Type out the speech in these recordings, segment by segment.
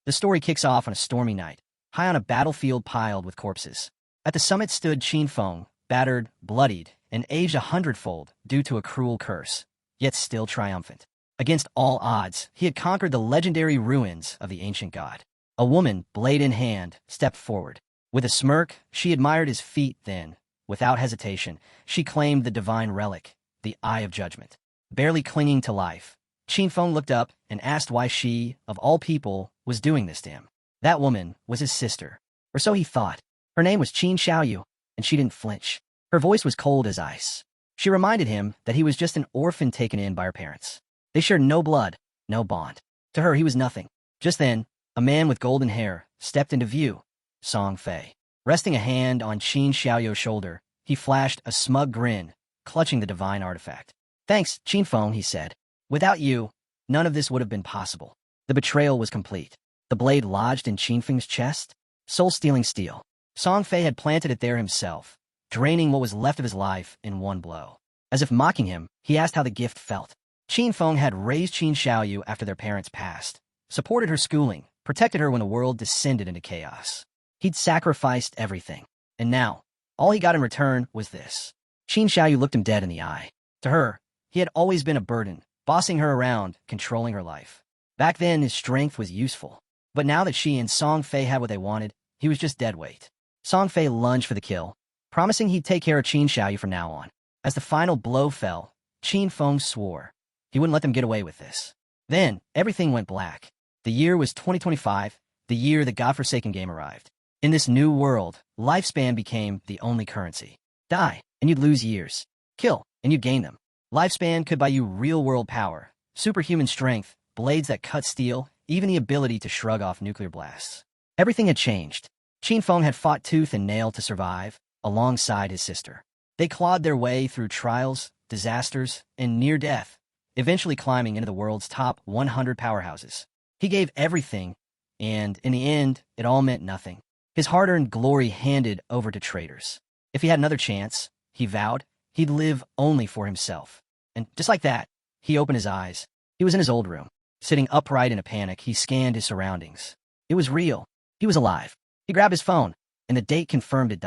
The story kicks off on a stormy night, high on a battlefield piled with corpses. At the summit stood Qin Feng, battered, bloodied, and aged 100-fold due to a cruel curse, yet still triumphant. Against all odds, he had conquered the legendary ruins of the ancient god. A woman, blade in hand, stepped forward. With a smirk, she admired his feat, then, without hesitation, she claimed the divine relic, the Eye of Judgment. Barely clinging to life, Qin Feng looked up and asked why she, of all people, was doing this to him. That woman was his sister, or so he thought. Her name was Qin Xiaoyu, and she didn't flinch. Her voice was cold as ice. She reminded him that he was just an orphan taken in by her parents. They shared no blood, no bond. To her, he was nothing. Just then, a man with golden hair stepped into view, Song Fei. Resting a hand on Qin Xiaoyu's shoulder, he flashed a smug grin, clutching the divine artifact. "Thanks, Qin Feng," he said. "Without you, none of this would have been possible." The betrayal was complete. The blade lodged in Qin Feng's chest, soul-stealing steel. Song Fei had planted it there himself, draining what was left of his life in one blow. As if mocking him, he asked how the gift felt. Qin Feng had raised Qin Xiaoyu after their parents passed, supported her schooling, protected her when the world descended into chaos. He'd sacrificed everything, and now, all he got in return was this. Qin Xiaoyu looked him dead in the eye. To her, he had always been a burden, bossing her around, controlling her life. Back then, his strength was useful. But now that she and Song Fei had what they wanted, he was just dead weight. Song Fei lunged for the kill, promising he'd take care of Qin Xiaoyu from now on. As the final blow fell, Qin Feng swore he wouldn't let them get away with this. Then, everything went black. The year was 2025, the year the godforsaken game arrived. In this new world, lifespan became the only currency. Die, and you'd lose years. Kill, and you'd gain them. Lifespan could buy you real-world power, superhuman strength, blades that cut steel, even the ability to shrug off nuclear blasts. Everything had changed. Qin Feng had fought tooth and nail to survive, alongside his sister. They clawed their way through trials, disasters, and near death, eventually climbing into the world's top 100 powerhouses. He gave everything, and in the end, it all meant nothing. His hard-earned glory handed over to traitors. If he had another chance, he vowed, he'd live only for himself. And just like that, he opened his eyes. He was in his old room. Sitting upright in a panic, he scanned his surroundings. It was real. He was alive. He grabbed his phone, and the date confirmed it.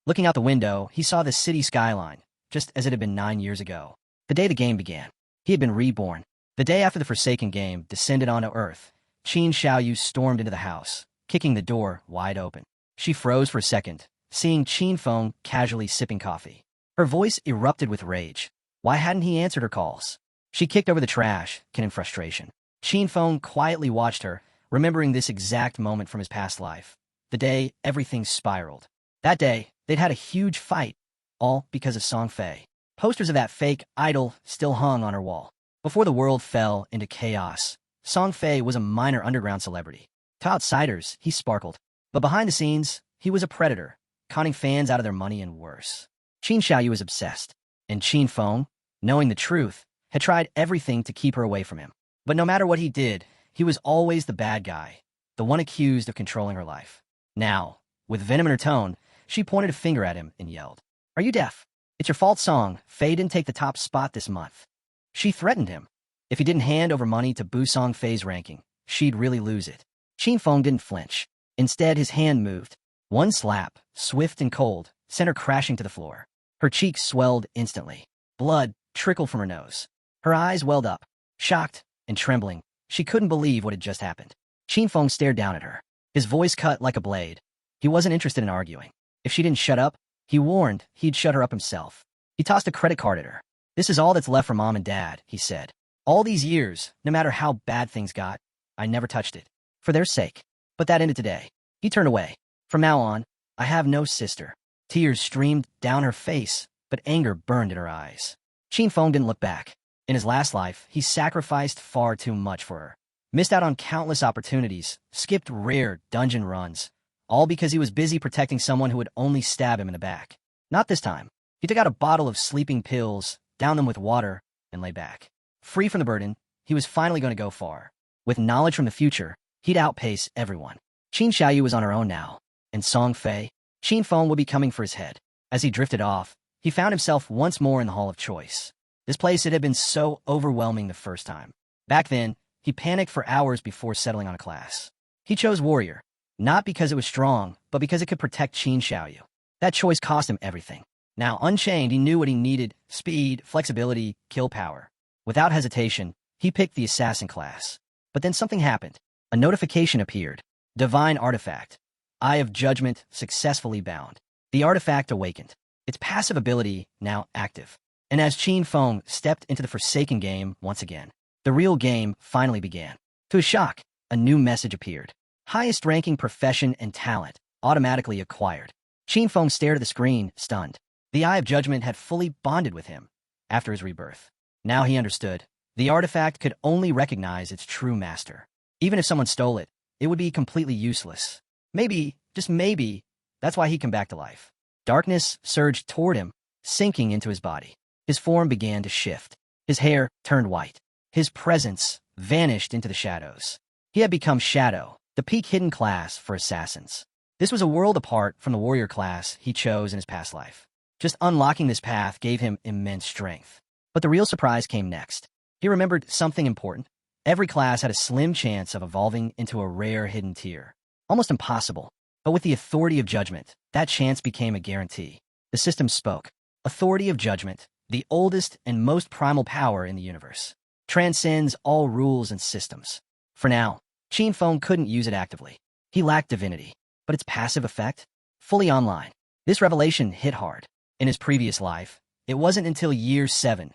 Looking out the window, he saw the city skyline, just as it had been 9 years ago. The day the game began. He had been reborn. The day after the Forsaken game descended onto Earth, Qin Xiaoyu stormed into the house, kicking the door wide open. She froze for a second, seeing Qin Feng casually sipping coffee. Her voice erupted with rage. Why hadn't he answered her calls? She kicked over the trash, in frustration. Qin Feng quietly watched her, remembering this exact moment from his past life. The day everything spiraled. That day, they'd had a huge fight, all because of Song Fei. Posters of that fake idol still hung on her wall. Before the world fell into chaos, Song Fei was a minor underground celebrity. To outsiders, he sparkled. But behind the scenes, he was a predator, conning fans out of their money and worse. Qin Xiaoyu was obsessed, and Qin Feng, knowing the truth, had tried everything to keep her away from him. But no matter what he did, he was always the bad guy, the one accused of controlling her life. Now, with venom in her tone, she pointed a finger at him and yelled, "Are you deaf? It's your fault Song Fei didn't take the top spot this month." She threatened him. If he didn't hand over money to boost Song Fei's ranking, she'd really lose it. Qin Feng didn't flinch. Instead, his hand moved. One slap, swift and cold, sent her crashing to the floor. Her cheeks swelled instantly. Blood trickled from her nose. Her eyes welled up. Shocked and trembling, she couldn't believe what had just happened. Qin Feng stared down at her. His voice cut like a blade. He wasn't interested in arguing. If she didn't shut up, he warned he'd shut her up himself. He tossed a credit card at her. "This is all that's left for Mom and Dad," he said. "All these years, no matter how bad things got, I never touched it. For their sake. But that ended today." He turned away. "From now on, I have no sister." Tears streamed down her face, but anger burned in her eyes. Qin Feng didn't look back. In his last life, he sacrificed far too much for her. Missed out on countless opportunities, skipped rare dungeon runs, all because he was busy protecting someone who would only stab him in the back. Not this time. He took out a bottle of sleeping pills, downed them with water, and lay back. Free from the burden, he was finally going to go far. With knowledge from the future, he'd outpace everyone. Qin Xiaoyu was on her own now, and Song Fei, Qin Feng would be coming for his head. As he drifted off, he found himself once more in the Hall of Choice. This place had been so overwhelming the first time. Back then, he panicked for hours before settling on a class. He chose warrior, not because it was strong, but because it could protect Qin Xiaoyu. That choice cost him everything. Now, unchained, he knew what he needed: speed, flexibility, kill power. Without hesitation, he picked the assassin class. But then something happened. A notification appeared. Divine artifact. Eye of Judgment successfully bound. The artifact awakened. Its passive ability now active. And as Qin Feng stepped into the Forsaken game once again, the real game finally began. To his shock, a new message appeared. Highest ranking profession and talent, automatically acquired. Qin Feng stared at the screen, stunned. The Eye of Judgment had fully bonded with him after his rebirth. Now he understood. The artifact could only recognize its true master. Even if someone stole it, it would be completely useless. Maybe, just maybe, that's why he'd come back to life. Darkness surged toward him, sinking into his body. His form began to shift. His hair turned white. His presence vanished into the shadows. He had become Shadow, the peak hidden class for assassins. This was a world apart from the warrior class he chose in his past life. Just unlocking this path gave him immense strength. But the real surprise came next. He remembered something important. Every class had a slim chance of evolving into a rare hidden tier. Almost impossible. But with the Authority of Judgment, that chance became a guarantee. The system spoke. Authority of Judgment, the oldest and most primal power in the universe, transcends all rules and systems. For now, Qin Feng couldn't use it actively. He lacked divinity. But its passive effect? Fully online. This revelation hit hard. In his previous life, it wasn't until year 7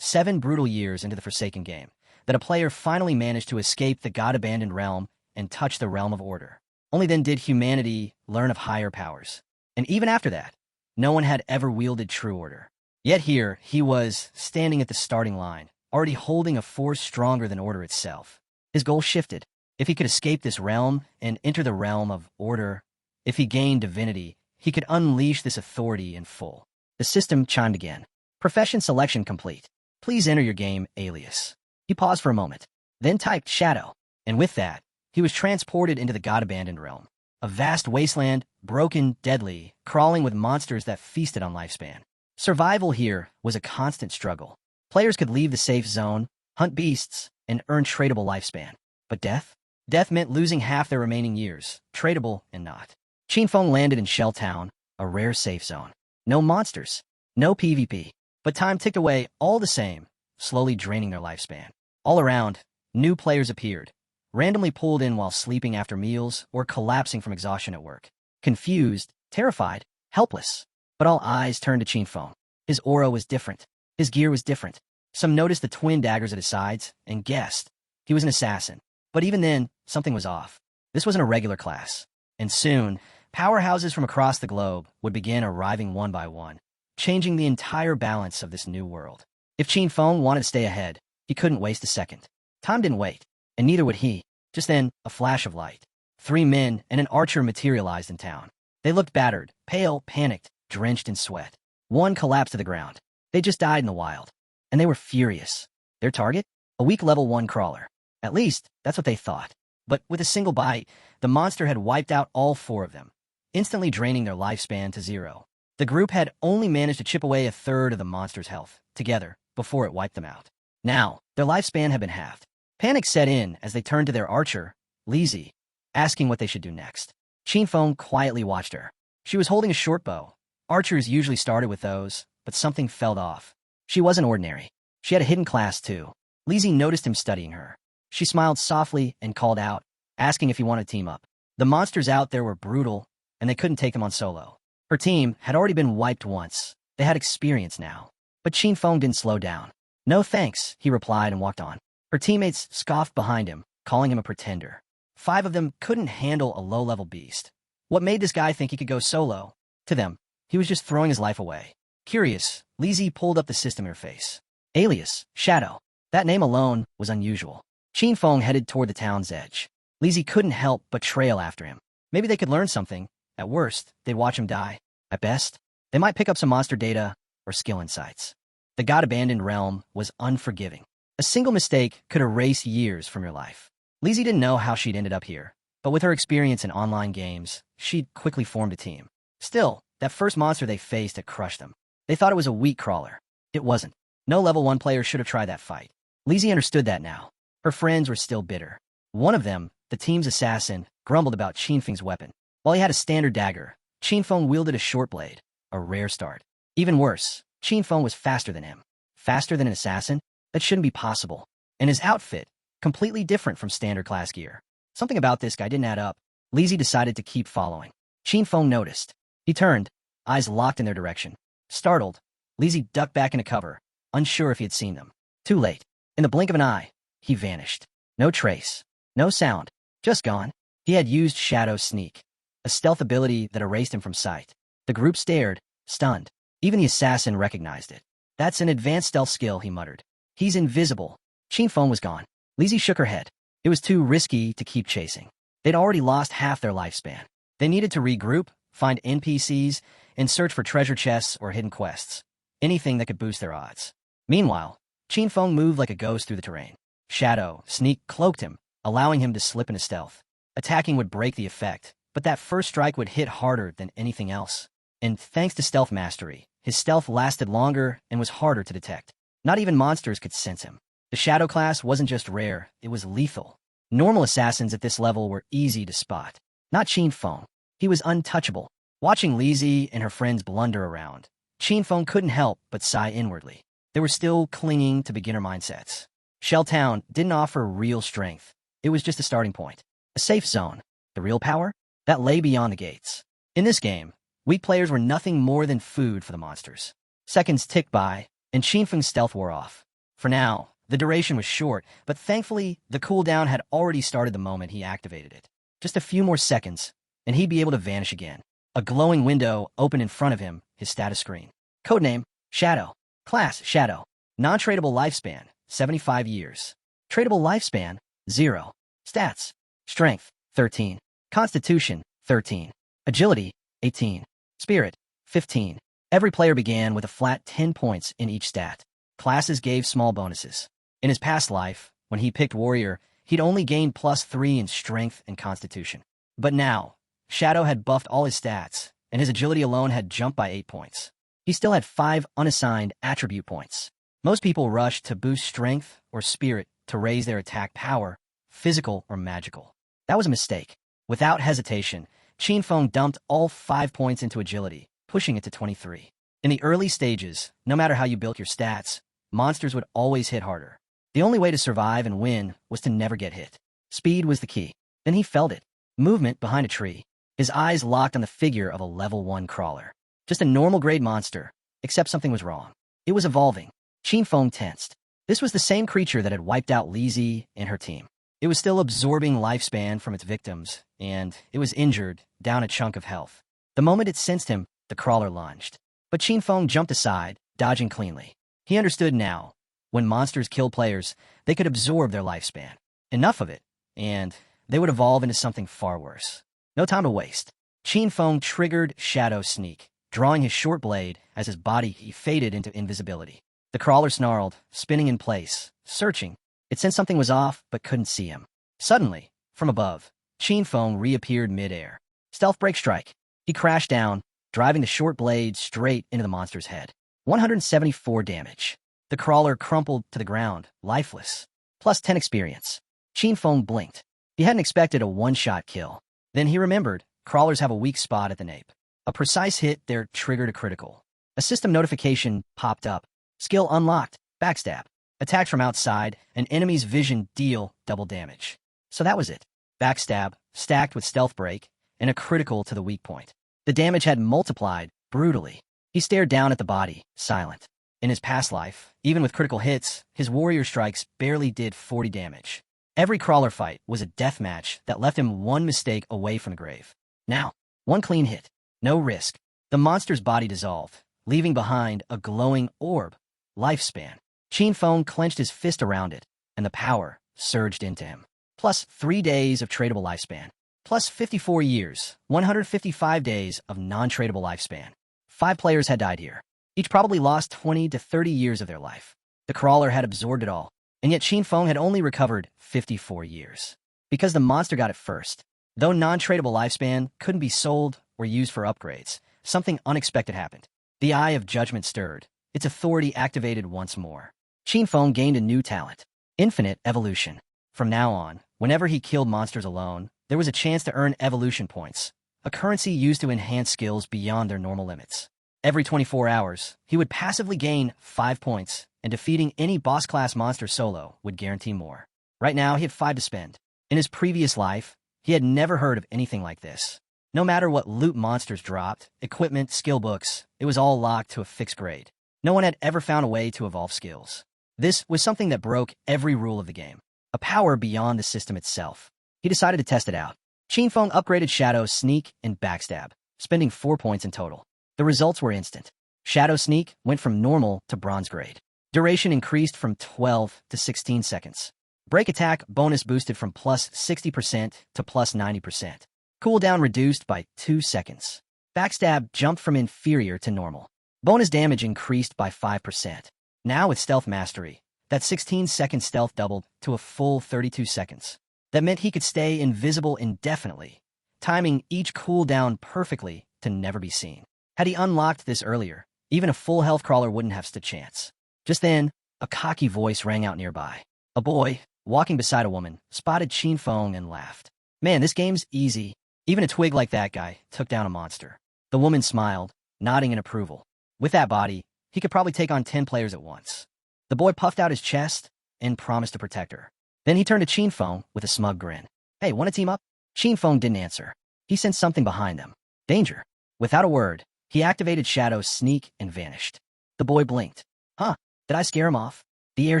brutal years into the Forsaken game, that a player finally managed to escape the God-abandoned realm and touch the realm of order. Only then did humanity learn of higher powers. And even after that, no one had ever wielded true order. Yet here, he was, standing at the starting line, already holding a force stronger than order itself. His goal shifted. If he could escape this realm and enter the realm of order, if he gained divinity, he could unleash this authority in full. The system chimed again. Profession selection complete. Please enter your game alias. He paused for a moment, then typed Shadow. And with that, he was transported into the God-abandoned realm. A vast wasteland, broken, deadly, crawling with monsters that feasted on lifespan. Survival here was a constant struggle. Players could leave the safe zone, hunt beasts, and earn tradable lifespan. But death? Death meant losing half their remaining years, tradable and not. Qin Feng landed in Shell Town, a rare safe zone. No monsters, no PvP. But time ticked away all the same, slowly draining their lifespan. All around, new players appeared, randomly pulled in while sleeping after meals or collapsing from exhaustion at work. Confused, terrified, helpless. But all eyes turned to Qin Feng. His aura was different. His gear was different. Some noticed the twin daggers at his sides and guessed he was an assassin. But even then, something was off. This wasn't a regular class. And soon, powerhouses from across the globe would begin arriving one by one, changing the entire balance of this new world. If Qin Feng wanted to stay ahead, he couldn't waste a second. Time didn't wait, and neither would he. Just then, a flash of light. 3 men and an archer materialized in town. They looked battered, pale, panicked, drenched in sweat. One collapsed to the ground. They just died in the wild. And they were furious. Their target? A weak level 1 crawler. At least, that's what they thought. But with a single bite, the monster had wiped out all 4 of them, instantly draining their lifespan to 0. The group had only managed to chip away a third of the monster's health, together, before it wiped them out. Now, their lifespan had been halved. Panic set in as they turned to their archer, Lizzie, asking what they should do next. Qin Feng quietly watched her. She was holding a short bow. Archers usually started with those, but something fell off. She wasn't ordinary. She had a hidden class, too. Lizzie noticed him studying her. She smiled softly and called out, asking if he wanted to team up. The monsters out there were brutal, and they couldn't take him on solo. Her team had already been wiped once. They had experience now. But Qin Feng didn't slow down. No thanks, he replied and walked on. Her teammates scoffed behind him, calling him a pretender. 5 of them couldn't handle a low-level beast. What made this guy think he could go solo? To them, he was just throwing his life away. Curious, Lizzie pulled up the system interface. Alias, Shadow. That name alone was unusual. Qin Feng headed toward the town's edge. Lizzie couldn't help but trail after him. Maybe they could learn something. At worst, they'd watch him die. At best, they might pick up some monster data or skill insights. The God-abandoned realm was unforgiving. A single mistake could erase years from your life. Lizzie didn't know how she'd ended up here, but with her experience in online games, she'd quickly formed a team. Still, that first monster they faced had crushed them. They thought it was a weak crawler. It wasn't. No level 1 player should have tried that fight. Lizzie understood that now. Her friends were still bitter. One of them, the team's assassin, grumbled about Qinfeng's weapon. While he had a standard dagger, Qinfeng wielded a short blade, a rare start. Even worse, Qinfeng was faster than him. Faster than an assassin? That shouldn't be possible. And his outfit, completely different from standard class gear. Something about this guy didn't add up. Lizzie decided to keep following. Qinfeng noticed. He turned, eyes locked in their direction. Startled, Lizzie ducked back into cover, unsure if he had seen them. Too late. In the blink of an eye, he vanished. No trace. No sound. Just gone. He had used Shadow Sneak, a stealth ability that erased him from sight. The group stared, stunned. Even the assassin recognized it. That's an advanced stealth skill, he muttered. He's invisible. Qinfeng was gone. Lizzie shook her head. It was too risky to keep chasing. They'd already lost half their lifespan. They needed to regroup, find NPCs, and search for treasure chests or hidden quests. Anything that could boost their odds. Meanwhile, Qinfeng moved like a ghost through the terrain. Shadow Sneak cloaked him, allowing him to slip into stealth. Attacking would break the effect, but that first strike would hit harder than anything else. And thanks to stealth mastery, his stealth lasted longer and was harder to detect. Not even monsters could sense him. The Shadow class wasn't just rare, it was lethal. Normal assassins at this level were easy to spot. Not Qinfeng. He was untouchable. Watching Lizzie and her friends blunder around, Qinfeng couldn't help but sigh inwardly. They were still clinging to beginner mindsets. Shell Town didn't offer real strength. It was just a starting point. A safe zone. The real power? That lay beyond the gates. In this game, weak players were nothing more than food for the monsters. Seconds ticked by, and Qinfeng's stealth wore off. For now, the duration was short, but thankfully, the cooldown had already started the moment he activated it. Just a few more seconds, and he'd be able to vanish again. A glowing window opened in front of him, his status screen. Codename, Shadow. Class, Shadow. Non-tradable lifespan, 75 years. Tradable lifespan, 0. Stats, Strength, 13. Constitution, 13. Agility, 18. Spirit, 15. Every player began with a flat 10 points in each stat. Classes gave small bonuses. In his past life, when he picked Warrior, he'd only gained +3 in Strength and Constitution. But now, Shadow had buffed all his stats, and his agility alone had jumped by 8 points. He still had 5 unassigned attribute points. Most people rushed to boost Strength or Spirit to raise their attack power, physical or magical. That was a mistake. Without hesitation, Qinfeng dumped all 5 points into agility, pushing it to 23. In the early stages, no matter how you built your stats, monsters would always hit harder. The only way to survive and win was to never get hit. Speed was the key. Then he felt it. Movement behind a tree. His eyes locked on the figure of a level 1 crawler. Just a normal grade monster, except something was wrong. It was evolving. Qinfeng tensed. This was the same creature that had wiped out Lizzie and her team. It was still absorbing lifespan from its victims, and it was injured, down a chunk of health. The moment it sensed him, the crawler lunged. But Qinfeng jumped aside, dodging cleanly. He understood now. When monsters killed players, they could absorb their lifespan. Enough of it, and they would evolve into something far worse. No time to waste. Qinfeng triggered Shadow Sneak, drawing his short blade as his body faded into invisibility. The crawler snarled, spinning in place, searching. It sensed something was off, but couldn't see him. Suddenly, from above, Qinfeng reappeared midair. Stealth break strike. He crashed down, driving the short blade straight into the monster's head. 174 damage. The crawler crumpled to the ground, lifeless. Plus 10 experience. Qinfeng blinked. He hadn't expected a one-shot kill. Then he remembered, crawlers have a weak spot at the nape. A precise hit there triggered a critical. A system notification popped up. Skill unlocked. Backstab. Attacked from outside, an enemy's vision deal double damage. So that was it. Backstab, stacked with stealth break, and a critical to the weak point. The damage had multiplied, brutally. He stared down at the body, silent. In his past life, even with critical hits, his warrior strikes barely did 40 damage. Every crawler fight was a death match that left him one mistake away from the grave. Now, one clean hit. No risk. The monster's body dissolved, leaving behind a glowing orb. Lifespan. Qinfeng clenched his fist around it, and the power surged into him. Plus 3 days of tradable lifespan. Plus 54 years, 155 days of non-tradable lifespan. 5 players had died here. Each probably lost 20 to 30 years of their life. The crawler had absorbed it all, and yet Qinfeng had only recovered 54 years. Because the monster got it first. Though non-tradable lifespan couldn't be sold or used for upgrades, something unexpected happened. The Eye of Judgment stirred, its authority activated once more. Qinfeng gained a new talent, infinite evolution. From now on, whenever he killed monsters alone, there was a chance to earn evolution points, a currency used to enhance skills beyond their normal limits. Every 24 hours, he would passively gain 5 points, and defeating any boss-class monster solo would guarantee more. Right now, he had 5 to spend. In his previous life, he had never heard of anything like this. No matter what loot monsters dropped, equipment, skill books, it was all locked to a fixed grade. No one had ever found a way to evolve skills. This was something that broke every rule of the game, a power beyond the system itself. He decided to test it out. Qinfeng upgraded Shadow, Sneak, and Backstab, spending 4 points in total. The results were instant. Shadow Sneak went from normal to bronze grade. Duration increased from 12 to 16 seconds. Break attack bonus boosted from plus 60% to plus 90%. Cooldown reduced by 2 seconds. Backstab jumped from inferior to normal. Bonus damage increased by 5%. Now with Stealth Mastery, that 16-second stealth doubled to a full 32 seconds. That meant he could stay invisible indefinitely, timing each cooldown perfectly to never be seen. Had he unlocked this earlier, even a full health crawler wouldn't have stood a chance. Just then, a cocky voice rang out nearby. A boy, walking beside a woman, spotted Qinfeng and laughed. Man, this game's easy. Even a twig like that guy took down a monster. The woman smiled, nodding in approval. With that body, he could probably take on 10 players at once. The boy puffed out his chest and promised to protect her. Then he turned to Qinfeng with a smug grin. Hey, want to team up? Qinfeng didn't answer. He sensed something behind them. Danger. Without a word, he activated Shadow, Sneak, and vanished. The boy blinked. Huh, did I scare him off? The air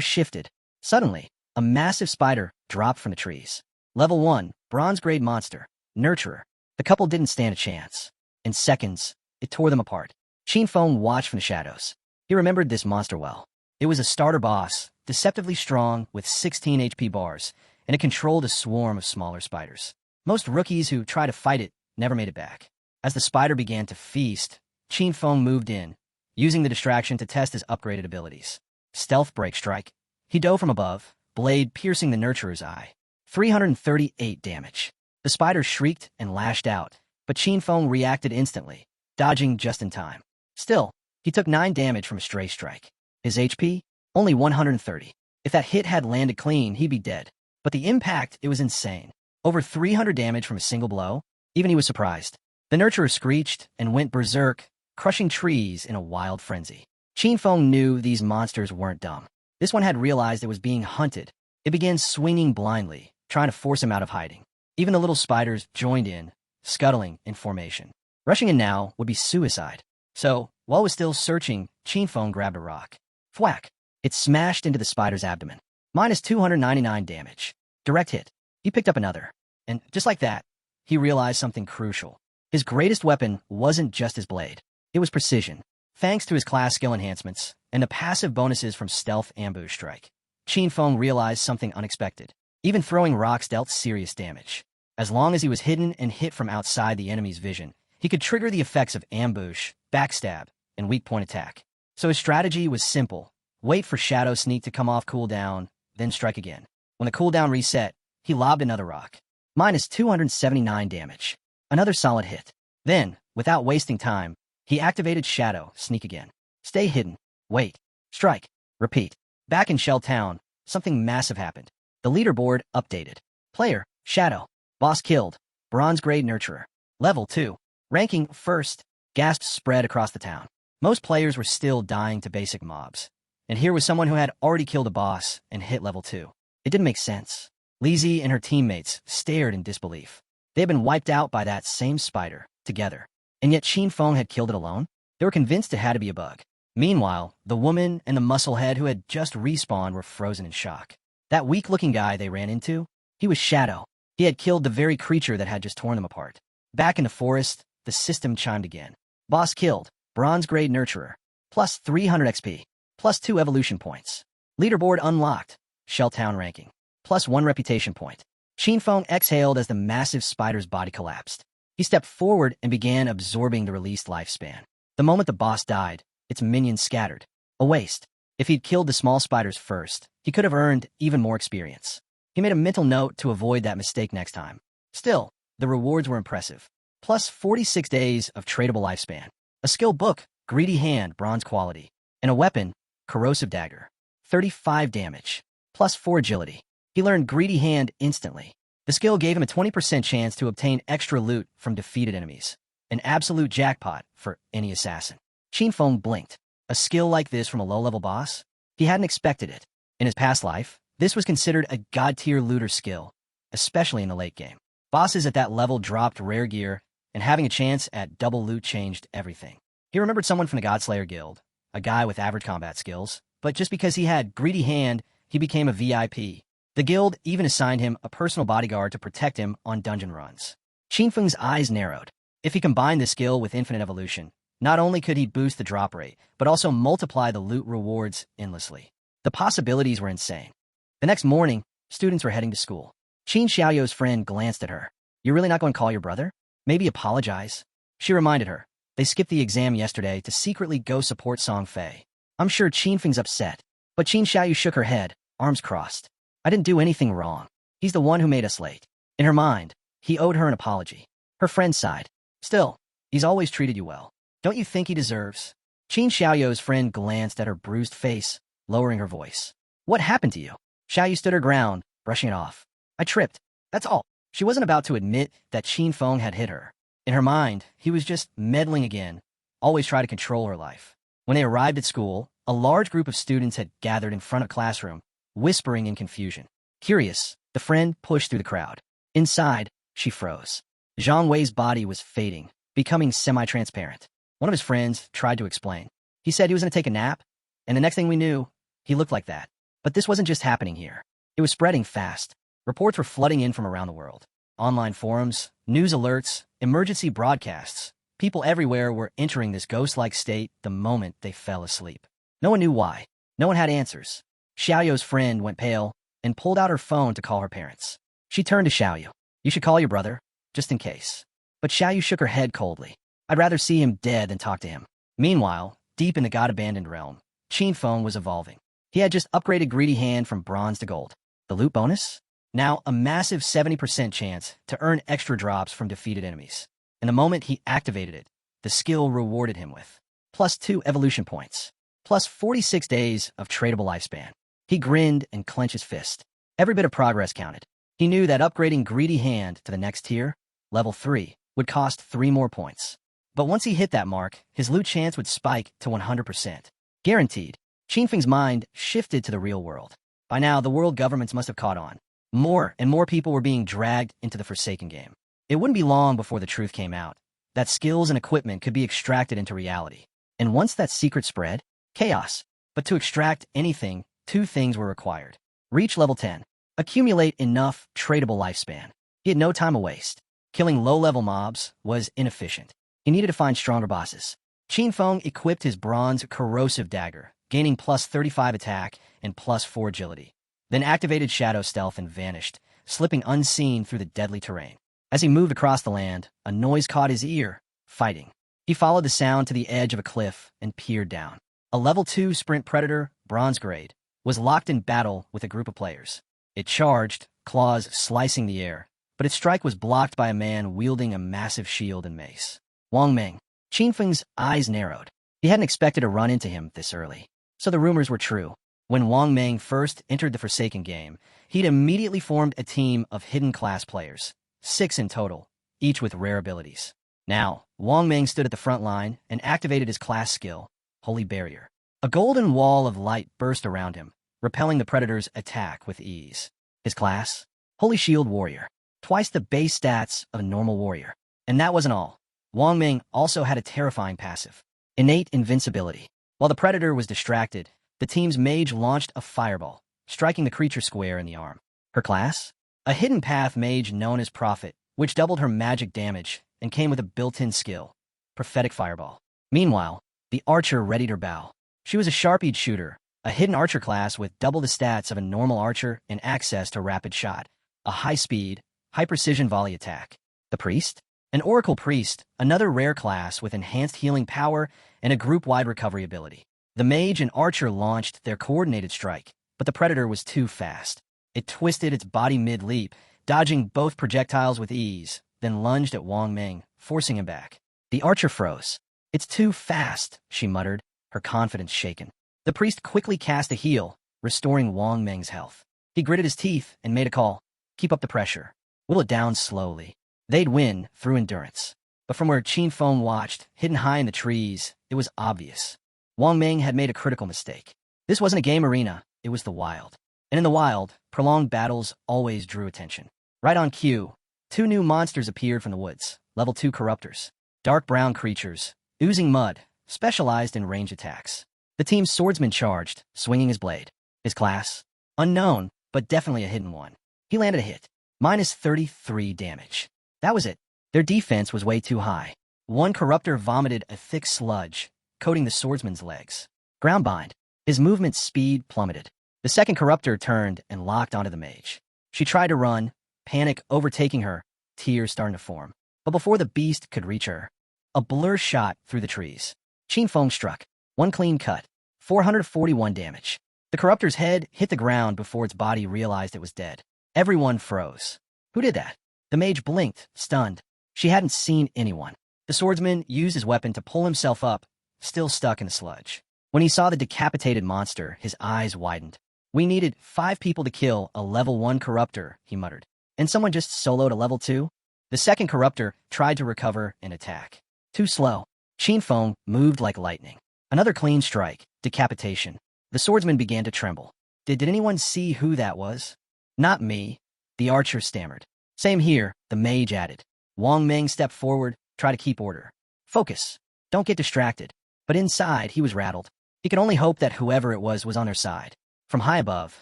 shifted. Suddenly, a massive spider dropped from the trees. Level 1, bronze grade monster, Nurturer. The couple didn't stand a chance. In seconds, it tore them apart. Qinfeng watched from the shadows. He remembered this monster well. It was a starter boss, deceptively strong with 16 HP bars, and it controlled a swarm of smaller spiders. Most rookies who tried to fight it never made it back. As the spider began to feast, Qinfeng moved in, using the distraction to test his upgraded abilities. Stealth Break Strike. He dove from above, blade piercing the Nurturer's eye. 338 damage. The spider shrieked and lashed out, but Qinfeng reacted instantly, dodging just in time. Still, he took 9 damage from a stray strike. His HP? Only 130. If that hit had landed clean, he'd be dead. But the impact, it was insane. Over 300 damage from a single blow? Even he was surprised. The Nurturer screeched and went berserk, crushing trees in a wild frenzy. Qinfeng knew these monsters weren't dumb. This one had realized it was being hunted. It began swinging blindly, trying to force him out of hiding. Even the little spiders joined in, scuttling in formation. Rushing in now would be suicide. So, while he was still searching, Qinfeng grabbed a rock. Thwack! It smashed into the spider's abdomen. Minus 299 damage. Direct hit. He picked up another. And just like that, he realized something crucial. His greatest weapon wasn't just his blade. It was precision. Thanks to his class skill enhancements and the passive bonuses from Stealth Ambush Strike, Qinfeng realized something unexpected. Even throwing rocks dealt serious damage. As long as he was hidden and hit from outside the enemy's vision, he could trigger the effects of ambush, backstab, and weak point attack. So his strategy was simple. Wait for Shadow Sneak to come off cooldown, then strike again. When the cooldown reset, he lobbed another rock. Minus 279 damage. Another solid hit. Then, without wasting time, he activated Shadow Sneak again. Stay hidden. Wait. Strike. Repeat. Back in Shell Town, something massive happened. The leaderboard updated. Player, Shadow. Boss killed. Bronze grade Nurturer. Level 2. Ranking first. Gasps spread across the town. Most players were still dying to basic mobs. And here was someone who had already killed a boss and hit level 2. It didn't make sense. Lizzie and her teammates stared in disbelief. They had been wiped out by that same spider, together. And yet Qinfeng had killed it alone? They were convinced it had to be a bug. Meanwhile, the woman and the musclehead who had just respawned were frozen in shock. That weak-looking guy they ran into? He was Shadow. He had killed the very creature that had just torn them apart. Back in the forest, the system chimed again. Boss killed. Bronze grade Nurturer. Plus 300 XP. Plus 2 evolution points. Leaderboard unlocked. Shelltown ranking. Plus 1 reputation point. Qinfeng exhaled as the massive spider's body collapsed. He stepped forward and began absorbing the released lifespan. The moment the boss died, its minions scattered. A waste. If he'd killed the small spiders first, he could have earned even more experience. He made a mental note to avoid that mistake next time. Still, the rewards were impressive. Plus 46 days of tradable lifespan. A skill book, Greedy Hand, bronze quality. And a weapon, Corrosive Dagger. 35 damage. Plus 4 agility. He learned Greedy Hand instantly. The skill gave him a 20% chance to obtain extra loot from defeated enemies. An absolute jackpot for any assassin. Qin blinked. A skill like this from a low-level boss? He hadn't expected it. In his past life, this was considered a god-tier looter skill, especially in the late game. Bosses at that level dropped rare gear, and having a chance at double loot changed everything. He remembered someone from the Godslayer Guild, a guy with average combat skills, but just because he had greedy hand, he became a VIP. The guild even assigned him a personal bodyguard to protect him on dungeon runs. Qinfeng's eyes narrowed. If he combined this skill with infinite evolution, not only could he boost the drop rate, but also multiply the loot rewards endlessly. The possibilities were insane. The next morning, students were heading to school. Qin Xiaoyou's friend glanced at her. "You're really not going to call your brother? Maybe apologize?" She reminded her. They skipped the exam yesterday to secretly go support Song Fei. "I'm sure Qinfeng's upset." But Qin Xiaoyu shook her head, arms crossed. "I didn't do anything wrong. He's the one who made us late." In her mind, he owed her an apology. Her friend sighed. "Still, he's always treated you well. Don't you think he deserves?" Qin Xiaoyou's friend glanced at her bruised face, lowering her voice. "What happened to you?" Xiaoyu stood her ground, brushing it off. "I tripped. That's all." She wasn't about to admit that Qin had hit her. In her mind, he was just meddling again, always try to control her life. When they arrived at school, a large group of students had gathered in front of the classroom, whispering in confusion. Curious, the friend pushed through the crowd. Inside, she froze. Zhang Wei's body was fading, becoming semi-transparent. One of his friends tried to explain. He said he was going to take a nap, and the next thing we knew, he looked like that. But this wasn't just happening here. It was spreading fast. Reports were flooding in from around the world. Online forums, news alerts, emergency broadcasts. People everywhere were entering this ghost-like state the moment they fell asleep. No one knew why. No one had answers. Xiaoyou's friend went pale and pulled out her phone to call her parents. She turned to Xiaoyu. "You should call your brother, just in case." But Xiaoyu shook her head coldly. "I'd rather see him dead than talk to him." Meanwhile, deep in the god-abandoned realm, Qin was evolving. He had just upgraded Greedy Hand from bronze to gold. The loot bonus? Now a massive 70% chance to earn extra drops from defeated enemies. And the moment he activated it, the skill rewarded him with +2 evolution points, plus 46 days of tradable lifespan. He grinned and clenched his fist. Every bit of progress counted. He knew that upgrading Greedy Hand to the next tier, level 3, would cost 3 more points. But once he hit that mark, his loot chance would spike to 100%. Guaranteed. Qinfeng's mind shifted to the real world. By now, the world governments must have caught on. More and more people were being dragged into the Forsaken game. It wouldn't be long before the truth came out, that skills and equipment could be extracted into reality. And once that secret spread, chaos. But to extract anything, 2 things were required. Reach level 10. Accumulate enough tradable lifespan. He had no time to waste. Killing low-level mobs was inefficient. He needed to find stronger bosses. Qin equipped his bronze corrosive dagger, gaining +35 attack and +4 agility. Then activated Shadow Stealth and vanished, slipping unseen through the deadly terrain. As he moved across the land, a noise caught his ear, fighting. He followed the sound to the edge of a cliff and peered down. A level 2 sprint predator, bronze grade, was locked in battle with a group of players. It charged, claws slicing the air, but its strike was blocked by a man wielding a massive shield and mace. Wang Meng. Qinfeng's eyes narrowed. He hadn't expected to run into him this early. So the rumors were true. When Wang Meng first entered the Forsaken game, he'd immediately formed a team of hidden class players, 6 in total, each with rare abilities. Now, Wang Meng stood at the front line and activated his class skill, Holy Barrier. A golden wall of light burst around him, repelling the predator's attack with ease. His class? Holy Shield Warrior. Twice the base stats of a normal warrior. And that wasn't all. Wang Meng also had a terrifying passive, innate invincibility. While the predator was distracted, the team's mage launched a fireball, striking the creature square in the arm. Her class? A hidden path mage known as Prophet, which doubled her magic damage and came with a built-in skill, Prophetic Fireball. Meanwhile, the archer readied her bow. She was a sharp-edged shooter, a hidden archer class with double the stats of a normal archer and access to rapid shot, a high-speed, high-precision volley attack. The priest? An oracle priest, another rare class with enhanced healing power and a group-wide recovery ability. The mage and archer launched their coordinated strike, but the predator was too fast. It twisted its body mid-leap, dodging both projectiles with ease, then lunged at Wang Meng, forcing him back. The archer froze. "It's too fast," she muttered, her confidence shaken. The priest quickly cast a heal, restoring Wang Meng's health. He gritted his teeth and made a call. "Keep up the pressure." whittle it down slowly. They'd win through endurance. But from where Qin Feng watched, hidden high in the trees, it was obvious. Wang Ming had made a critical mistake. This wasn't a game arena, it was the wild. And in the wild, prolonged battles always drew attention. Right on cue, two new monsters appeared from the woods, level 2 corruptors. Dark brown creatures, oozing mud, specialized in range attacks. The team's swordsman charged, swinging his blade. His class? Unknown, but definitely a hidden one. He landed a hit. Minus 33 damage. That was it. Their defense was way too high. One corruptor vomited a thick sludge, coating the swordsman's legs. Groundbind. His movement speed plummeted. The second corruptor turned and locked onto the mage. She tried to run, panic overtaking her, tears starting to form. But before the beast could reach her, a blur shot through the trees. Qin Feng struck. One clean cut. 441 damage. The corruptor's head hit the ground before its body realized it was dead. Everyone froze. Who did that? The mage blinked, stunned. She hadn't seen anyone. The swordsman used his weapon to pull himself up, still stuck in the sludge. When he saw the decapitated monster, his eyes widened. We needed 5 people to kill a level 1 corruptor, he muttered. And someone just soloed a level 2? The second corruptor tried to recover and attack. Too slow. Qin Feng moved like lightning. Another clean strike, decapitation. The swordsman began to tremble. Did anyone see who that was? Not me, the archer stammered. Same here, the mage added. Wang Ming stepped forward, tried to keep order. Focus. Don't get distracted. But inside, he was rattled. He could only hope that whoever it was on their side. From high above,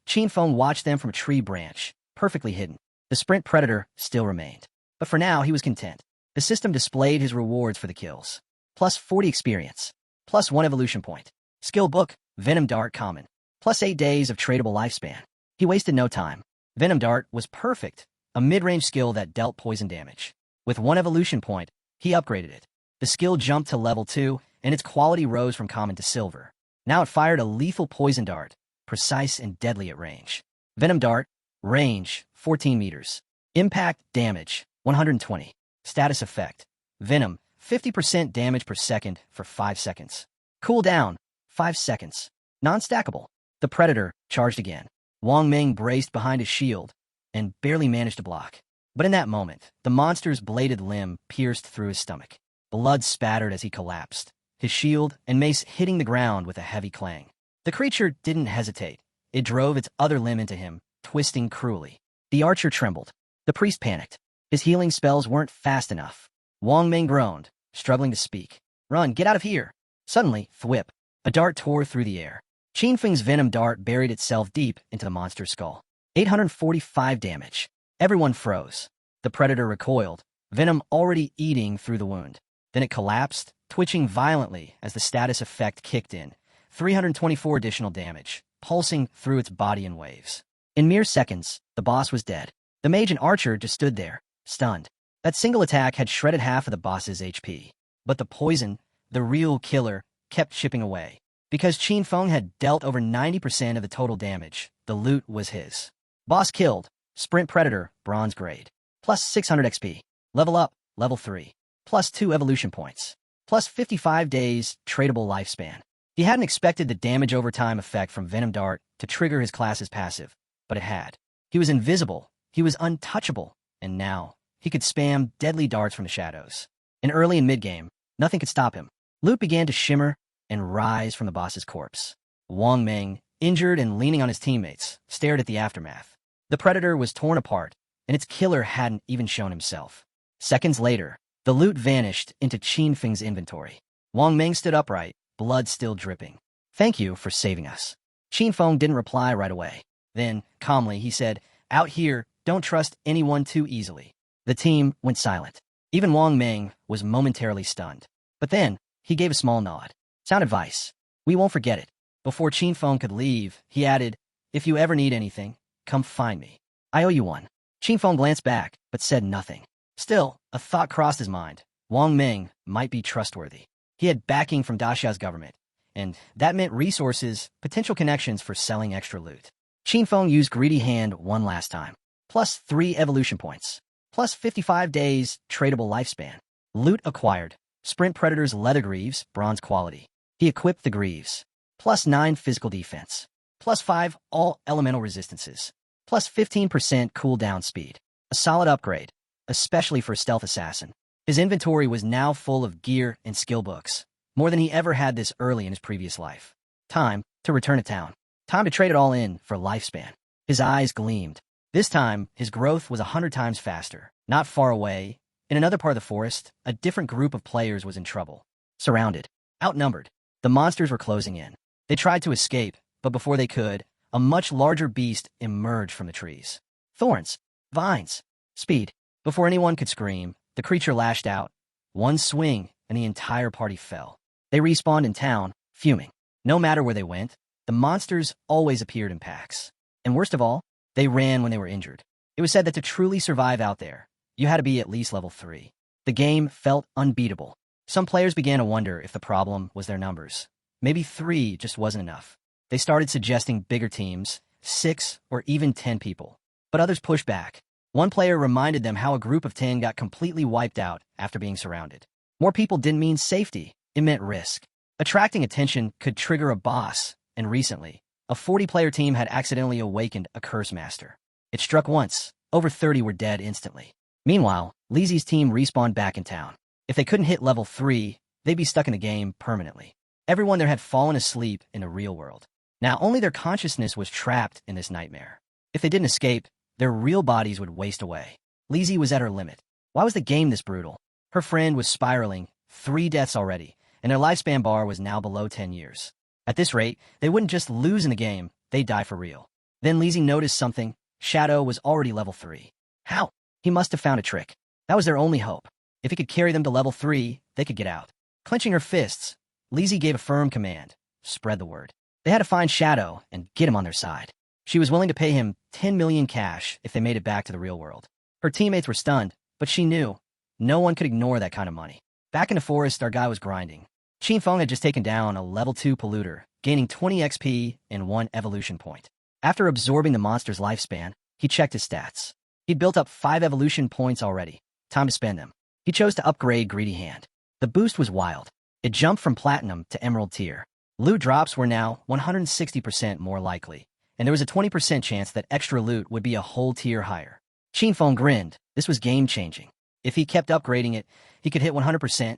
Qin Feng watched them from a tree branch, perfectly hidden. The sprint predator still remained. But for now, he was content. The system displayed his rewards for the kills. Plus 40 experience. Plus 1 evolution point. Skill book, Venom Dart common. Plus 8 days of tradable lifespan. He wasted no time. Venom Dart was perfect, a mid-range skill that dealt poison damage. With 1 evolution point, he upgraded it. The skill jumped to level 2, and its quality rose from common to silver. Now it fired a lethal poison dart, precise and deadly at range. Venom Dart, range, 14 meters. Impact, damage, 120. Status effect, Venom, 50% damage per second for 5 seconds. Cooldown, 5 seconds. Non-stackable. The Predator charged again. Wang Ming braced behind his shield and barely managed to block. But in that moment, the monster's bladed limb pierced through his stomach. Blood spattered as he collapsed, his shield and mace hitting the ground with a heavy clang. The creature didn't hesitate. It drove its other limb into him, twisting cruelly. The archer trembled. The priest panicked. His healing spells weren't fast enough. Wang Ming groaned, struggling to speak. Run, get out of here. Suddenly, thwip. A dart tore through the air. Qin Feng's venom dart buried itself deep into the monster's skull. 845 damage. Everyone froze. The predator recoiled, venom already eating through the wound. Then it collapsed, twitching violently as the status effect kicked in. 324 additional damage, pulsing through its body in waves. In mere seconds, the boss was dead. The mage and archer just stood there, stunned. That single attack had shredded half of the boss's HP. But the poison, the real killer, kept chipping away. Because Qin Feng had dealt over 90% of the total damage, the loot was his. Boss killed. Sprint Predator, bronze grade. Plus 600 XP. Level up, level 3. Plus 2 evolution points. Plus 55 days, tradable lifespan. He hadn't expected the damage over time effect from Venom Dart to trigger his class's passive, but it had. He was invisible. He was untouchable. And now, he could spam deadly darts from the shadows. In early and mid-game, nothing could stop him. Loot began to shimmer and rise from the boss's corpse. Wang Ming, injured and leaning on his teammates, stared at the aftermath. The predator was torn apart, and its killer hadn't even shown himself. Seconds later, the loot vanished into Qin Feng's inventory. Wang Ming stood upright, blood still dripping. Thank you for saving us. Qin Feng didn't reply right away. Then, calmly, he said, Out here, don't trust anyone too easily. The team went silent. Even Wang Ming was momentarily stunned. But then, he gave a small nod. Sound advice. We won't forget it. Before Qin Feng could leave, he added, If you ever need anything, come find me. I owe you one. Qin Feng glanced back, but said nothing. Still, a thought crossed his mind. Wang Ming might be trustworthy. He had backing from Daxia's government, and that meant resources, potential connections for selling extra loot. Qin Feng used Greedy Hand one last time. Plus 3 evolution points. Plus 55 days, tradable lifespan. Loot acquired. Sprint Predator's leather greaves, bronze quality. He equipped the greaves. Plus 9 physical defense. Plus 5 all elemental resistances. Plus 15% cooldown speed. A solid upgrade, especially for a stealth assassin. His inventory was now full of gear and skill books, more than he ever had this early in his previous life. Time to return to town. Time to trade it all in for lifespan. His eyes gleamed. This time, his growth was 100 times faster. Not far away, in another part of the forest, a different group of players was in trouble. Surrounded, outnumbered, the monsters were closing in. They tried to escape, but before they could, a much larger beast emerged from the trees. Thorns, vines, speed. Before anyone could scream, the creature lashed out. One swing, and the entire party fell. They respawned in town, fuming. No matter where they went, the monsters always appeared in packs. And worst of all, they ran when they were injured. It was said that to truly survive out there, you had to be at least level 3. The game felt unbeatable. Some players began to wonder if the problem was their numbers. Maybe 3 just wasn't enough. They started suggesting bigger teams, 6 or even 10 people. But others pushed back. One player reminded them how a group of 10 got completely wiped out after being surrounded. More people didn't mean safety, it meant risk. Attracting attention could trigger a boss, and recently, a 40-player team had accidentally awakened a curse master. It struck once, over 30 were dead instantly. Meanwhile, Lizzie's team respawned back in town. If they couldn't hit level 3, they'd be stuck in the game permanently. Everyone there had fallen asleep in the real world. Now only their consciousness was trapped in this nightmare. If they didn't escape, their real bodies would waste away. Lizzie was at her limit. Why was the game this brutal? Her friend was spiraling, 3 deaths already, and their lifespan bar was now below 10 years. At this rate, they wouldn't just lose in the game, they'd die for real. Then Lizzie noticed something. Shadow was already level 3. How? He must have found a trick. That was their only hope. If he could carry them to level 3, they could get out. Clenching her fists, Lizzie gave a firm command. Spread the word. They had to find Shadow and get him on their side. She was willing to pay him 10 million cash if they made it back to the real world. Her teammates were stunned, but she knew no one could ignore that kind of money. Back in the forest, our guy was grinding. Qinfeng had just taken down a level 2 polluter, gaining 20 XP and 1 evolution point. After absorbing the monster's lifespan, he checked his stats. He'd built up 5 evolution points already. Time to spend them. He chose to upgrade Greedy Hand. The boost was wild. It jumped from Platinum to Emerald tier. Loot drops were now 160% more likely, and there was a 20% chance that extra loot would be a whole tier higher. Qinfeng grinned. This was game-changing. If he kept upgrading it, he could hit 100%,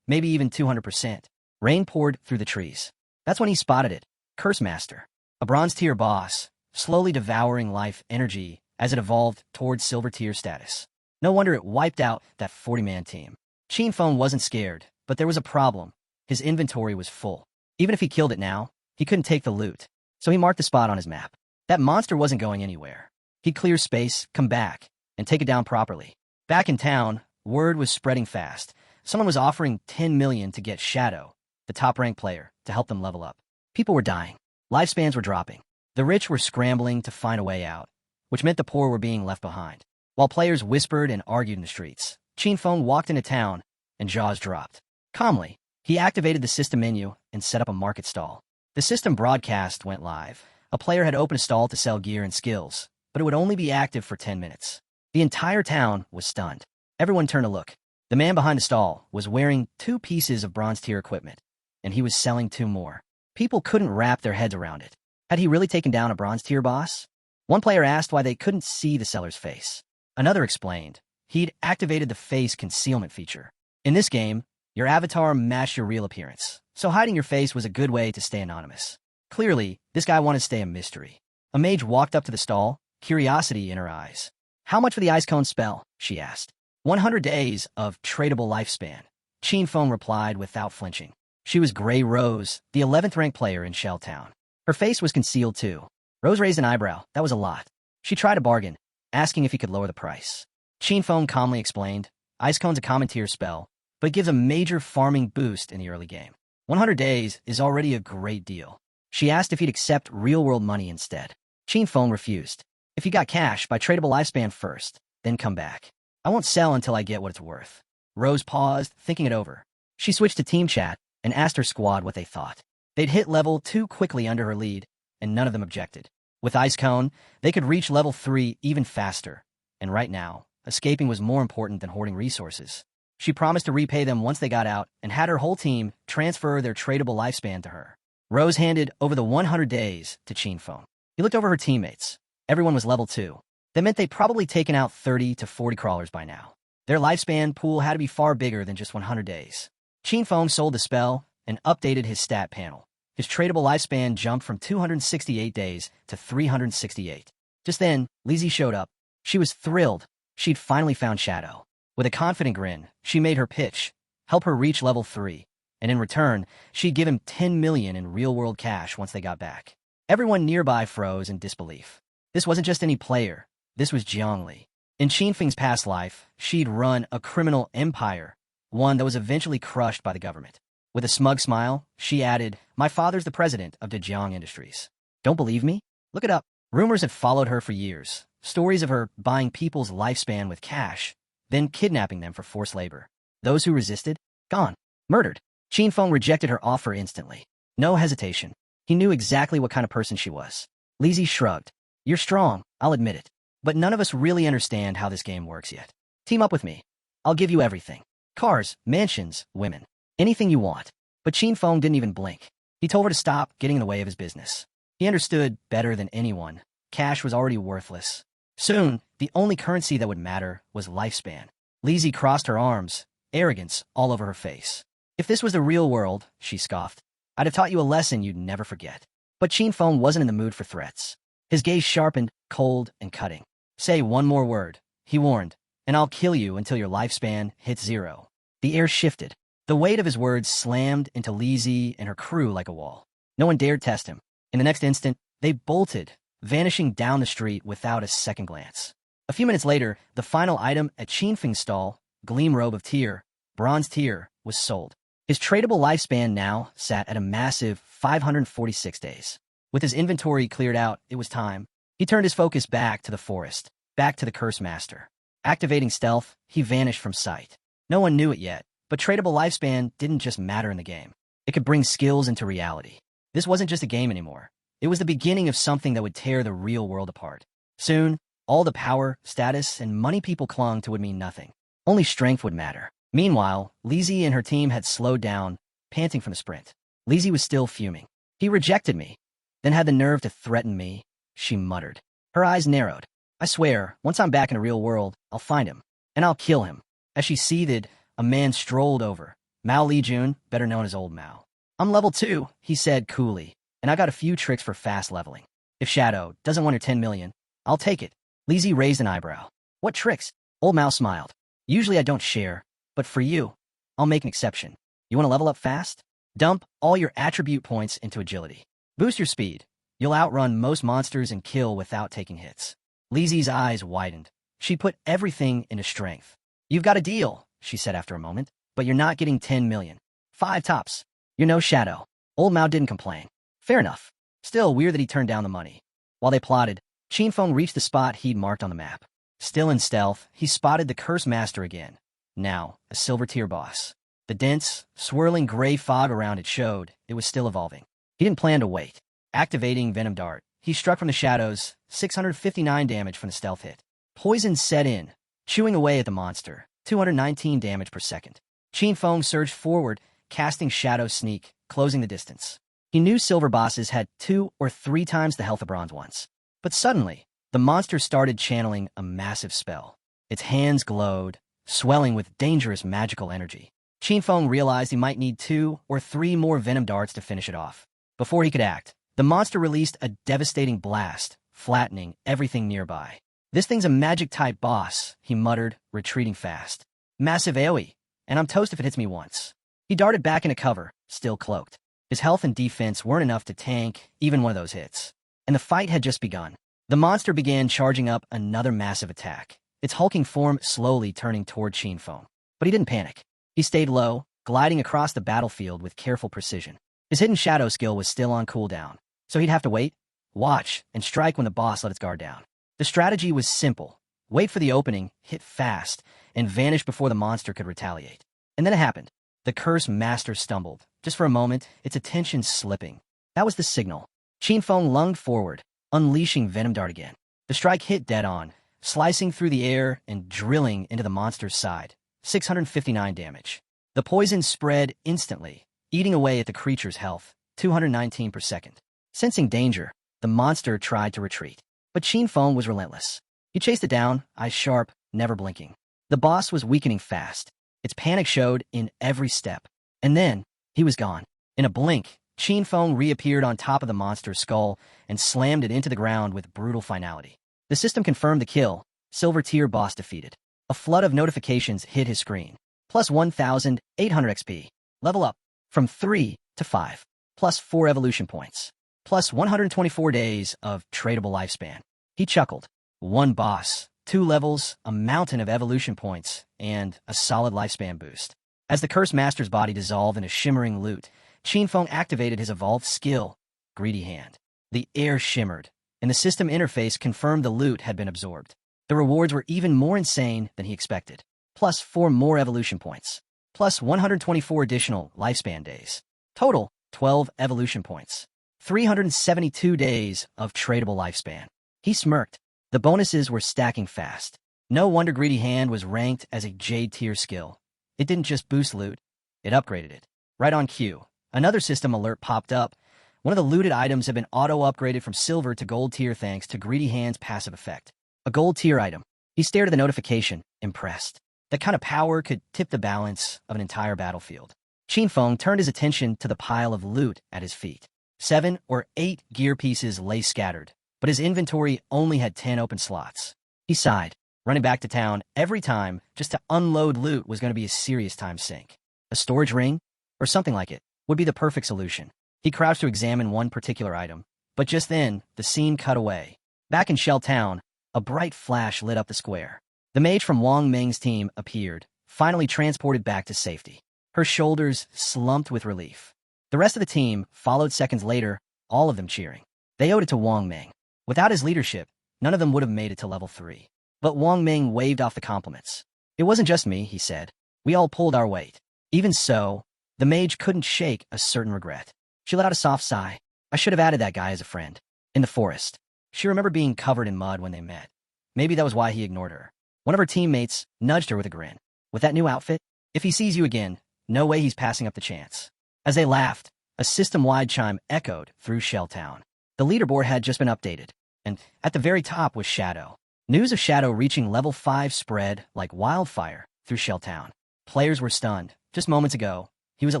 maybe even 200%. Rain poured through the trees. That's when he spotted it. Curse Master. A bronze tier boss, slowly devouring life energy as it evolved towards silver tier status. No wonder it wiped out that 40-man team. Qinfeng wasn't scared, but there was a problem. His inventory was full. Even if he killed it now, he couldn't take the loot. So he marked the spot on his map. That monster wasn't going anywhere. He'd clear space, come back, and take it down properly. Back in town, word was spreading fast. Someone was offering 10 million to get Shadow, the top-ranked player, to help them level up. People were dying. Lifespans were dropping. The rich were scrambling to find a way out, which meant the poor were being left behind. While players whispered and argued in the streets, Qinfeng walked into town, and jaws dropped. Calmly, he activated the system menu and set up a market stall. The system broadcast went live. A player had opened a stall to sell gear and skills, but it would only be active for 10 minutes. The entire town was stunned. Everyone turned to look. The man behind the stall was wearing 2 pieces of bronze tier equipment, and he was selling 2 more. People couldn't wrap their heads around it. Had he really taken down a bronze tier boss? One player asked why they couldn't see the seller's face. Another explained he'd activated the face concealment feature. In this game, your avatar matched your real appearance, so hiding your face was a good way to stay anonymous. Clearly, this guy wanted to stay a mystery. A mage walked up to the stall, curiosity in her eyes. How much for the ice cone spell? She asked. 100 days of tradable lifespan. Qinfeng replied without flinching. She was Grey Rose, the 11th ranked player in Shell Town. Her face was concealed too. Rose raised an eyebrow. That was a lot. She tried to bargain, asking if he could lower the price. Qinfeng calmly explained, Ice Cone's a common tier spell, but it gives a major farming boost in the early game. 100 days is already a great deal. She asked if he'd accept real-world money instead. Qinfeng refused. If you got cash, buy tradable lifespan first, then come back. I won't sell until I get what it's worth. Rose paused, thinking it over. She switched to team chat and asked her squad what they thought. They'd hit level 2 quickly under her lead, and none of them objected. With Ice Cone, they could reach level 3 even faster. And right now, escaping was more important than hoarding resources. She promised to repay them once they got out and had her whole team transfer their tradable lifespan to her. Rose handed over the 100 days to Qinfeng. He looked over her teammates. Everyone was level 2. That meant they'd probably taken out 30 to 40 crawlers by now. Their lifespan pool had to be far bigger than just 100 days. Qinfeng sold the spell and updated his stat panel. His tradable lifespan jumped from 268 days to 368. Just then, Lizzie showed up. She was thrilled. She'd finally found Shadow. With a confident grin, she made her pitch, help her reach level 3, and in return, she'd give him 10 million in real-world cash once they got back. Everyone nearby froze in disbelief. This wasn't just any player. This was Jiangli. In Qinfeng's past life, she'd run a criminal empire, one that was eventually crushed by the government. With a smug smile, she added, "My father's the president of Dejiang Industries. Don't believe me? Look it up." Rumors had followed her for years. Stories of her buying people's lifespan with cash, then kidnapping them for forced labor. Those who resisted, gone, murdered. Qinfeng rejected her offer instantly. No hesitation. He knew exactly what kind of person she was. Lizzie shrugged. "You're strong, I'll admit it. But none of us really understand how this game works yet. Team up with me. I'll give you everything. Cars, mansions, women. Anything you want." But Qinfeng didn't even blink. He told her to stop getting in the way of his business. He understood better than anyone. Cash was already worthless. Soon, the only currency that would matter was lifespan. Lizzie crossed her arms, arrogance all over her face. "If this was the real world," she scoffed, "I'd have taught you a lesson you'd never forget." But Qinfeng wasn't in the mood for threats. His gaze sharpened, cold and cutting. "Say one more word," he warned, "and I'll kill you until your lifespan hits 0. The air shifted. The weight of his words slammed into Lizzie and her crew like a wall. No one dared test him. In the next instant, they bolted, vanishing down the street without a second glance. A few minutes later, the final item at Qinfeng's stall, Gleam Robe of Tear, Bronze Tier, was sold. His tradable lifespan now sat at a massive 546 days. With his inventory cleared out, it was time. He turned his focus back to the forest, back to the Curse Master. Activating stealth, he vanished from sight. No one knew it yet, but tradable lifespan didn't just matter in the game. It could bring skills into reality. This wasn't just a game anymore. It was the beginning of something that would tear the real world apart. Soon, all the power, status, and money people clung to would mean nothing. Only strength would matter. Meanwhile, Lizzie and her team had slowed down, panting from the sprint. Lizzie was still fuming. "He rejected me, then had the nerve to threaten me," she muttered. Her eyes narrowed. "I swear, once I'm back in the real world, I'll find him, and I'll kill him." As she seethed, a man strolled over. Mao Lijun, better known as Old Mao. "I'm level 2, he said coolly, "and I got a few tricks for fast leveling. If Shadow doesn't want her 10 million, I'll take it." Lizzie raised an eyebrow. "What tricks?" Old Mao smiled. "Usually I don't share, but for you, I'll make an exception. You want to level up fast? Dump all your attribute points into agility. Boost your speed. You'll outrun most monsters and kill without taking hits." Lizzie's eyes widened. She put everything into strength. "You've got a deal," she said after a moment, "but you're not getting 10 million. 5 tops. You're no Shadow." Old Mao didn't complain. Fair enough. Still weird that he turned down the money. While they plotted, Qinfeng reached the spot he'd marked on the map. Still in stealth, he spotted the Curse Master again. Now, a silver tier boss. The dense, swirling gray fog around it showed it was still evolving. He didn't plan to wait. Activating Venom Dart, he struck from the shadows, 659 damage from the stealth hit. Poison set in, chewing away at the monster, 219 damage per second. Qinfeng surged forward, casting Shadow Sneak, closing the distance. He knew silver bosses had 2 or 3 times the health of bronze ones. But suddenly, the monster started channeling a massive spell. Its hands glowed, swelling with dangerous magical energy. Qinfeng realized he might need 2 or 3 more venom darts to finish it off. Before he could act, the monster released a devastating blast, flattening everything nearby. "This thing's a magic-type boss," he muttered, retreating fast. "Massive AoE, and I'm toast if it hits me once." He darted back into cover, still cloaked. His health and defense weren't enough to tank even one of those hits. And the fight had just begun. The monster began charging up another massive attack, its hulking form slowly turning toward Qinfeng. But he didn't panic. He stayed low, gliding across the battlefield with careful precision. His hidden shadow skill was still on cooldown, so he'd have to wait, watch, and strike when the boss let its guard down. The strategy was simple. Wait for the opening, hit fast, and vanish before the monster could retaliate. And then it happened. The Curse Master stumbled. Just for a moment, its attention slipping. That was the signal. Qinfeng lunged forward, unleashing Venom Dart again. The strike hit dead on, slicing through the air and drilling into the monster's side. 659 damage. The poison spread instantly, eating away at the creature's health, 219 per second. Sensing danger, the monster tried to retreat. But Qinfeng was relentless. He chased it down, eyes sharp, never blinking. The boss was weakening fast. Its panic showed in every step. And then, he was gone. In a blink, Qin Feng reappeared on top of the monster's skull and slammed it into the ground with brutal finality. The system confirmed the kill. Silver tier boss defeated. A flood of notifications hit his screen. Plus 1,800 XP. Level up. From 3 to 5. Plus 4 evolution points. Plus 124 days of tradable lifespan. He chuckled. One boss, 2 levels, a mountain of evolution points, and a solid lifespan boost. As the Cursed Master's body dissolved in a shimmering loot, Qin Feng activated his evolved skill, Greedy Hand. The air shimmered, and the system interface confirmed the loot had been absorbed. The rewards were even more insane than he expected. Plus 4 more evolution points. Plus 124 additional lifespan days. Total, 12 evolution points. 372 days of tradable lifespan. He smirked. The bonuses were stacking fast. No wonder Greedy Hand was ranked as a Jade tier skill. It didn't just boost loot, it upgraded it. Right on cue, another system alert popped up. One of the looted items had been auto-upgraded from silver to gold tier thanks to Greedy Hand's passive effect. A gold tier item. He stared at the notification, impressed. That kind of power could tip the balance of an entire battlefield. Qin Feng turned his attention to the pile of loot at his feet. 7 or 8 gear pieces lay scattered, but his inventory only had 10 open slots. He sighed. Running back to town every time just to unload loot was going to be a serious time sink. A storage ring, or something like it, would be the perfect solution. He crouched to examine one particular item, but just then, the scene cut away. Back in Shell Town, a bright flash lit up the square. The mage from Wang Meng's team appeared, finally transported back to safety. Her shoulders slumped with relief. The rest of the team followed seconds later, all of them cheering. They owed it to Wang Meng. Without his leadership, none of them would have made it to level 3. But Wang Meng waved off the compliments. It wasn't just me, he said. We all pulled our weight. Even so, the mage couldn't shake a certain regret. She let out a soft sigh. I should have added that guy as a friend. In the forest. She remembered being covered in mud when they met. Maybe that was why he ignored her. One of her teammates nudged her with a grin. With that new outfit, if he sees you again, no way he's passing up the chance. As they laughed, a system-wide chime echoed through Shell Town. The leaderboard had just been updated, and at the very top was Shadow. News of Shadow reaching level 5 spread like wildfire through Shell Town. Players were stunned. Just moments ago, he was at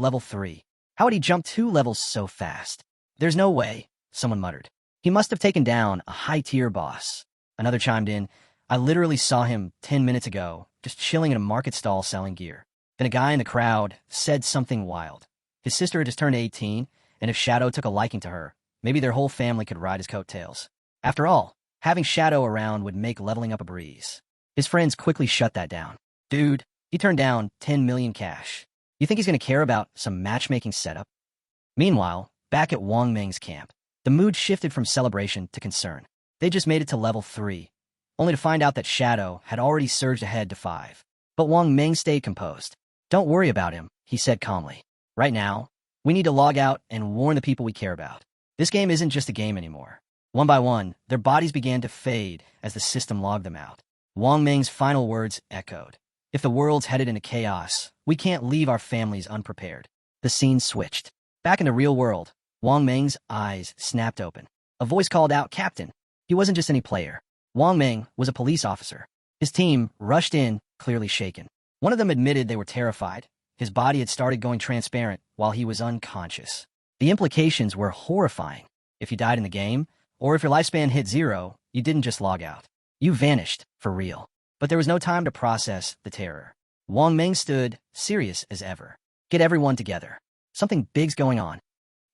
level 3. How had he jumped 2 levels so fast? There's no way, someone muttered. He must have taken down a high-tier boss. Another chimed in. I literally saw him 10 minutes ago, just chilling in a market stall selling gear. Then a guy in the crowd said something wild. His sister had just turned 18, and if Shadow took a liking to her, maybe their whole family could ride his coattails. After all, having Shadow around would make leveling up a breeze. His friends quickly shut that down. Dude, he turned down 10 million cash. You think he's going to care about some matchmaking setup? Meanwhile, back at Wang Meng's camp, the mood shifted from celebration to concern. They just made it to level 3, only to find out that Shadow had already surged ahead to 5. But Wang Meng stayed composed. Don't worry about him, he said calmly. Right now, we need to log out and warn the people we care about. This game isn't just a game anymore. One by one, their bodies began to fade as the system logged them out. Wang Meng's final words echoed. If the world's headed into chaos, we can't leave our families unprepared. The scene switched. Back in the real world, Wang Meng's eyes snapped open. A voice called out, Captain. He wasn't just any player. Wang Meng was a police officer. His team rushed in, clearly shaken. One of them admitted they were terrified. His body had started going transparent while he was unconscious. The implications were horrifying. If you died in the game, or if your lifespan hit 0, you didn't just log out. You vanished, for real. But there was no time to process the terror. Wang Meng stood, serious as ever. Get everyone together. Something big's going on.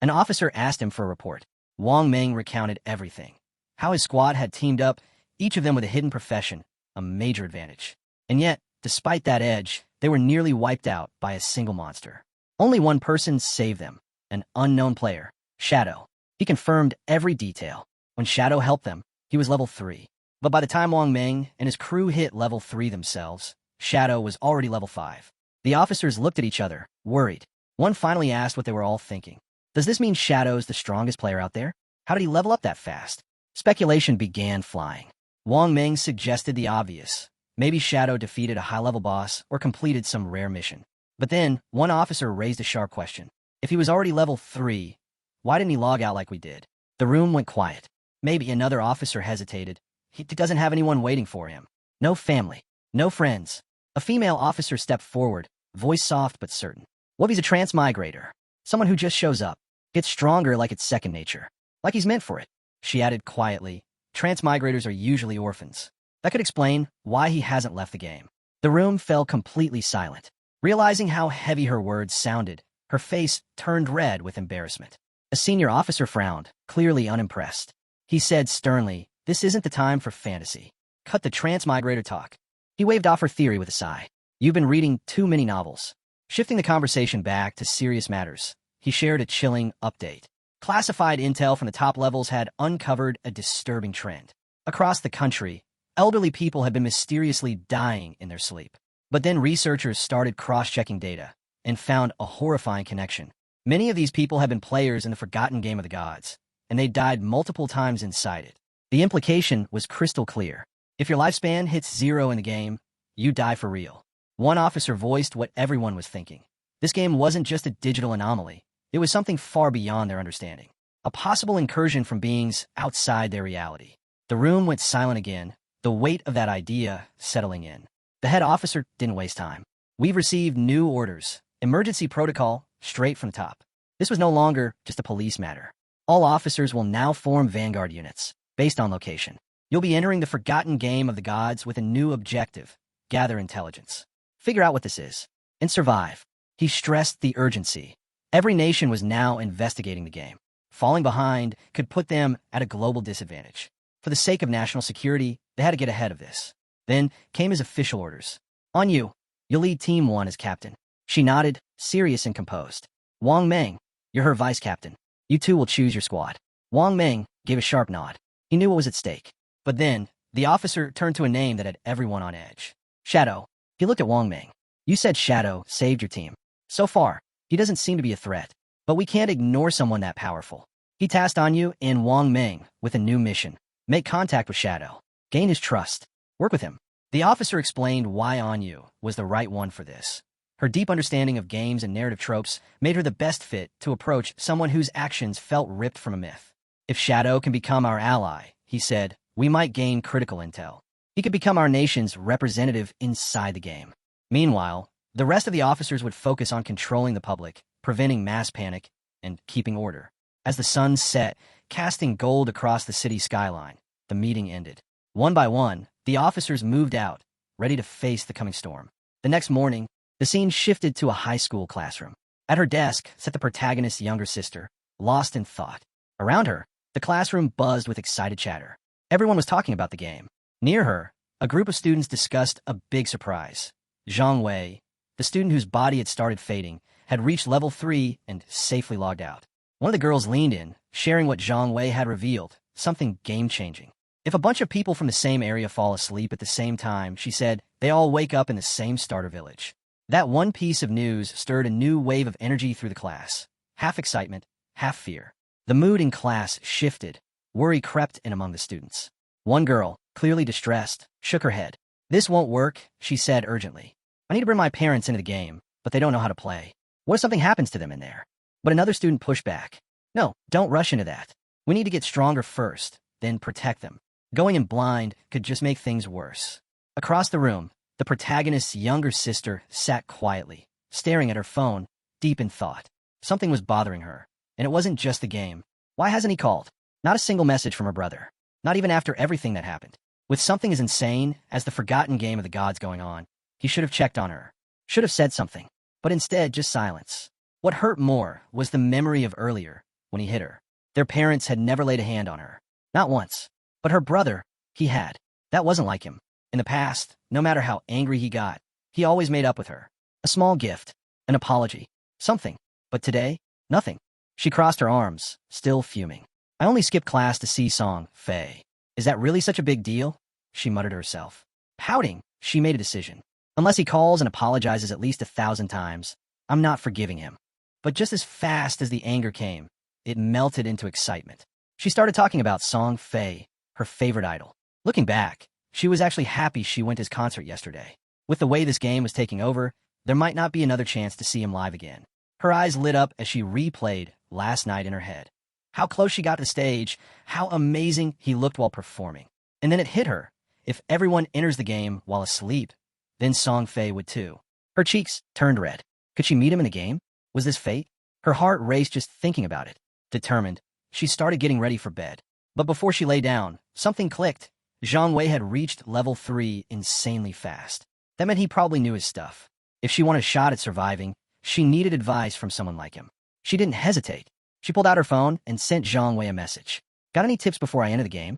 An officer asked him for a report. Wang Meng recounted everything. How his squad had teamed up, each of them with a hidden profession, a major advantage. And yet, despite that edge, they were nearly wiped out by a single monster. Only one person saved them, an unknown player, Shadow. He confirmed every detail. When Shadow helped them, he was level 3. But by the time Wang Meng and his crew hit level 3 themselves, Shadow was already level 5. The officers looked at each other, worried. One finally asked what they were all thinking. Does this mean Shadow's the strongest player out there? How did he level up that fast? Speculation began flying. Wang Meng suggested the obvious. Maybe Shadow defeated a high-level boss or completed some rare mission. But then, one officer raised a sharp question. If he was already level 3, why didn't he log out like we did? The room went quiet. Maybe another officer hesitated, He doesn't have anyone waiting for him. No family. No friends. A female officer stepped forward, voice soft but certain. What if he's a transmigrator? Someone who just shows up, gets stronger like it's second nature. Like he's meant for it. She added quietly, transmigrators are usually orphans. That could explain why he hasn't left the game. The room fell completely silent. Realizing how heavy her words sounded, her face turned red with embarrassment. A senior officer frowned, clearly unimpressed. He said sternly, "This isn't the time for fantasy. Cut the transmigrator talk." He waved off her theory with a sigh. "You've been reading too many novels." Shifting the conversation back to serious matters, he shared a chilling update. Classified intel from the top levels had uncovered a disturbing trend. Across the country, elderly people had been mysteriously dying in their sleep. But then researchers started cross-checking data and found a horrifying connection. Many of these people had been players in the forgotten game of the gods, and they died multiple times inside it. The implication was crystal clear. If your lifespan hits 0 in the game, you die for real. One officer voiced what everyone was thinking. This game wasn't just a digital anomaly. It was something far beyond their understanding. A possible incursion from beings outside their reality. The room went silent again, the weight of that idea settling in. The head officer didn't waste time. "We've received new orders. Emergency protocol, straight from the top." This was no longer just a police matter. All officers will now form vanguard units, based on location. You'll be entering the forgotten game of the gods with a new objective: gather intelligence. Figure out what this is, and survive. He stressed the urgency. Every nation was now investigating the game. Falling behind could put them at a global disadvantage. For the sake of national security, they had to get ahead of this. Then came his official orders. "On you. You'll lead Team 1 as captain." She nodded, serious and composed. "Wang Meng, you're her vice captain. You two will choose your squad." Wang Meng gave a sharp nod. He knew what was at stake. But then, the officer turned to a name that had everyone on edge. "Shadow." He looked at Wang Meng. "You said Shadow saved your team. So far, he doesn't seem to be a threat. But we can't ignore someone that powerful." He tasked Anyu and Wang Meng with a new mission. Make contact with Shadow. Gain his trust. Work with him. The officer explained why Anyu was the right one for this. Her deep understanding of games and narrative tropes made her the best fit to approach someone whose actions felt ripped from a myth. "If Shadow can become our ally," he said, "we might gain critical intel. He could become our nation's representative inside the game." Meanwhile, the rest of the officers would focus on controlling the public, preventing mass panic, and keeping order. As the sun set, casting gold across the city skyline, the meeting ended. One by one, the officers moved out, ready to face the coming storm. The next morning, the scene shifted to a high school classroom. At her desk sat the protagonist's younger sister, lost in thought. Around her, the classroom buzzed with excited chatter. Everyone was talking about the game. Near her, a group of students discussed a big surprise. Zhang Wei, the student whose body had started fading, had reached level 3 and safely logged out. One of the girls leaned in, sharing what Zhang Wei had revealed, something game-changing. "If a bunch of people from the same area fall asleep at the same time," she said, "they all wake up in the same starter village." That one piece of news stirred a new wave of energy through the class. Half excitement, half fear. The mood in class shifted. Worry crept in among the students. One girl, clearly distressed, shook her head. "This won't work," she said urgently. "I need to bring my parents into the game, but they don't know how to play. What if something happens to them in there?" But another student pushed back. "No, don't rush into that. We need to get stronger first, then protect them. Going in blind could just make things worse." Across the room, the protagonist's younger sister sat quietly, staring at her phone, deep in thought. Something was bothering her, and it wasn't just the game. Why hasn't he called? Not a single message from her brother. Not even after everything that happened. With something as insane as the forgotten game of the gods going on, he should have checked on her. Should have said something. But instead, just silence. What hurt more was the memory of earlier, when he hit her. Their parents had never laid a hand on her. Not once. But her brother, he had. That wasn't like him. In the past, no matter how angry he got, he always made up with her. A small gift, an apology, something. But today, nothing. She crossed her arms, still fuming. "I only skipped class to see Song Fei. Is that really such a big deal?" she muttered to herself. Pouting, she made a decision. Unless he calls and apologizes at least 1,000 times, I'm not forgiving him. But just as fast as the anger came, it melted into excitement. She started talking about Song Fei, her favorite idol. Looking back, she was actually happy she went to his concert yesterday. With the way this game was taking over, there might not be another chance to see him live again. Her eyes lit up as she replayed last night in her head. How close she got to the stage, how amazing he looked while performing. And then it hit her. If everyone enters the game while asleep, then Song Fei would too. Her cheeks turned red. Could she meet him in the game? Was this fate? Her heart raced just thinking about it. Determined, she started getting ready for bed. But before she lay down, something clicked. Zhang Wei had reached level 3 insanely fast. That meant he probably knew his stuff. If she wanted a shot at surviving, she needed advice from someone like him. She didn't hesitate. She pulled out her phone and sent Zhang Wei a message. Got any tips before I enter the game?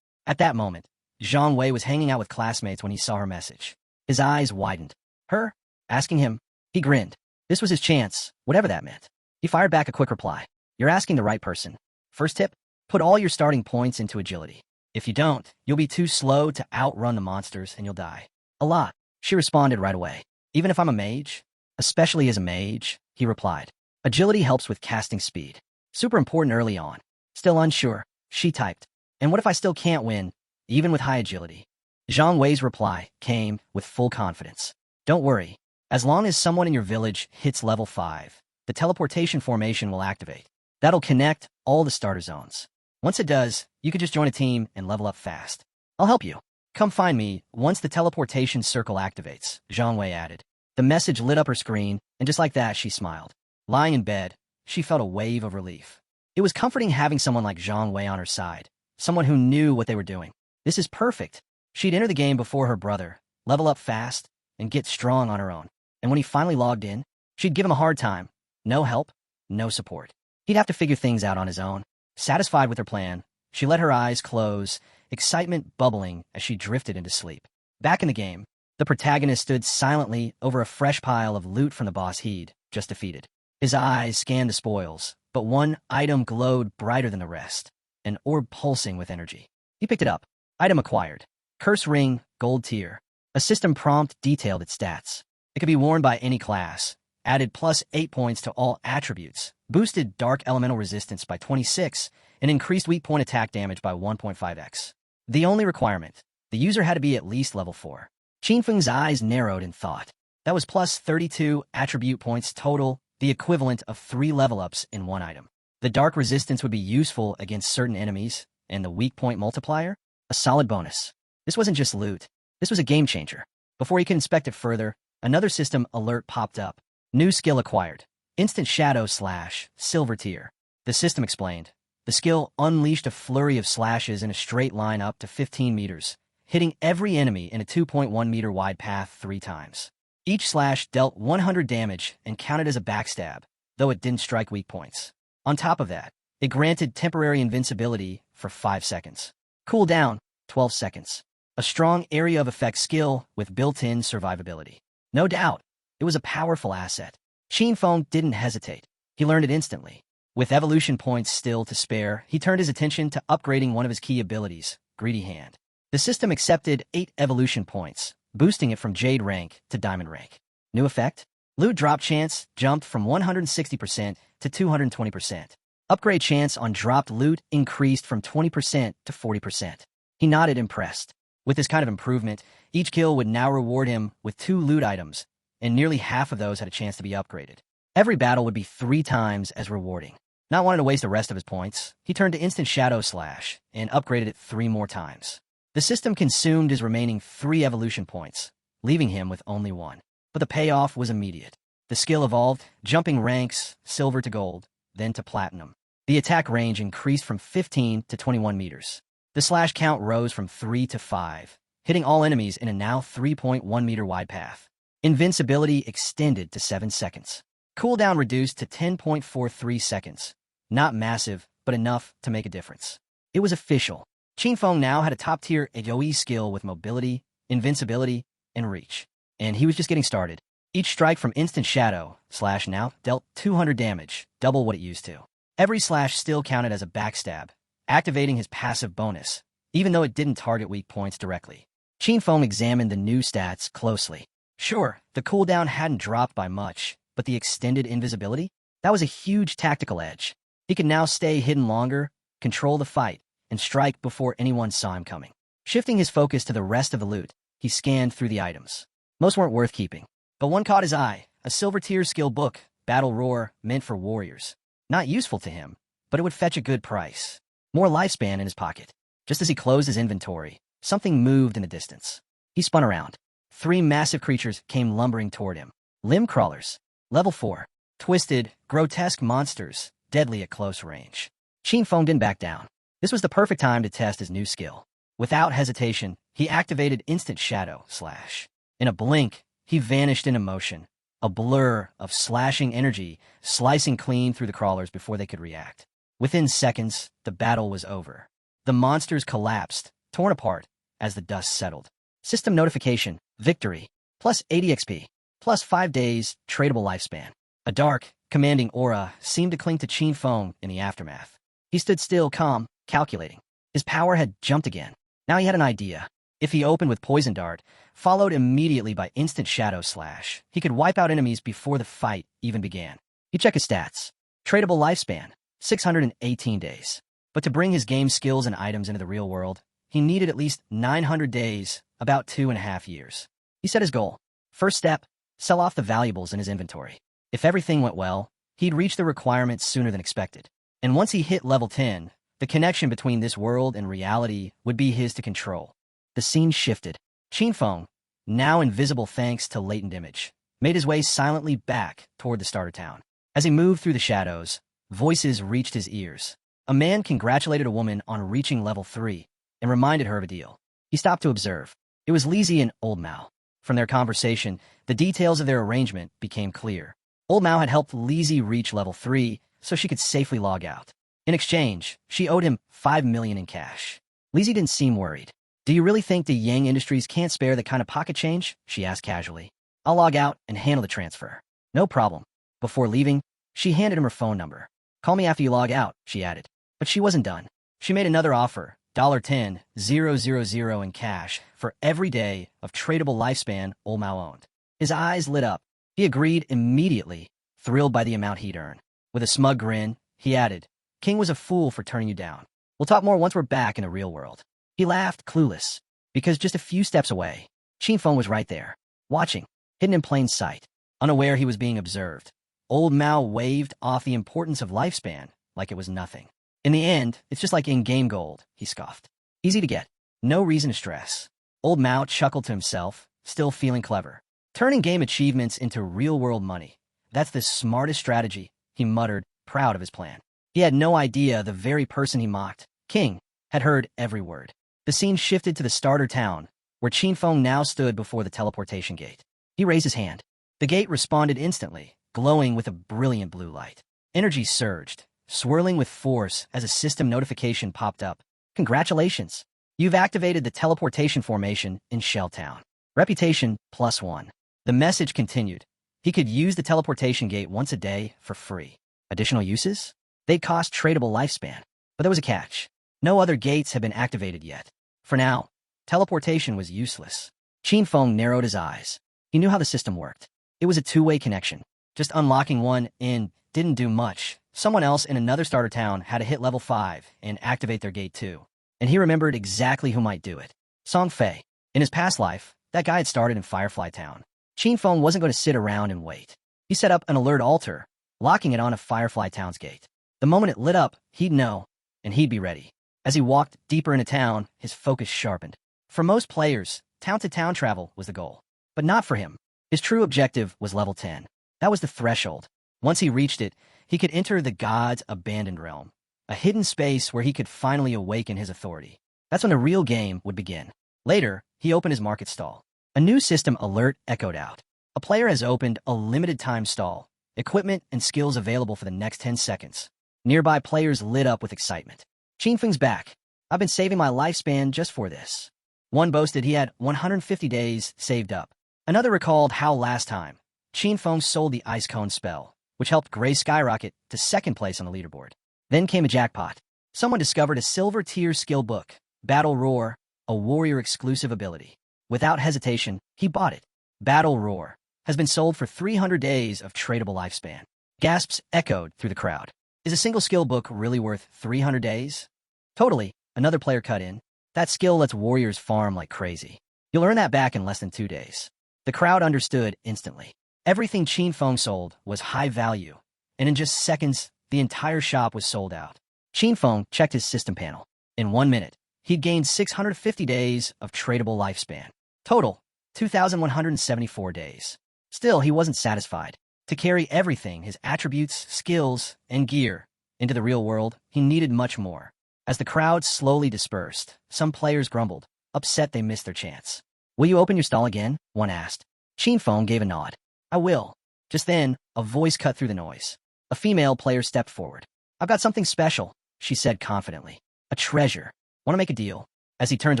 At that moment, Zhang Wei was hanging out with classmates when he saw her message. His eyes widened. Her? Asking him? He grinned. This was his chance, whatever that meant. He fired back a quick reply. You're asking the right person. First tip, put all your starting points into agility. If you don't, you'll be too slow to outrun the monsters and you'll die. A lot. She responded right away. Even if I'm a mage? Especially as a mage, he replied. Agility helps with casting speed. Super important early on. Still unsure, she typed. And what if I still can't win, even with high agility? Zhang Wei's reply came with full confidence. Don't worry. As long as someone in your village hits level 5, the teleportation formation will activate. That'll connect all the starter zones. Once it does, you could just join a team and level up fast. I'll help you. Come find me once the teleportation circle activates, Zhang Wei added. The message lit up her screen, and just like that, she smiled. Lying in bed, she felt a wave of relief. It was comforting having someone like Zhang Wei on her side, someone who knew what they were doing. This is perfect. She'd enter the game before her brother, level up fast, and get strong on her own. And when he finally logged in, she'd give him a hard time. No help, no support. He'd have to figure things out on his own. Satisfied with her plan, she let her eyes close, excitement bubbling as she drifted into sleep. Back in the game, the protagonist stood silently over a fresh pile of loot from the boss he'd just defeated. His eyes scanned the spoils, but one item glowed brighter than the rest, an orb pulsing with energy. He picked it up. Item acquired. Curse ring, gold tier. A system prompt detailed its stats. It could be worn by any class. Added plus 8 points to all attributes. Boosted dark elemental resistance by 26, and increased weak point attack damage by 1.5x. The only requirement, the user had to be at least level 4. Qinfeng's eyes narrowed in thought. That was plus 32 attribute points total, the equivalent of 3 level-ups in one item. The dark resistance would be useful against certain enemies, and the weak point multiplier? A solid bonus. This wasn't just loot. This was a game changer. Before he could inspect it further, another system alert popped up. New skill acquired. Instant Shadow Slash, Silver Tier. The system explained. The skill unleashed a flurry of slashes in a straight line up to 15 meters, hitting every enemy in a 2.1 meter wide path 3 times. Each slash dealt 100 damage and counted as a backstab, though it didn't strike weak points. On top of that, it granted temporary invincibility for 5 seconds. Cooldown, 12 seconds. A strong area of effect skill with built-in survivability. No doubt, it was a powerful asset. Qinfeng didn't hesitate. He learned it instantly. With evolution points still to spare, he turned his attention to upgrading one of his key abilities, Greedy Hand. The system accepted 8 evolution points, boosting it from Jade rank to Diamond rank. New effect? Loot drop chance jumped from 160% to 220%. Upgrade chance on dropped loot increased from 20% to 40%. He nodded impressed. With this kind of improvement, each kill would now reward him with 2 loot items, and nearly half of those had a chance to be upgraded. Every battle would be 3 times as rewarding. Not wanting to waste the rest of his points, he turned to Instant Shadow Slash and upgraded it 3 more times. The system consumed his remaining 3 evolution points, leaving him with only 1. But the payoff was immediate. The skill evolved, jumping ranks, silver to gold, then to platinum. The attack range increased from 15 to 21 meters. The slash count rose from 3 to 5, hitting all enemies in a now 3.1 meter wide path. Invincibility extended to 7 seconds. Cooldown reduced to 10.43 seconds. Not massive, but enough to make a difference. It was official. Qinfeng now had a top-tier AoE skill with mobility, invincibility, and reach. And he was just getting started. Each strike from Instant Shadow Slash now dealt 200 damage, double what it used to. Every slash still counted as a backstab, activating his passive bonus, even though it didn't target weak points directly. Qinfeng examined the new stats closely. Sure, the cooldown hadn't dropped by much, but the extended invisibility? That was a huge tactical edge. He could now stay hidden longer, control the fight, and strike before anyone saw him coming. Shifting his focus to the rest of the loot, he scanned through the items. Most weren't worth keeping, but one caught his eye, a silver tier skill book, Battle Roar, meant for warriors. Not useful to him, but it would fetch a good price. More lifespan in his pocket. Just as he closed his inventory, something moved in the distance. He spun around. 3 massive creatures came lumbering toward him. Limb crawlers. Level 4. Twisted, grotesque monsters, deadly at close range. Qin Feng didn't back down. This was the perfect time to test his new skill. Without hesitation, he activated Instant Shadow Slash. In a blink, he vanished into motion, a blur of slashing energy, slicing clean through the crawlers before they could react. Within seconds, the battle was over. The monsters collapsed, torn apart, as the dust settled. System notification, victory, plus 80 XP, plus 5 days, tradable lifespan. A dark, commanding aura seemed to cling to Qin Feng in the aftermath. He stood still, calm, calculating. His power had jumped again. Now he had an idea. If he opened with Poison Dart, followed immediately by Instant Shadow Slash, he could wipe out enemies before the fight even began. He checked his stats. Tradable lifespan, 618 days. But to bring his game skills and items into the real world, he needed at least 900 days, about 2.5 years. He set his goal. First step, sell off the valuables in his inventory. If everything went well, he'd reach the requirements sooner than expected. And once he hit level 10, the connection between this world and reality would be his to control. The scene shifted. Qin Feng, now invisible thanks to latent image, made his way silently back toward the starter town. As he moved through the shadows, voices reached his ears. A man congratulated a woman on reaching level 3 and reminded her of a deal. He stopped to observe. It was Lizzie and Old Mao. From their conversation, the details of their arrangement became clear. Old Mao had helped Lizzie reach level 3 so she could safely log out. In exchange, she owed him 5 million in cash. Lizzie didn't seem worried. "Do you really think the Yang Industries can't spare the kind of pocket change?" she asked casually. "I'll log out and handle the transfer." "No problem." Before leaving, she handed him her phone number. "Call me after you log out," she added. But she wasn't done. She made another offer, $10,000 in cash for every day of tradable lifespan Old Mao owned. His eyes lit up. He agreed immediately, thrilled by the amount he'd earn. With a smug grin, he added, "King was a fool for turning you down. We'll talk more once we're back in the real world." He laughed, clueless, because just a few steps away, Qin Feng was right there, watching, hidden in plain sight. Unaware he was being observed, Old Mao waved off the importance of lifespan like it was nothing. "In the end, it's just like in-game gold," he scoffed. "Easy to get. No reason to stress." Old Mao chuckled to himself, still feeling clever. "Turning game achievements into real-world money. That's the smartest strategy," he muttered, proud of his plan. He had no idea the very person he mocked, King, had heard every word. The scene shifted to the starter town, where Qin Feng now stood before the teleportation gate. He raised his hand. The gate responded instantly, glowing with a brilliant blue light. Energy surged, swirling with force as a system notification popped up. "Congratulations! You've activated the teleportation formation in Shell Town. Reputation +1. The message continued. He could use the teleportation gate once a day for free. Additional uses? They'd cost tradable lifespan. But there was a catch. No other gates had been activated yet. For now, teleportation was useless. Qin Feng narrowed his eyes. He knew how the system worked. It was a two-way connection. Just unlocking one in didn't do much. Someone else in another starter town had to hit level 5 and activate their gate too. And he remembered exactly who might do it. Song Fei. In his past life, that guy had started in Firefly Town. Qin Feng wasn't going to sit around and wait. He set up an alert altar, locking it onto Firefly Town's gate. The moment it lit up, he'd know, and he'd be ready. As he walked deeper into town, his focus sharpened. For most players, town-to-town travel was the goal. But not for him. His true objective was level 10. That was the threshold. Once he reached it, he could enter the God's abandoned realm, a hidden space where he could finally awaken his authority. That's when the real game would begin. Later, he opened his market stall. A new system alert echoed out. A player has opened a limited-time stall. Equipment and skills available for the next 10 seconds. Nearby players lit up with excitement. Qin Feng's back. "I've been saving my lifespan just for this." One boasted he had 150 days saved up. Another recalled how last time, Qin Feng sold the Ice Cone spell, which helped Gray skyrocket to second place on the leaderboard. Then came a jackpot. Someone discovered a silver-tier skill book, Battle Roar, a warrior-exclusive ability. Without hesitation, he bought it. Battle Roar has been sold for 300 days of tradable lifespan. Gasps echoed through the crowd. Is a single skill book really worth 300 days? Totally, another player cut in. That skill lets warriors farm like crazy. You'll earn that back in less than 2 days. The crowd understood instantly. Everything Qin Feng sold was high value, and in just seconds, the entire shop was sold out. Qin Feng checked his system panel. In 1 minute, he'd gained 650 days of tradable lifespan. Total, 2,174 days. Still, he wasn't satisfied. To carry everything, his attributes, skills, and gear, into the real world, he needed much more. As the crowd slowly dispersed, some players grumbled, upset they missed their chance. "Will you open your stall again?" one asked. Chinfeng gave a nod. "I will." Just then, a voice cut through the noise. A female player stepped forward. "I've got something special," she said confidently. "A treasure. Want to make a deal?" As he turns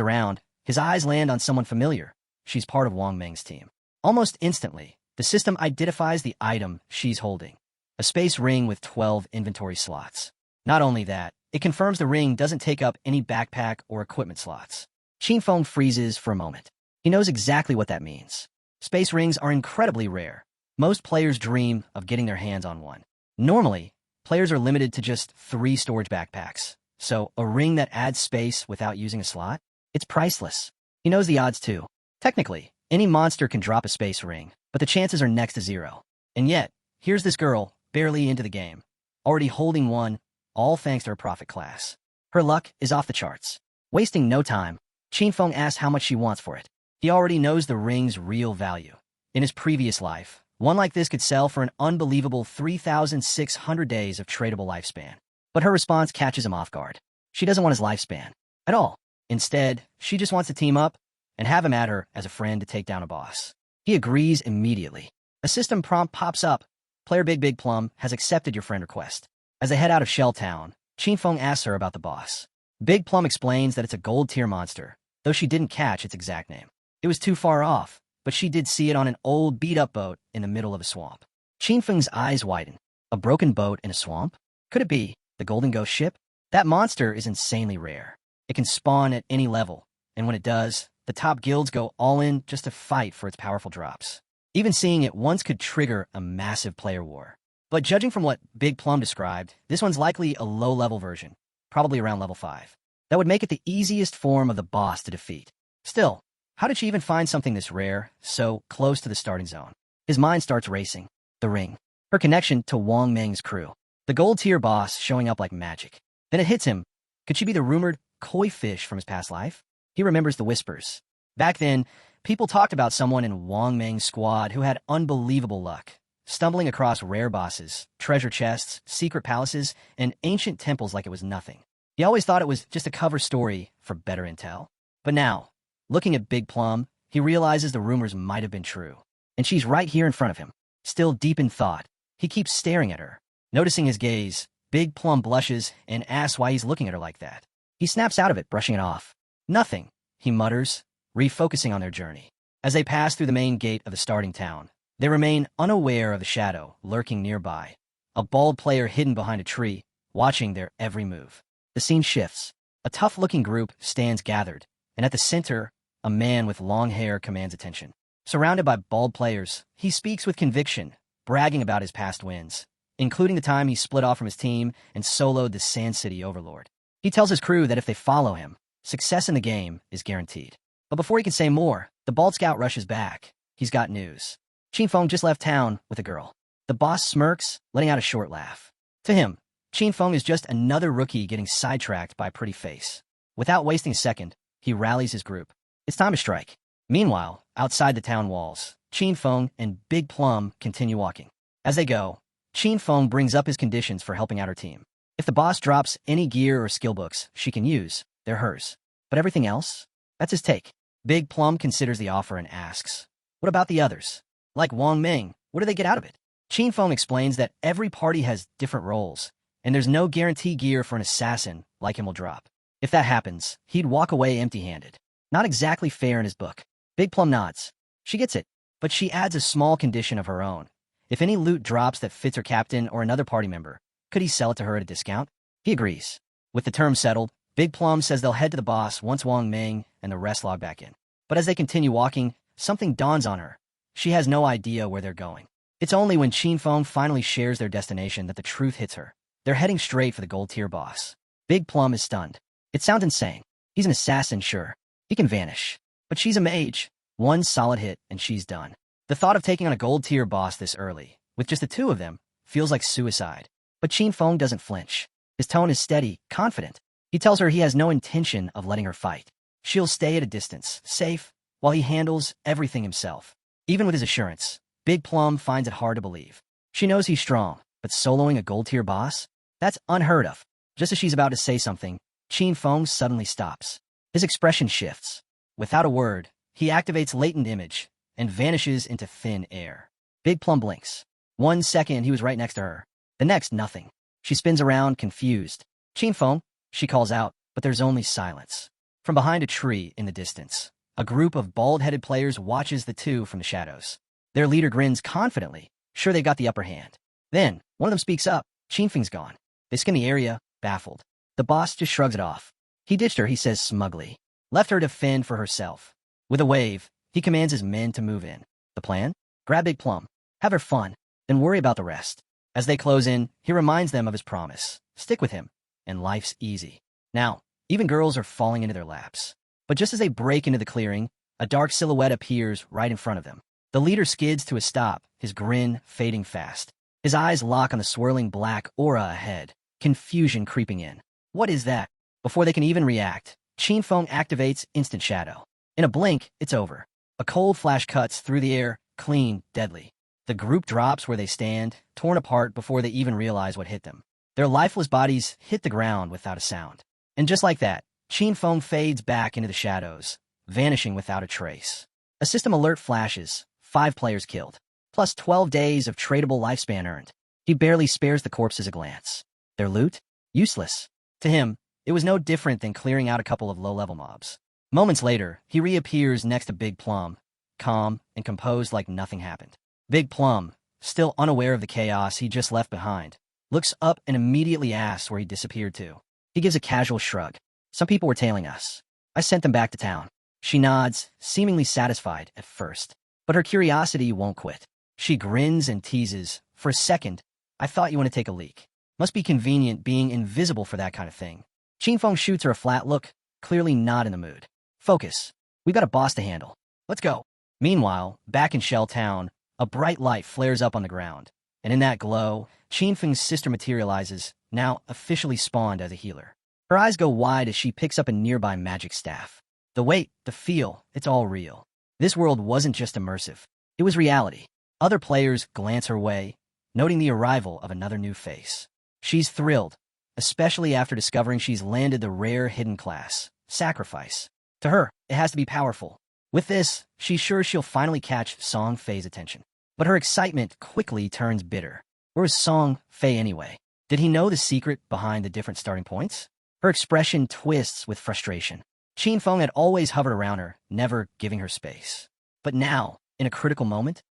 around, his eyes land on someone familiar. She's part of Wang Meng's team. Almost instantly, the system identifies the item she's holding. A space ring with 12 inventory slots. Not only that, it confirms the ring doesn't take up any backpack or equipment slots. Chinfeng freezes for a moment. He knows exactly what that means. Space rings are incredibly rare. Most players dream of getting their hands on one. Normally, players are limited to just 3 storage backpacks. So, a ring that adds space without using a slot? It's priceless. He knows the odds too. Technically, any monster can drop a space ring, but the chances are next to 0. And yet, here's this girl, barely into the game, already holding one, all thanks to her profit class. Her luck is off the charts. Wasting no time, Chinfeng asks how much she wants for it. He already knows the ring's real value. In his previous life, one like this could sell for an unbelievable 3,600 days of tradable lifespan. But her response catches him off guard. She doesn't want his lifespan at all. Instead, she just wants to team up and have him at her as a friend to take down a boss. He agrees immediately. A system prompt pops up. Player Big Plum has accepted your friend request. As they head out of Shell Town, Chinfeng asks her about the boss. Big Plum explains that it's a gold-tier monster, though she didn't catch its exact name. It was too far off, but she did see it on an old beat-up boat in the middle of a swamp. Chinfeng's eyes widen. A broken boat in a swamp? Could it be the Golden Ghost ship? That monster is insanely rare. It can spawn at any level, and when it does, the top guilds go all in just to fight for its powerful drops. Even seeing it once could trigger a massive player war. But judging from what Big Plum described, this one's likely a low-level version, probably around level 5. That would make it the easiest form of the boss to defeat. Still, how did she even find something this rare, so close to the starting zone? His mind starts racing. The ring. Her connection to Wang Meng's crew. The gold-tier boss showing up like magic. Then it hits him. Could she be the rumored koi fish from his past life? He remembers the whispers. Back then, people talked about someone in Wang Meng's squad who had unbelievable luck, stumbling across rare bosses, treasure chests, secret palaces, and ancient temples like it was nothing. He always thought it was just a cover story for better intel. But now, looking at Big Plum, he realizes the rumors might have been true. And she's right here in front of him. Still deep in thought, he keeps staring at her. Noticing his gaze, Big Plum blushes and asks why he's looking at her like that. He snaps out of it, brushing it off. "Nothing," he mutters, refocusing on their journey. As they pass through the main gate of the starting town, they remain unaware of the shadow lurking nearby, a bald player hidden behind a tree, watching their every move. The scene shifts. A tough-looking group stands gathered, and at the center, a man with long hair commands attention. Surrounded by bald players, he speaks with conviction, bragging about his past wins, including the time he split off from his team and soloed the Sand City Overlord. He tells his crew that if they follow him, success in the game is guaranteed. But before he can say more, the bald scout rushes back. He's got news. Chinfeng just left town with a girl. The boss smirks, letting out a short laugh. To him, Chinfeng is just another rookie getting sidetracked by a pretty face. Without wasting a second, he rallies his group. It's time to strike. Meanwhile, outside the town walls, Chinfeng and Big Plum continue walking. As they go, Chinfeng brings up his conditions for helping out her team. If the boss drops any gear or skill books she can use, they're hers. But everything else? That's his take. Big Plum considers the offer and asks, "What about the others? Like Wang Meng, what do they get out of it?" Chinfeng explains that every party has different roles, and there's no guarantee gear for an assassin like him will drop. If that happens, he'd walk away empty-handed. Not exactly fair in his book. Big Plum nods. She gets it, but she adds a small condition of her own. If any loot drops that fits her captain or another party member, could he sell it to her at a discount? He agrees. With the terms settled, Big Plum says they'll head to the boss once Wang Meng and the rest log back in. But as they continue walking, something dawns on her. She has no idea where they're going. It's only when Chinfeng finally shares their destination that the truth hits her. They're heading straight for the gold-tier boss. Big Plum is stunned. It sounds insane. He's an assassin, sure. He can vanish. But she's a mage. One solid hit, and she's done. The thought of taking on a gold-tier boss this early, with just the two of them, feels like suicide. But Chinfeng doesn't flinch. His tone is steady, confident. He tells her he has no intention of letting her fight. She'll stay at a distance, safe, while he handles everything himself. Even with his assurance, Big Plum finds it hard to believe. She knows he's strong, but soloing a gold-tier boss? That's unheard of. Just as she's about to say something, Qin Feng suddenly stops. His expression shifts. Without a word, he activates latent image and vanishes into thin air. Big Plum blinks. 1 second, he was right next to her. The next, nothing. She spins around, confused. Qin Feng, she calls out, but there's only silence. From behind a tree in the distance, a group of bald-headed players watches the two from the shadows. Their leader grins confidently, sure they got the upper hand. Then, one of them speaks up. Qin Feng's gone. They scan the area, baffled. The boss just shrugs it off. He ditched her, he says smugly. Left her to fend for herself. With a wave, he commands his men to move in. The plan? Grab Big Plum, have her fun, then worry about the rest. As they close in, he reminds them of his promise. Stick with him, and life's easy. Now, even girls are falling into their laps. But just as they break into the clearing, a dark silhouette appears right in front of them. The leader skids to a stop, his grin fading fast. His eyes lock on the swirling black aura ahead, confusion creeping in. What is that? Before they can even react, Qin Feng activates Instant Shadow. In a blink, it's over. A cold flash cuts through the air, clean, deadly. The group drops where they stand, torn apart before they even realize what hit them. Their lifeless bodies hit the ground without a sound. And just like that, Qin Feng fades back into the shadows, vanishing without a trace. A system alert flashes, 5 players killed, plus 12 days of tradable lifespan earned. He barely spares the corpses a glance. Their loot? Useless. To him, it was no different than clearing out a couple of low-level mobs. Moments later, he reappears next to Big Plum, calm and composed like nothing happened. Big Plum, still unaware of the chaos he just left behind, looks up and immediately asks where he disappeared to. He gives a casual shrug. Some people were tailing us. I sent them back to town. She nods, seemingly satisfied at first. But her curiosity won't quit. She grins and teases. For a second, I thought you want to take a leak. Must be convenient being invisible for that kind of thing. Qin Feng shoots her a flat look, clearly not in the mood. Focus. We've got a boss to handle. Let's go. Meanwhile, back in Shell Town, a bright light flares up on the ground. And in that glow, Qin Feng's sister materializes, now officially spawned as a healer. Her eyes go wide as she picks up a nearby magic staff. The weight, the feel, it's all real. This world wasn't just immersive. It was reality. Other players glance her way, noting the arrival of another new face. She's thrilled, especially after discovering she's landed the rare hidden class, Sacrifice. To her, it has to be powerful. With this, she's sure she'll finally catch Song Fei's attention. But her excitement quickly turns bitter. Where was Song Fei anyway? Did he know the secret behind the different starting points? Her expression twists with frustration. Qin Feng had always hovered around her, never giving her space. But now, in a critical moment,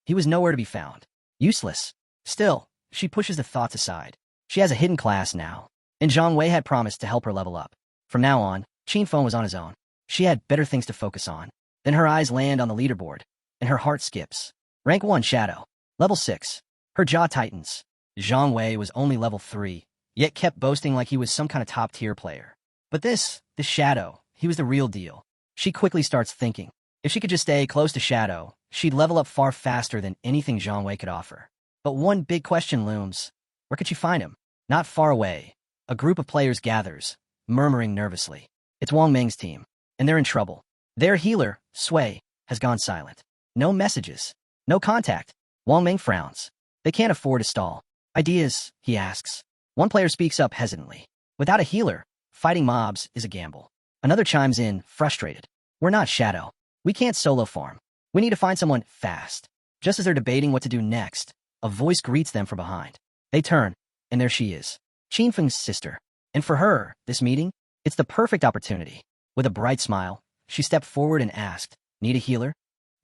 he was nowhere to be found. Useless. Still, she pushes the thoughts aside. She has a hidden class now, and Zhang Wei had promised to help her level up. From now on, Qin Feng was on his own. She had better things to focus on. Then her eyes land on the leaderboard, and her heart skips. Rank 1 Shadow. Level 6. Her jaw tightens. Zhang Wei was only level 3, yet kept boasting like he was some kind of top-tier player. But this Shadow, he was the real deal. She quickly starts thinking. If she could just stay close to Shadow, she'd level up far faster than anything Zhang Wei could offer. But one big question looms. Where could she find him? Not far away. A group of players gathers, murmuring nervously. It's Wang Meng's team, and they're in trouble. Their healer, Sui, has gone silent. No messages. No contact. Wang Meng frowns. They can't afford to stall. Ideas, he asks. One player speaks up hesitantly. Without a healer, fighting mobs is a gamble. Another chimes in, frustrated. We're not Shadow. We can't solo farm. We need to find someone fast. Just as they're debating what to do next, a voice greets them from behind. They turn, and there she is. Qin Feng's sister. And for her, this meeting, it's the perfect opportunity. With a bright smile, she stepped forward and asked, "Need a healer?"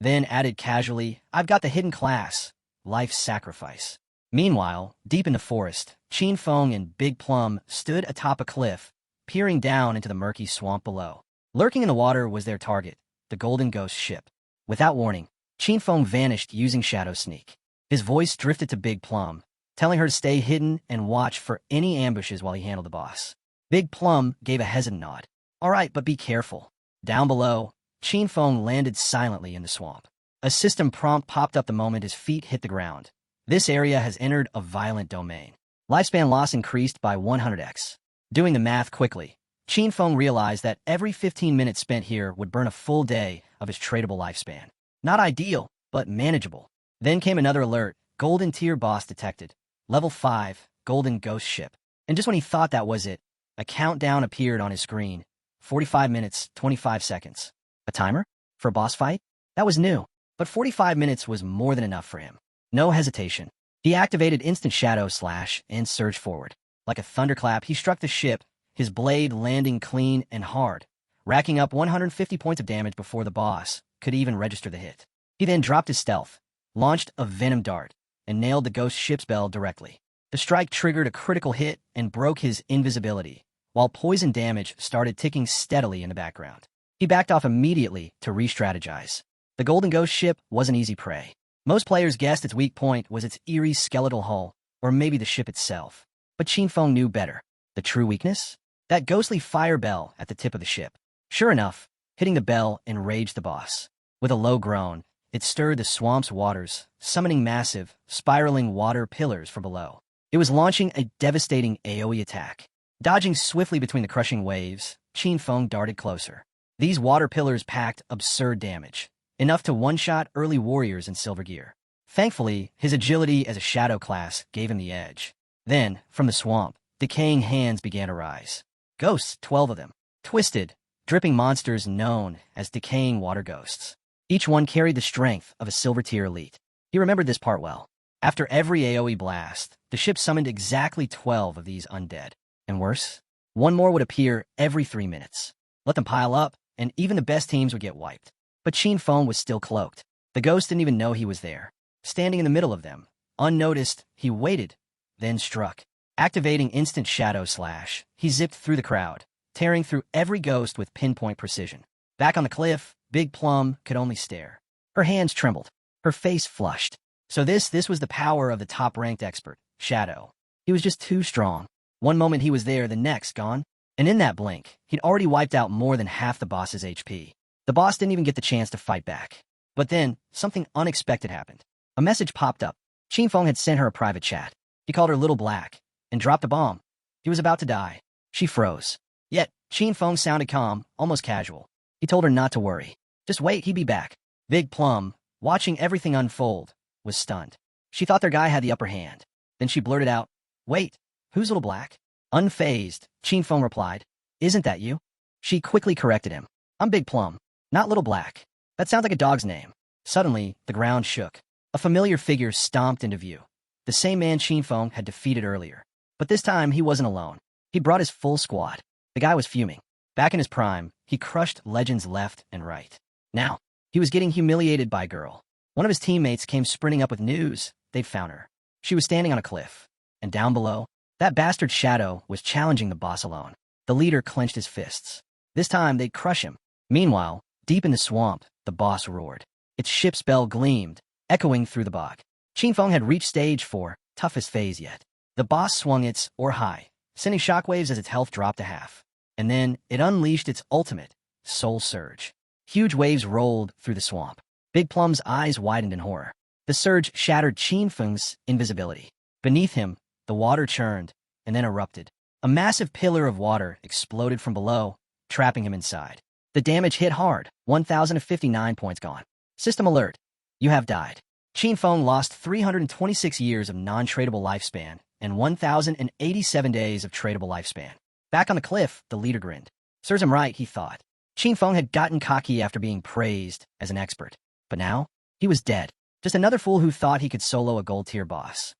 Then added casually, "I've got the hidden class, Life's Sacrifice." Meanwhile, deep in the forest, Qin Feng and Big Plum stood atop a cliff, peering down into the murky swamp below. Lurking in the water was their target, the Golden Ghost ship. Without warning, Qin Feng vanished using Shadow Sneak. His voice drifted to Big Plum, telling her to stay hidden and watch for any ambushes while he handled the boss. Big Plum gave a hesitant nod. "All right, but be careful." Down below, Qin Feng landed silently in the swamp. A system prompt popped up the moment his feet hit the ground. This area has entered a violent domain. Lifespan loss increased by 100x. Doing the math quickly, Qin Feng realized that every 15 minutes spent here would burn a full day of his tradable lifespan. Not ideal, but manageable. Then came another alert: Golden Tier boss detected. Level 5, Golden Ghost Ship. And just when he thought that was it, a countdown appeared on his screen. 45 minutes, 25 seconds. A timer? For a boss fight? That was new. But 45 minutes was more than enough for him. No hesitation. He activated Instant Shadow Slash and surged forward. Like a thunderclap, he struck the ship, his blade landing clean and hard, racking up 150 points of damage before the boss could even register the hit. He then dropped his stealth, launched a venom dart, and nailed the ghost ship's bell directly. The strike triggered a critical hit and broke his invisibility, while poison damage started ticking steadily in the background. He backed off immediately to re-strategize. The Golden Ghost ship wasn't easy prey. Most players guessed its weak point was its eerie skeletal hull, or maybe the ship itself. But Qin Feng knew better. The true weakness? That ghostly fire bell at the tip of the ship. Sure enough, hitting the bell enraged the boss. With a low groan, it stirred the swamp's waters, summoning massive, spiraling water pillars from below. It was launching a devastating AoE attack. Dodging swiftly between the crushing waves, Qin Feng darted closer. These water pillars packed absurd damage, enough to one-shot early warriors in silver gear. Thankfully, his agility as a shadow class gave him the edge. Then, from the swamp, decaying hands began to rise. Ghosts, 12 of them. Twisted, dripping monsters known as decaying water ghosts. Each one carried the strength of a silver tier elite. He remembered this part well. After every AoE blast, the ship summoned exactly 12 of these undead. And worse, one more would appear every 3 minutes. Let them pile up, and even the best teams would get wiped. But Qin Feng was still cloaked. The ghost didn't even know he was there. Standing in the middle of them, unnoticed, he waited, then struck. Activating Instant Shadow Slash, he zipped through the crowd, tearing through every ghost with pinpoint precision. Back on the cliff, Big Plum could only stare. Her hands trembled, her face flushed. So this was the power of the top-ranked expert, Shadow. He was just too strong. One moment he was there, the next gone. And in that blink, he'd already wiped out more than half the boss's HP. The boss didn't even get the chance to fight back. But then, something unexpected happened. A message popped up. Qin Feng had sent her a private chat. He called her Little Black, and dropped a bomb. He was about to die. She froze. Yet, Qin Feng sounded calm, almost casual. He told her not to worry. Just wait, he'd be back. Big Plum, watching everything unfold, was stunned. She thought their guy had the upper hand. Then she blurted out, "Wait, who's Little Black?" Unfazed, Qin Feng replied, "Isn't that you?" She quickly corrected him. "I'm Big Plum, not Little Black. That sounds like a dog's name." Suddenly, the ground shook. A familiar figure stomped into view. The same man Qin Feng had defeated earlier. But this time, he wasn't alone. He brought his full squad. The guy was fuming. Back in his prime, he crushed legends left and right. Now, he was getting humiliated by a girl. One of his teammates came sprinting up with news. They'd found her. She was standing on a cliff. And down below, that bastard Shadow was challenging the boss alone. The leader clenched his fists. This time, they'd crush him. Meanwhile, deep in the swamp, the boss roared. Its ship's bell gleamed, echoing through the bog. Qin Feng had reached stage 4, toughest phase yet. The boss swung its or high, sending shockwaves as its health dropped to half. And then it unleashed its ultimate, Soul Surge. Huge waves rolled through the swamp. Big Plum's eyes widened in horror. The surge shattered Qin Feng's invisibility. Beneath him, the water churned, and then erupted. A massive pillar of water exploded from below, trapping him inside. The damage hit hard, 1,059 points gone. System alert. You have died. Qin Feng lost 326 years of non-tradable lifespan and 1,087 days of tradable lifespan. Back on the cliff, the leader grinned. Serves him right, he thought. Qin Feng had gotten cocky after being praised as an expert. But now, he was dead. Just another fool who thought he could solo a gold-tier boss.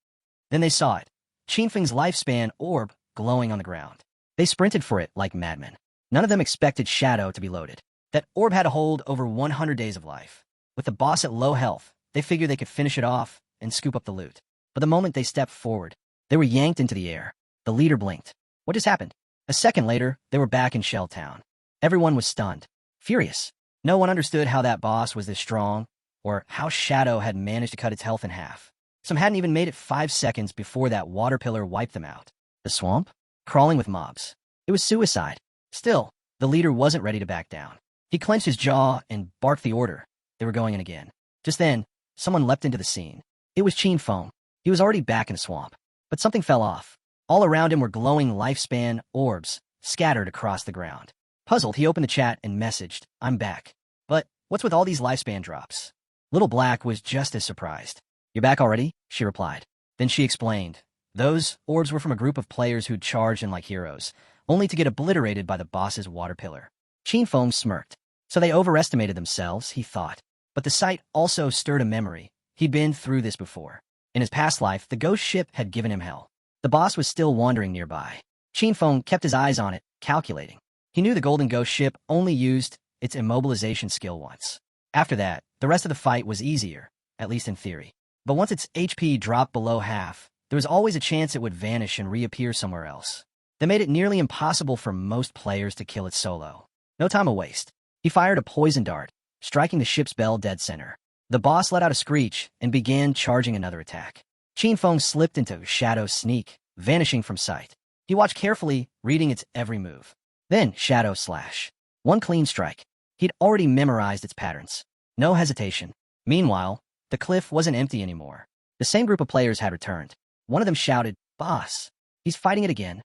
Then they saw it. Qin Feng's lifespan orb glowing on the ground. They sprinted for it like madmen. None of them expected Shadow to be loaded. That orb had to hold over 100 days of life. With the boss at low health, they figured they could finish it off and scoop up the loot. But the moment they stepped forward, they were yanked into the air. The leader blinked. What just happened? A second later, they were back in Shell Town. Everyone was stunned, furious. No one understood how that boss was this strong, or how Shadow had managed to cut its health in half. Some hadn't even made it 5 seconds before that water pillar wiped them out. The swamp? Crawling with mobs. It was suicide. Still, the leader wasn't ready to back down. He clenched his jaw and barked the order. They were going in again. Just then, someone leapt into the scene. It was Qin Feng. He was already back in the swamp. But something fell off. All around him were glowing lifespan orbs, scattered across the ground. Puzzled, he opened the chat and messaged, "I'm back. But what's with all these lifespan drops?" Little Black was just as surprised. "You're back already?" she replied. Then she explained. Those orbs were from a group of players who'd charged in like heroes, only to get obliterated by the boss's water pillar. Qinfeng smirked. So they overestimated themselves, he thought. But the sight also stirred a memory. He'd been through this before. In his past life, the ghost ship had given him hell. The boss was still wandering nearby. Qinfeng kept his eyes on it, calculating. He knew the golden ghost ship only used its immobilization skill once. After that, the rest of the fight was easier, at least in theory. But once its HP dropped below half, there was always a chance it would vanish and reappear somewhere else. That made it nearly impossible for most players to kill it solo. No time to waste. He fired a poison dart, striking the ship's bell dead center. The boss let out a screech and began charging another attack. Qinfeng slipped into Shadow Sneak, vanishing from sight. He watched carefully, reading its every move. Then Shadow Slash. One clean strike. He'd already memorized its patterns. No hesitation. Meanwhile, the cliff wasn't empty anymore. The same group of players had returned. One of them shouted, "Boss! He's fighting it again."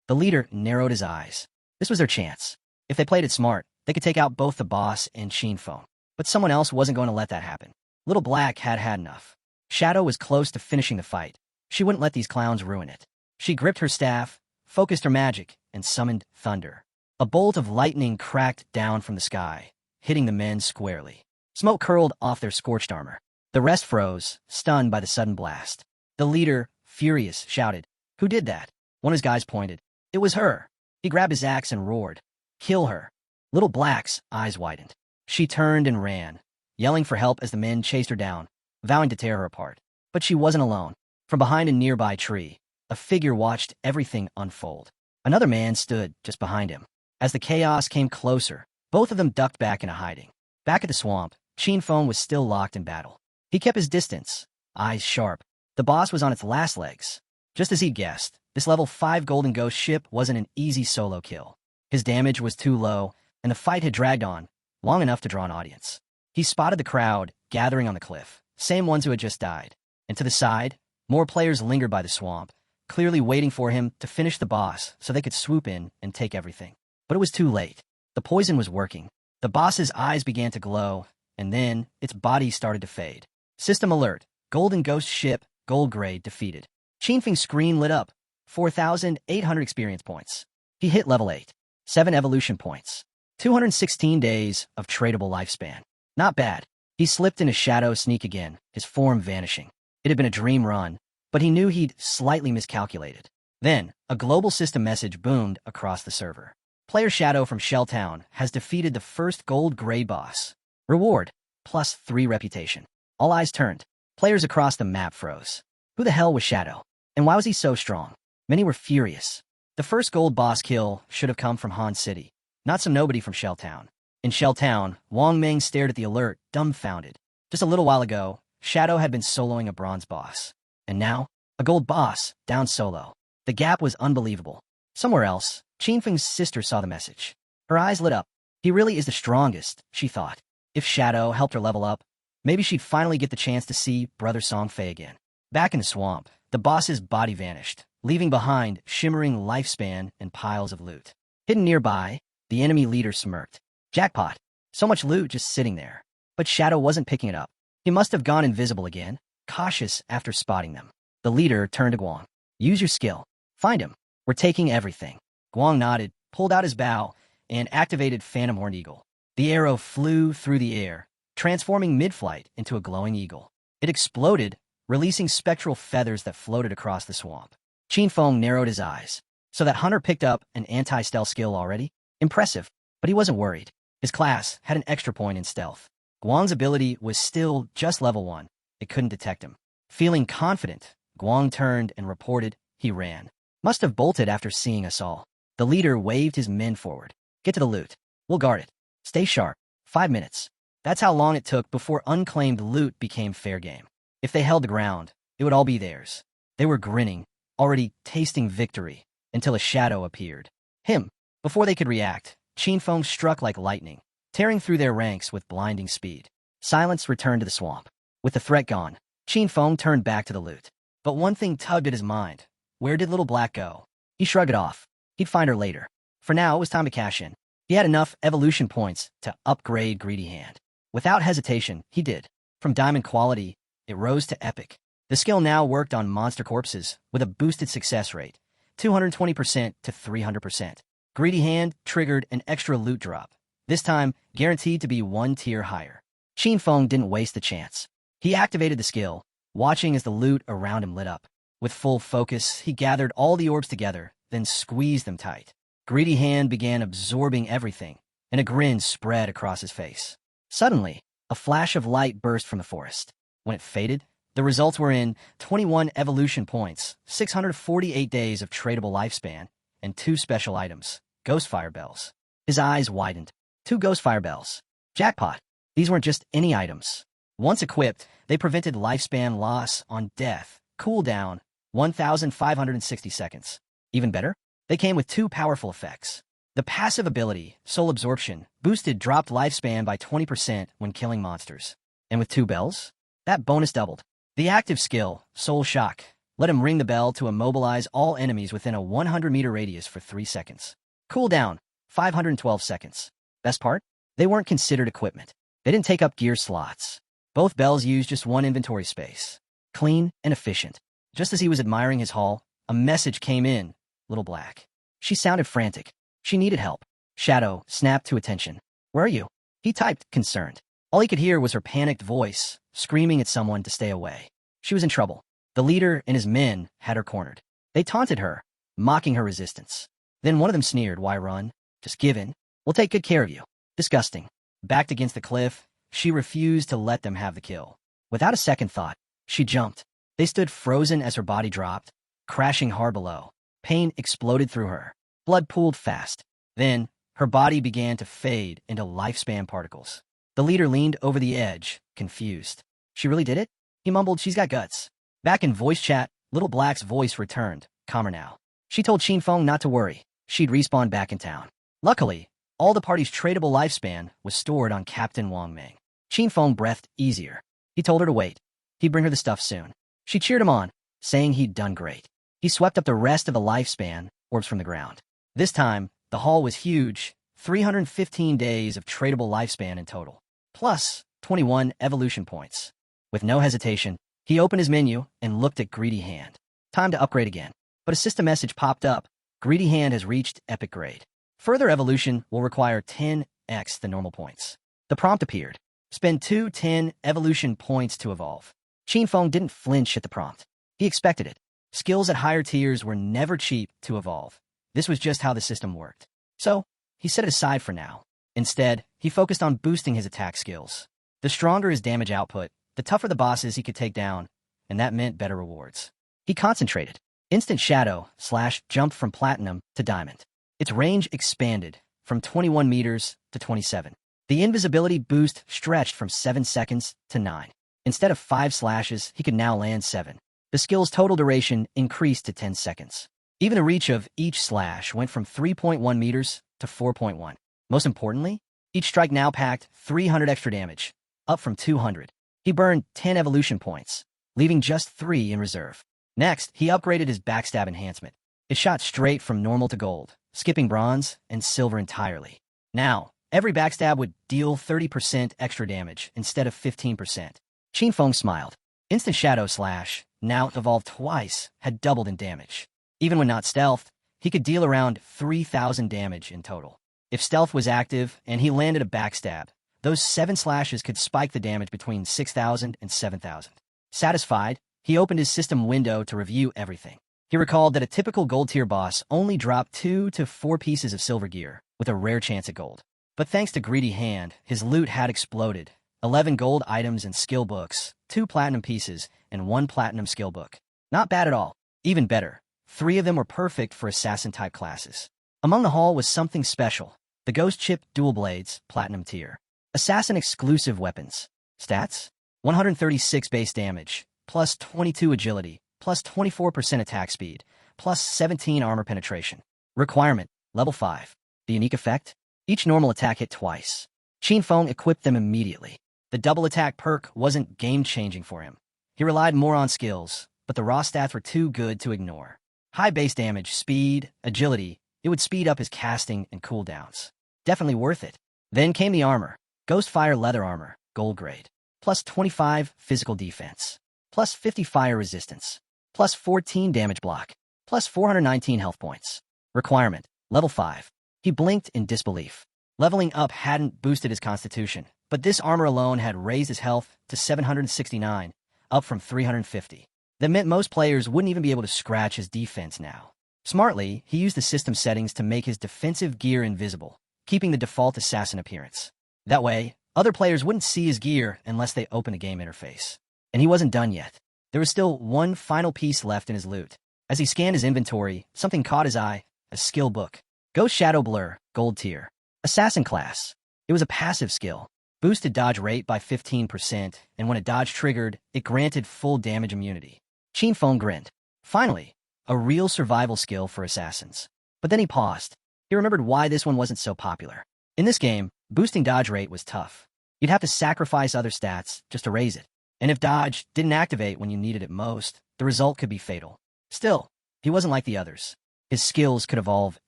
The leader narrowed his eyes. This was their chance. If they played it smart, they could take out both the boss and Qinfeng. But someone else wasn't going to let that happen. Little Black had had enough. Shadow was close to finishing the fight. She wouldn't let these clowns ruin it. She gripped her staff, focused her magic, and summoned thunder. A bolt of lightning cracked down from the sky, hitting the men squarely. Smoke curled off their scorched armor. The rest froze, stunned by the sudden blast. The leader, furious, shouted, "Who did that?" One of his guys pointed. "It was her." He grabbed his axe and roared, "Kill her." Little Black's eyes widened. She turned and ran, yelling for help as the men chased her down, vowing to tear her apart. But she wasn't alone. From behind a nearby tree, a figure watched everything unfold. Another man stood just behind him. As the chaos came closer, both of them ducked back into hiding. Back at the swamp, Qinfeng was still locked in battle. He kept his distance, eyes sharp. The boss was on its last legs. Just as he'd guessed, this level 5 Golden Ghost ship wasn't an easy solo kill. His damage was too low, and the fight had dragged on, long enough to draw an audience. He spotted the crowd gathering on the cliff, same ones who had just died. And to the side, more players lingered by the swamp, clearly waiting for him to finish the boss so they could swoop in and take everything. But it was too late. The poison was working. The boss's eyes began to glow, and then its body started to fade. System alert. Golden Ghost ship, gold grade, defeated. Qinfeng's screen lit up. 4,800 experience points. He hit level 8. 7 evolution points. 216 days of tradable lifespan. Not bad. He slipped into Shadow Sneak again, his form vanishing. It had been a dream run, but he knew he'd slightly miscalculated. Then, a global system message boomed across the server. Player Shadow from Shelltown has defeated the first gold grade boss. Reward, +3 reputation. All eyes turned. Players across the map froze. Who the hell was Shadow? And why was he so strong? Many were furious. The first gold boss kill should have come from Han City, not some nobody from Shelltown. In Shelltown, Wang Ming stared at the alert, dumbfounded. Just a little while ago, Shadow had been soloing a bronze boss. And now, a gold boss, down solo. The gap was unbelievable. Somewhere else, Qinfeng's sister saw the message. Her eyes lit up. He really is the strongest, she thought. If Shadow helped her level up, maybe she'd finally get the chance to see Brother Songfei again. Back in the swamp, the boss's body vanished, leaving behind shimmering lifespan and piles of loot. Hidden nearby, the enemy leader smirked. Jackpot. So much loot just sitting there. But Shadow wasn't picking it up. He must have gone invisible again, cautious after spotting them. The leader turned to Guang. Use your skill. Find him. We're taking everything. Guang nodded, pulled out his bow, and activated Phantom Horn Eagle. The arrow flew through the air, transforming mid-flight into a glowing eagle. It exploded, releasing spectral feathers that floated across the swamp. Qinfeng narrowed his eyes. So that hunter picked up an anti-stealth skill already? Impressive. But he wasn't worried. His class had an extra point in stealth. Guang's ability was still just level 1. It couldn't detect him. Feeling confident, Guang turned and reported he ran. Must have bolted after seeing us all. The leader waved his men forward. Get to the loot. We'll guard it. Stay sharp. 5 minutes. That's how long it took before unclaimed loot became fair game. If they held the ground, it would all be theirs. They were grinning, already tasting victory, until a shadow appeared. Him. Before they could react, Qinfeng struck like lightning, tearing through their ranks with blinding speed. Silence returned to the swamp. With the threat gone, Qinfeng turned back to the loot. But one thing tugged at his mind. Where did Little Black go? He shrugged it off. He'd find her later. For now, it was time to cash in. He had enough evolution points to upgrade Greedy Hand. Without hesitation, he did. From diamond quality, it rose to epic. The skill now worked on monster corpses with a boosted success rate, 220% to 300%. Greedy Hand triggered an extra loot drop, this time guaranteed to be one tier higher. Qin Feng didn't waste the chance. He activated the skill, watching as the loot around him lit up. With full focus, he gathered all the orbs together, then squeezed them tight. Greedy Hand began absorbing everything, and a grin spread across his face. Suddenly, a flash of light burst from the forest. When it faded, the results were in 21 evolution points, 648 days of tradable lifespan, and 2 special items, Ghost Fire Bells. His eyes widened. 2 Ghost Fire Bells. Jackpot. These weren't just any items. Once equipped, they prevented lifespan loss on death, cooldown, 1,560 seconds. Even better, they came with 2 powerful effects. The passive ability, Soul Absorption, boosted dropped lifespan by 20% when killing monsters. And with 2 bells, that bonus doubled. The active skill, Soul Shock, let him ring the bell to immobilize all enemies within a 100-meter radius for 3 seconds. Cooldown, 512 seconds. Best part? They weren't considered equipment. They didn't take up gear slots. Both bells used just 1 inventory space. Clean and efficient. Just as he was admiring his haul, a message came in. Little Black. She sounded frantic. She needed help. Shadow snapped to attention. Where are you? He typed, concerned. All he could hear was her panicked voice, screaming at someone to stay away. She was in trouble. The leader and his men had her cornered. They taunted her, mocking her resistance. Then one of them sneered, "Why run? Just give in. We'll take good care of you." Disgusting. Backed against the cliff, she refused to let them have the kill. Without a second thought, she jumped. They stood frozen as her body dropped, crashing hard below. Pain exploded through her. Blood pooled fast. Then, her body began to fade into lifespan particles. The leader leaned over the edge, confused. She really did it? He mumbled, "She's got guts." Back in voice chat, Little Black's voice returned, calmer now. She told Qin Feng not to worry. She'd respawn back in town. Luckily, all the party's tradable lifespan was stored on Captain Wang Meng. Qin Feng breathed easier. He told her to wait. He'd bring her the stuff soon. She cheered him on, saying he'd done great. He swept up the rest of the lifespan orbs from the ground. This time, the haul was huge, 315 days of tradable lifespan in total, plus 21 evolution points. With no hesitation, he opened his menu and looked at Greedy Hand. Time to upgrade again. But a system message popped up. Greedy Hand has reached epic grade. Further evolution will require 10x the normal points. The prompt appeared. Spend 210 evolution points to evolve. Qin Feng didn't flinch at the prompt. He expected it. Skills at higher tiers were never cheap to evolve. This was just how the system worked. So, he set it aside for now. Instead, he focused on boosting his attack skills. The stronger his damage output, the tougher the bosses he could take down, and that meant better rewards. He concentrated. Instant Shadow / jumped from Platinum to Diamond. Its range expanded from 21 meters to 27. The invisibility boost stretched from 7 seconds to 9. Instead of 5 slashes, he could now land 7. The skill's total duration increased to 10 seconds. Even the reach of each slash went from 3.1 meters to 4.1. Most importantly, each strike now packed 300 extra damage, up from 200. He burned 10 evolution points, leaving just 3 in reserve. Next, he upgraded his backstab enhancement. It shot straight from normal to gold, skipping bronze and silver entirely. Now, every backstab would deal 30% extra damage instead of 15%. Qin Feng smiled. Instant Shadow / now evolved twice, had doubled in damage. Even when not stealthed, he could deal around 3,000 damage in total. If stealth was active and he landed a backstab, those 7 slashes could spike the damage between 6,000 and 7,000. Satisfied, he opened his system window to review everything. He recalled that a typical gold tier boss only dropped 2 to 4 pieces of silver gear, with a rare chance at gold. But thanks to Greedy Hand, his loot had exploded. 11 gold items and skill books, 2 platinum pieces, and 1 platinum skill book. Not bad at all. Even better, 3 of them were perfect for assassin-type classes. Among the haul was something special. The Ghost Chip Dual Blades, Platinum Tier. Assassin-exclusive weapons. Stats? 136 base damage, plus 22 agility, plus 24% attack speed, plus 17 armor penetration. Requirement, level 5. The unique effect? Each normal attack hit twice. Qin Feng equipped them immediately. The double attack perk wasn't game-changing for him. He relied more on skills, but the raw stats were too good to ignore. High base damage, speed, agility. It would speed up his casting and cooldowns. Definitely worth it. Then came the armor. Ghost Fire Leather Armor, gold grade. Plus 25 physical defense. Plus 50 fire resistance. Plus 14 damage block. Plus 419 health points. Requirement, level 5. He blinked in disbelief. Leveling up hadn't boosted his constitution, but this armor alone had raised his health to 769, up from 350. That meant most players wouldn't even be able to scratch his defense now. Smartly, he used the system settings to make his defensive gear invisible, keeping the default assassin appearance. That way, other players wouldn't see his gear unless they opened the game interface. And he wasn't done yet. There was still one final piece left in his loot. As he scanned his inventory, something caught his eye, a skill book. Ghost Shadow Blur, gold tier. Assassin class. It was a passive skill. Boosted dodge rate by 15%, and when a dodge triggered, it granted full damage immunity. Qinfeng grinned. Finally, a real survival skill for assassins. But then he paused. He remembered why this one wasn't so popular. In this game, boosting dodge rate was tough. You'd have to sacrifice other stats just to raise it. And if dodge didn't activate when you needed it most, the result could be fatal. Still, he wasn't like the others. His skills could evolve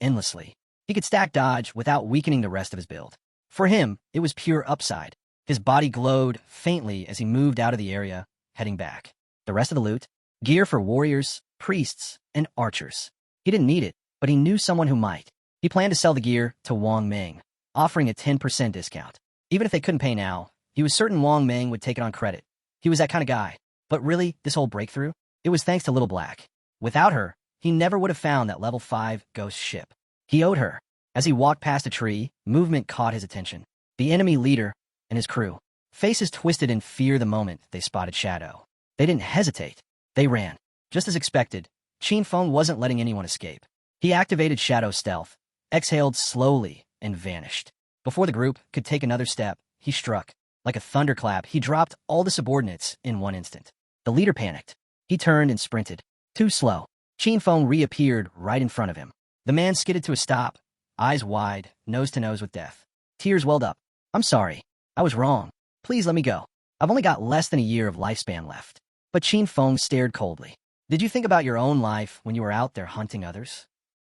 endlessly. He could stack dodge without weakening the rest of his build. For him, it was pure upside. His body glowed faintly as he moved out of the area, heading back. The rest of the loot? Gear for warriors, priests, and archers. He didn't need it, but he knew someone who might. He planned to sell the gear to Wang Ming, offering a 10% discount. Even if they couldn't pay now, he was certain Wang Ming would take it on credit. He was that kind of guy. But really, this whole breakthrough? It was thanks to Little Black. Without her, he never would have found that level 5 ghost ship. He owed her. As he walked past a tree, movement caught his attention. The enemy leader and his crew. Faces twisted in fear the moment they spotted Shadow. They didn't hesitate. They ran. Just as expected, Qinfeng wasn't letting anyone escape. He activated Shadow Stealth, exhaled slowly, and vanished. Before the group could take another step, he struck. Like a thunderclap, he dropped all the subordinates in one instant. The leader panicked. He turned and sprinted. Too slow. Qinfeng reappeared right in front of him. The man skidded to a stop, eyes wide, nose to nose with death. Tears welled up. "I'm sorry. I was wrong. Please let me go. I've only got less than a year of lifespan left." But Qinfeng stared coldly. "Did you think about your own life when you were out there hunting others?"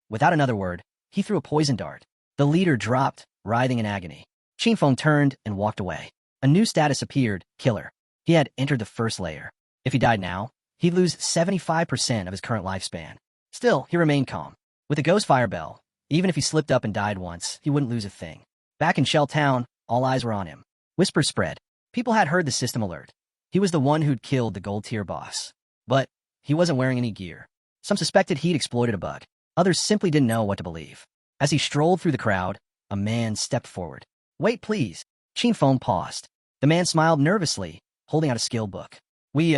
Without another word, he threw a poison dart. The leader dropped, writhing in agony. Qinfeng turned and walked away. A new status appeared, Killer. He had entered the first layer. If he died now, he'd lose 75% of his current lifespan. Still, he remained calm. With the Ghost Fire Bell, even if he slipped up and died once, he wouldn't lose a thing. Back in Shell Town, all eyes were on him. Whispers spread. People had heard the system alert. He was the one who'd killed the gold tier boss. But he wasn't wearing any gear. Some suspected he'd exploited a bug. Others simply didn't know what to believe. As he strolled through the crowd, a man stepped forward. "Wait, please." Qinfeng paused. The man smiled nervously, holding out a skill book. "We,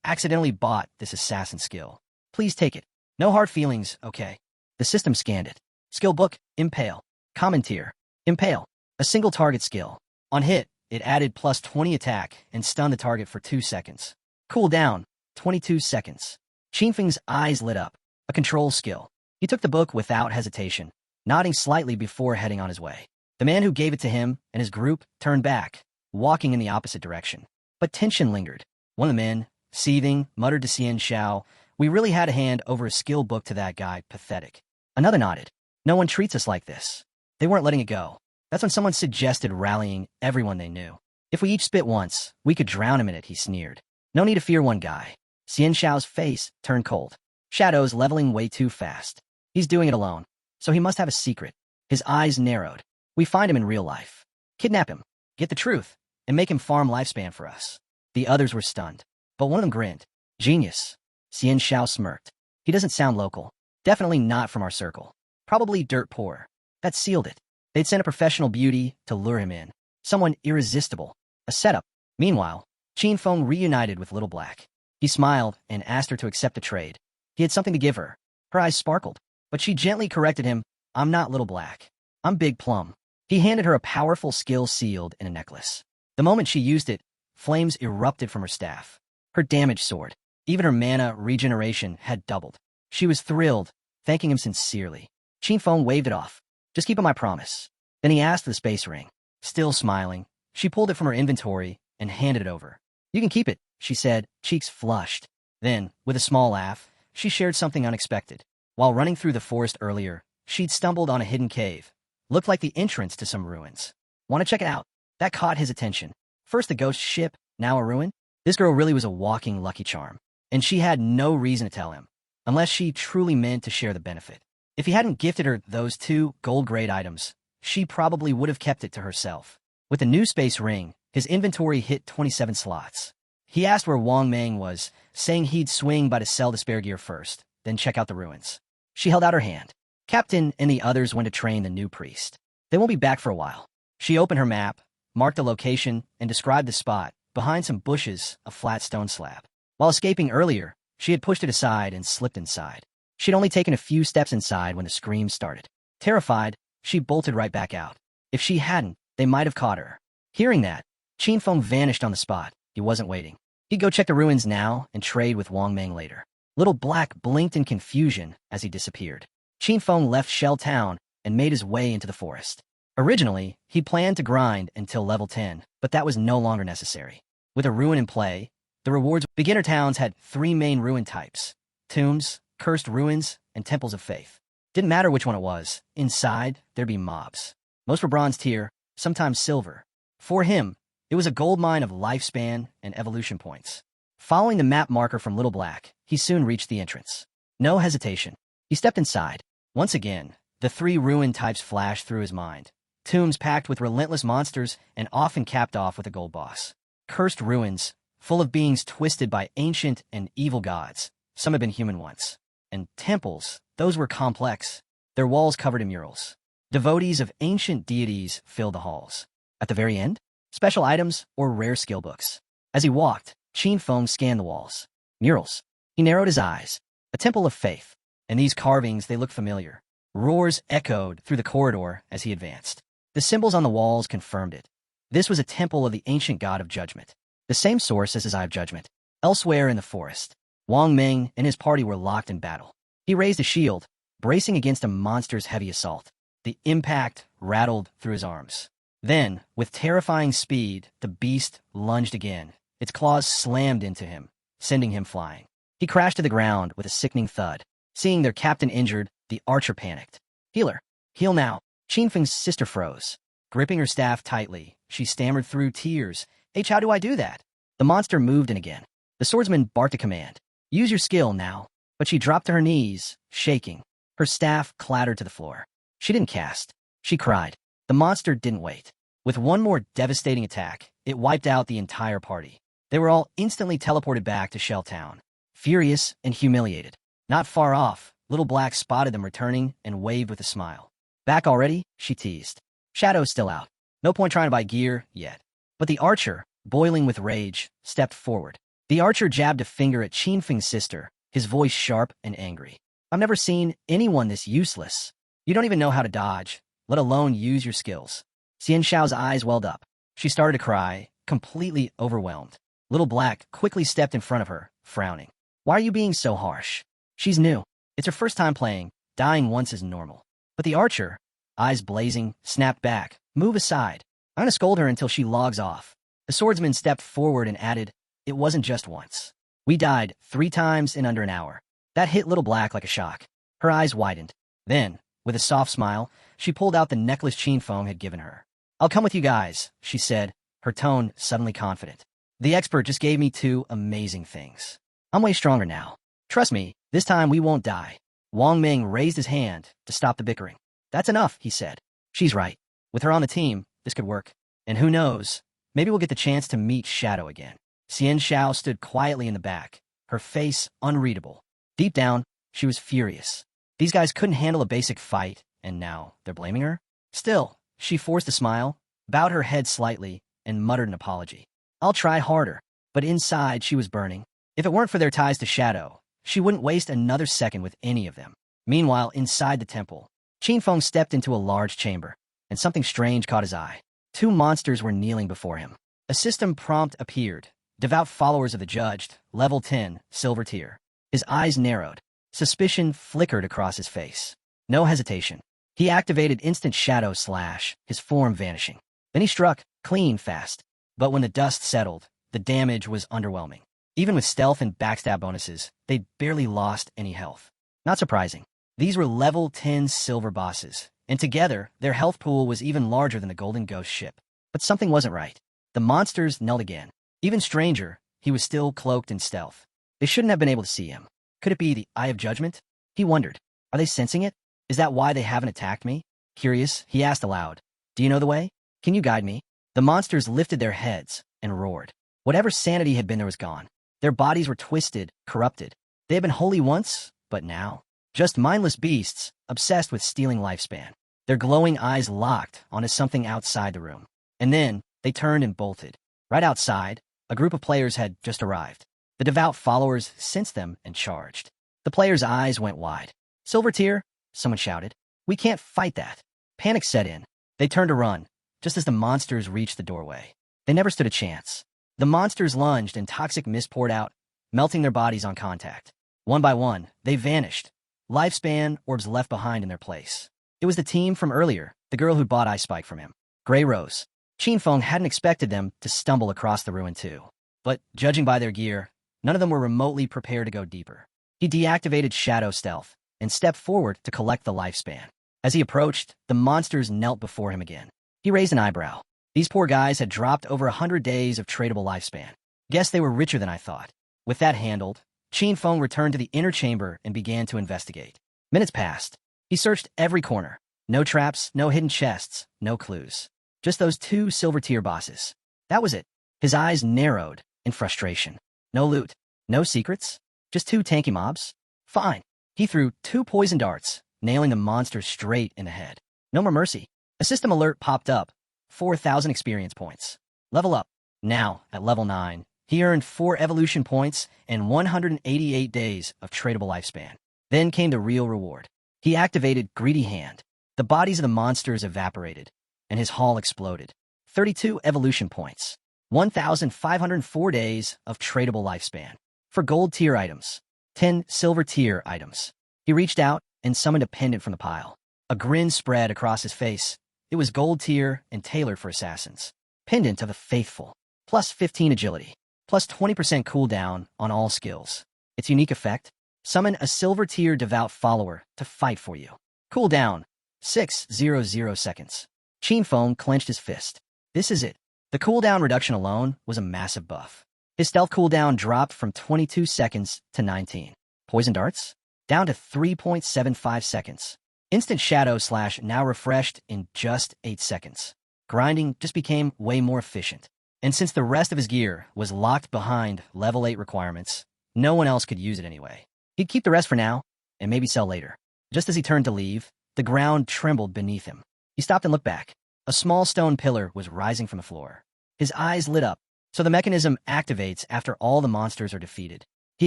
accidentally bought this assassin skill. Please take it. No hard feelings, okay?" The system scanned it. Skill book, Impale. Common tier, Impale. A single target skill. On hit, it added plus 20 attack and stunned the target for 2 seconds. Cool down, 22 seconds. Qinfeng's eyes lit up. A control skill. He took the book without hesitation, nodding slightly before heading on his way. The man who gave it to him and his group turned back, walking in the opposite direction. But tension lingered. One of the men, seething, muttered to Xian Xiao, "We really had a hand over a skill book to that guy, pathetic." Another nodded. "No one treats us like this." They weren't letting it go. That's when someone suggested rallying everyone they knew. "If we each spit once, we could drown him in it," he sneered. "No need to fear one guy." Xian Xiao's face turned cold. Shadow's leveling way too fast. He's doing it alone, so he must have a secret. His eyes narrowed. "We find him in real life. Kidnap him, get the truth, and make him farm lifespan for us." The others were stunned, but one of them grinned. "Genius." Xian Xiao smirked. "He doesn't sound local. Definitely not from our circle. Probably dirt poor." That sealed it. They'd sent a professional beauty to lure him in. Someone irresistible. A setup. Meanwhile, Qinfeng reunited with Little Black. He smiled and asked her to accept the trade. He had something to give her. Her eyes sparkled, but she gently corrected him. "I'm not Little Black. I'm Big Plum." He handed her a powerful skill sealed in a necklace. The moment she used it, flames erupted from her staff. Her damage soared. Even her mana regeneration had doubled. She was thrilled, thanking him sincerely. Qinfeng waved it off. "Just keep on my promise." Then he asked for the space ring. Still smiling, she pulled it from her inventory and handed it over. "You can keep it," she said, cheeks flushed. Then, with a small laugh, she shared something unexpected. While running through the forest earlier, she'd stumbled on a hidden cave. Looked like the entrance to some ruins. Want to check it out? That caught his attention. First the ghost ship, now a ruin? This girl really was a walking Lucky Charm. And she had no reason to tell him, unless she truly meant to share the benefit. If he hadn't gifted her those 2 gold-grade items, she probably would have kept it to herself. With the new space ring, his inventory hit 27 slots. He asked where Wang Meng was, saying he'd swing by to sell the spare gear first, then check out the ruins. She held out her hand. Captain and the others went to train the new priest. They won't be back for a while. She opened her map, marked the location, and described the spot, behind some bushes, a flat stone slab. While escaping earlier, she had pushed it aside and slipped inside. She'd only taken a few steps inside when the scream started. Terrified, she bolted right back out. If she hadn't, they might have caught her. Hearing that, Qin Feng vanished on the spot. He wasn't waiting. He'd go check the ruins now and trade with Wang Meng later. Little Black blinked in confusion as he disappeared. Qin Feng left Shell Town and made his way into the forest. Originally, he planned to grind until level 10, but that was no longer necessary. With a ruin in play, the rewards beginner towns had 3 main ruin types: tombs, cursed ruins, and temples of faith. Didn't matter which one it was, inside there'd be mobs. Most were bronze tier, sometimes silver. For him, it was a goldmine of lifespan and evolution points. Following the map marker from Little Black, he soon reached the entrance. No hesitation. He stepped inside. Once again, the 3 ruin types flashed through his mind. Tombs packed with relentless monsters and often capped off with a gold boss. Cursed ruins, full of beings twisted by ancient and evil gods. Some had been human once. And temples, those were complex, their walls covered in murals. Devotees of ancient deities filled the halls. At the very end, special items or rare skill books. As he walked, Qin Feng scanned the walls. Murals. He narrowed his eyes. A temple of faith. And these carvings, they looked familiar. Roars echoed through the corridor as he advanced. The symbols on the walls confirmed it. This was a temple of the ancient god of judgment. The same source as his Eye of Judgment. Elsewhere in the forest, Wang Meng and his party were locked in battle. He raised a shield, bracing against a monster's heavy assault. The impact rattled through his arms. Then, with terrifying speed, the beast lunged again. Its claws slammed into him, sending him flying. He crashed to the ground with a sickening thud. Seeing their captain injured, the archer panicked. "Healer, heal now." Qin Feng's sister froze. Gripping her staff tightly, she stammered through tears. "How do I do that?" The monster moved in again. The swordsman barked a command. "Use your skill now." But she dropped to her knees, shaking. Her staff clattered to the floor. She didn't cast. She cried. The monster didn't wait. With one more devastating attack, it wiped out the entire party. They were all instantly teleported back to Shell Town, furious and humiliated. Not far off, Little Black spotted them returning and waved with a smile. "Back already?" she teased. "Shadow's still out. No point trying to buy gear yet." But the archer, boiling with rage, stepped forward. The archer jabbed a finger at Qin Feng's sister, his voice sharp and angry. "I've never seen anyone this useless. You don't even know how to dodge, let alone use your skills." Xian Xiao's eyes welled up. She started to cry, completely overwhelmed. Little Black quickly stepped in front of her, frowning. "Why are you being so harsh? She's new. It's her first time playing. Dying once is normal." But the archer, eyes blazing, snapped back. "Move aside. I'm going to scold her until she logs off." The swordsman stepped forward and added, "It wasn't just once. We died 3 times in under an hour." That hit Little Black like a shock. Her eyes widened. Then, with a soft smile, she pulled out the necklace Qin Feng had given her. "I'll come with you guys," she said, her tone suddenly confident. "The expert just gave me 2 amazing things. I'm way stronger now. Trust me, this time we won't die." Wang Meng raised his hand to stop the bickering. "That's enough," he said. "She's right. With her on the team, this could work. And who knows, maybe we'll get the chance to meet Shadow again." Xian Xiao stood quietly in the back, her face unreadable. Deep down, she was furious. These guys couldn't handle a basic fight, and now they're blaming her? Still, she forced a smile, bowed her head slightly, and muttered an apology. "I'll try harder." But inside, she was burning. If it weren't for their ties to Shadow, she wouldn't waste another second with any of them. Meanwhile, inside the temple, Qin Feng stepped into a large chamber, and something strange caught his eye. 2 monsters were kneeling before him. A system prompt appeared. Devout followers of the judged, level 10, silver tier. His eyes narrowed. Suspicion flickered across his face. No hesitation. He activated instant shadow slash, his form vanishing. Then he struck, clean fast. But when the dust settled, the damage was underwhelming. Even with stealth and backstab bonuses, they'd barely lost any health. Not surprising. These were level 10 silver bosses, and together, their health pool was even larger than the Golden Ghost ship. But something wasn't right. The monsters knelt again. Even stranger, he was still cloaked in stealth. They shouldn't have been able to see him. Could it be the Eye of Judgment? He wondered. Are they sensing it? Is that why they haven't attacked me? Curious, he asked aloud. Do you know the way? Can you guide me? The monsters lifted their heads and roared. Whatever sanity had been there was gone. Their bodies were twisted, corrupted. They had been holy once, but now, just mindless beasts, obsessed with stealing lifespan. Their glowing eyes locked onto something outside the room. And then, they turned and bolted. Right outside, a group of players had just arrived. The devout followers sensed them and charged. The players' eyes went wide. Silver tier, someone shouted. We can't fight that. Panic set in. They turned to run, just as the monsters reached the doorway. They never stood a chance. The monsters lunged and toxic mist poured out, melting their bodies on contact. One by one, they vanished. Lifespan orbs left behind in their place. It was the team from earlier, the girl who'd bought Ice Spike from him. Gray Rose. Qinfeng hadn't expected them to stumble across the ruin too. But, judging by their gear, none of them were remotely prepared to go deeper. He deactivated Shadow Stealth and stepped forward to collect the lifespan. As he approached, the monsters knelt before him again. He raised an eyebrow. These poor guys had dropped over 100 days of tradable lifespan. Guess they were richer than I thought. With that handled, Qinfeng returned to the inner chamber and began to investigate. Minutes passed. He searched every corner. No traps, no hidden chests, no clues. Just those two silver tier bosses. That was it. His eyes narrowed in frustration. No loot. No secrets. Just two tanky mobs. Fine. He threw 2 poison darts, nailing the monster straight in the head. No more mercy. A system alert popped up. 4,000 experience points. Level up. Now, at level 9, he earned 4 evolution points and 188 days of tradable lifespan. Then came the real reward. He activated Greedy Hand. The bodies of the monsters evaporated, and his haul exploded. 32 evolution points. 1,504 days of tradable lifespan. For gold tier items. 10 silver tier items. He reached out and summoned a pendant from the pile. A grin spread across his face. It was gold tier and tailored for assassins. Pendant of the Faithful. Plus 15 agility. Plus 20% cooldown on all skills. Its unique effect? Summon a silver tier devout follower to fight for you. Cooldown. 600 seconds. Qinfeng clenched his fist. This is it. The cooldown reduction alone was a massive buff. His stealth cooldown dropped from 22 seconds to 19. Poison darts? Down to 3.75 seconds. Instant shadow slash now refreshed in just 8 seconds. Grinding just became way more efficient. And since the rest of his gear was locked behind level 8 requirements, no one else could use it anyway. He'd keep the rest for now, and maybe sell later. Just as he turned to leave, the ground trembled beneath him. He stopped and looked back. A small stone pillar was rising from the floor. His eyes lit up. So the mechanism activates after all the monsters are defeated. He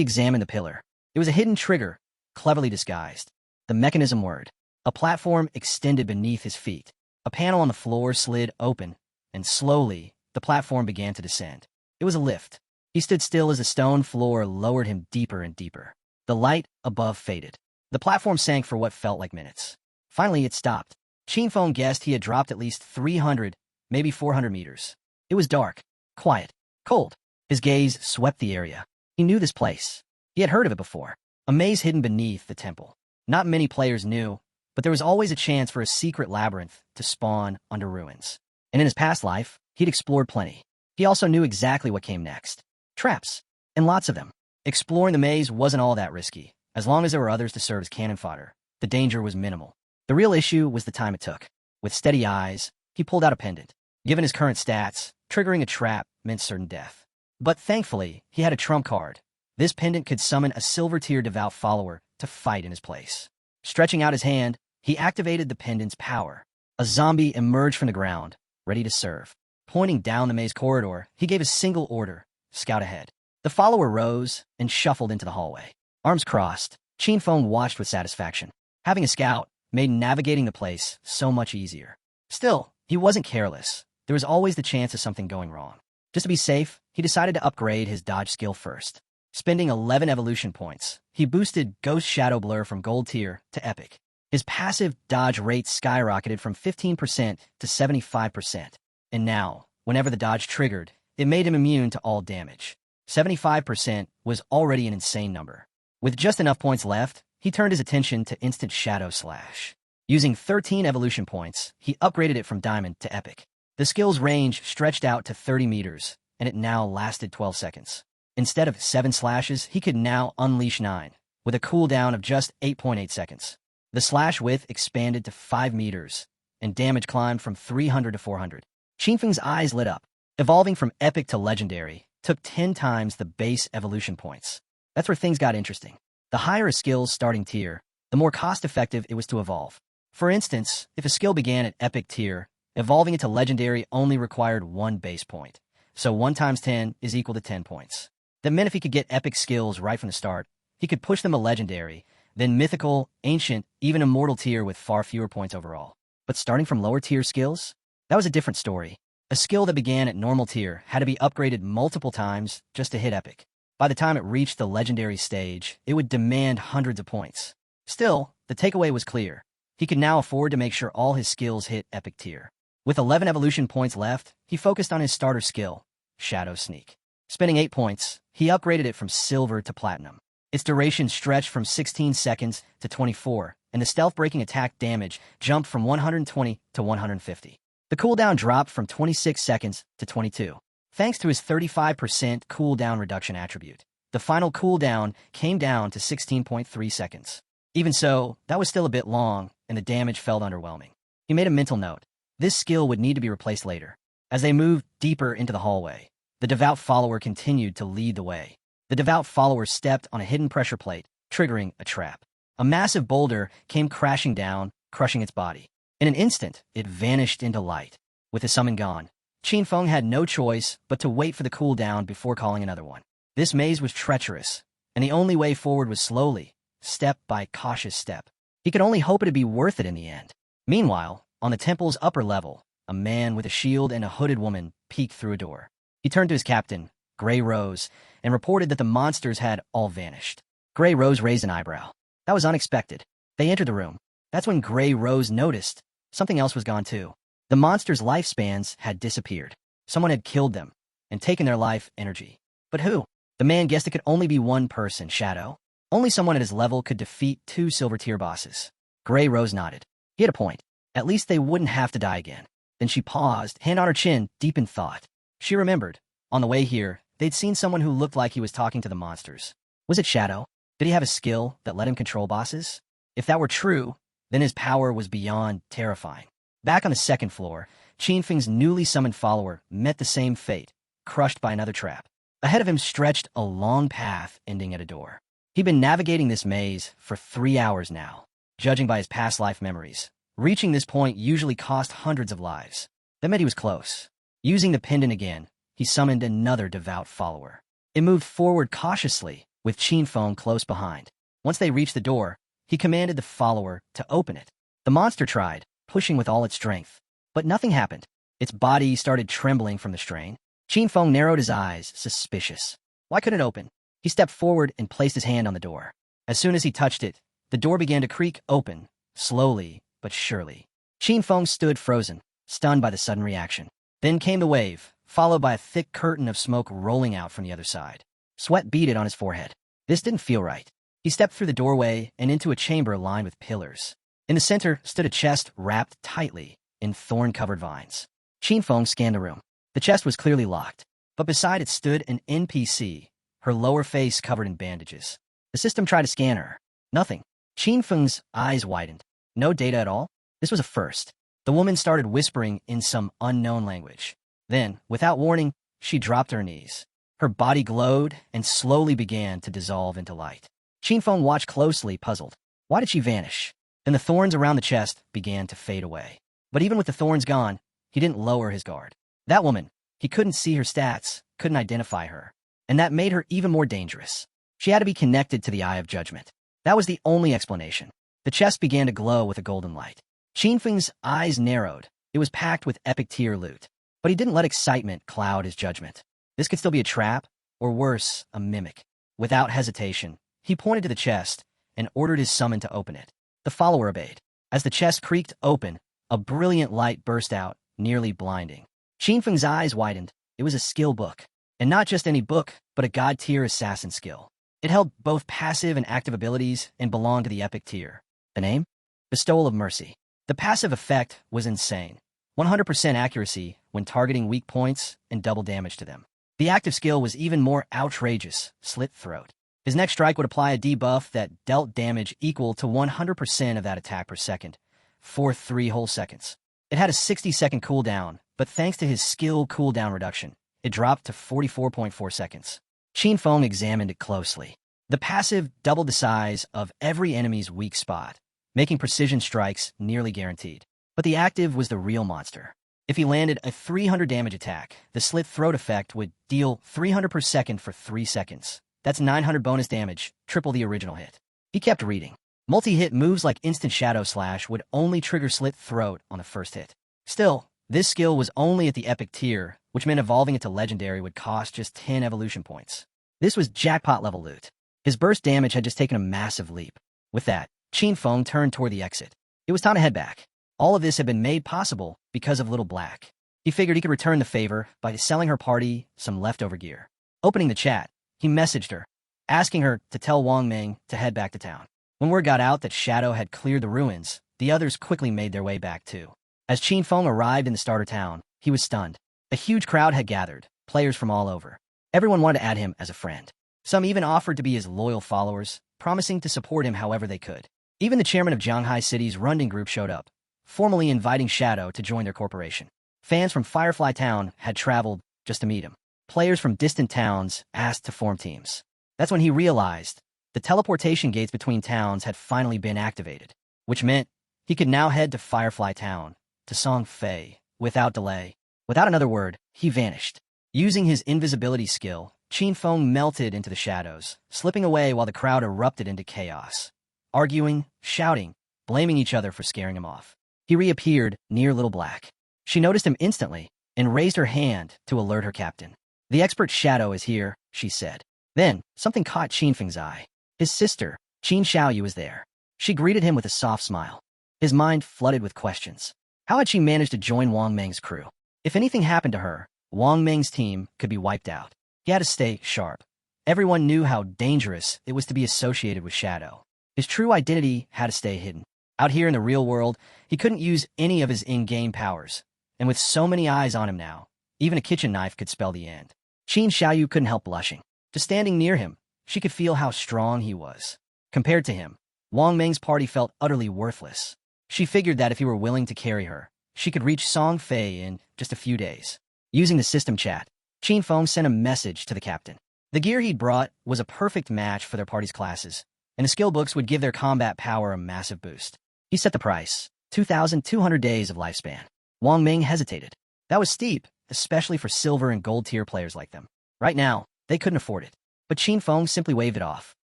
examined the pillar. It was a hidden trigger, cleverly disguised. The mechanism word. A platform extended beneath his feet. A panel on the floor slid open, and slowly, the platform began to descend. It was a lift. He stood still as the stone floor lowered him deeper and deeper. The light above faded. The platform sank for what felt like minutes. Finally, it stopped. Qinfeng guessed he had dropped at least 300, maybe 400 meters. It was dark, quiet, cold. His gaze swept the area. He knew this place. He had heard of it before. A maze hidden beneath the temple. Not many players knew, but there was always a chance for a secret labyrinth to spawn under ruins. And in his past life, he'd explored plenty. He also knew exactly what came next. Traps. And lots of them. Exploring the maze wasn't all that risky. As long as there were others to serve as cannon fodder, the danger was minimal. The real issue was the time it took. With steady eyes, he pulled out a pendant. Given his current stats, triggering a trap meant certain death. But thankfully, he had a trump card. This pendant could summon a silver tier devout follower to fight in his place. Stretching out his hand, he activated the pendant's power. A zombie emerged from the ground, ready to serve. Pointing down the maze corridor, he gave a single order, scout ahead. The follower rose and shuffled into the hallway. Arms crossed, Qinfeng watched with satisfaction. Having a scout made navigating the place so much easier. Still, he wasn't careless. There was always the chance of something going wrong. Just to be safe, he decided to upgrade his dodge skill first. Spending 11 evolution points, he boosted Ghost Shadow Blur from Gold Tier to Epic. His passive dodge rate skyrocketed from 15% to 75%. And now, whenever the dodge triggered, it made him immune to all damage. 75% was already an insane number. With just enough points left, he turned his attention to instant shadow slash. Using 13 evolution points, he upgraded it from diamond to epic. The skill's range stretched out to 30 meters, and it now lasted 12 seconds. Instead of 7 slashes, he could now unleash 9, with a cooldown of just 8.8 seconds. The slash width expanded to 5 meters, and damage climbed from 300 to 400. Qinfeng's eyes lit up. Evolving from epic to legendary took 10 times the base evolution points. That's where things got interesting. The higher a skill's starting tier, the more cost-effective it was to evolve. For instance, if a skill began at epic tier, evolving it to legendary only required 1 base point. So 1 times 10 is equal to 10 points. That meant if he could get epic skills right from the start, he could push them to legendary, then mythical, ancient, even immortal tier with far fewer points overall. But starting from lower tier skills? That was a different story. A skill that began at normal tier had to be upgraded multiple times just to hit epic. By the time it reached the legendary stage, it would demand hundreds of points. Still, the takeaway was clear. He could now afford to make sure all his skills hit epic tier. With 11 evolution points left, he focused on his starter skill, Shadow Sneak. Spending 8 points, he upgraded it from silver to platinum. Its duration stretched from 16 seconds to 24, and the stealth-breaking attack damage jumped from 120 to 150. The cooldown dropped from 26 seconds to 22. Thanks to his 35% cooldown reduction attribute, the final cooldown came down to 16.3 seconds. Even so, that was still a bit long, and the damage felt underwhelming. He made a mental note. This skill would need to be replaced later. As they moved deeper into the hallway, the devout follower continued to lead the way. The devout follower stepped on a hidden pressure plate, triggering a trap. A massive boulder came crashing down, crushing its body. In an instant, it vanished into light. With the summon gone, Qinfeng had no choice but to wait for the cooldown before calling another one. This maze was treacherous, and the only way forward was slowly, step by cautious step. He could only hope it'd be worth it in the end. Meanwhile, on the temple's upper level, a man with a shield and a hooded woman peeked through a door. He turned to his captain, Grey Rose, and reported that the monsters had all vanished. Grey Rose raised an eyebrow. That was unexpected. They entered the room. That's when Grey Rose noticed something else was gone too. The monsters' lifespans had disappeared. Someone had killed them and taken their life energy. But who? The man guessed it could only be one person, Shadow. Only someone at his level could defeat 2 silver tier bosses. Grey Rose nodded. He had a point. At least they wouldn't have to die again. Then she paused, hand on her chin, deep in thought. She remembered. On the way here, they'd seen someone who looked like he was talking to the monsters. Was it Shadow? Did he have a skill that let him control bosses? If that were true, then his power was beyond terrifying. Back on the second floor, Qinfeng's newly summoned follower met the same fate, crushed by another trap. Ahead of him stretched a long path ending at a door. He'd been navigating this maze for 3 hours now. Judging by his past life memories, reaching this point usually cost hundreds of lives. That meant he was close. Using the pendant again, he summoned another devout follower. It moved forward cautiously, with Qinfeng close behind. Once they reached the door, he commanded the follower to open it. The monster tried, pushing with all its strength. But nothing happened. Its body started trembling from the strain. Qinfeng narrowed his eyes, suspicious. Why couldn't it open? He stepped forward and placed his hand on the door. As soon as he touched it, the door began to creak open, slowly but surely. Qinfeng stood frozen, stunned by the sudden reaction. Then came the wave, followed by a thick curtain of smoke rolling out from the other side. Sweat beaded on his forehead. This didn't feel right. He stepped through the doorway and into a chamber lined with pillars. In the center stood a chest wrapped tightly in thorn-covered vines. Qinfeng scanned the room. The chest was clearly locked, but beside it stood an NPC, her lower face covered in bandages. The system tried to scan her. Nothing. Qinfeng's eyes widened. No data at all? This was a first. The woman started whispering in some unknown language. Then, without warning, she dropped to her knees. Her body glowed and slowly began to dissolve into light. Qinfeng watched closely, puzzled. Why did she vanish? Then the thorns around the chest began to fade away. But even with the thorns gone, he didn't lower his guard. That woman, he couldn't see her stats, couldn't identify her. And that made her even more dangerous. She had to be connected to the Eye of Judgment. That was the only explanation. The chest began to glow with a golden light. Qinfeng's eyes narrowed. It was packed with epic tier loot. But he didn't let excitement cloud his judgment. This could still be a trap, or worse, a mimic. Without hesitation, he pointed to the chest and ordered his summon to open it. The follower obeyed. As the chest creaked open, a brilliant light burst out, nearly blinding. Qinfeng's eyes widened. It was a skill book. And not just any book, but a god-tier assassin skill. It held both passive and active abilities and belonged to the epic tier. The name? Bestowal of Mercy. The passive effect was insane. 100% accuracy when targeting weak points and double damage to them. The active skill was even more outrageous, Slit Throat. His next strike would apply a debuff that dealt damage equal to 100% of that attack per second, for 3 whole seconds. It had a 60-second cooldown, but thanks to his skill cooldown reduction, it dropped to 44.4 seconds. Qin Feng examined it closely. The passive doubled the size of every enemy's weak spot, making precision strikes nearly guaranteed. But the active was the real monster. If he landed a 300 damage attack, the Slit Throat effect would deal 300 per second for 3 seconds. That's 900 bonus damage, triple the original hit. He kept reading. Multi-hit moves like Instant Shadow Slash would only trigger Slit Throat on the first hit. Still, this skill was only at the epic tier, which meant evolving it to legendary would cost just 10 evolution points. This was jackpot level loot. His burst damage had just taken a massive leap. With that, Qin Feng turned toward the exit. It was time to head back. All of this had been made possible because of Little Black. He figured he could return the favor by selling her party some leftover gear. Opening the chat, he messaged her, asking her to tell Wang Ming to head back to town. When word got out that Shadow had cleared the ruins, the others quickly made their way back too. As Qin Feng arrived in the starter town, he was stunned. A huge crowd had gathered, players from all over. Everyone wanted to add him as a friend. Some even offered to be his loyal followers, promising to support him however they could. Even the chairman of Jianghai City's Runding Group showed up, formally inviting Shadow to join their corporation. Fans from Firefly Town had traveled just to meet him. Players from distant towns asked to form teams. That's when he realized the teleportation gates between towns had finally been activated, which meant he could now head to Firefly Town, to Song Fei, without delay. Without another word, he vanished. Using his invisibility skill, Qin Feng melted into the shadows, slipping away while the crowd erupted into chaos. Arguing, shouting, blaming each other for scaring him off. He reappeared near Little Black. She noticed him instantly and raised her hand to alert her captain. "The expert Shadow is here," she said. Then, something caught Qin Feng's eye. His sister, Qin Xiaoyu, was there. She greeted him with a soft smile. His mind flooded with questions. How had she managed to join Wang Ming's crew? If anything happened to her, Wang Ming's team could be wiped out. He had to stay sharp. Everyone knew how dangerous it was to be associated with Shadow. His true identity had to stay hidden. Out here in the real world, he couldn't use any of his in-game powers. And with so many eyes on him now, even a kitchen knife could spell the end. Qin Xiaoyu couldn't help blushing. Just standing near him, she could feel how strong he was. Compared to him, Wang Ming's party felt utterly worthless. She figured that if he were willing to carry her, she could reach Song Fei in just a few days. Using the system chat, Qin Feng sent a message to the captain. The gear he'd brought was a perfect match for their party's classes, and the skill books would give their combat power a massive boost. He set the price, 2,200 days of lifespan. Wang Ming hesitated. That was steep, especially for silver and gold tier players like them. Right now, they couldn't afford it. But Qin Feng simply waved it off.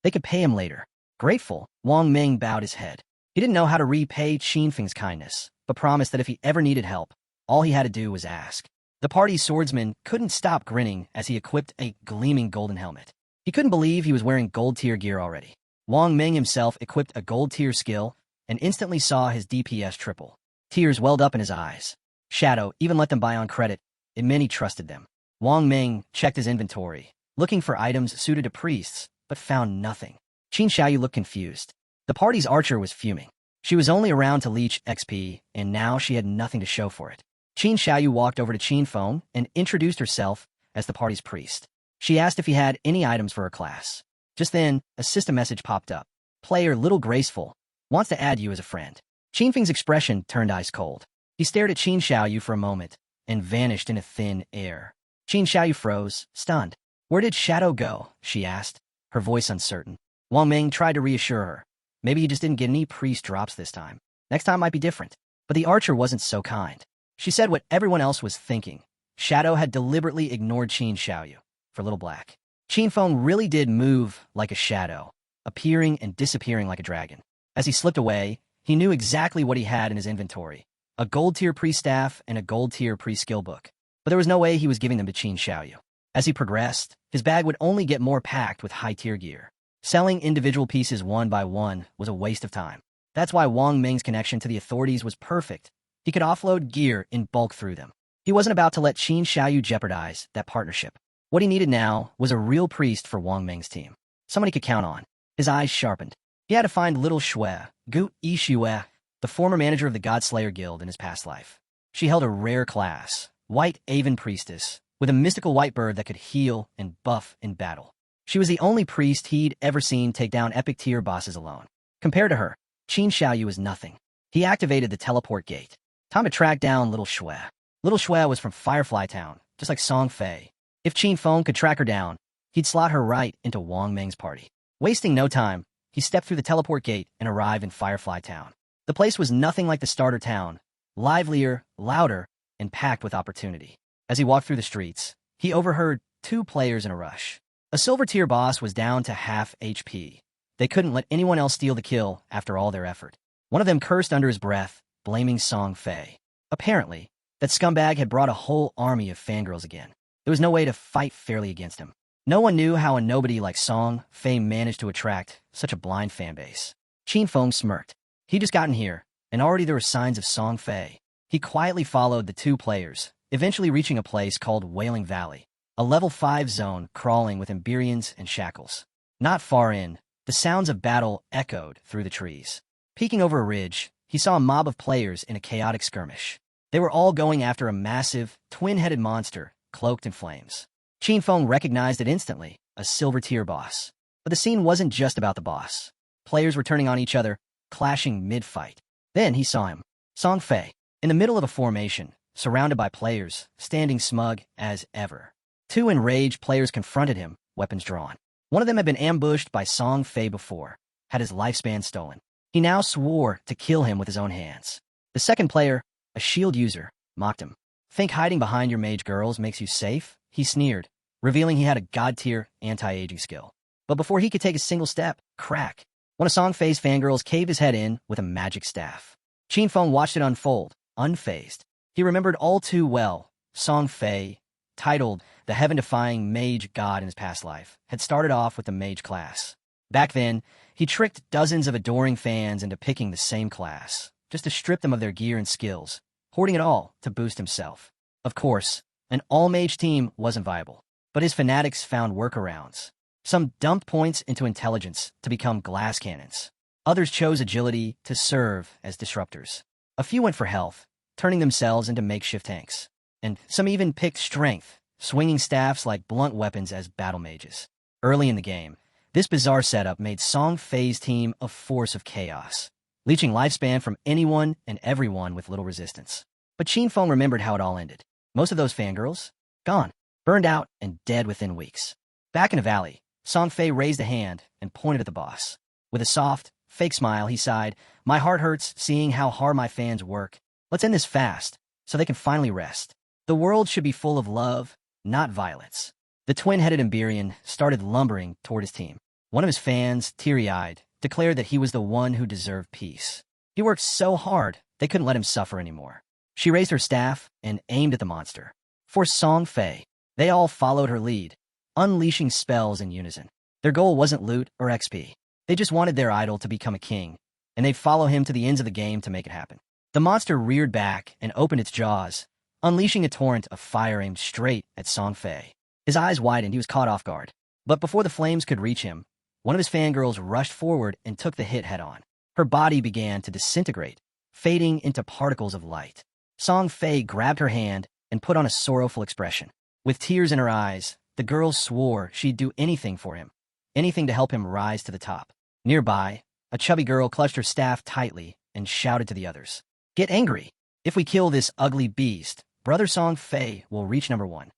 They could pay him later. Grateful, Wang Ming bowed his head. He didn't know how to repay Qin Feng's kindness, but promised that if he ever needed help, all he had to do was ask. The party's swordsman couldn't stop grinning as he equipped a gleaming golden helmet. He couldn't believe he was wearing gold tier gear already. Wang Ming himself equipped a gold tier skill and instantly saw his DPS triple. Tears welled up in his eyes. Shadow even let them buy on credit. It meant he trusted them. Wang Ming checked his inventory, looking for items suited to priests, but found nothing. Qin Xiaoyu looked confused. The party's archer was fuming. She was only around to leech XP, and now she had nothing to show for it. Qin Xiaoyu walked over to Qin Feng and introduced herself as the party's priest. She asked if he had any items for her class. Just then, a system message popped up. Player Little Graceful wants to add you as a friend. Qin Feng's expression turned ice cold. He stared at Qin Xiaoyu for a moment and vanished into thin air. Qin Xiaoyu froze, stunned. "Where did Shadow go?" she asked, her voice uncertain. Wang Ming tried to reassure her. Maybe he just didn't get any priest drops this time. Next time might be different. But the archer wasn't so kind. She said what everyone else was thinking. Shadow had deliberately ignored Qin Xiaoyu for Little Black. Qin Feng really did move like a shadow, appearing and disappearing like a dragon. As he slipped away, he knew exactly what he had in his inventory. A gold-tier pre-staff and a gold-tier pre-skill book. But there was no way he was giving them to Qin Xiaoyu. As he progressed, his bag would only get more packed with high-tier gear. Selling individual pieces one by one was a waste of time. That's why Wang Ming's connection to the authorities was perfect. He could offload gear in bulk through them. He wasn't about to let Qin Xiaoyu jeopardize that partnership. What he needed now was a real priest for Wang Ming's team. someone he could count on. His eyes sharpened. He had to find little Xue, Gu Yixue, the former manager of the Godslayer Guild in his past life. She held a rare class, White Aven Priestess, with a mystical white bird that could heal and buff in battle. She was the only priest he'd ever seen take down epic tier bosses alone. Compared to her, Qin Xiaoyu was nothing. He activated the teleport gate. Time to track down little Xue. Little Xue was from Firefly Town, just like Song Fei. If Qin Feng could track her down, he'd slot her right into Wang Meng's party. Wasting no time, he stepped through the teleport gate and arrived in Firefly Town. The place was nothing like the starter town, livelier, louder, and packed with opportunity. As he walked through the streets, he overheard two players in a rush. A silver tier boss was down to half HP. They couldn't let anyone else steal the kill after all their effort. One of them cursed under his breath, blaming Song Fei. Apparently, that scumbag had brought a whole army of fangirls again. There was no way to fight fairly against him. No one knew how a nobody like Song Fei managed to attract such a blind fanbase. Qin Feng smirked. He'd just gotten here, and already there were signs of Song Fei. He quietly followed the two players, eventually reaching a place called Wailing Valley, a level 5 zone crawling with Emberians and shackles. Not far in, the sounds of battle echoed through the trees. Peeking over a ridge, he saw a mob of players in a chaotic skirmish. They were all going after a massive, twin-headed monster, cloaked in flames. Qin Feng recognized it instantly, a silver-tier boss. But the scene wasn't just about the boss. Players were turning on each other, clashing mid-fight. Then he saw him, Song Fei, in the middle of a formation, surrounded by players, standing smug as ever. Two enraged players confronted him, weapons drawn. One of them had been ambushed by Song Fei before, had his lifespan stolen. He now swore to kill him with his own hands. The second player, a shield user, mocked him. Think hiding behind your mage girls makes you safe? He sneered, revealing he had a god-tier anti-aging skill. But before he could take a single step, crack. One of Song Fei's fangirls caved his head in with a magic staff. Qin Feng watched it unfold, unfazed. He remembered all too well, Song Fei, titled the heaven-defying mage god in his past life, had started off with the mage class. Back then, he tricked dozens of adoring fans into picking the same class, just to strip them of their gear and skills, hoarding it all to boost himself. Of course, an all-mage team wasn't viable, but his fanatics found workarounds. Some dumped points into intelligence to become glass cannons. Others chose agility to serve as disruptors. A few went for health, turning themselves into makeshift tanks. And some even picked strength, swinging staffs like blunt weapons as battle mages. Early in the game, this bizarre setup made Song Fei's team a force of chaos, leeching lifespan from anyone and everyone with little resistance. But Qin Feng remembered how it all ended. Most of those fangirls, gone, burned out and dead within weeks. Back in the valley, Song Fei raised a hand and pointed at the boss. With a soft, fake smile, he sighed, "My heart hurts seeing how hard my fans work. Let's end this fast, so they can finally rest. The world should be full of love, not violence." The twin-headed Emberian started lumbering toward his team. One of his fans, teary-eyed, declared that he was the one who deserved peace. He worked so hard, they couldn't let him suffer anymore. She raised her staff and aimed at the monster. For Song Fei, they all followed her lead, unleashing spells in unison. Their goal wasn't loot or XP. They just wanted their idol to become a king, and they'd follow him to the ends of the game to make it happen. The monster reared back and opened its jaws, unleashing a torrent of fire aimed straight at Song Fei. His eyes widened, he was caught off guard. But before the flames could reach him, one of his fangirls rushed forward and took the hit head-on. Her body began to disintegrate, fading into particles of light. Song Fei grabbed her hand and put on a sorrowful expression. With tears in her eyes, the girl swore she'd do anything for him, anything to help him rise to the top. Nearby, a chubby girl clutched her staff tightly and shouted to the others, "Get angry! If we kill this ugly beast, Brother Song Fei will reach number 1.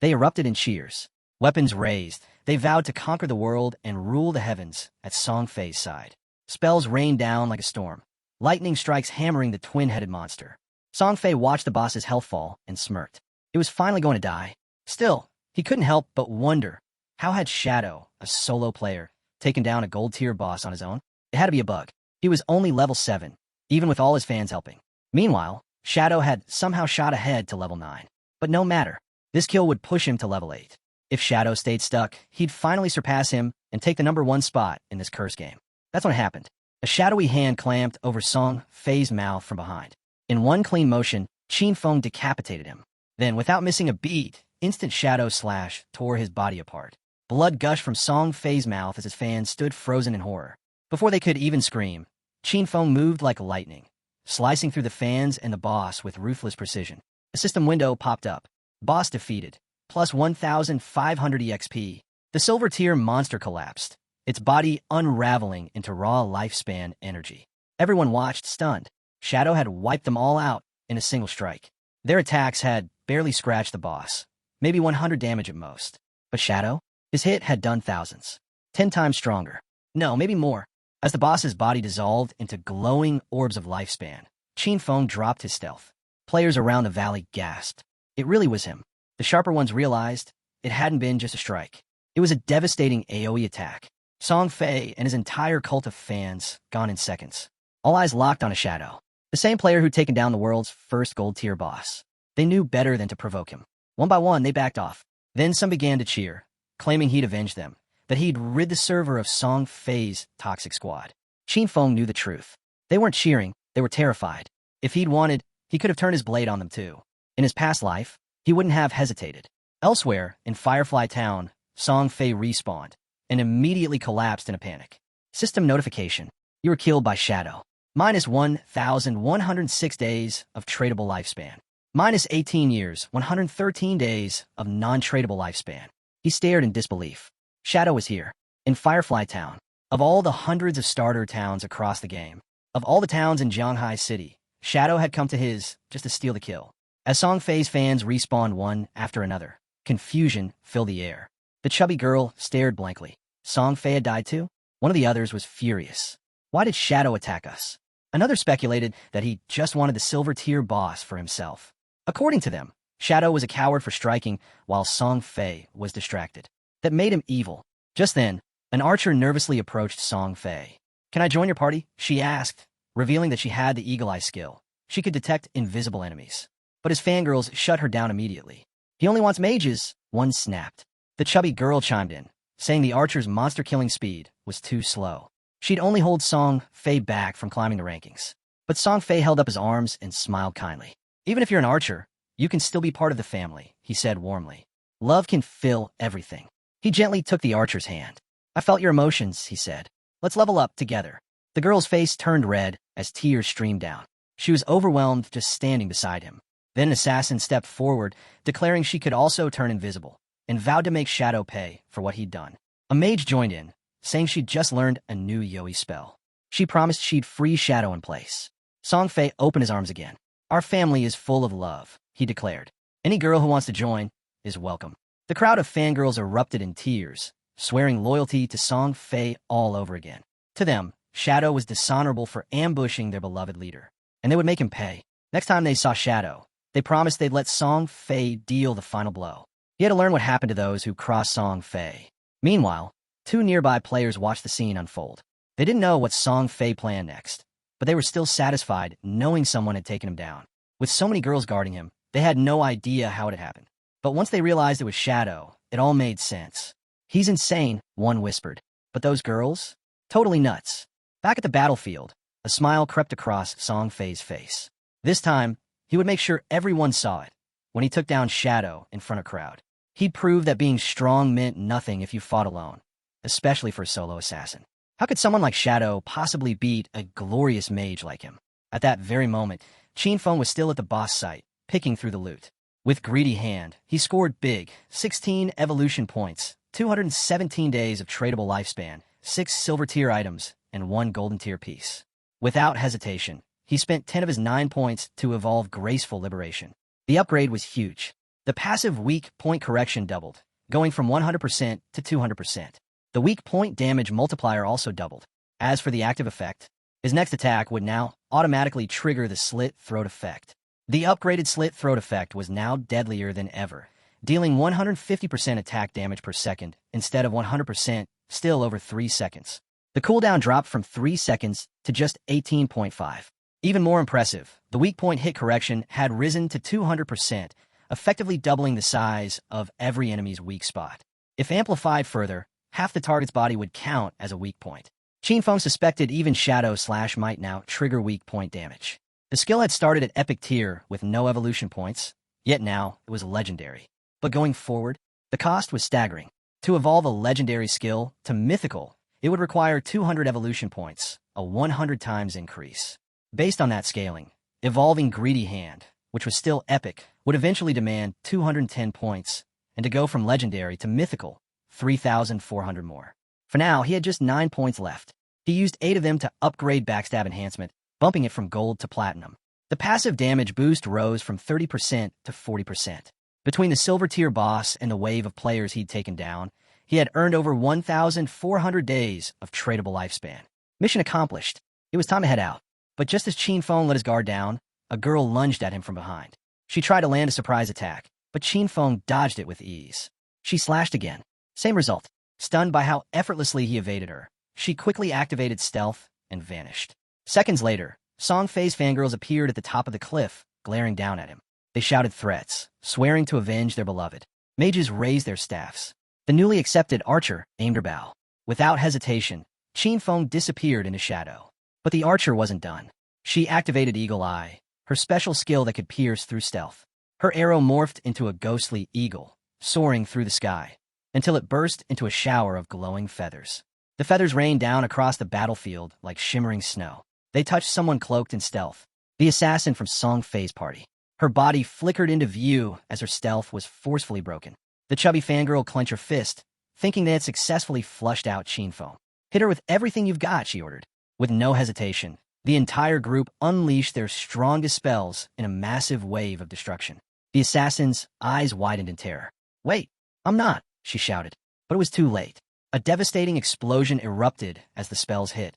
They erupted in cheers. Weapons raised, they vowed to conquer the world and rule the heavens at Song Fei's side. Spells rained down like a storm, lightning strikes hammering the twin-headed monster. Song Fei watched the boss's health fall and smirked. It was finally going to die. Still, he couldn't help but wonder, how had Shadow, a solo player, taken down a gold-tier boss on his own? It had to be a bug. He was only level 7, even with all his fans helping. Meanwhile, Shadow had somehow shot ahead to level 9. But no matter, this kill would push him to level 8. If Shadow stayed stuck, he'd finally surpass him and take the number 1 spot in this curse game. That's when it happened. A shadowy hand clamped over Song Fei's mouth from behind. In one clean motion, Qin Feng decapitated him. Then, without missing a beat, instant shadow slash tore his body apart. Blood gushed from Song Fei's mouth as his fans stood frozen in horror. Before they could even scream, Qin Feng moved like lightning, slicing through the fans and the boss with ruthless precision. A system window popped up. Boss defeated. Plus 1,500 EXP. The silver tier monster collapsed, its body unraveling into raw lifespan energy. Everyone watched, stunned. Shadow had wiped them all out in a single strike. Their attacks had barely scratched the boss, maybe 100 damage at most. But Shadow? His hit had done thousands. 10 times stronger. No, maybe more. As the boss's body dissolved into glowing orbs of lifespan, Qin Feng dropped his stealth. Players around the valley gasped. It really was him. The sharper ones realized it hadn't been just a strike. It was a devastating AoE attack. Song Fei and his entire cult of fans gone in seconds. All eyes locked on a Shadow. The same player who'd taken down the world's first gold-tier boss. They knew better than to provoke him. One by one, they backed off. Then some began to cheer, claiming he'd avenged them, that he'd rid the server of Song Fei's toxic squad. Qin Feng knew the truth. They weren't cheering, they were terrified. If he'd wanted, he could have turned his blade on them too. In his past life, he wouldn't have hesitated. Elsewhere, in Firefly Town, Song Fei respawned and immediately collapsed in a panic. System notification. You were killed by Shadow. Minus 1,106 days of tradable lifespan. Minus 18 years, 113 days of non-tradable lifespan. He stared in disbelief. Shadow was here, in Firefly Town. Of all the hundreds of starter towns across the game, of all the towns in Jianghai City, Shadow had come to his just to steal the kill. As Song Fei's fans respawned one after another, confusion filled the air. The chubby girl stared blankly. Song Fei had died too? One of the others was furious. Why did Shadow attack us? Another speculated that he just wanted the silver-tier boss for himself. According to them, Shadow was a coward for striking while Song Fei was distracted. That made him evil. Just then, an archer nervously approached Song Fei. Can I join your party? She asked, revealing that she had the eagle eye skill. She could detect invisible enemies. But his fangirls shut her down immediately. He only wants mages, one snapped. The chubby girl chimed in, saying the archer's monster-killing speed was too slow. She'd only hold Song Fei back from climbing the rankings. But Song Fei held up his arms and smiled kindly. Even if you're an archer, you can still be part of the family, he said warmly. Love can fill everything. He gently took the archer's hand. I felt your emotions, he said. Let's level up together. The girl's face turned red as tears streamed down. She was overwhelmed just standing beside him. Then an assassin stepped forward, declaring she could also turn invisible, and vowed to make Shadow pay for what he'd done. A mage joined in, saying she'd just learned a new Yoi spell. She promised she'd free Shadow in place. Song Fei opened his arms again. Our family is full of love, he declared. Any girl who wants to join is welcome. The crowd of fangirls erupted in tears, swearing loyalty to Song Fei all over again. To them, Shadow was dishonorable for ambushing their beloved leader, and they would make him pay. Next time they saw Shadow, they promised they'd let Song Fei deal the final blow. He had to learn what happened to those who crossed Song Fei. Meanwhile, two nearby players watched the scene unfold. They didn't know what Song Fei planned next, but they were still satisfied knowing someone had taken him down. With so many girls guarding him, they had no idea how it had happened. But once they realized it was Shadow, it all made sense. He's insane, one whispered. But those girls? Totally nuts. Back at the battlefield, a smile crept across Song Fei's face. This time, he would make sure everyone saw it when he took down Shadow in front of a crowd. He'd prove that being strong meant nothing if you fought alone, especially for a solo assassin. How could someone like Shadow possibly beat a glorious mage like him? At that very moment, Qin Feng was still at the boss site, picking through the loot. With greedy hand, he scored big, 16 evolution points, 217 days of tradable lifespan, 6 silver tier items, and 1 golden tier piece. Without hesitation, he spent 10 of his 9 points to evolve Graceful Liberation. The upgrade was huge. The passive weak point correction doubled, going from 100% to 200%. The weak point damage multiplier also doubled. As for the active effect, his next attack would now automatically trigger the slit throat effect. The upgraded slit throat effect was now deadlier than ever, dealing 150% attack damage per second instead of 100%, still over 3 seconds. The cooldown dropped from 3 seconds to just 18.5. Even more impressive, the weak point hit correction had risen to 200%, effectively doubling the size of every enemy's weak spot. If amplified further, half the target's body would count as a weak point. Qin Feng suspected even Shadow Slash might now trigger weak point damage. The skill had started at epic tier with no evolution points, yet now it was legendary. But going forward, the cost was staggering. To evolve a legendary skill to mythical, it would require 200 evolution points, a 100 times increase. Based on that scaling, evolving Greedy Hand, which was still epic, would eventually demand 210 points, and to go from legendary to mythical, 3,400 more. For now, he had just 9 points left. He used 8 of them to upgrade Backstab Enhancement, bumping it from gold to platinum. The passive damage boost rose from 30% to 40%. Between the silver tier boss and the wave of players he'd taken down, he had earned over 1,400 days of tradable lifespan. Mission accomplished. It was time to head out. But just as Qin Feng let his guard down, a girl lunged at him from behind. She tried to land a surprise attack, but Qin Feng dodged it with ease. She slashed again. Same result. Stunned by how effortlessly he evaded her, she quickly activated stealth and vanished. Seconds later, Song Fei's fangirls appeared at the top of the cliff, glaring down at him. They shouted threats, swearing to avenge their beloved. Mages raised their staffs. The newly accepted archer aimed her bow. Without hesitation, Qin Feng disappeared into shadow. But the archer wasn't done. She activated Eagle Eye, her special skill that could pierce through stealth. Her arrow morphed into a ghostly eagle, soaring through the sky, until it burst into a shower of glowing feathers. The feathers rained down across the battlefield like shimmering snow. They touched someone cloaked in stealth, the assassin from Song Fei's party. Her body flickered into view as her stealth was forcefully broken. The chubby fangirl clenched her fist, thinking they had successfully flushed out Qin Feng. Hit her with everything you've got, she ordered. With no hesitation, the entire group unleashed their strongest spells in a massive wave of destruction. The assassin's eyes widened in terror. "Wait, I'm not," she shouted. But it was too late. A devastating explosion erupted as the spells hit,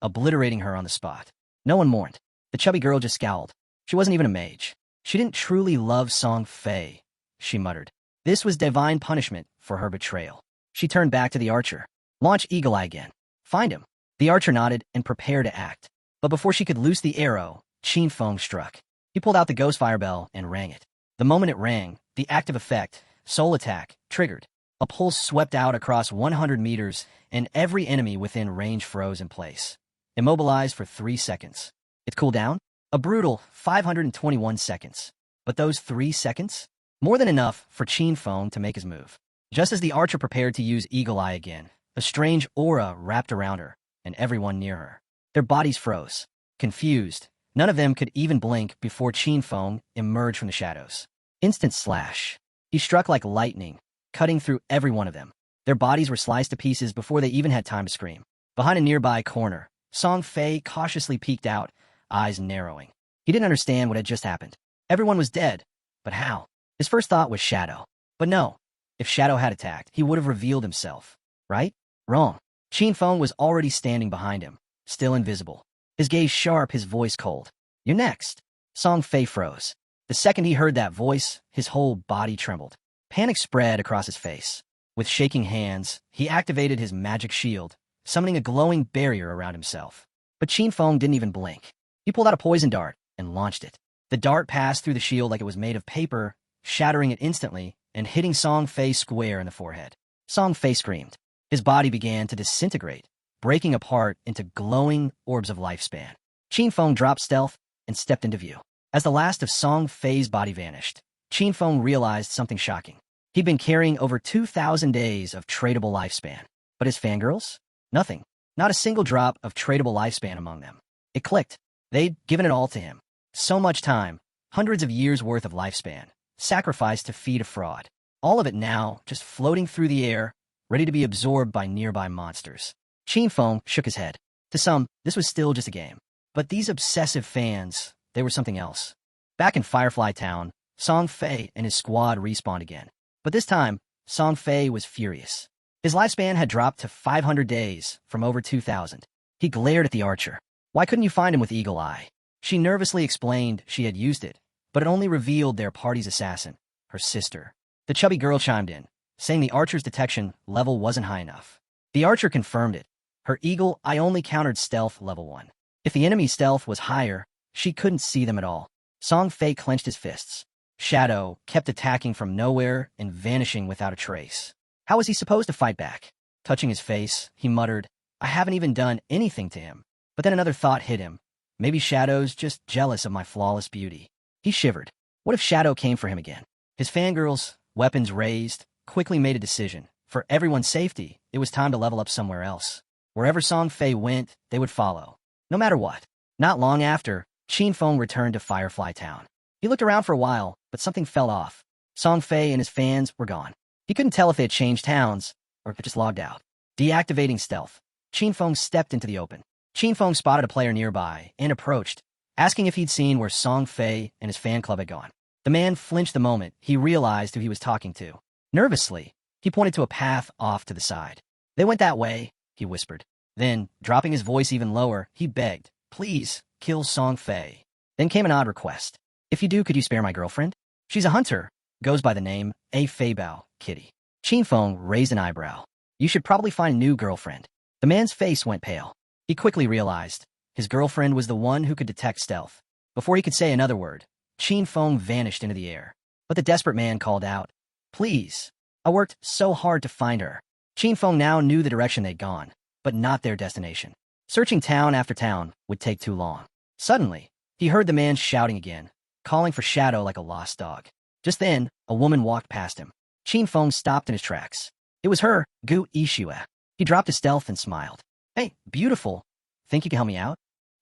obliterating her on the spot. No one mourned. The chubby girl just scowled. She wasn't even a mage. She didn't truly love Song Fei, she muttered. This was divine punishment for her betrayal. She turned back to the archer. "Launch Eagle Eye again. Find him." The archer nodded and prepared to act. But before she could loose the arrow, Qin Feng struck. He pulled out the ghost fire bell and rang it. The moment it rang, the active effect, Soul Attack, triggered. A pulse swept out across 100 meters, and every enemy within range froze in place, immobilized for 3 seconds. It cooled down? A brutal 521 seconds. But those 3 seconds? More than enough for Qin Feng to make his move. Just as the archer prepared to use Eagle Eye again, a strange aura wrapped around her and everyone near her. Their bodies froze. Confused, none of them could even blink before Qin Feng emerged from the shadows. Instant slash. He struck like lightning, cutting through every one of them. Their bodies were sliced to pieces before they even had time to scream. Behind a nearby corner, Song Fei cautiously peeked out, eyes narrowing. He didn't understand what had just happened. Everyone was dead, but how? His first thought was Shadow. But no, if Shadow had attacked, he would have revealed himself. Right? Wrong. Qin Feng was already standing behind him, still invisible. His gaze sharp, his voice cold. "You're next." Song Fei froze. The second he heard that voice, his whole body trembled. Panic spread across his face. With shaking hands, he activated his magic shield, summoning a glowing barrier around himself. But Qin Feng didn't even blink. He pulled out a poison dart and launched it. The dart passed through the shield like it was made of paper, shattering it instantly and hitting Song Fei square in the forehead. Song Fei screamed. His body began to disintegrate, breaking apart into glowing orbs of lifespan. Qin Feng dropped stealth and stepped into view. As the last of Song Fei's body vanished, Qin Feng realized something shocking. He'd been carrying over 2,000 days of tradable lifespan. But his fangirls? Nothing. Not a single drop of tradable lifespan among them. It clicked. They'd given it all to him. So much time, hundreds of years' worth of lifespan, sacrificed to feed a fraud. All of it now just floating through the air, ready to be absorbed by nearby monsters. Qin Feng shook his head. To some, this was still just a game. But these obsessive fans, they were something else. Back in Firefly Town, Song Fei and his squad respawned again. But this time, Song Fei was furious. His lifespan had dropped to 500 days from over 2,000. He glared at the archer. "Why couldn't you find him with Eagle Eye?" She nervously explained she had used it, but it only revealed their party's assassin, her sister. The chubby girl chimed in, saying the archer's detection level wasn't high enough. The archer confirmed it. Her Eagle Eye only countered stealth level 1. If the enemy's stealth was higher, she couldn't see them at all. Song Fei clenched his fists. Shadow kept attacking from nowhere and vanishing without a trace. How was he supposed to fight back? Touching his face, he muttered, "I haven't even done anything to him." But then another thought hit him. Maybe Shadow's just jealous of my flawless beauty. He shivered. What if Shadow came for him again? His fangirls, weapons raised, quickly made a decision. For everyone's safety, it was time to level up somewhere else. Wherever Song Fei went, they would follow. No matter what. Not long after, Qin Feng returned to Firefly Town. He looked around for a while, but something fell off. Song Fei and his fans were gone. He couldn't tell if they had changed towns, or if it just logged out. Deactivating stealth, Qin Feng stepped into the open. Qin Feng spotted a player nearby and approached, asking if he'd seen where Song Fei and his fan club had gone. The man flinched the moment he realized who he was talking to. Nervously, he pointed to a path off to the side. They went that way, he whispered. Then, dropping his voice even lower, he begged, please, kill Song Fei. Then came an odd request. If you do, could you spare my girlfriend? She's a hunter, goes by the name A Fei Bao, Kitty. Qin Feng raised an eyebrow. You should probably find a new girlfriend. The man's face went pale. He quickly realized his girlfriend was the one who could detect stealth. Before he could say another word, Qin Feng vanished into the air. But the desperate man called out, please. I worked so hard to find her. Qin Feng now knew the direction they'd gone, but not their destination. Searching town after town would take too long. Suddenly, he heard the man shouting again, calling for Shadow like a lost dog. Just then, a woman walked past him. Qin Feng stopped in his tracks. It was her, Gu Yixue. He dropped his stealth and smiled. Hey, beautiful. Think you can help me out?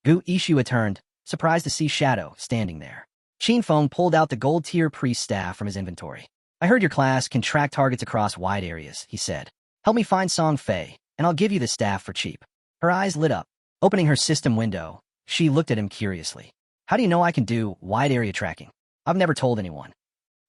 Gu Yixue turned, surprised to see Shadow standing there. Qin Feng pulled out the gold-tier priest staff from his inventory. I heard your class can track targets across wide areas, he said. Help me find Song Fei, and I'll give you the staff for cheap. Her eyes lit up. Opening her system window, she looked at him curiously. How do you know I can do wide area tracking? I've never told anyone.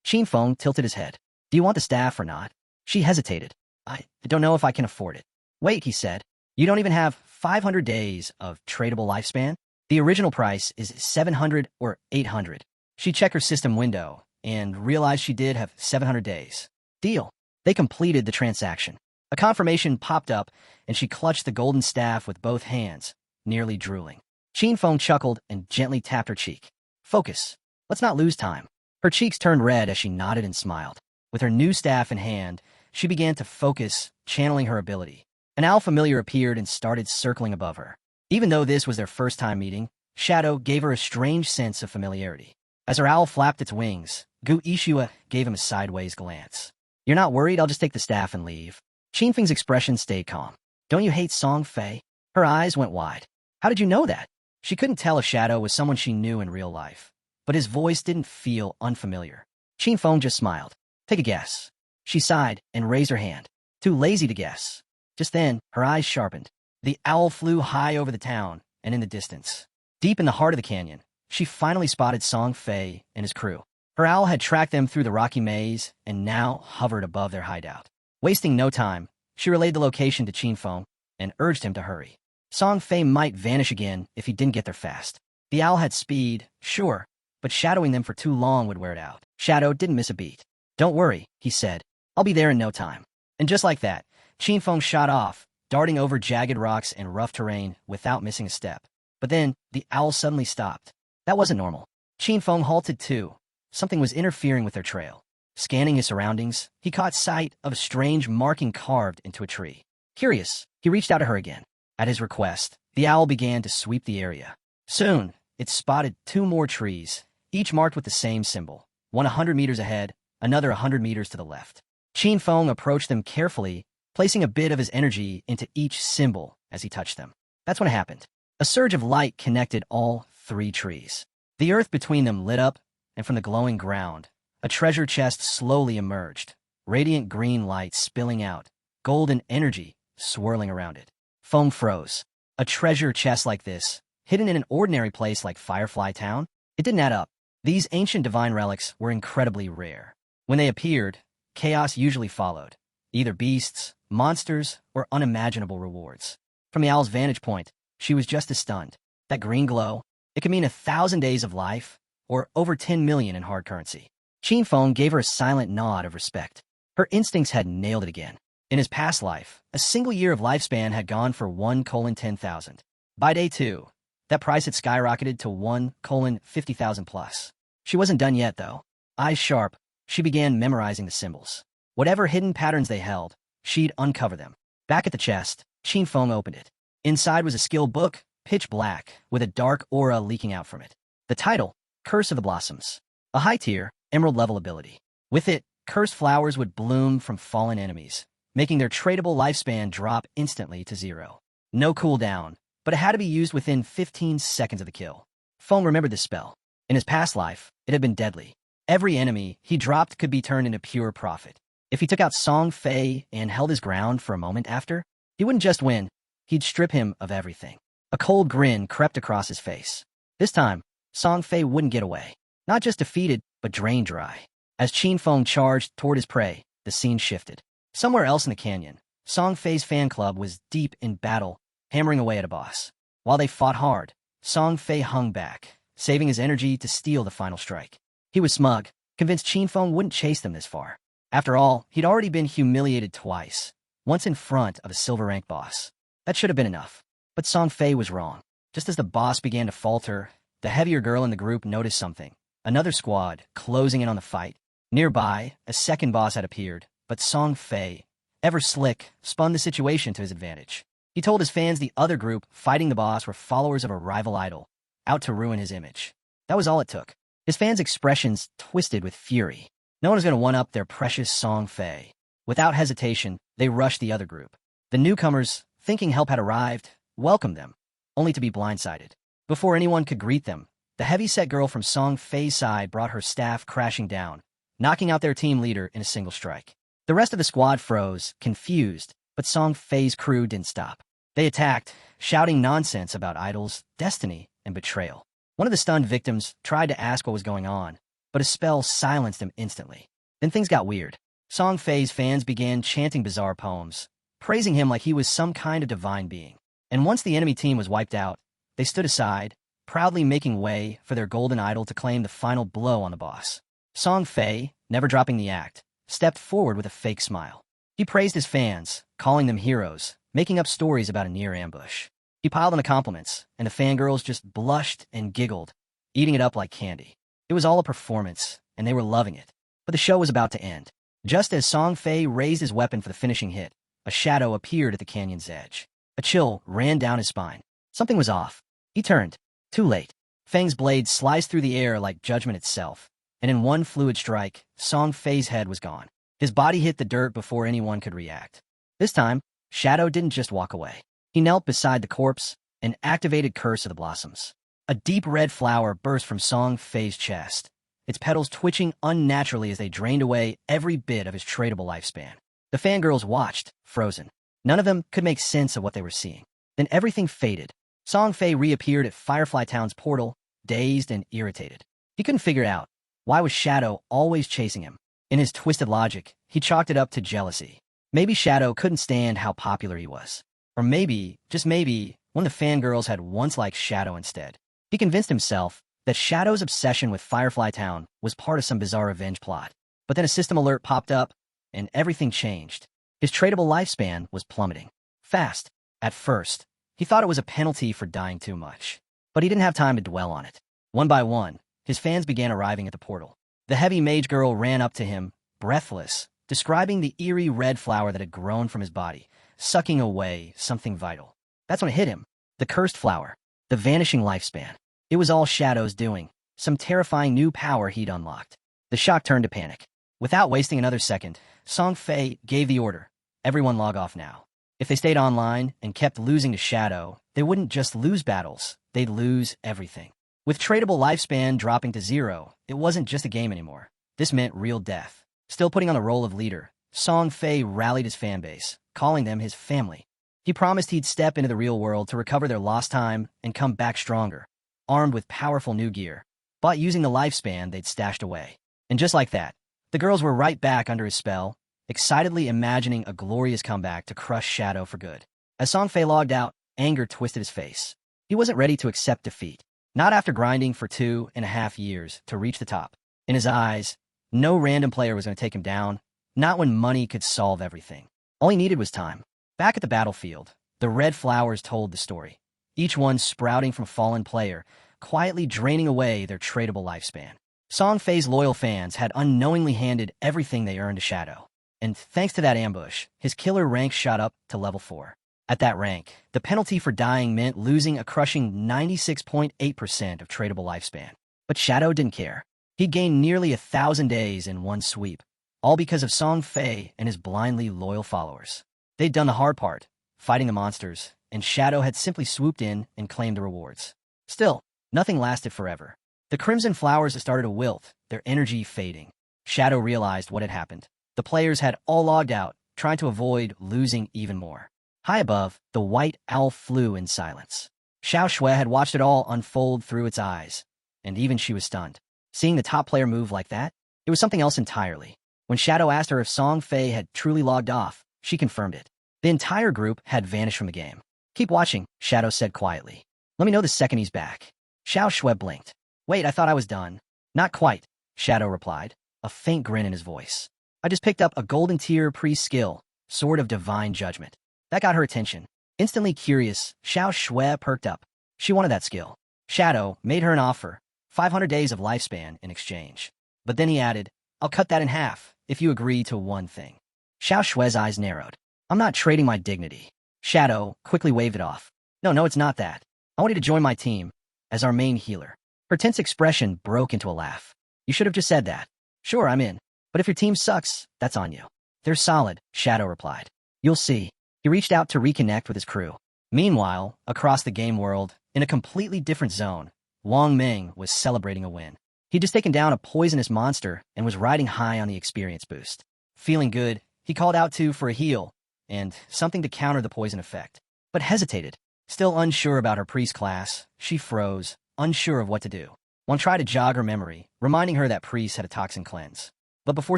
Qin Feng tilted his head. Do you want the staff or not? She hesitated. I don't know if I can afford it. Wait, he said. You don't even have 500 days of tradable lifespan? The original price is 700 or 800. She checked her system window and realized she did have 700 days. Deal. They completed the transaction. A confirmation popped up, and she clutched the golden staff with both hands, nearly drooling. Qin Feng chuckled and gently tapped her cheek. Focus. Let's not lose time. Her cheeks turned red as she nodded and smiled. With her new staff in hand, she began to focus, channeling her ability. An owl familiar appeared and started circling above her. Even though this was their first time meeting, Shadow gave her a strange sense of familiarity. As her owl flapped its wings, Gu Yixue gave him a sideways glance. You're not worried? I'll just take the staff and leave. Qin Feng's expression stayed calm. Don't you hate Song Fei? Her eyes went wide. How did you know that? She couldn't tell if Shadow was someone she knew in real life, but his voice didn't feel unfamiliar. Qin Feng just smiled. Take a guess. She sighed and raised her hand. Too lazy to guess. Just then, her eyes sharpened. The owl flew high over the town and in the distance. Deep in the heart of the canyon, she finally spotted Song Fei and his crew. Her owl had tracked them through the rocky maze and now hovered above their hideout. Wasting no time, she relayed the location to Qin Feng and urged him to hurry. Song Fei might vanish again if he didn't get there fast. The owl had speed, sure, but shadowing them for too long would wear it out. Shadow didn't miss a beat. Don't worry, he said. I'll be there in no time. And just like that, Qin Feng shot off, darting over jagged rocks and rough terrain without missing a step. But then, the owl suddenly stopped. That wasn't normal. Qin Feng halted too. Something was interfering with their trail. Scanning his surroundings, he caught sight of a strange marking carved into a tree. Curious, he reached out to her again. At his request, the owl began to sweep the area. Soon, it spotted 2 more trees, each marked with the same symbol. One 100 meters ahead, another 100 meters to the left. Qin Feng approached them carefully, placing a bit of his energy into each symbol as he touched them. That's when it happened. A surge of light connected all 3 trees. The earth between them lit up, and from the glowing ground, a treasure chest slowly emerged, radiant green light spilling out, golden energy swirling around it. Feng froze. A treasure chest like this, hidden in an ordinary place like Firefly Town? It didn't add up. These ancient divine relics were incredibly rare. When they appeared, chaos usually followed, either beasts, monsters, or unimaginable rewards. From the owl's vantage point, she was just as stunned. That green glow, it could mean 1,000 days of life, or over 10 million in hard currency. Qin Feng gave her a silent nod of respect. Her instincts had nailed it again. In his past life, a single year of lifespan had gone for 1:10,000. By day 2, that price had skyrocketed to 1:50,000 plus. She wasn't done yet, though. Eyes sharp, she began memorizing the symbols. Whatever hidden patterns they held, she'd uncover them. Back at the chest, Qin Feng opened it. Inside was a skill book, pitch black, with a dark aura leaking out from it. The title, Curse of the Blossoms. A high-tier, emerald-level ability. With it, cursed flowers would bloom from fallen enemies, making their tradable lifespan drop instantly to 0. No cooldown, but it had to be used within 15 seconds of the kill. Feng remembered this spell. In his past life, it had been deadly. Every enemy he dropped could be turned into pure profit. If he took out Song Fei and held his ground for a moment after, he wouldn't just win, he'd strip him of everything. A cold grin crept across his face. This time, Song Fei wouldn't get away. Not just defeated, but drained dry. As Qin Feng charged toward his prey, the scene shifted. Somewhere else in the canyon, Song Fei's fan club was deep in battle, hammering away at a boss. While they fought hard, Song Fei hung back, saving his energy to steal the final strike. He was smug, convinced Qin Feng wouldn't chase them this far. After all, he'd already been humiliated twice, once in front of a silver-rank boss. That should have been enough. But Song Fei was wrong. Just as the boss began to falter, the heavier girl in the group noticed something. Another squad, closing in on the fight. Nearby, a second boss had appeared, but Song Fei, ever slick, spun the situation to his advantage. He told his fans the other group fighting the boss were followers of a rival idol, out to ruin his image. That was all it took. His fans' expressions twisted with fury. No one was going to one-up their precious Song Fei. Without hesitation, they rushed the other group. The newcomers, thinking help had arrived, welcomed them, only to be blindsided. Before anyone could greet them, the heavy-set girl from Song Fei's side brought her staff crashing down, knocking out their team leader in a single strike. The rest of the squad froze, confused, but Song Fei's crew didn't stop. They attacked, shouting nonsense about idols, destiny, and betrayal. One of the stunned victims tried to ask what was going on, but a spell silenced him instantly. Then things got weird. Song Fei's fans began chanting bizarre poems, praising him like he was some kind of divine being. And once the enemy team was wiped out, they stood aside, proudly making way for their golden idol to claim the final blow on the boss. Song Fei, never dropping the act, stepped forward with a fake smile. He praised his fans, calling them heroes, making up stories about a near ambush. He piled on the compliments, and the fangirls just blushed and giggled, eating it up like candy. It was all a performance, and they were loving it. But the show was about to end. Just as Song Fei raised his weapon for the finishing hit, a shadow appeared at the canyon's edge. A chill ran down his spine. Something was off. He turned. Too late. Feng's blade sliced through the air like judgment itself, and in one fluid strike, Song Fei's head was gone. His body hit the dirt before anyone could react. This time, Shadow didn't just walk away. He knelt beside the corpse and activated Curse of the Blossoms. A deep red flower burst from Song Fei's chest, its petals twitching unnaturally as they drained away every bit of his tradable lifespan. The fangirls watched, frozen. None of them could make sense of what they were seeing. Then everything faded. Song Fei reappeared at Firefly Town's portal, dazed and irritated. He couldn't figure out, why was Shadow always chasing him? In his twisted logic, he chalked it up to jealousy. Maybe Shadow couldn't stand how popular he was. Or maybe, just maybe, one of the fangirls had once liked Shadow instead. He convinced himself that Shadow's obsession with Firefly Town was part of some bizarre revenge plot. But then a system alert popped up, and everything changed. His tradable lifespan was plummeting. Fast. At first, he thought it was a penalty for dying too much. But he didn't have time to dwell on it. One by one, his fans began arriving at the portal. The heavy mage girl ran up to him, breathless, describing the eerie red flower that had grown from his body, sucking away something vital. That's when it hit him. The cursed flower. The vanishing lifespan. It was all Shadow's doing. Some terrifying new power he'd unlocked. The shock turned to panic. Without wasting another second, Song Fei gave the order. Everyone log off now. If they stayed online and kept losing to Shadow, they wouldn't just lose battles, they'd lose everything. With tradable lifespan dropping to 0, it wasn't just a game anymore. This meant real death. Still putting on the role of leader, Song Fei rallied his fanbase, calling them his family. He promised he'd step into the real world to recover their lost time and come back stronger, armed with powerful new gear, but using the lifespan they'd stashed away. And just like that, the girls were right back under his spell, excitedly imagining a glorious comeback to crush Shadow for good. As Song Fei logged out, anger twisted his face. He wasn't ready to accept defeat. Not after grinding for 2.5 years to reach the top. In his eyes, no random player was going to take him down, not when money could solve everything. All he needed was time. Back at the battlefield, the red flowers told the story, each one sprouting from a fallen player, quietly draining away their tradable lifespan. Song Fei's loyal fans had unknowingly handed everything they earned to Shadow. And thanks to that ambush, his killer rank shot up to level 4. At that rank, the penalty for dying meant losing a crushing 96.8% of tradable lifespan. But Shadow didn't care. He gained nearly 1,000 days in one sweep, all because of Song Fei and his blindly loyal followers. They'd done the hard part, fighting the monsters, and Shadow had simply swooped in and claimed the rewards. Still, nothing lasted forever. The crimson flowers started to wilt, their energy fading. Shadow realized what had happened. The players had all logged out, trying to avoid losing even more. High above, the white owl flew in silence. Xiao Shui had watched it all unfold through its eyes, and even she was stunned. Seeing the top player move like that, it was something else entirely. When Shadow asked her if Song Fei had truly logged off, she confirmed it. The entire group had vanished from the game. "Keep watching," Shadow said quietly. "Let me know the second he's back." Xiao Shui blinked. "Wait, I thought I was done." "Not quite," Shadow replied, a faint grin in his voice. "I just picked up a golden tier pre-skill, Sword of Divine Judgment." That got her attention. Instantly curious, Xiao Shui perked up. She wanted that skill. Shadow made her an offer, 500 days of lifespan in exchange. But then he added, "I'll cut that in half if you agree to one thing." Xiao Shui's eyes narrowed. "I'm not trading my dignity." Shadow quickly waved it off. No, it's not that. I want you to join my team as our main healer." Her tense expression broke into a laugh. "You should have just said that." "Sure, I'm in. But if your team sucks, that's on you." "They're solid," Shadow replied. "You'll see." He reached out to reconnect with his crew. Meanwhile, across the game world, in a completely different zone, Wang Ming was celebrating a win. He'd just taken down a poisonous monster and was riding high on the experience boost. Feeling good, he called out for a heal and something to counter the poison effect, but hesitated. Still unsure about her priest class, she froze, unsure of what to do. Wang tried to jog her memory, reminding her that priests had a toxin cleanse. But before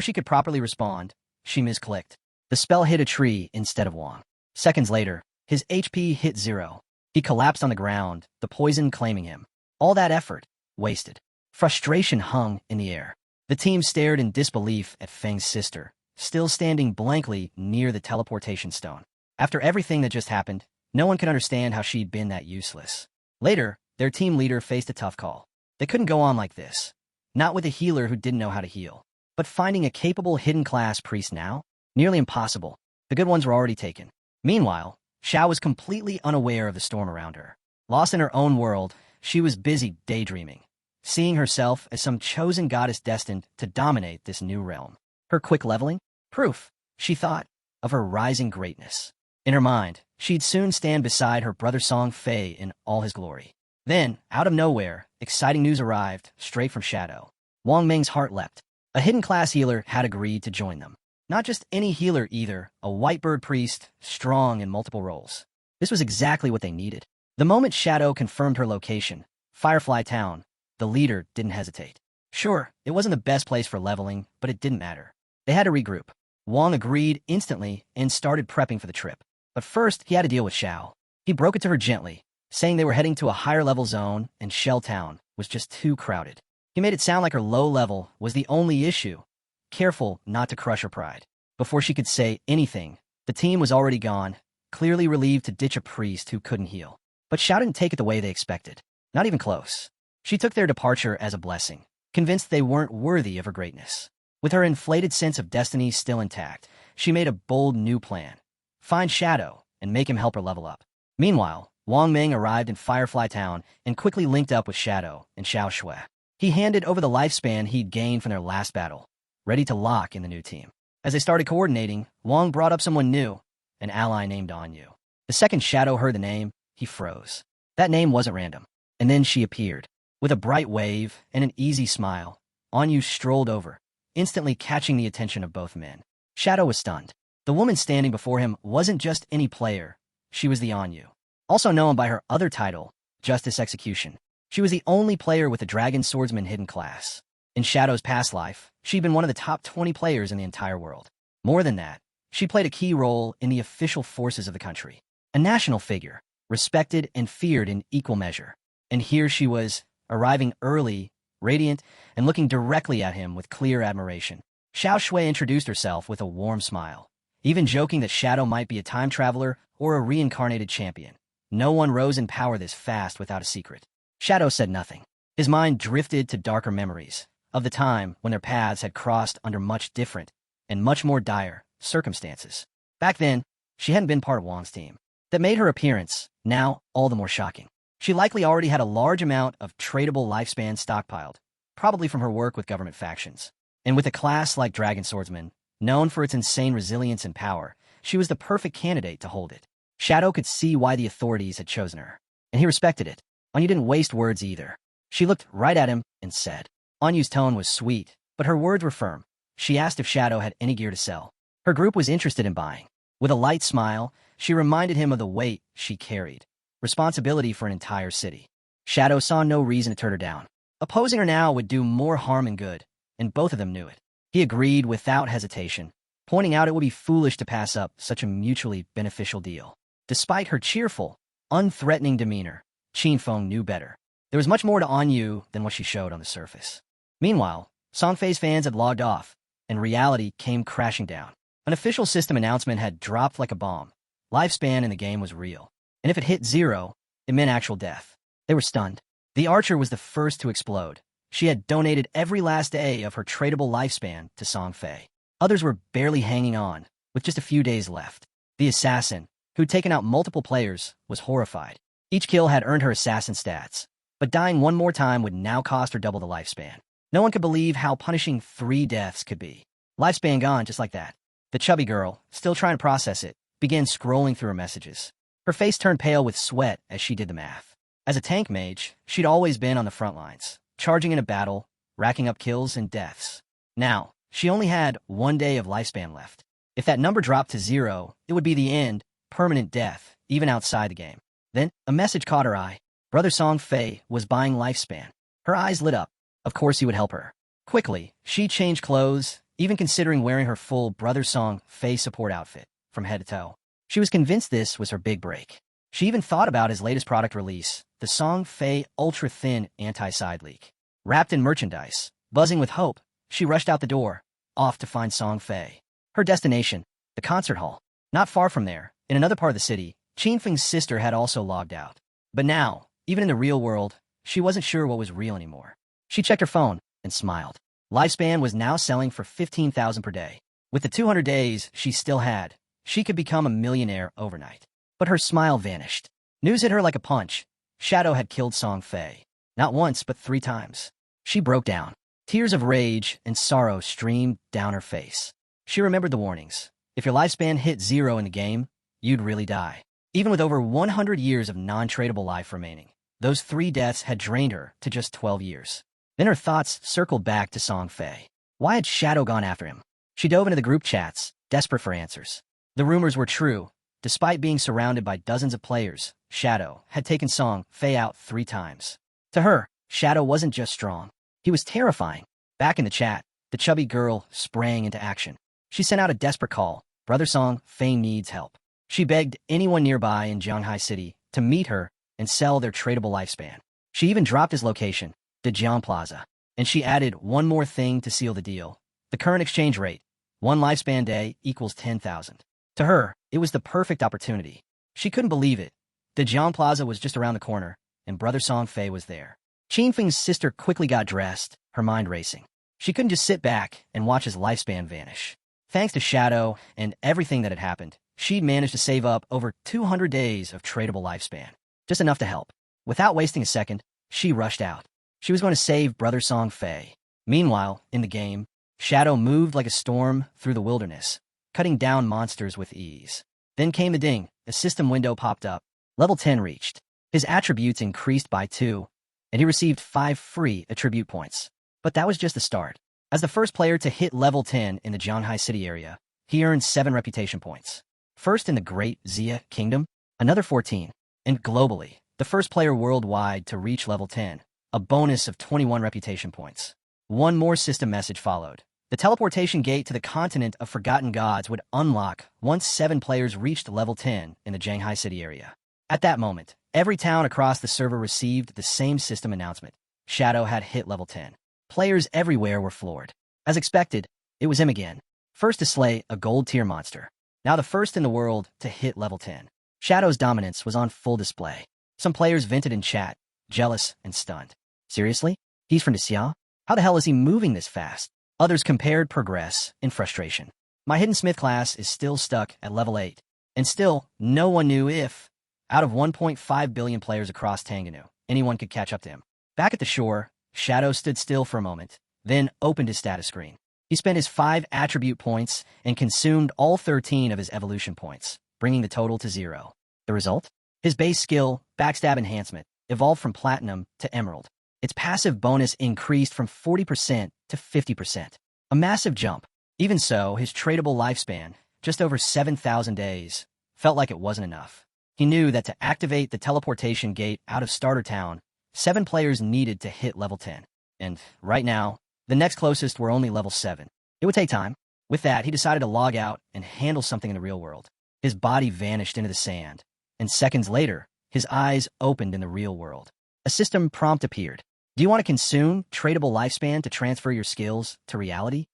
she could properly respond, she misclicked. The spell hit a tree instead of Wang. Seconds later, his HP hit 0. He collapsed on the ground, the poison claiming him. All that effort, wasted. Frustration hung in the air. The team stared in disbelief at Feng's sister, still standing blankly near the teleportation stone. After everything that just happened, no one could understand how she'd been that useless. Later, their team leader faced a tough call. They couldn't go on like this. Not with a healer who didn't know how to heal. But finding a capable hidden class priest now? Nearly impossible. The good ones were already taken. Meanwhile, Xiao was completely unaware of the storm around her. Lost in her own world, she was busy daydreaming, seeing herself as some chosen goddess destined to dominate this new realm. Her quick leveling? Proof, she thought, of her rising greatness. In her mind, she'd soon stand beside her brother Song Fei in all his glory. Then, out of nowhere, exciting news arrived, straight from Shadow. Wang Ming's heart leapt. A hidden class healer had agreed to join them. Not just any healer either, a whitebird priest, strong in multiple roles. This was exactly what they needed. The moment Shadow confirmed her location, Firefly Town, the leader didn't hesitate. Sure, it wasn't the best place for leveling, but it didn't matter. They had to regroup. Wang agreed instantly and started prepping for the trip. But first, he had to deal with Xiao. He broke it to her gently, saying they were heading to a higher-level zone and Shell Town was just too crowded. He made it sound like her low level was the only issue, careful not to crush her pride. Before she could say anything, the team was already gone, clearly relieved to ditch a priest who couldn't heal. But Xiao didn't take it the way they expected. Not even close. She took their departure as a blessing, convinced they weren't worthy of her greatness. With her inflated sense of destiny still intact, she made a bold new plan. Find Shadow and make him help her level up. Meanwhile, Wang Ming arrived in Firefly Town and quickly linked up with Shadow and Xiao Shui. He handed over the lifespan he'd gained from their last battle, ready to lock in the new team. As they started coordinating, Wang brought up someone new, an ally named Anyu. The second Shadow heard the name, he froze. That name wasn't random. And then she appeared. With a bright wave and an easy smile, Anyu strolled over, instantly catching the attention of both men. Shadow was stunned. The woman standing before him wasn't just any player. She was the Anyu, also known by her other title, Justice Execution. She was the only player with the Dragon Swordsman hidden class. In Shadow's past life, she'd been one of the top 20 players in the entire world. More than that, she played a key role in the official forces of the country. A national figure, respected and feared in equal measure. And here she was, arriving early, radiant, and looking directly at him with clear admiration. Xiao Shui introduced herself with a warm smile, even joking that Shadow might be a time traveler or a reincarnated champion. No one rose in power this fast without a secret. Shadow said nothing. His mind drifted to darker memories of the time when their paths had crossed under much different and much more dire circumstances. Back then, she hadn't been part of Wang's team. That made her appearance, now, all the more shocking. She likely already had a large amount of tradable lifespan stockpiled, probably from her work with government factions. And with a class like Dragon Swordsman, known for its insane resilience and power, she was the perfect candidate to hold it. Shadow could see why the authorities had chosen her, and he respected it. Anyu didn't waste words either. She looked right at him and said. Anyu's tone was sweet, but her words were firm. She asked if Shadow had any gear to sell. Her group was interested in buying. With a light smile, she reminded him of the weight she carried. Responsibility for an entire city. Shadow saw no reason to turn her down. Opposing her now would do more harm than good, and both of them knew it. He agreed without hesitation, pointing out it would be foolish to pass up such a mutually beneficial deal. Despite her cheerful, unthreatening demeanor, Qinfeng knew better. There was much more to Anyu than what she showed on the surface. Meanwhile, Songfei's fans had logged off, and reality came crashing down. An official system announcement had dropped like a bomb. Lifespan in the game was real, and if it hit 0, it meant actual death. They were stunned. The archer was the first to explode. She had donated every last day of her tradable lifespan to Songfei. Others were barely hanging on, with just a few days left. The assassin, who'd taken out multiple players, was horrified. Each kill had earned her assassin stats, but dying one more time would now cost her double the lifespan. No one could believe how punishing 3 deaths could be. Lifespan gone just like that. The chubby girl, still trying to process it, began scrolling through her messages. Her face turned pale with sweat as she did the math. As a tank mage, she'd always been on the front lines, charging in a battle, racking up kills and deaths. Now, she only had 1 day of lifespan left. If that number dropped to 0, it would be the end, permanent death, even outside the game. Then, a message caught her eye. Brother Songfei was buying lifespan. Her eyes lit up. Of course he would help her. Quickly, she changed clothes, even considering wearing her full Brother Songfei support outfit, from head to toe. She was convinced this was her big break. She even thought about his latest product release, the Songfei Ultra Thin Anti-Side Leak. Wrapped in merchandise, buzzing with hope, she rushed out the door, off to find Songfei. Her destination, the concert hall. Not far from there, in another part of the city, Qinfeng's sister had also logged out. But now, even in the real world, she wasn't sure what was real anymore. She checked her phone and smiled. Lifespan was now selling for 15,000 per day. With the 200 days she still had, she could become a millionaire overnight. But her smile vanished. News hit her like a punch. Shadow had killed Songfei. Not once, but 3 times. She broke down. Tears of rage and sorrow streamed down her face. She remembered the warnings. If your lifespan hit 0 in the game, you'd really die. Even with over 100 years of non-tradable life remaining, those 3 deaths had drained her to just 12 years. Then her thoughts circled back to Songfei. Why had Shadow gone after him? She dove into the group chats, desperate for answers. The rumors were true. Despite being surrounded by dozens of players, Shadow had taken Songfei out 3 times. To her, Shadow wasn't just strong. He was terrifying. Back in the chat, the chubby girl sprang into action. She sent out a desperate call. Brother Songfei needs help. She begged anyone nearby in Jianghai City to meet her and sell their tradable lifespan. She even dropped his location, the Jiang Plaza. And she added one more thing to seal the deal. The current exchange rate, 1 lifespan day equals 10,000. To her, it was the perfect opportunity. She couldn't believe it. The Jiang Plaza was just around the corner, and Brother Songfei was there. Qinfeng's sister quickly got dressed, her mind racing. She couldn't just sit back and watch his lifespan vanish. Thanks to Shadow and everything that had happened, she'd managed to save up over 200 days of tradable lifespan. Just enough to help. Without wasting a second, she rushed out. She was going to save Brother Songfei. Meanwhile, in the game, Shadow moved like a storm through the wilderness, cutting down monsters with ease. Then came the ding. A system window popped up. Level 10 reached. His attributes increased by 2, and he received 5 free attribute points. But that was just the start. As the first player to hit level 10 in the Jianghai City area, he earned 7 reputation points. First in the Great Xia Kingdom, another 14. And globally, the first player worldwide to reach level 10, a bonus of 21 reputation points. One more system message followed. The teleportation gate to the continent of forgotten gods would unlock once 7 players reached level 10 in the Jianghai City area. At that moment, every town across the server received the same system announcement. Shadow had hit level 10. Players everywhere were floored. As expected, it was him again. First to slay a gold tier monster. Now the first in the world to hit level 10. Shadow's dominance was on full display. Some players vented in chat, jealous and stunned. Seriously? He's from Xia? How the hell is he moving this fast? Others compared progress in frustration. My Hidden Smith class is still stuck at level 8. And still, no one knew if, out of 1.5 billion players across Tanganu, anyone could catch up to him. Back at the shore, Shadow stood still for a moment, then opened his status screen. He spent his 5 attribute points and consumed all 13 of his evolution points, bringing the total to 0. The result? His base skill, Backstab Enhancement, evolved from Platinum to Emerald. Its passive bonus increased from 40% to 50%. A massive jump. Even so, his tradable lifespan, just over 7,000 days, felt like it wasn't enough. He knew that to activate the teleportation gate out of Starter Town, 7 players needed to hit level 10. And right now, the next closest were only level 7. It would take time. With that, he decided to log out and handle something in the real world. His body vanished into the sand, and seconds later, his eyes opened in the real world. A system prompt appeared. Do you want to consume tradable lifespan to transfer your skills to reality?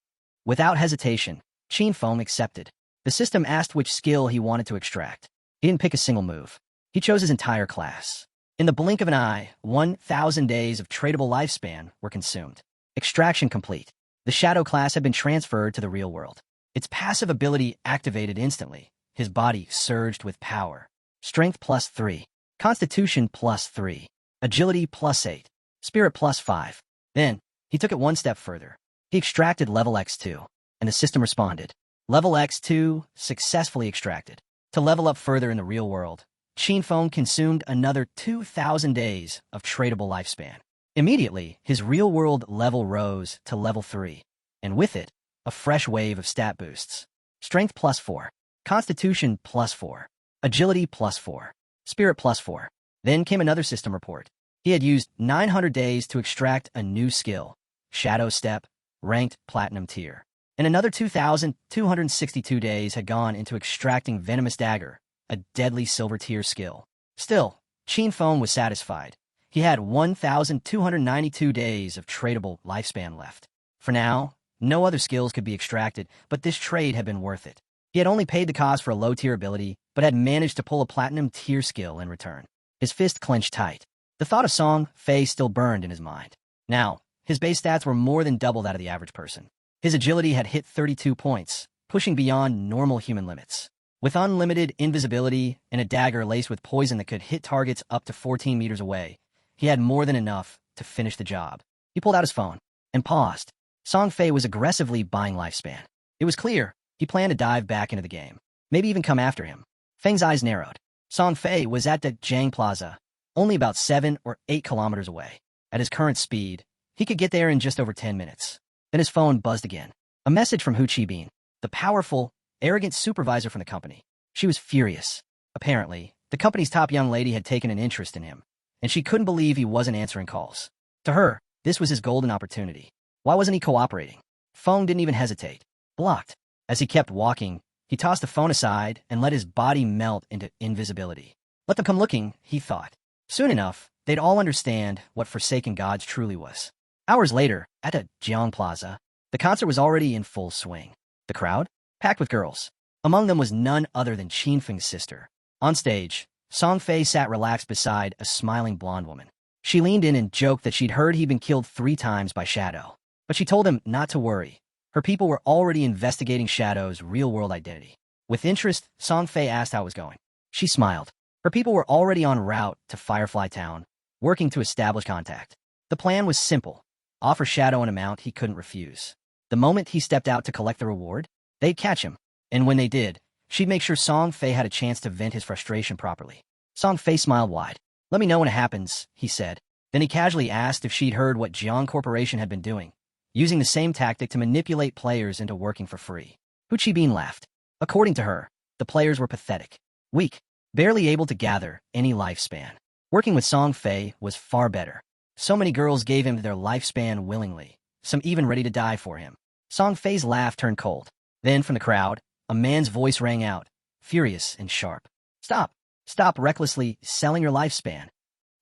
Without hesitation, Qin Feng accepted. The system asked which skill he wanted to extract. He didn't pick a single move. He chose his entire class. In the blink of an eye, 1,000 days of tradable lifespan were consumed. Extraction complete. The Shadow class had been transferred to the real world. Its passive ability activated instantly. His body surged with power. Strength +3. Constitution +3. Agility +8. Spirit +5. Then, he took it one step further. He extracted level X2, and the system responded. Level X2 successfully extracted. To level up further in the real world, Qin Feng consumed another 2,000 days of tradable lifespan. Immediately, his real-world level rose to level 3, and with it, a fresh wave of stat boosts. Strength +4. Constitution +4. Agility +4. Spirit +4. Then came another system report. He had used 900 days to extract a new skill, Shadow Step, ranked Platinum tier. And another 2,262 days had gone into extracting Venomous Dagger, a deadly silver tier skill. Still, Qin Feng was satisfied. He had 1,292 days of tradable lifespan left. For now, no other skills could be extracted, but this trade had been worth it. He had only paid the cost for a low-tier ability, but had managed to pull a Platinum tier skill in return. His fist clenched tight. The thought of Song Fei still burned in his mind. Now, his base stats were more than double that of the average person. His agility had hit 32 points, pushing beyond normal human limits. With unlimited invisibility and a dagger laced with poison that could hit targets up to 14 meters away, he had more than enough to finish the job. He pulled out his phone and paused. Song Fei was aggressively buying lifespan. It was clear he planned to dive back into the game, maybe even come after him. Feng's eyes narrowed. Song Fei was at the Jiang Plaza, only about 7 or 8 kilometers away. At his current speed, he could get there in just over 10 minutes. Then his phone buzzed again. A message from Hu Qibin, the powerful, arrogant supervisor from the company. She was furious. Apparently, the company's top young lady had taken an interest in him, and she couldn't believe he wasn't answering calls. To her, this was his golden opportunity. Why wasn't he cooperating? Feng didn't even hesitate. Blocked. As he kept walking, he tossed the phone aside and let his body melt into invisibility. Let them come looking, he thought. Soon enough, they'd all understand what Forsaken Gods truly was. Hours later, at a Jiang Plaza, the concert was already in full swing. The crowd? Packed with girls. Among them was none other than Qin Feng's sister. On stage, Song Fei sat relaxed beside a smiling blonde woman. She leaned in and joked that she'd heard he'd been killed 3 times by Shadow. But she told him not to worry. Her people were already investigating Shadow's real-world identity. With interest, Song Fei asked how it was going. She smiled. Her people were already en route to Firefly Town, working to establish contact. The plan was simple. Offer Shadow an amount he couldn't refuse. The moment he stepped out to collect the reward, they'd catch him. And when they did, she'd make sure Song Fei had a chance to vent his frustration properly. Song Fei smiled wide. Let me know when it happens, he said. Then he casually asked if she'd heard what Jiang Corporation had been doing, using the same tactic to manipulate players into working for free. Hu Qibin laughed. According to her, the players were pathetic, weak, barely able to gather any lifespan. Working with Song Fei was far better. So many girls gave him their lifespan willingly, some even ready to die for him. Song Fei's laugh turned cold. Then, from the crowd, a man's voice rang out, furious and sharp. Stop! Stop recklessly selling your lifespan.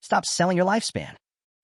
Stop selling your lifespan.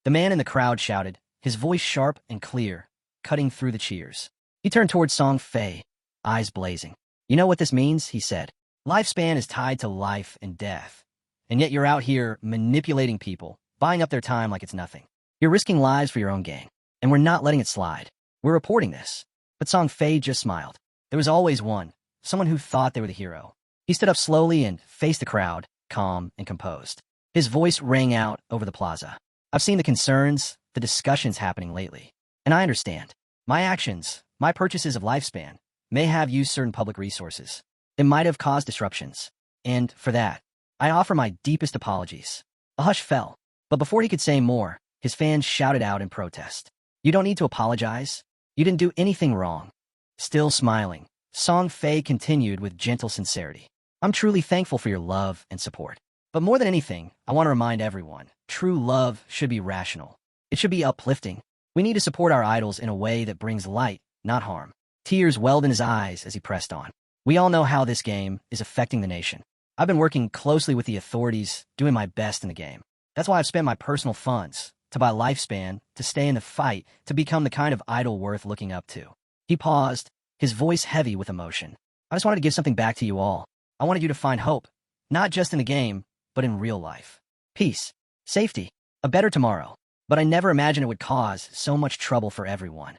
The man in the crowd shouted, his voice sharp and clear, cutting through the cheers. He turned towards Song Fei, eyes blazing. You know what this means? He said. Lifespan is tied to life and death. And yet you're out here manipulating people, buying up their time like it's nothing. You're risking lives for your own gain. And we're not letting it slide. We're reporting this. But Song Fei just smiled. There was always one, someone who thought they were the hero. He stood up slowly and faced the crowd, calm and composed. His voice rang out over the plaza. I've seen the concerns, the discussions happening lately. And I understand. My actions, my purchases of lifespan, may have used certain public resources. It might have caused disruptions. And, for that, I offer my deepest apologies. A hush fell, but before he could say more, his fans shouted out in protest. You don't need to apologize. You didn't do anything wrong. Still smiling, Song Fei continued with gentle sincerity. I'm truly thankful for your love and support. But more than anything, I want to remind everyone, true love should be rational. It should be uplifting. We need to support our idols in a way that brings light, not harm. Tears welled in his eyes as he pressed on. We all know how this game is affecting the nation. I've been working closely with the authorities, doing my best in the game. That's why I've spent my personal funds to buy lifespan, to stay in the fight, to become the kind of idol worth looking up to. He paused, his voice heavy with emotion. I just wanted to give something back to you all. I wanted you to find hope, not just in the game, but in real life. Peace, safety, a better tomorrow. But I never imagined it would cause so much trouble for everyone.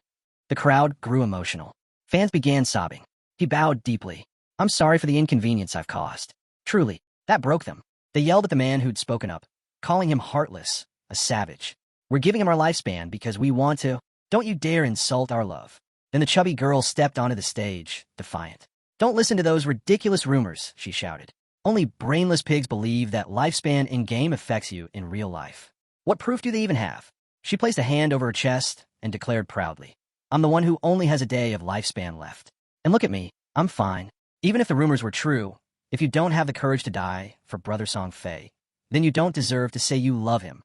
The crowd grew emotional. Fans began sobbing. He bowed deeply. I'm sorry for the inconvenience I've caused. Truly, that broke them. They yelled at the man who'd spoken up, calling him heartless, a savage. We're giving him our lifespan because we want to. Don't you dare insult our love. Then the chubby girl stepped onto the stage, defiant. Don't listen to those ridiculous rumors, she shouted. Only brainless pigs believe that lifespan in-game affects you in real life. What proof do they even have? She placed a hand over her chest and declared proudly, I'm the one who only has a day of lifespan left. And look at me, I'm fine. Even if the rumors were true, if you don't have the courage to die for Brother Song Fei, then you don't deserve to say you love him.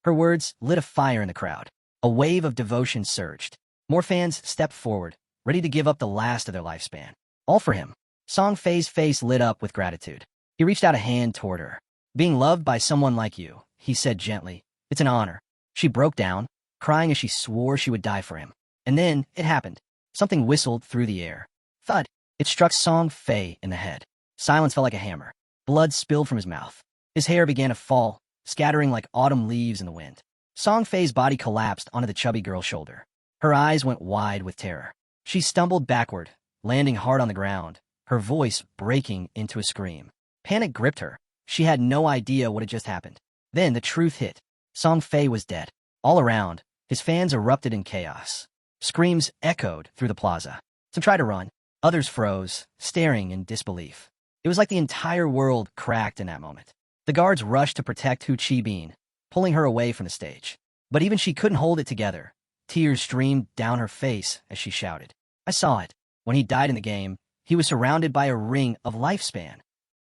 Her words lit a fire in the crowd. A wave of devotion surged. More fans stepped forward, ready to give up the last of their lifespan. All for him. Song Fei's face lit up with gratitude. He reached out a hand toward her. Being loved by someone like you, he said gently, it's an honor. She broke down, crying as she swore she would die for him. And then, it happened. Something whistled through the air. Thud. It struck Song Fei in the head. Silence fell like a hammer. Blood spilled from his mouth. His hair began to fall, scattering like autumn leaves in the wind. Song Fei's body collapsed onto the chubby girl's shoulder. Her eyes went wide with terror. She stumbled backward, landing hard on the ground, her voice breaking into a scream. Panic gripped her. She had no idea what had just happened. Then the truth hit. Song Fei was dead. All around, his fans erupted in chaos. Screams echoed through the plaza. Some tried to run. Others froze, staring in disbelief. It was like the entire world cracked in that moment. The guards rushed to protect Hu Chi-bin, pulling her away from the stage. But even she couldn't hold it together. Tears streamed down her face as she shouted. I saw it. When he died in the game, he was surrounded by a ring of lifespan.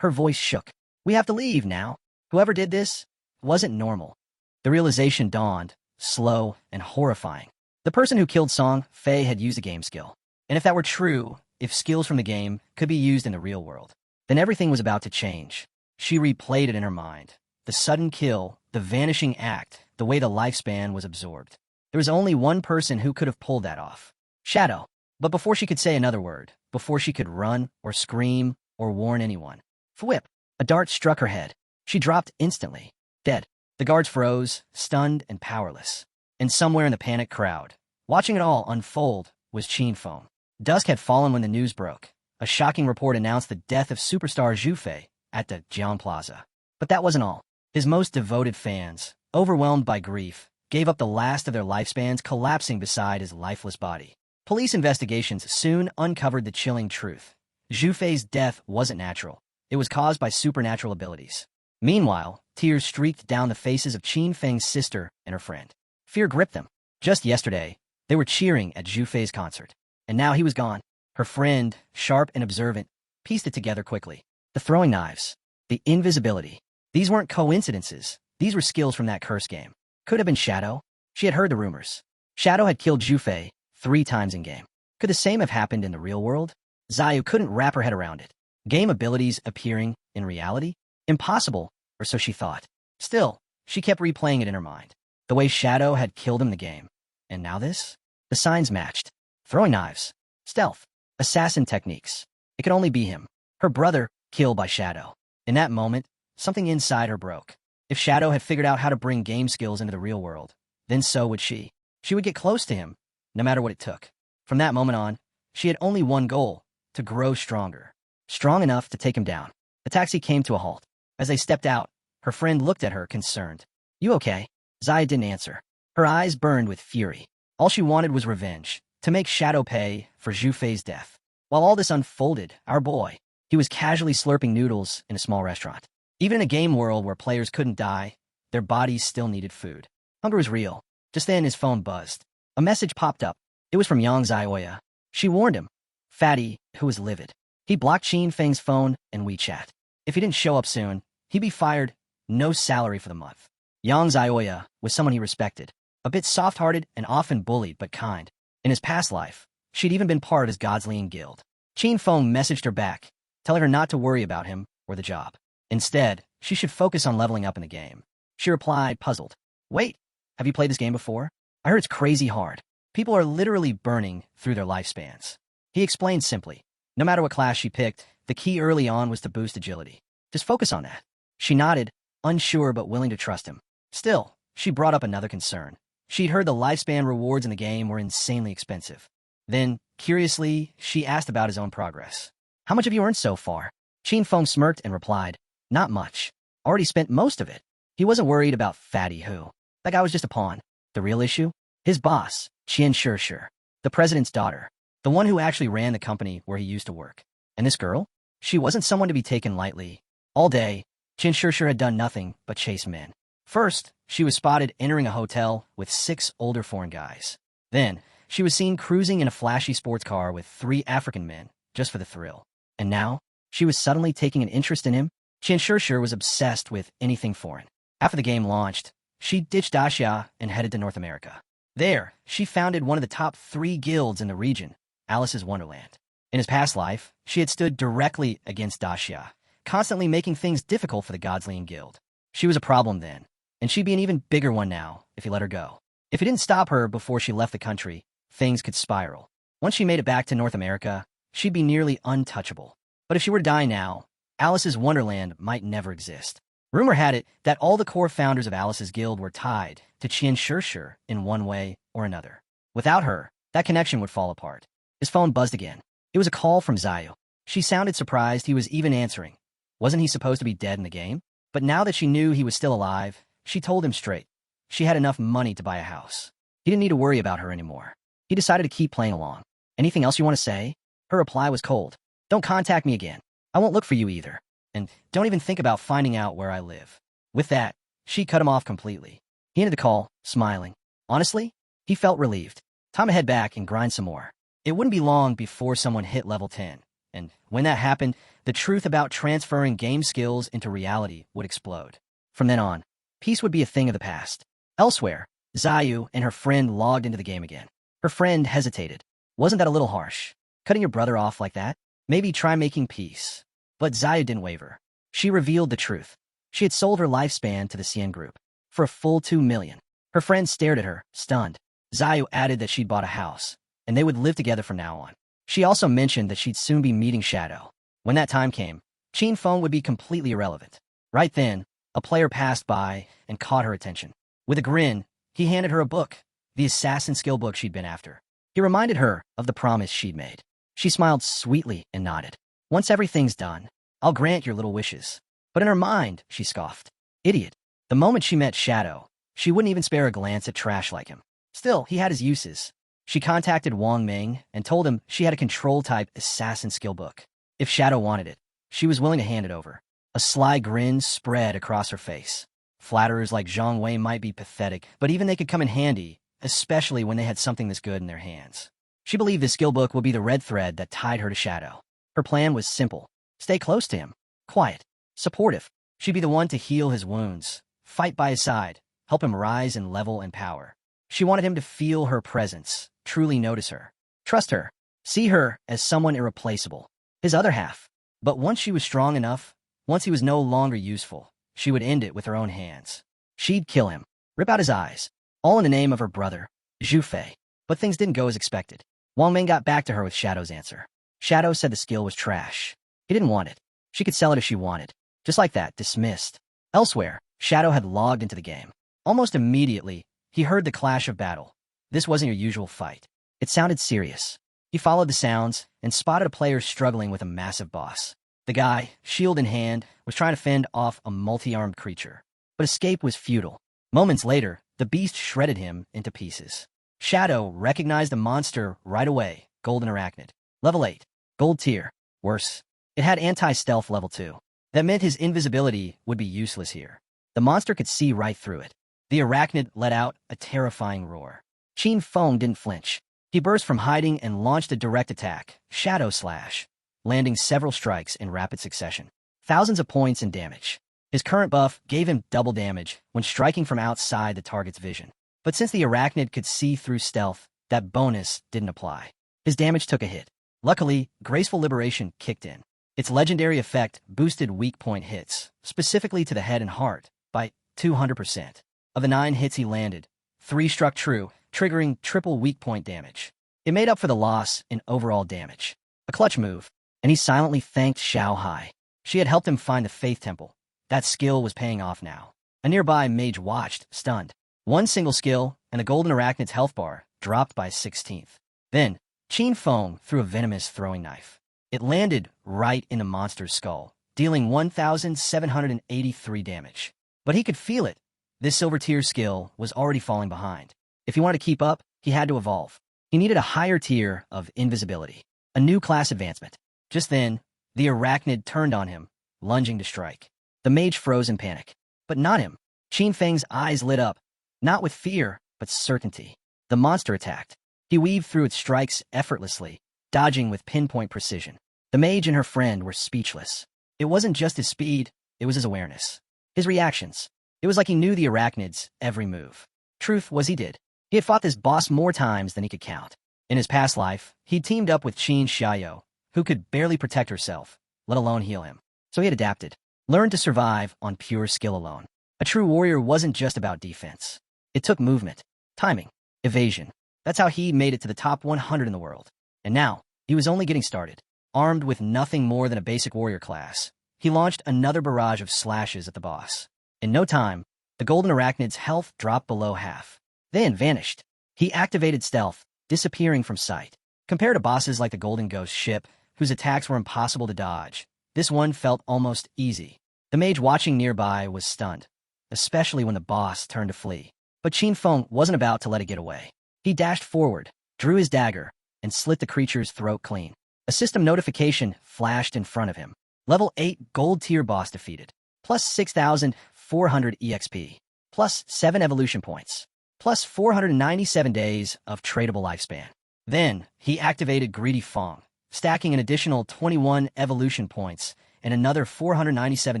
Her voice shook. We have to leave now. Whoever did this wasn't normal. The realization dawned, slow and horrifying. The person who killed Song Fei had used a game skill. And if that were true, if skills from the game could be used in the real world, then everything was about to change. She replayed it in her mind. The sudden kill, the vanishing act, the way the lifespan was absorbed. There was only one person who could have pulled that off. Shadow. But before she could say another word, before she could run or scream or warn anyone, thwip, a dart struck her head. She dropped instantly, dead. The guards froze, stunned and powerless. And somewhere in the panicked crowd, watching it all unfold, was Qin Feng. Dusk had fallen when the news broke. A shocking report announced the death of superstar Zhu Fei at the Jian Plaza. But that wasn't all. His most devoted fans, overwhelmed by grief, gave up the last of their lifespans, collapsing beside his lifeless body. Police investigations soon uncovered the chilling truth. Zhu Fei's death wasn't natural. It was caused by supernatural abilities. Meanwhile, tears streaked down the faces of Qin Feng's sister and her friend. Fear gripped them. Just yesterday, they were cheering at Zhu Fei's concert. And now he was gone. Her friend, sharp and observant, pieced it together quickly. The throwing knives, the invisibility. These weren't coincidences. These were skills from that curse game. Could have been Shadow. She had heard the rumors. Shadow had killed Zhu Fei 3 times in-game. Could the same have happened in the real world? Xiao couldn't wrap her head around it. Game abilities appearing in reality? Impossible, or so she thought. Still, she kept replaying it in her mind. The way Shadow had killed him in the game. And now this? The signs matched. Throwing knives. Stealth. Assassin techniques. It could only be him. Her brother, killed by Shadow. In that moment, something inside her broke. If Shadow had figured out how to bring game skills into the real world, then so would she. She would get close to him, no matter what it took. From that moment on, she had only one goal, to grow stronger. Strong enough to take him down. The taxi came to a halt. As they stepped out, her friend looked at her concerned. You okay? Zaya didn't answer. Her eyes burned with fury. All she wanted was revenge, to make Shadow pay for Zhu Fei's death. While all this unfolded, our boy, he was casually slurping noodles in a small restaurant. Even in a game world where players couldn't die, their bodies still needed food. Hunger was real. Just then his phone buzzed. A message popped up. It was from Yang Zioya. She warned him. Fatty, who was livid. He blocked Qin Feng's phone and WeChat. If he didn't show up soon, he'd be fired. No salary for the month. Yang Zioya was someone he respected. A bit soft-hearted and often bullied, but kind. In his past life, she'd even been part of his Godslian guild. Qin Feng messaged her back, telling her not to worry about him or the job. Instead, she should focus on leveling up in the game. She replied, puzzled. Wait, have you played this game before? I heard it's crazy hard. People are literally burning through their lifespans. He explained simply. No matter what class she picked, the key early on was to boost agility. Just focus on that. She nodded, unsure but willing to trust him. Still, she brought up another concern. She'd heard the lifespan rewards in the game were insanely expensive. Then, curiously, she asked about his own progress. How much have you earned so far? Qin Feng smirked and replied, not much. Already spent most of it. He wasn't worried about Fatty Who. That guy was just a pawn. The real issue? His boss, Qian Shishir, the president's daughter, the one who actually ran the company where he used to work. And this girl? She wasn't someone to be taken lightly. All day, Qian Shishir had done nothing but chase men. First, she was spotted entering a hotel with 6 older foreign guys. Then, she was seen cruising in a flashy sports car with 3 African men, just for the thrill. And now, she was suddenly taking an interest in him. Qian Shishir was obsessed with anything foreign. After the game launched, she ditched Asia and headed to North America. There, she founded one of the top 3 guilds in the region, Alice's Wonderland. In his past life, she had stood directly against Daxia, constantly making things difficult for the Godslian Guild. She was a problem then, and she'd be an even bigger one now if he let her go. If he didn't stop her before she left the country, things could spiral. Once she made it back to North America, she'd be nearly untouchable. But if she were to die now, Alice's Wonderland might never exist. Rumor had it that all the core founders of Alice's guild were tied to Qian Shishir in one way or another. Without her, that connection would fall apart. His phone buzzed again. It was a call from Zayu. She sounded surprised he was even answering. Wasn't he supposed to be dead in the game? But now that she knew he was still alive, she told him straight. She had enough money to buy a house. He didn't need to worry about her anymore. He decided to keep playing along. Anything else you want to say? Her reply was cold. Don't contact me again. I won't look for you either. And don't even think about finding out where I live. With that, she cut him off completely. He ended the call, smiling. Honestly, he felt relieved. Time to head back and grind some more. It wouldn't be long before someone hit level 10. And when that happened, the truth about transferring game skills into reality would explode. From then on, peace would be a thing of the past. Elsewhere, Zayu and her friend logged into the game again. Her friend hesitated. Wasn't that a little harsh? Cutting your brother off like that? Maybe try making peace. But Zayu didn't waver. She revealed the truth. She had sold her lifespan to the Xian group for a full 2 million. Her friend stared at her, stunned. Zayu added that she'd bought a house, and they would live together from now on. She also mentioned that she'd soon be meeting Shadow. When that time came, Qin Feng would be completely irrelevant. Right then, a player passed by and caught her attention. With a grin, he handed her a book, the assassin skill book she'd been after. He reminded her of the promise she'd made. She smiled sweetly and nodded. Once everything's done, I'll grant your little wishes. But in her mind, she scoffed. Idiot. The moment she met Shadow, she wouldn't even spare a glance at trash like him. Still, he had his uses. She contacted Wang Ming and told him she had a control-type assassin skill book. If Shadow wanted it, she was willing to hand it over. A sly grin spread across her face. Flatterers like Zhang Wei might be pathetic, but even they could come in handy, especially when they had something this good in their hands. She believed this skill book would be the red thread that tied her to Shadow. Her plan was simple. Stay close to him. Quiet. Supportive. She'd be the one to heal his wounds, fight by his side, help him rise in level and power. She wanted him to feel her presence, truly notice her, trust her, see her as someone irreplaceable. His other half. But once she was strong enough, once he was no longer useful, she would end it with her own hands. She'd kill him, rip out his eyes, all in the name of her brother, Zhu Fei. But things didn't go as expected. Wang Ming got back to her with Shadow's answer. Shadow said the skill was trash. He didn't want it. She could sell it if she wanted. Just like that, dismissed. Elsewhere, Shadow had logged into the game. Almost immediately, he heard the clash of battle. This wasn't your usual fight. It sounded serious. He followed the sounds and spotted a player struggling with a massive boss. The guy, shield in hand, was trying to fend off a multi-armed creature. But escape was futile. Moments later, the beast shredded him into pieces. Shadow recognized the monster right away. Golden Arachnid. Level 8. Gold tier. Worse. It had anti-stealth level 2. That meant his invisibility would be useless here. The monster could see right through it. The arachnid let out a terrifying roar. Qin Feng didn't flinch. He burst from hiding and launched a direct attack, Shadow Slash, landing several strikes in rapid succession. Thousands of points in damage. His current buff gave him double damage when striking from outside the target's vision. But since the arachnid could see through stealth, that bonus didn't apply. His damage took a hit. Luckily, Graceful Liberation kicked in. Its legendary effect boosted weak point hits, specifically to the head and heart, by 200%. Of the 9 hits he landed, 3 struck true, triggering triple weak point damage. It made up for the loss in overall damage. A clutch move, and he silently thanked Xiao Hai. She had helped him find the Faith Temple. That skill was paying off now. A nearby mage watched, stunned. One single skill, and the Golden Arachnid's health bar dropped by 1/16. Then, Qin Feng threw a venomous throwing knife. It landed right in the monster's skull, dealing 1,783 damage. But he could feel it. This silver tier skill was already falling behind. If he wanted to keep up, he had to evolve. He needed a higher tier of invisibility, a new class advancement. Just then, the arachnid turned on him, lunging to strike. The mage froze in panic. But not him. Qin Feng's eyes lit up, not with fear, but certainty. The monster attacked. He weaved through its strikes effortlessly, dodging with pinpoint precision. The mage and her friend were speechless. It wasn't just his speed, it was his awareness. His reactions. It was like he knew the arachnid's every move. Truth was he did. He had fought this boss more times than he could count. In his past life, he'd teamed up with Qin Xiaoyou, who could barely protect herself, let alone heal him. So he had adapted, learned to survive on pure skill alone. A true warrior wasn't just about defense. It took movement, timing, evasion. That's how he made it to the top 100 in the world. And now, he was only getting started. Armed with nothing more than a basic warrior class, he launched another barrage of slashes at the boss. In no time, the Golden Arachnid's health dropped below half, then vanished. He activated stealth, disappearing from sight. Compared to bosses like the Golden Ghost ship, whose attacks were impossible to dodge, this one felt almost easy. The mage watching nearby was stunned, especially when the boss turned to flee. But Qin Feng wasn't about to let it get away. He dashed forward, drew his dagger, and slit the creature's throat clean. A system notification flashed in front of him. Level 8 gold tier boss defeated. Plus 6,400 EXP. Plus 7 evolution points. Plus 497 days of tradable lifespan. Then, he activated Greedy Feng, stacking an additional 21 evolution points and another 497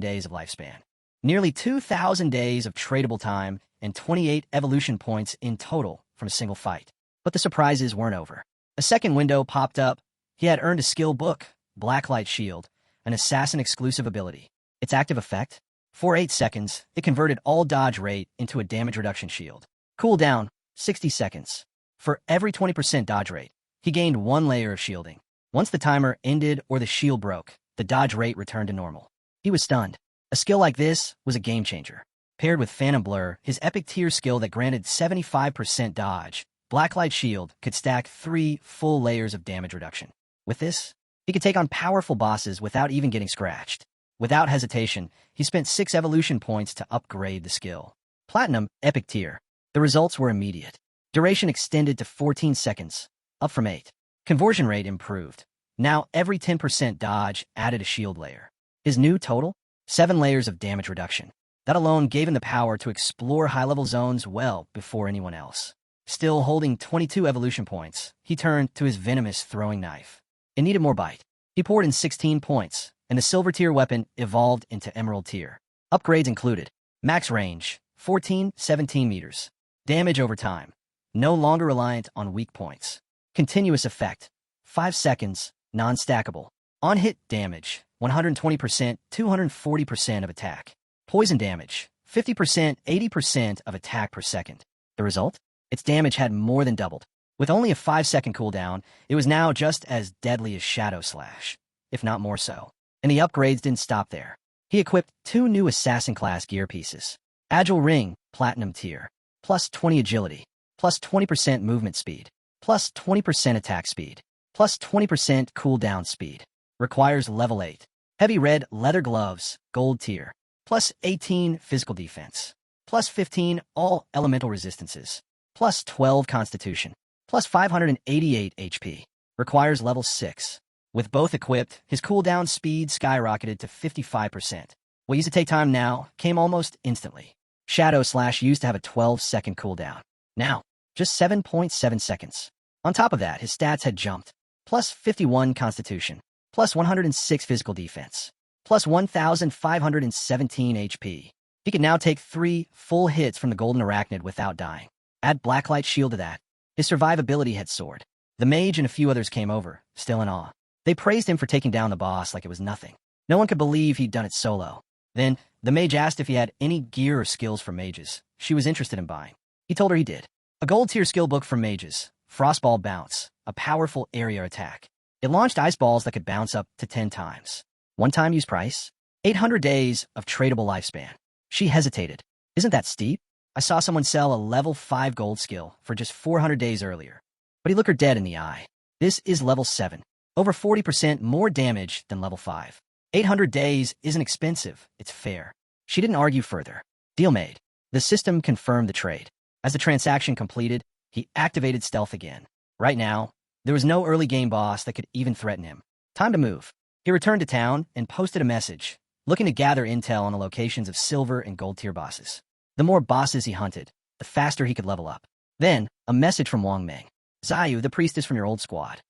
days of lifespan. Nearly 2,000 days of tradable time and 28 evolution points in total from a single fight. But the surprises weren't over. A second window popped up. He had earned a skill book, Blacklight Shield, an assassin-exclusive ability. Its active effect? For 8 seconds, it converted all dodge rate into a damage reduction shield. Cooldown, 60 seconds. For every 20% dodge rate, he gained 1 layer of shielding. Once the timer ended or the shield broke, the dodge rate returned to normal. He was stunned. A skill like this was a game-changer. Paired with Phantom Blur, his epic tier skill that granted 75% dodge, Blacklight Shield could stack 3 full layers of damage reduction. With this, he could take on powerful bosses without even getting scratched. Without hesitation, he spent 6 evolution points to upgrade the skill. Platinum, epic tier. The results were immediate. Duration extended to 14 seconds, up from 8. Conversion rate improved. Now every 10% dodge added a shield layer. His new total? 7 layers of damage reduction. That alone gave him the power to explore high-level zones well before anyone else. Still holding 22 evolution points, he turned to his venomous throwing knife. It needed more bite. He poured in 16 points, and the silver tier weapon evolved into emerald tier. Upgrades included max range, 17 meters. Damage over time, no longer reliant on weak points. Continuous effect, 5 seconds, non-stackable. On-hit damage, 120%, 240% of attack. Poison damage, 50%, 80% of attack per second. The result? Its damage had more than doubled. With only a 5-second cooldown, it was now just as deadly as Shadow Slash, if not more so. And the upgrades didn't stop there. He equipped 2 new assassin-class gear pieces. Agile Ring, Platinum tier, plus 20 agility, plus 20% movement speed, plus 20% attack speed, plus 20% cooldown speed. Requires level 8. Heavy red leather gloves, gold tier, plus 18 physical defense, plus 15 all elemental resistances, plus 12 constitution, plus 588 HP. Requires level 6. With both equipped, his cooldown speed skyrocketed to 55%. What used to take time now came almost instantly. Shadow Slash used to have a 12-second cooldown. Now, just 7.7 seconds. On top of that, his stats had jumped. Plus 51 constitution, plus 106 physical defense, plus 1,517 HP. He could now take 3 full hits from the golden arachnid without dying. Add Blacklight Shield to that. His survivability had soared. The mage and a few others came over, still in awe. They praised him for taking down the boss like it was nothing. No one could believe he'd done it solo. Then, the mage asked if he had any gear or skills for mages she was interested in buying. He told her he did. A gold-tier skill book for mages, Frostball Bounce, a powerful area attack. It launched ice balls that could bounce up to 10 times. One-time use price? 800 days of tradable lifespan. She hesitated. Isn't that steep? I saw someone sell a level 5 gold skill for just 400 days earlier. But he looked her dead in the eye. This is level 7. Over 40% more damage than level 5. 800 days isn't expensive, it's fair. She didn't argue further. Deal made. The system confirmed the trade. As the transaction completed, he activated stealth again. Right now, there was no early game boss that could even threaten him. Time to move. He returned to town and posted a message, looking to gather intel on the locations of silver and gold tier bosses. The more bosses he hunted, the faster he could level up. Then, a message from Wang Meng. Zayu, the priestess from your old squad.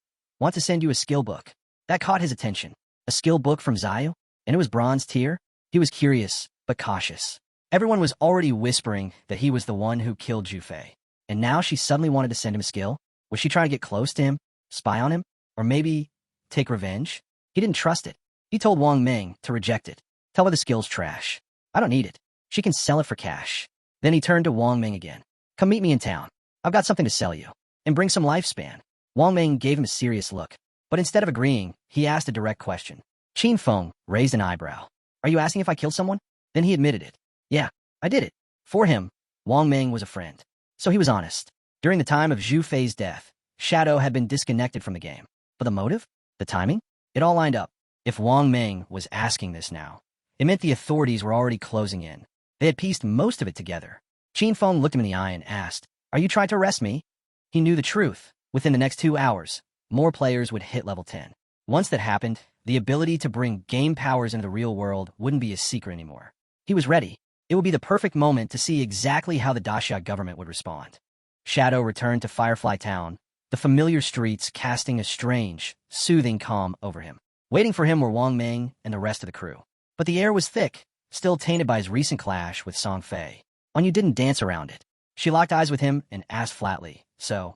Want to send you a skill book. That caught his attention. A skill book from Zayu? And it was bronze tier? He was curious, but cautious. Everyone was already whispering that he was the one who killed Jufei. And now she suddenly wanted to send him a skill? Was she trying to get close to him? Spy on him? Or maybe take revenge? He didn't trust it. He told Wang Meng to reject it. Tell her the skill's trash. I don't need it. She can sell it for cash. Then he turned to Wang Meng again. Come meet me in town. I've got something to sell you. And bring some lifespan. Wang Meng gave him a serious look. But instead of agreeing, he asked a direct question. Qin Feng raised an eyebrow. Are you asking if I killed someone? Then he admitted it. Yeah, I did it. For him, Wang Meng was a friend. So he was honest. During the time of Zhu Fei's death, Shadow had been disconnected from the game. But the motive? The timing? It all lined up. If Wang Meng was asking this now, it meant the authorities were already closing in. They had pieced most of it together. Qin Feng looked him in the eye and asked, Are you trying to arrest me? He knew the truth. Within the next 2 hours, more players would hit level 10. Once that happened, the ability to bring game powers into the real world wouldn't be a secret anymore. He was ready. It would be the perfect moment to see exactly how the Daxia government would respond. Shadow returned to Firefly Town, the familiar streets casting a strange, soothing calm over him. Waiting for him were Wang Meng and the rest of the crew. But the air was thick, still tainted by his recent clash with Song Fei. You didn't dance around it. She locked eyes with him and asked flatly, So,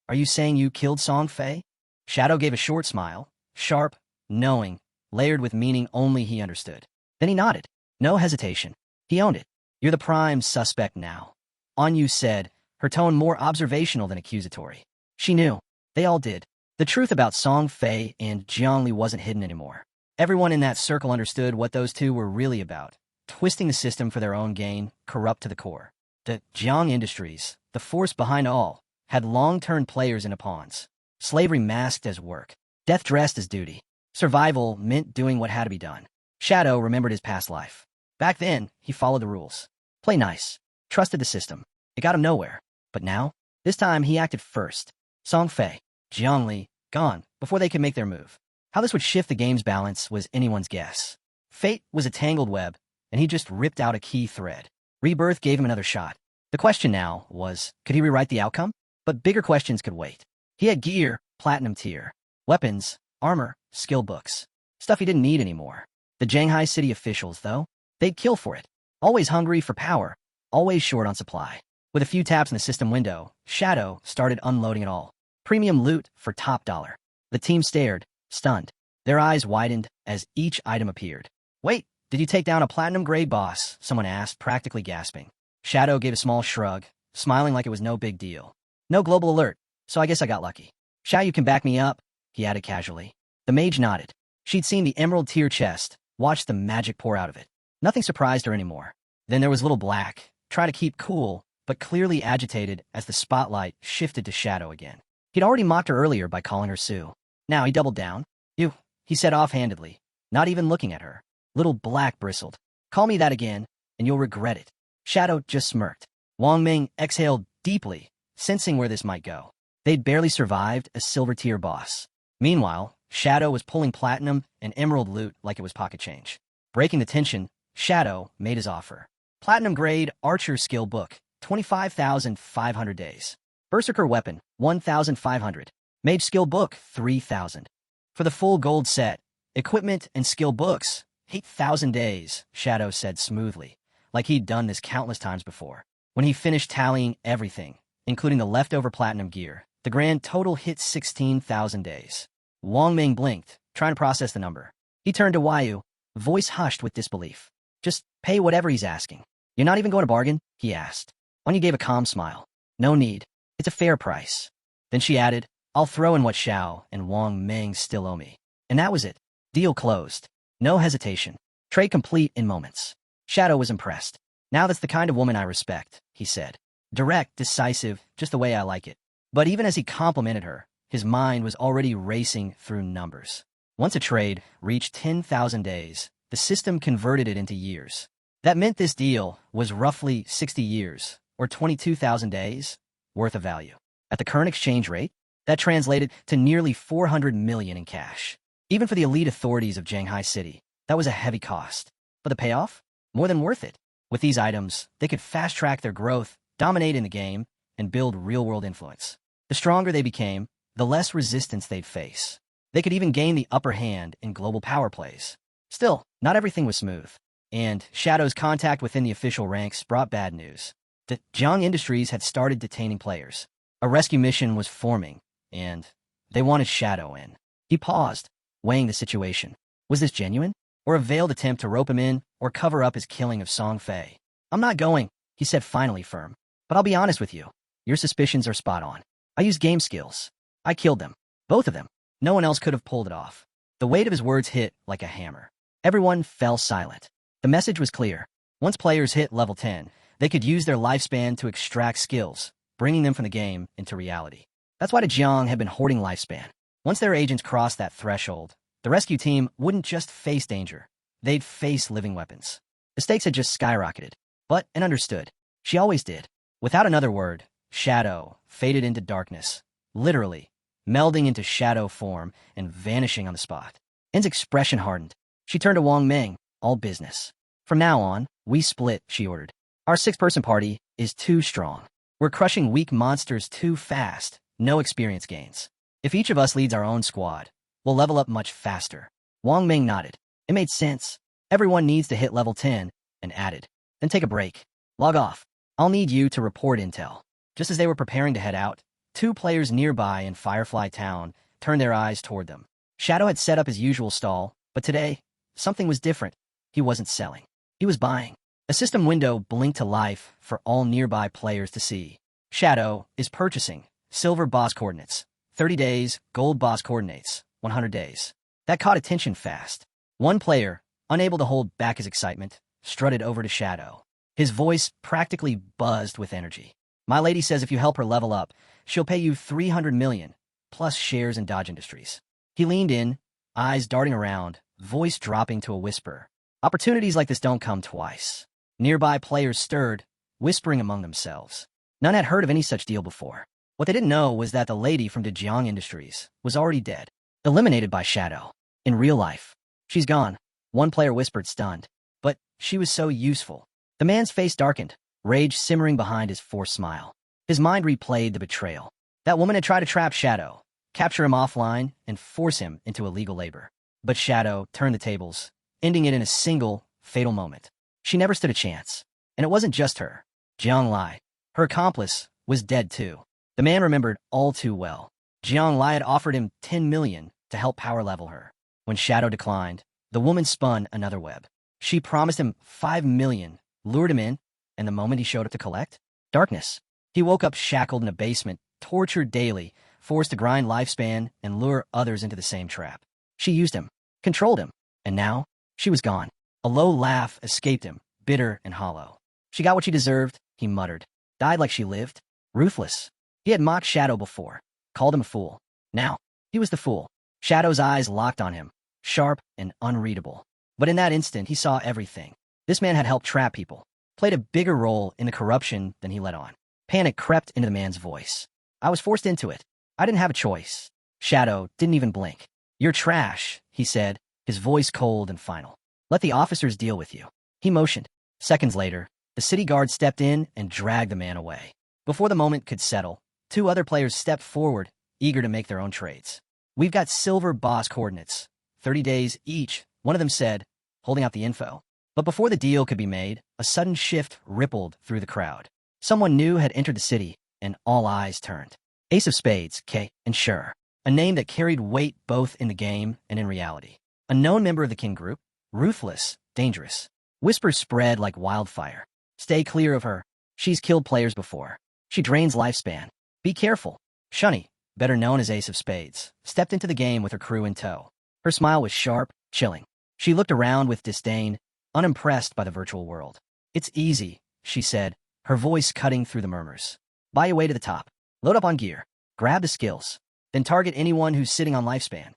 are you saying you killed Song Fei? Shadow gave a short smile, sharp, knowing, layered with meaning only he understood. Then he nodded. No hesitation. He owned it. You're the prime suspect now. Anyu said, her tone more observational than accusatory. She knew. They all did. The truth about Song Fei and Jiangli wasn't hidden anymore. Everyone in that circle understood what those two were really about. Twisting the system for their own gain, corrupt to the core. The Jiang Industries, the force behind all, had long turned players into pawns. Slavery masked as work. Death dressed as duty. Survival meant doing what had to be done. Shadow remembered his past life. Back then, he followed the rules. Play nice. Trusted the system. It got him nowhere. But now, this time he acted first. Song Fei, Jiangli, gone, before they could make their move. How this would shift the game's balance was anyone's guess. Fate was a tangled web, and he just ripped out a key thread. Rebirth gave him another shot. The question now was, could he rewrite the outcome? But bigger questions could wait. He had gear, platinum tier, weapons, armor, skill books. Stuff he didn't need anymore. The Shanghai city officials, though, they'd kill for it. Always hungry for power, always short on supply. With a few taps in the system window, Shadow started unloading it all. Premium loot for top dollar. The team stared, stunned. Their eyes widened as each item appeared. Wait, did you take down a platinum-grade boss? Someone asked, practically gasping. Shadow gave a small shrug, smiling like it was no big deal. No global alert, so I guess I got lucky. Shao, you can back me up, he added casually. The mage nodded. She'd seen the emerald tier chest, watched the magic pour out of it. Nothing surprised her anymore. Then there was Little Black, trying to keep cool, but clearly agitated as the spotlight shifted to Shadow again. He'd already mocked her earlier by calling her Sue. Now he doubled down. You, he said offhandedly, not even looking at her. Little Black bristled. Call me that again, and you'll regret it. Shadow just smirked. Wang Ming exhaled deeply, sensing where this might go. They'd barely survived a silver-tier boss. Meanwhile, Shadow was pulling platinum and emerald loot like it was pocket change. Breaking the tension, Shadow made his offer. Platinum-grade Archer skill book, 25,500 days. Berserker weapon, 1,500. Mage skill book, 3,000. For the full gold set, equipment and skill books, 8,000 days, Shadow said smoothly, like he'd done this countless times before. When he finished tallying everything, including the leftover platinum gear, the grand total hit 16,000 days. Wang Ming blinked, trying to process the number. He turned to Waiyu, voice hushed with disbelief. Just pay whatever he's asking. You're not even going to bargain? He asked. Wanyu gave a calm smile. No need. It's a fair price. Then she added, I'll throw in what Xiao and Wang Ming still owe me. And that was it. Deal closed. No hesitation. Trade complete in moments. Shadow was impressed. Now that's the kind of woman I respect, he said. Direct, decisive, just the way I like it. But even as he complimented her, his mind was already racing through numbers. Once a trade reached 10,000 days, the system converted it into years. That meant this deal was roughly 60 years, or 22,000 days, worth of value. At the current exchange rate, that translated to nearly 400 million in cash. Even for the elite authorities of Shanghai City, that was a heavy cost. But the payoff? More than worth it. With these items, they could fast-track their growth, dominate in the game, and build real-world influence. The stronger they became, the less resistance they'd face. They could even gain the upper hand in global power plays. Still, not everything was smooth. And Shadow's contact within the official ranks brought bad news. The Jiang Industries had started detaining players. A rescue mission was forming, and they wanted Shadow in. He paused, weighing the situation. Was this genuine? Or a veiled attempt to rope him in, or cover up his killing of Song Fei? I'm not going, he said finally firm. But I'll be honest with you. Your suspicions are spot on. I used game skills. I killed them. Both of them. No one else could have pulled it off. The weight of his words hit like a hammer. Everyone fell silent. The message was clear. Once players hit level 10, they could use their lifespan to extract skills, bringing them from the game into reality. That's why the Jiang had been hoarding lifespan. Once their agents crossed that threshold, the rescue team wouldn't just face danger. They'd face living weapons. The stakes had just skyrocketed. But, and understood. She always did. Without another word, Shadow faded into darkness, literally, melding into shadow form and vanishing on the spot. En's expression hardened. She turned to Wang Ming, all business. From now on, we split, she ordered. Our 6-person party is too strong. We're crushing weak monsters too fast, no experience gains. If each of us leads our own squad, we'll level up much faster. Wang Ming nodded. It made sense. Everyone needs to hit level 10, and added. Then take a break. Log off. I'll need you to report intel. Just as they were preparing to head out, 2 players nearby in Firefly Town turned their eyes toward them. Shadow had set up his usual stall, but today, something was different. He wasn't selling. He was buying. A system window blinked to life for all nearby players to see. Shadow is purchasing silver boss coordinates, 30 days, gold boss coordinates, 100 days. That caught attention fast. One player, unable to hold back his excitement, strutted over to Shadow. His voice practically buzzed with energy. My lady says if you help her level up, she'll pay you 300 million, plus shares in Dodge Industries. He leaned in, eyes darting around, voice dropping to a whisper. Opportunities like this don't come twice. Nearby players stirred, whispering among themselves. None had heard of any such deal before. What they didn't know was that the lady from Jiang Industries was already dead, eliminated by Shadow. In real life. She's gone, one player whispered stunned. But she was so useful. The man's face darkened, rage simmering behind his forced smile. His mind replayed the betrayal. That woman had tried to trap Shadow, capture him offline, and force him into illegal labor. But Shadow turned the tables, ending it in a single, fatal moment. She never stood a chance. And it wasn't just her. Jiang Lai, her accomplice, was dead too. The man remembered all too well. Jiang Lai had offered him 10 million to help power level her. When Shadow declined, the woman spun another web. She promised him 5 million, lured him in, and the moment he showed up to collect, darkness. He woke up shackled in a basement, tortured daily, forced to grind lifespan and lure others into the same trap. She used him, controlled him, and now, she was gone. A low laugh escaped him, bitter and hollow. She got what she deserved, he muttered. Died like she lived. Ruthless. He had mocked Shadow before, called him a fool. Now, he was the fool. Shadow's eyes locked on him, sharp and unreadable. But in that instant, he saw everything. This man had helped trap people, played a bigger role in the corruption than he let on. Panic crept into the man's voice. I was forced into it. I didn't have a choice. Shadow didn't even blink. You're trash, he said, his voice cold and final. Let the officers deal with you. He motioned. Seconds later, the city guard stepped in and dragged the man away. Before the moment could settle, two other players stepped forward, eager to make their own trades. We've got silver boss coordinates. 30 days each, one of them said, holding out the info. But before the deal could be made, a sudden shift rippled through the crowd. Someone new had entered the city, and all eyes turned. Ace of Spades, K, and Sure, a name that carried weight both in the game and in reality. A known member of the kin group, ruthless, dangerous. Whispers spread like wildfire. Stay clear of her. She's killed players before. She drains lifespan. Be careful. Shunny, better known as Ace of Spades, stepped into the game with her crew in tow. Her smile was sharp, chilling. She looked around with disdain, unimpressed by the virtual world. It's easy, she said, her voice cutting through the murmurs. Buy your way to the top. Load up on gear. Grab the skills. Then target anyone who's sitting on lifespan.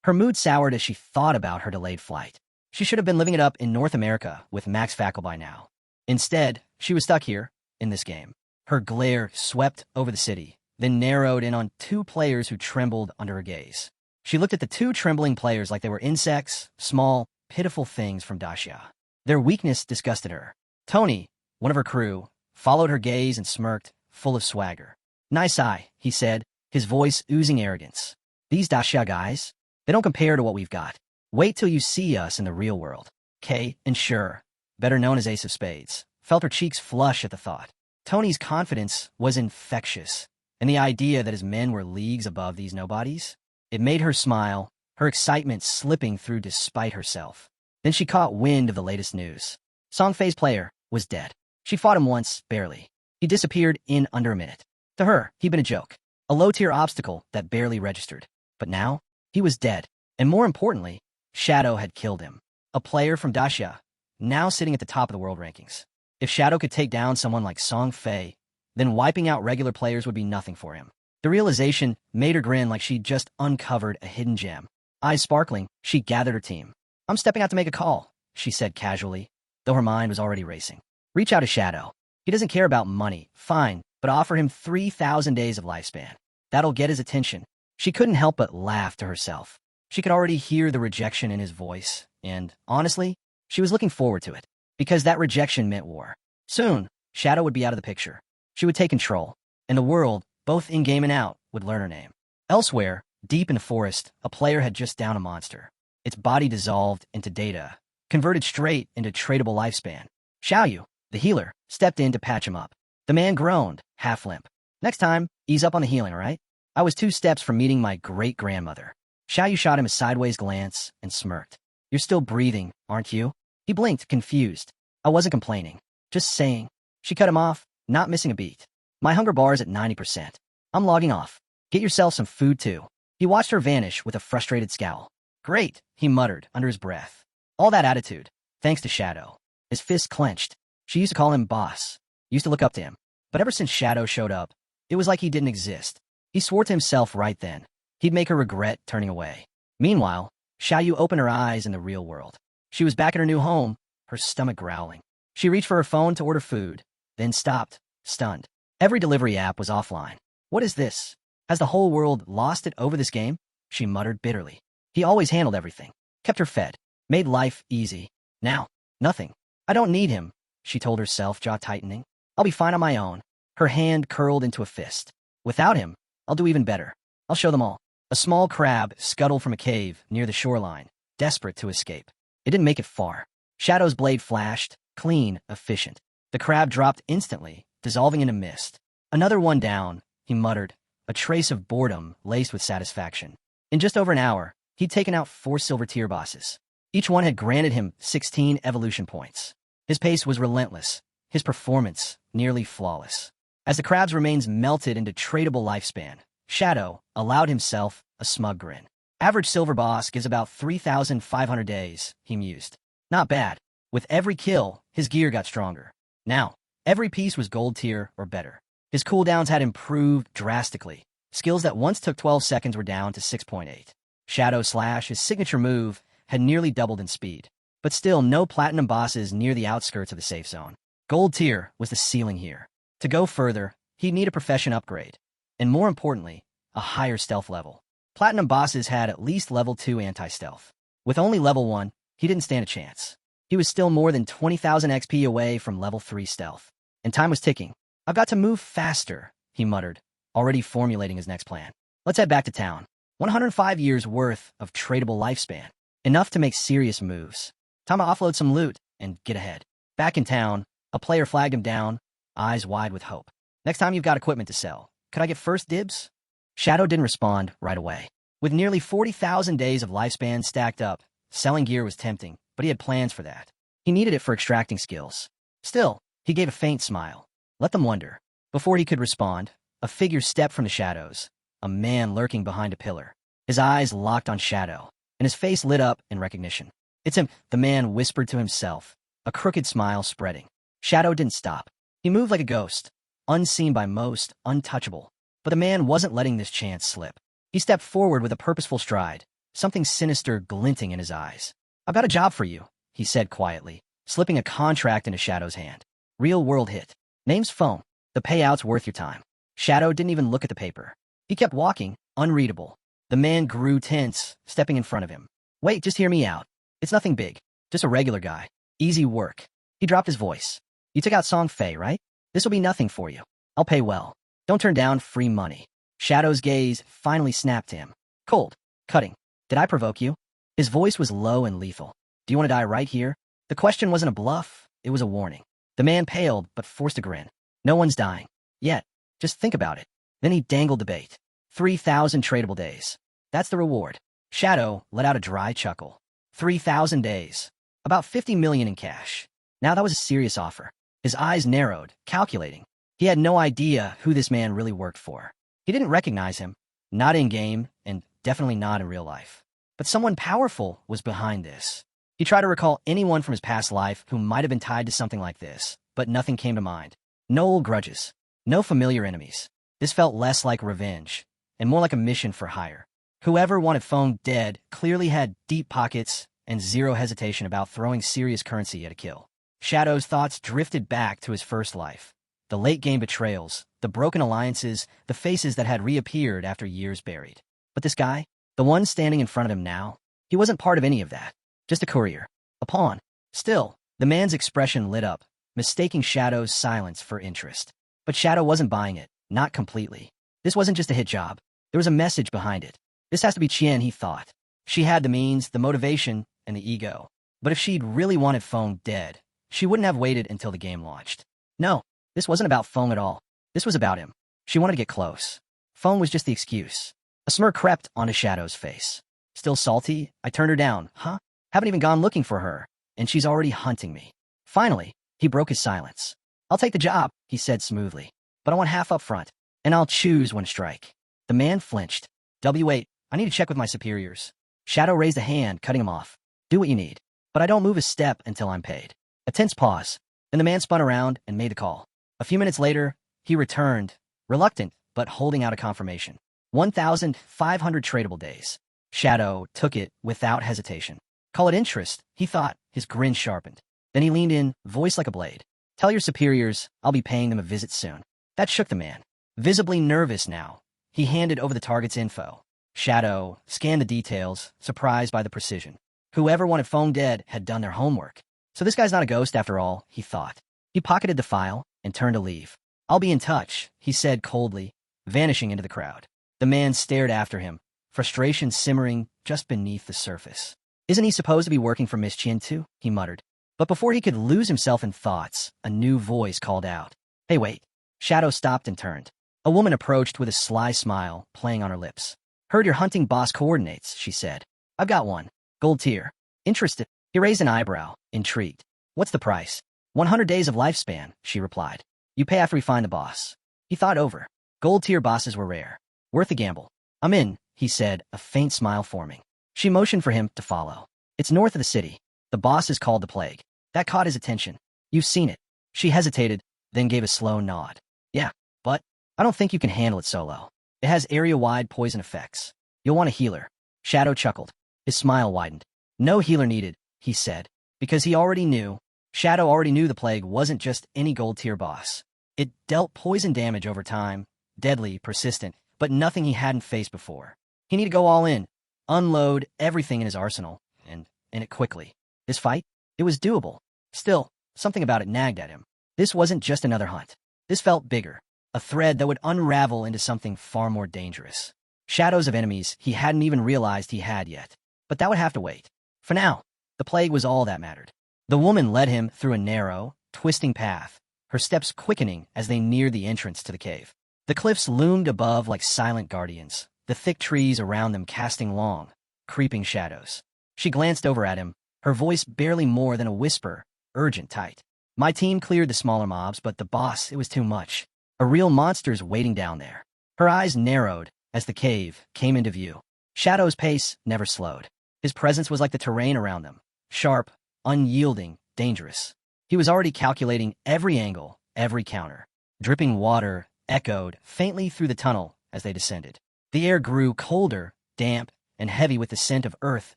Her mood soured as she thought about her delayed flight. She should have been living it up in North America with Max Fackle by now. Instead, she was stuck here, in this game. Her glare swept over the city, then narrowed in on two players who trembled under her gaze. She looked at the two trembling players like they were insects, small, pitiful things from Dacia. Their weakness disgusted her. Tony, one of her crew, followed her gaze and smirked, full of swagger. Nice eye, he said, his voice oozing arrogance. These Dacia guys, they don't compare to what we've got. Wait till you see us in the real world. Kay and Sure, better known as Ace of Spades, felt her cheeks flush at the thought. Tony's confidence was infectious, and the idea that his men were leagues above these nobodies, it made her smile, her excitement slipping through despite herself. Then she caught wind of the latest news. Songfei's player was dead. She fought him once, barely. He disappeared in under a minute. To her, he'd been a joke, a low-tier obstacle that barely registered. But now, he was dead, and more importantly, Shadow had killed him. A player from Dacia, now sitting at the top of the world rankings. If Shadow could take down someone like Songfei, then wiping out regular players would be nothing for him. The realization made her grin like she'd just uncovered a hidden gem. Eyes sparkling, she gathered her team. I'm stepping out to make a call, she said casually, though her mind was already racing. Reach out to Shadow. He doesn't care about money, fine, but offer him 3,000 days of lifespan. That'll get his attention. She couldn't help but laugh to herself. She could already hear the rejection in his voice, and, honestly, she was looking forward to it, because that rejection meant war. Soon, Shadow would be out of the picture. She would take control, and the world, both in-game and out, would learn her name. Elsewhere, deep in the forest, a player had just downed a monster. Its body dissolved into data, converted straight into tradable lifespan. Xiaoyu, the healer, stepped in to patch him up. The man groaned, half limp. Next time, ease up on the healing, all right? I was 2 steps from meeting my great-grandmother. Xiaoyu shot him a sideways glance and smirked. You're still breathing, aren't you? He blinked, confused. I wasn't complaining. Just saying. She cut him off, not missing a beat. My hunger bar's at 90%. I'm logging off. Get yourself some food, too. He watched her vanish with a frustrated scowl. Great, he muttered under his breath. All that attitude, thanks to Shadow. His fist clenched. She used to call him boss. Used to look up to him. But ever since Shadow showed up, it was like he didn't exist. He swore to himself right then. He'd make her regret turning away. Meanwhile, Xiaoyu opened her eyes in the real world. She was back in her new home, her stomach growling. She reached for her phone to order food, then stopped, stunned. Every delivery app was offline. What is this? Has the whole world lost it over this game? She muttered bitterly. He always handled everything, kept her fed, made life easy. Now, nothing. I don't need him, she told herself, jaw tightening. I'll be fine on my own. Her hand curled into a fist. Without him, I'll do even better. I'll show them all. A small crab scuttled from a cave near the shoreline, desperate to escape. It didn't make it far. Shadow's blade flashed, clean, efficient. The crab dropped instantly, dissolving into mist. Another one down, he muttered, a trace of boredom laced with satisfaction. In just over an hour, he'd taken out 4 silver tier bosses. Each one had granted him 16 evolution points. His pace was relentless, his performance nearly flawless. As the crab's remains melted into tradable lifespan, Shadow allowed himself a smug grin. Average silver boss gives about 3,500 days, he mused. Not bad. With every kill, his gear got stronger. Now, every piece was gold tier or better. His cooldowns had improved drastically. Skills that once took 12 seconds were down to 6.8. Shadow Slash, his signature move, had nearly doubled in speed. But still no platinum bosses near the outskirts of the safe zone. Gold tier was the ceiling here. To go further, he'd need a profession upgrade. And more importantly, a higher stealth level. Platinum bosses had at least level 2 anti-stealth. With only level 1, he didn't stand a chance. He was still more than 20,000 XP away from level 3 stealth. And time was ticking. "I've got to move faster," he muttered, already formulating his next plan. "Let's head back to town. 105 years worth of tradable lifespan. Enough to make serious moves. Time to offload some loot and get ahead." Back in town, a player flagged him down, eyes wide with hope. "Next time you've got equipment to sell, could I get first dibs?" Shadow didn't respond right away. With nearly 40,000 days of lifespan stacked up, selling gear was tempting, but he had plans for that. He needed it for extracting skills. Still, he gave a faint smile. Let them wonder. Before he could respond, a figure stepped from the shadows, a man lurking behind a pillar. His eyes locked on Shadow, and his face lit up in recognition. "It's him," the man whispered to himself, a crooked smile spreading. Shadow didn't stop. He moved like a ghost, unseen by most, untouchable. But the man wasn't letting this chance slip. He stepped forward with a purposeful stride, something sinister glinting in his eyes. "I've got a job for you," he said quietly, slipping a contract into Shadow's hand. "Real-world hit. Name's Foam. The payout's worth your time." Shadow didn't even look at the paper. He kept walking, unreadable. The man grew tense, stepping in front of him. "Wait, just hear me out. It's nothing big. Just a regular guy. Easy work." He dropped his voice. "You took out Song Fei, right? This'll be nothing for you. I'll pay well. Don't turn down free money." Shadow's gaze finally snapped to him. "Cold. Cutting. Did I provoke you?" His voice was low and lethal. "Do you want to die right here?" The question wasn't a bluff. It was a warning. The man paled, but forced a grin. "No one's dying. Yet. Just think about it." Then he dangled the bait. 3,000 tradable days. That's the reward. Shadow let out a dry chuckle. 3,000 days. About 50 million in cash. Now that was a serious offer. His eyes narrowed, calculating. He had no idea who this man really worked for. He didn't recognize him, not in-game, and definitely not in real life. But someone powerful was behind this. He tried to recall anyone from his past life who might have been tied to something like this, but nothing came to mind. No old grudges. No familiar enemies. This felt less like revenge, and more like a mission for hire. Whoever wanted Fong dead clearly had deep pockets and zero hesitation about throwing serious currency at a kill. Shadow's thoughts drifted back to his first life. The late-game betrayals, the broken alliances, the faces that had reappeared after years buried. But this guy, the one standing in front of him now, he wasn't part of any of that. Just a courier. A pawn. Still, the man's expression lit up, mistaking Shadow's silence for interest. But Shadow wasn't buying it, not completely. This wasn't just a hit job. There was a message behind it. This has to be Chien, he thought. She had the means, the motivation, and the ego. But if she'd really wanted Fong dead, she wouldn't have waited until the game launched. No. This wasn't about Fong at all. This was about him. She wanted to get close. Fong was just the excuse. A smirk crept onto Shadow's face. "Still salty? I turned her down, huh? Haven't even gone looking for her, and she's already hunting me." Finally, he broke his silence. "I'll take the job," he said smoothly. "But I want half up front, and I'll choose when to strike." The man flinched. "Wait, I need to check with my superiors." Shadow raised a hand, cutting him off. "Do what you need, but I don't move a step until I'm paid." A tense pause. Then the man spun around and made the call. A few minutes later, he returned, reluctant, but holding out a confirmation. 1,500 tradable days. Shadow took it without hesitation. Call it interest, he thought, his grin sharpened. Then he leaned in, voice like a blade. "Tell your superiors I'll be paying them a visit soon." That shook the man. Visibly nervous now, he handed over the target's info. Shadow scanned the details, surprised by the precision. Whoever wanted Fong dead had done their homework. So this guy's not a ghost after all, he thought. He pocketed the file and turned to leave. "I'll be in touch," he said coldly, vanishing into the crowd. The man stared after him, frustration simmering just beneath the surface. "Isn't he supposed to be working for Miss Chien too?" he muttered. But before he could lose himself in thoughts, a new voice called out. "Hey, wait." Shadow stopped and turned. A woman approached with a sly smile playing on her lips. "Heard you're hunting boss coordinates," she said. "I've got one. Gold tier. Interested?" He raised an eyebrow, intrigued. "What's the price?" 100 days of lifespan, she replied. "You pay after we find the boss." He thought over. Gold tier bosses were rare. Worth a gamble. "I'm in," he said, a faint smile forming. She motioned for him to follow. "It's north of the city. The boss is called the Plague." That caught his attention. "You've seen it." She hesitated, then gave a slow nod. "Yeah, but I don't think you can handle it solo. It has area-wide poison effects. You'll want a healer." Shadow chuckled. His smile widened. "No healer needed," he said, because he already knew. Shadow already knew the Plague wasn't just any gold-tier boss. It dealt poison damage over time, deadly, persistent, but nothing he hadn't faced before. He needed to go all in, unload everything in his arsenal, and it quickly. This fight? It was doable. Still, something about it nagged at him. This wasn't just another hunt. This felt bigger, a thread that would unravel into something far more dangerous. Shadows of enemies he hadn't even realized he had yet. But that would have to wait. For now, the plague was all that mattered. The woman led him through a narrow, twisting path, her steps quickening as they neared the entrance to the cave. The cliffs loomed above like silent guardians, the thick trees around them casting long, creeping shadows. She glanced over at him, her voice barely more than a whisper, urgent, tight. My team cleared the smaller mobs, but the boss, it was too much. A real monster's waiting down there. Her eyes narrowed as the cave came into view. Shadow's pace never slowed. His presence was like the terrain around them, sharp, unyielding, dangerous. He was already calculating every angle, every counter. Dripping water echoed faintly through the tunnel as they descended. The air grew colder, damp, and heavy with the scent of earth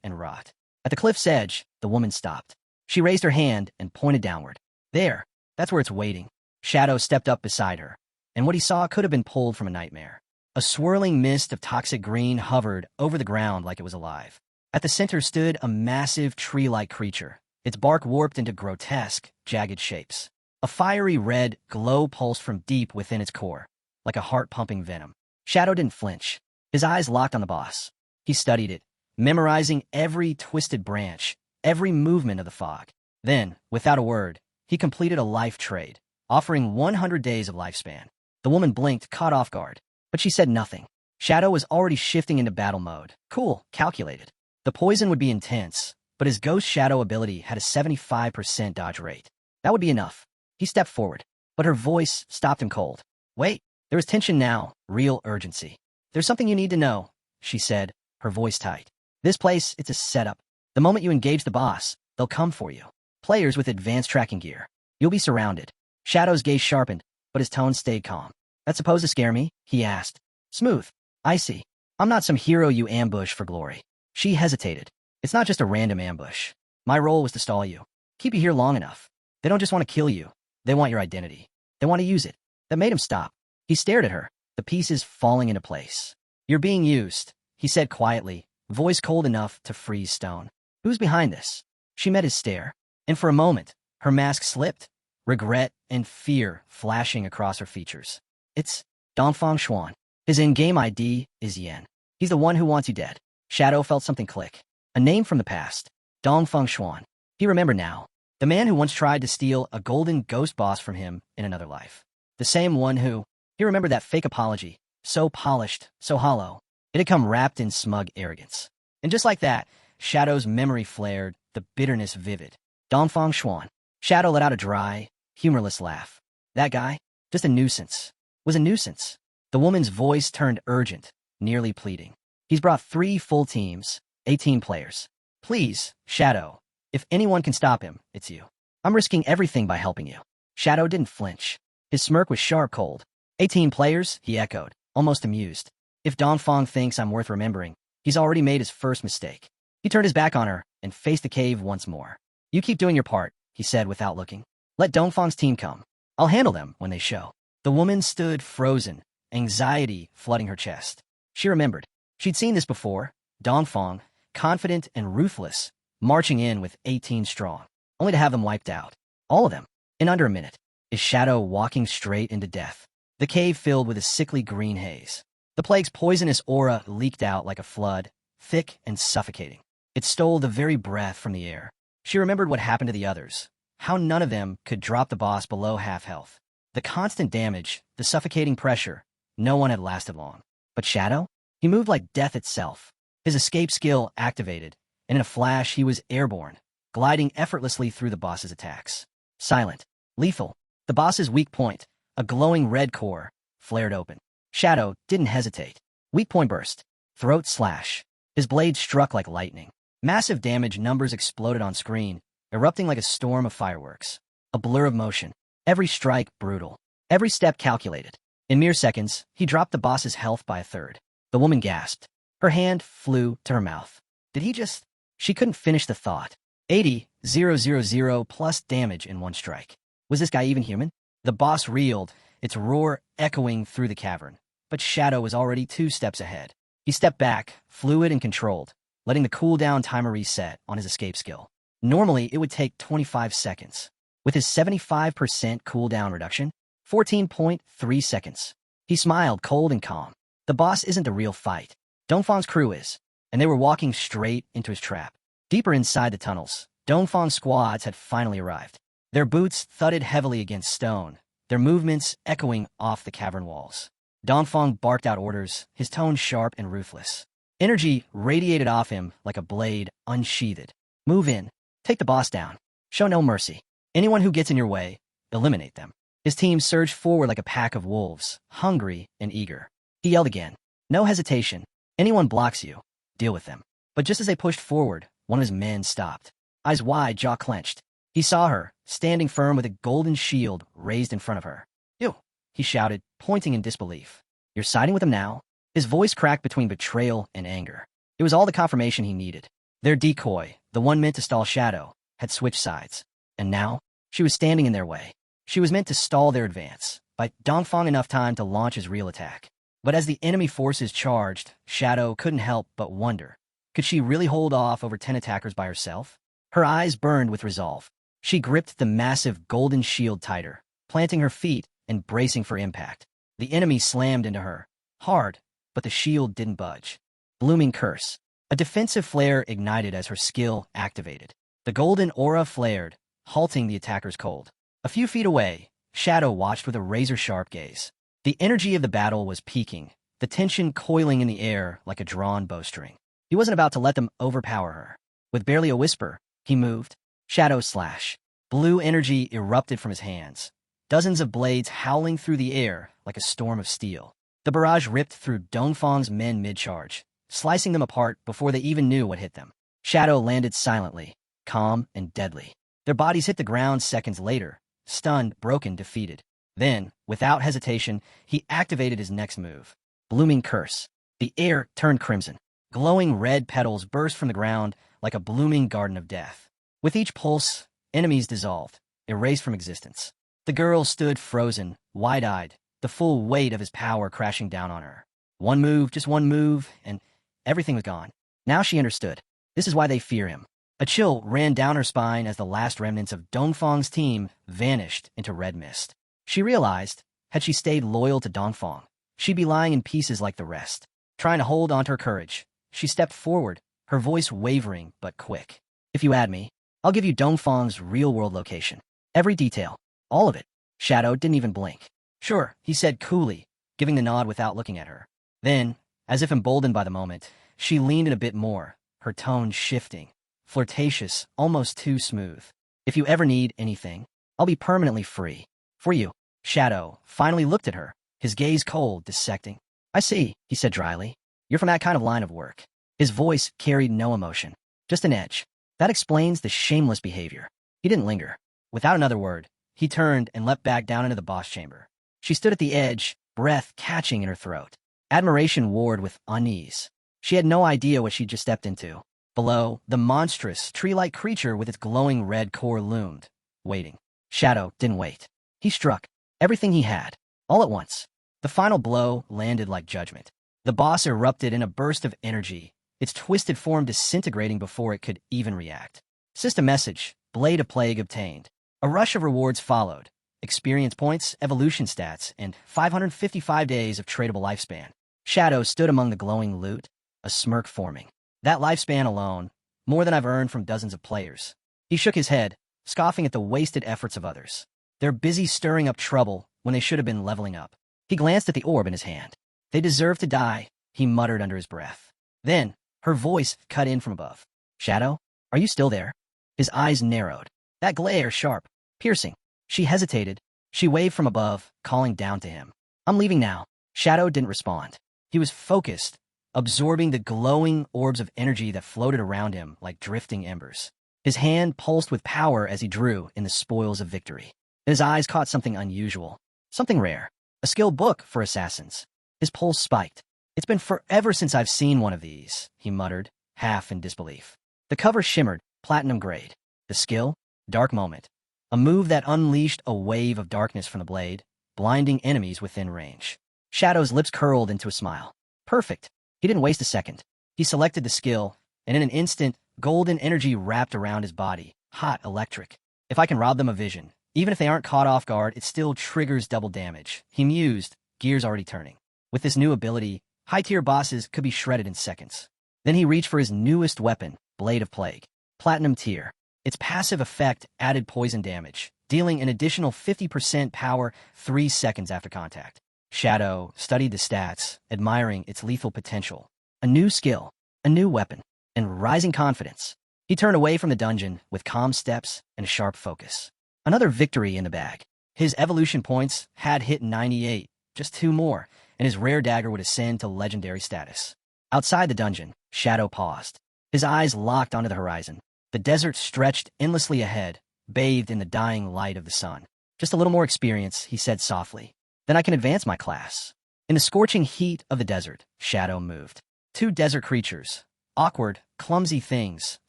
and rot. At the cliff's edge, the woman stopped. She raised her hand and pointed downward. There, that's where it's waiting. Shadow stepped up beside her, and what he saw could have been pulled from a nightmare. A swirling mist of toxic green hovered over the ground like it was alive. At the center stood a massive tree-like creature, its bark warped into grotesque, jagged shapes. A fiery red glow pulsed from deep within its core, like a heart-pumping venom. Shadow didn't flinch. His eyes locked on the boss. He studied it, memorizing every twisted branch, every movement of the fog. Then, without a word, he completed a life trade, offering 100 days of lifespan. The woman blinked, caught off guard, but she said nothing. Shadow was already shifting into battle mode. Cool, calculated. The poison would be intense, but his ghost shadow ability had a 75% dodge rate. That would be enough. He stepped forward, but her voice stopped him cold. Wait, there was tension now, real urgency. There's something you need to know, she said, her voice tight. This place, it's a setup. The moment you engage the boss, they'll come for you. Players with advanced tracking gear. You'll be surrounded. Shadow's gaze sharpened, but his tone stayed calm. That's supposed to scare me? He asked. Smooth. I see. I'm not some hero you ambush for glory. She hesitated. It's not just a random ambush. My role was to stall you. Keep you here long enough. They don't just want to kill you. They want your identity. They want to use it. That made him stop. He stared at her, the pieces falling into place. You're being used, he said quietly, voice cold enough to freeze stone. Who's behind this? She met his stare, and for a moment, her mask slipped, regret and fear flashing across her features. It's Dongfang Xuan. His in-game ID is Yen. He's the one who wants you dead. Shadow felt something click. A name from the past. Dongfang Xuan. He remembered now. The man who once tried to steal a golden ghost boss from him in another life. The same one who, he remembered that fake apology, so polished, so hollow. It had come wrapped in smug arrogance. And just like that, Shadow's memory flared, the bitterness vivid. Dongfang Xuan. Shadow let out a dry, humorless laugh. That guy, just a nuisance. Was a nuisance. The woman's voice turned urgent, nearly pleading. He's brought 3 full teams, 18 players. Please, Shadow, if anyone can stop him, it's you. I'm risking everything by helping you. Shadow didn't flinch. His smirk was sharp cold. 18 players, he echoed, almost amused. If Dongfang thinks I'm worth remembering, he's already made his first mistake. He turned his back on her and faced the cave once more. You keep doing your part, he said without looking. Let Dongfang's team come. I'll handle them when they show. The woman stood frozen, anxiety flooding her chest. She remembered. She'd seen this before. Dongfang, confident and ruthless, marching in with 18 strong, only to have them wiped out. All of them, in under a minute. His shadow walking straight into death. The cave filled with a sickly green haze. The plague's poisonous aura leaked out like a flood, thick and suffocating. It stole the very breath from the air. She remembered what happened to the others, how none of them could drop the boss below half health. The constant damage, the suffocating pressure, no one had lasted long. But Shadow? He moved like death itself. His escape skill activated, and in a flash he was airborne, gliding effortlessly through the boss's attacks. Silent, lethal. The boss's weak point, a glowing red core, flared open. Shadow didn't hesitate. Weak point burst. Throat slash. His blade struck like lightning. Massive damage numbers exploded on screen, erupting like a storm of fireworks. A blur of motion. Every strike brutal. Every step calculated. In mere seconds, he dropped the boss's health by a third. The woman gasped. Her hand flew to her mouth. Did he just... She couldn't finish the thought. 80,000 plus damage in one strike. Was this guy even human? The boss reeled, its roar echoing through the cavern. But Shadow was already 2 steps ahead. He stepped back, fluid and controlled, letting the cooldown timer reset on his escape skill. Normally, it would take 25 seconds. With his 75% cooldown reduction, 14.3 seconds. He smiled, cold and calm. The boss isn't the real fight. Dongfang's crew is, and they were walking straight into his trap. Deeper inside the tunnels, Dongfang's squads had finally arrived. Their boots thudded heavily against stone, their movements echoing off the cavern walls. Dongfang barked out orders, his tone sharp and ruthless. Energy radiated off him like a blade unsheathed. Move in. Take the boss down. Show no mercy. Anyone who gets in your way, eliminate them. His team surged forward like a pack of wolves, hungry and eager. He yelled again. No hesitation. Anyone blocks you, deal with them. But just as they pushed forward, one of his men stopped. Eyes wide, jaw clenched. He saw her, standing firm with a golden shield raised in front of her. You, he shouted, pointing in disbelief. You're siding with him now? His voice cracked between betrayal and anger. It was all the confirmation he needed. Their decoy, the one meant to stall Shadow, had switched sides. And now, she was standing in their way. She was meant to stall their advance, buy Dongfang enough time to launch his real attack. But as the enemy forces charged, Shadow couldn't help but wonder. Could she really hold off over 10 attackers by herself? Her eyes burned with resolve. She gripped the massive golden shield tighter, planting her feet and bracing for impact. The enemy slammed into her, hard, but the shield didn't budge. Blooming curse. A defensive flare ignited as her skill activated. The golden aura flared, halting the attacker's cold. A few feet away, Shadow watched with a razor-sharp gaze. The energy of the battle was peaking, the tension coiling in the air like a drawn bowstring. He wasn't about to let them overpower her. With barely a whisper, he moved. Shadow slash. Blue energy erupted from his hands, dozens of blades howling through the air like a storm of steel. The barrage ripped through Dongfang's men mid-charge, slicing them apart before they even knew what hit them. Shadow landed silently, calm and deadly. Their bodies hit the ground seconds later, stunned, broken, defeated. Then, without hesitation, he activated his next move. Blooming curse. The air turned crimson. Glowing red petals burst from the ground like a blooming garden of death. With each pulse, enemies dissolved, erased from existence. The girl stood frozen, wide-eyed, the full weight of his power crashing down on her. One move, just one move, and everything was gone. Now she understood. This is why they fear him. A chill ran down her spine as the last remnants of Dongfang's team vanished into red mist. She realized, had she stayed loyal to Dongfang, she'd be lying in pieces like the rest. Trying to hold onto her courage, she stepped forward, her voice wavering but quick. If you add me, I'll give you Dongfang's real-world location. Every detail. All of it. Shadow didn't even blink. Sure, he said coolly, giving the nod without looking at her. Then, as if emboldened by the moment, she leaned in a bit more, her tone shifting. Flirtatious, almost too smooth. If you ever need anything, I'll be permanently free. For you. Shadow finally looked at her, his gaze cold, dissecting. I see, he said dryly. You're from that kind of line of work. His voice carried no emotion, just an edge. That explains the shameless behavior. He didn't linger. Without another word, he turned and leapt back down into the boss chamber. She stood at the edge, breath catching in her throat. Admiration warred with unease. She had no idea what she'd just stepped into. Below, the monstrous, tree-like creature with its glowing red core loomed, waiting. Shadow didn't wait. He struck. Everything he had. All at once. The final blow landed like judgment. The boss erupted in a burst of energy, its twisted form disintegrating before it could even react. System message, Blade of Plague obtained. A rush of rewards followed. Experience points, evolution stats, and 555 days of tradable lifespan. Shadow stood among the glowing loot, a smirk forming. That lifespan alone, more than I've earned from dozens of players. He shook his head, scoffing at the wasted efforts of others. They're busy stirring up trouble when they should have been leveling up. He glanced at the orb in his hand. They deserve to die, he muttered under his breath. Then, her voice cut in from above. Shadow, are you still there? His eyes narrowed. That glare sharp, piercing. She hesitated. She waved from above, calling down to him. I'm leaving now. Shadow didn't respond. He was focused, absorbing the glowing orbs of energy that floated around him like drifting embers. His hand pulsed with power as he drew in the spoils of victory. His eyes caught something unusual, something rare, a skilled book for assassins. His pulse spiked. It's been forever since I've seen one of these, he muttered, half in disbelief. The cover shimmered, platinum grade. The skill, Dark Moment. A move that unleashed a wave of darkness from the blade, blinding enemies within range. Shadow's lips curled into a smile. Perfect. He didn't waste a second. He selected the skill, and in an instant, golden energy wrapped around his body, hot electric. If I can rob them of vision, even if they aren't caught off guard, it still triggers double damage. He mused, gears already turning. With this new ability, high-tier bosses could be shredded in seconds. Then he reached for his newest weapon, Blade of Plague. Platinum tier. Its passive effect added poison damage, dealing an additional 50% power 3 seconds after contact. Shadow studied the stats, admiring its lethal potential. A new skill, a new weapon, and rising confidence. He turned away from the dungeon with calm steps and a sharp focus. Another victory in the bag. His evolution points had hit 98, just 2 more, and his rare dagger would ascend to legendary status. Outside the dungeon, Shadow paused. His eyes locked onto the horizon. The desert stretched endlessly ahead, bathed in the dying light of the sun. Just a little more experience, he said softly. Then I can advance my class. In the scorching heat of the desert, Shadow moved. 2 desert creatures, awkward, clumsy things,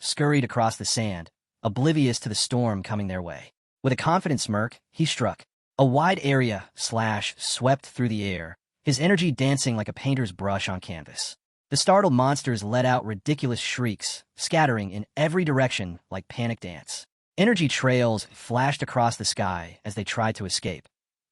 scurried across the sand, oblivious to the storm coming their way. With a confident smirk, he struck. A wide area swept through the air, his energy dancing like a painter's brush on canvas. The startled monsters let out ridiculous shrieks, scattering in every direction like panicked ants. Energy trails flashed across the sky as they tried to escape,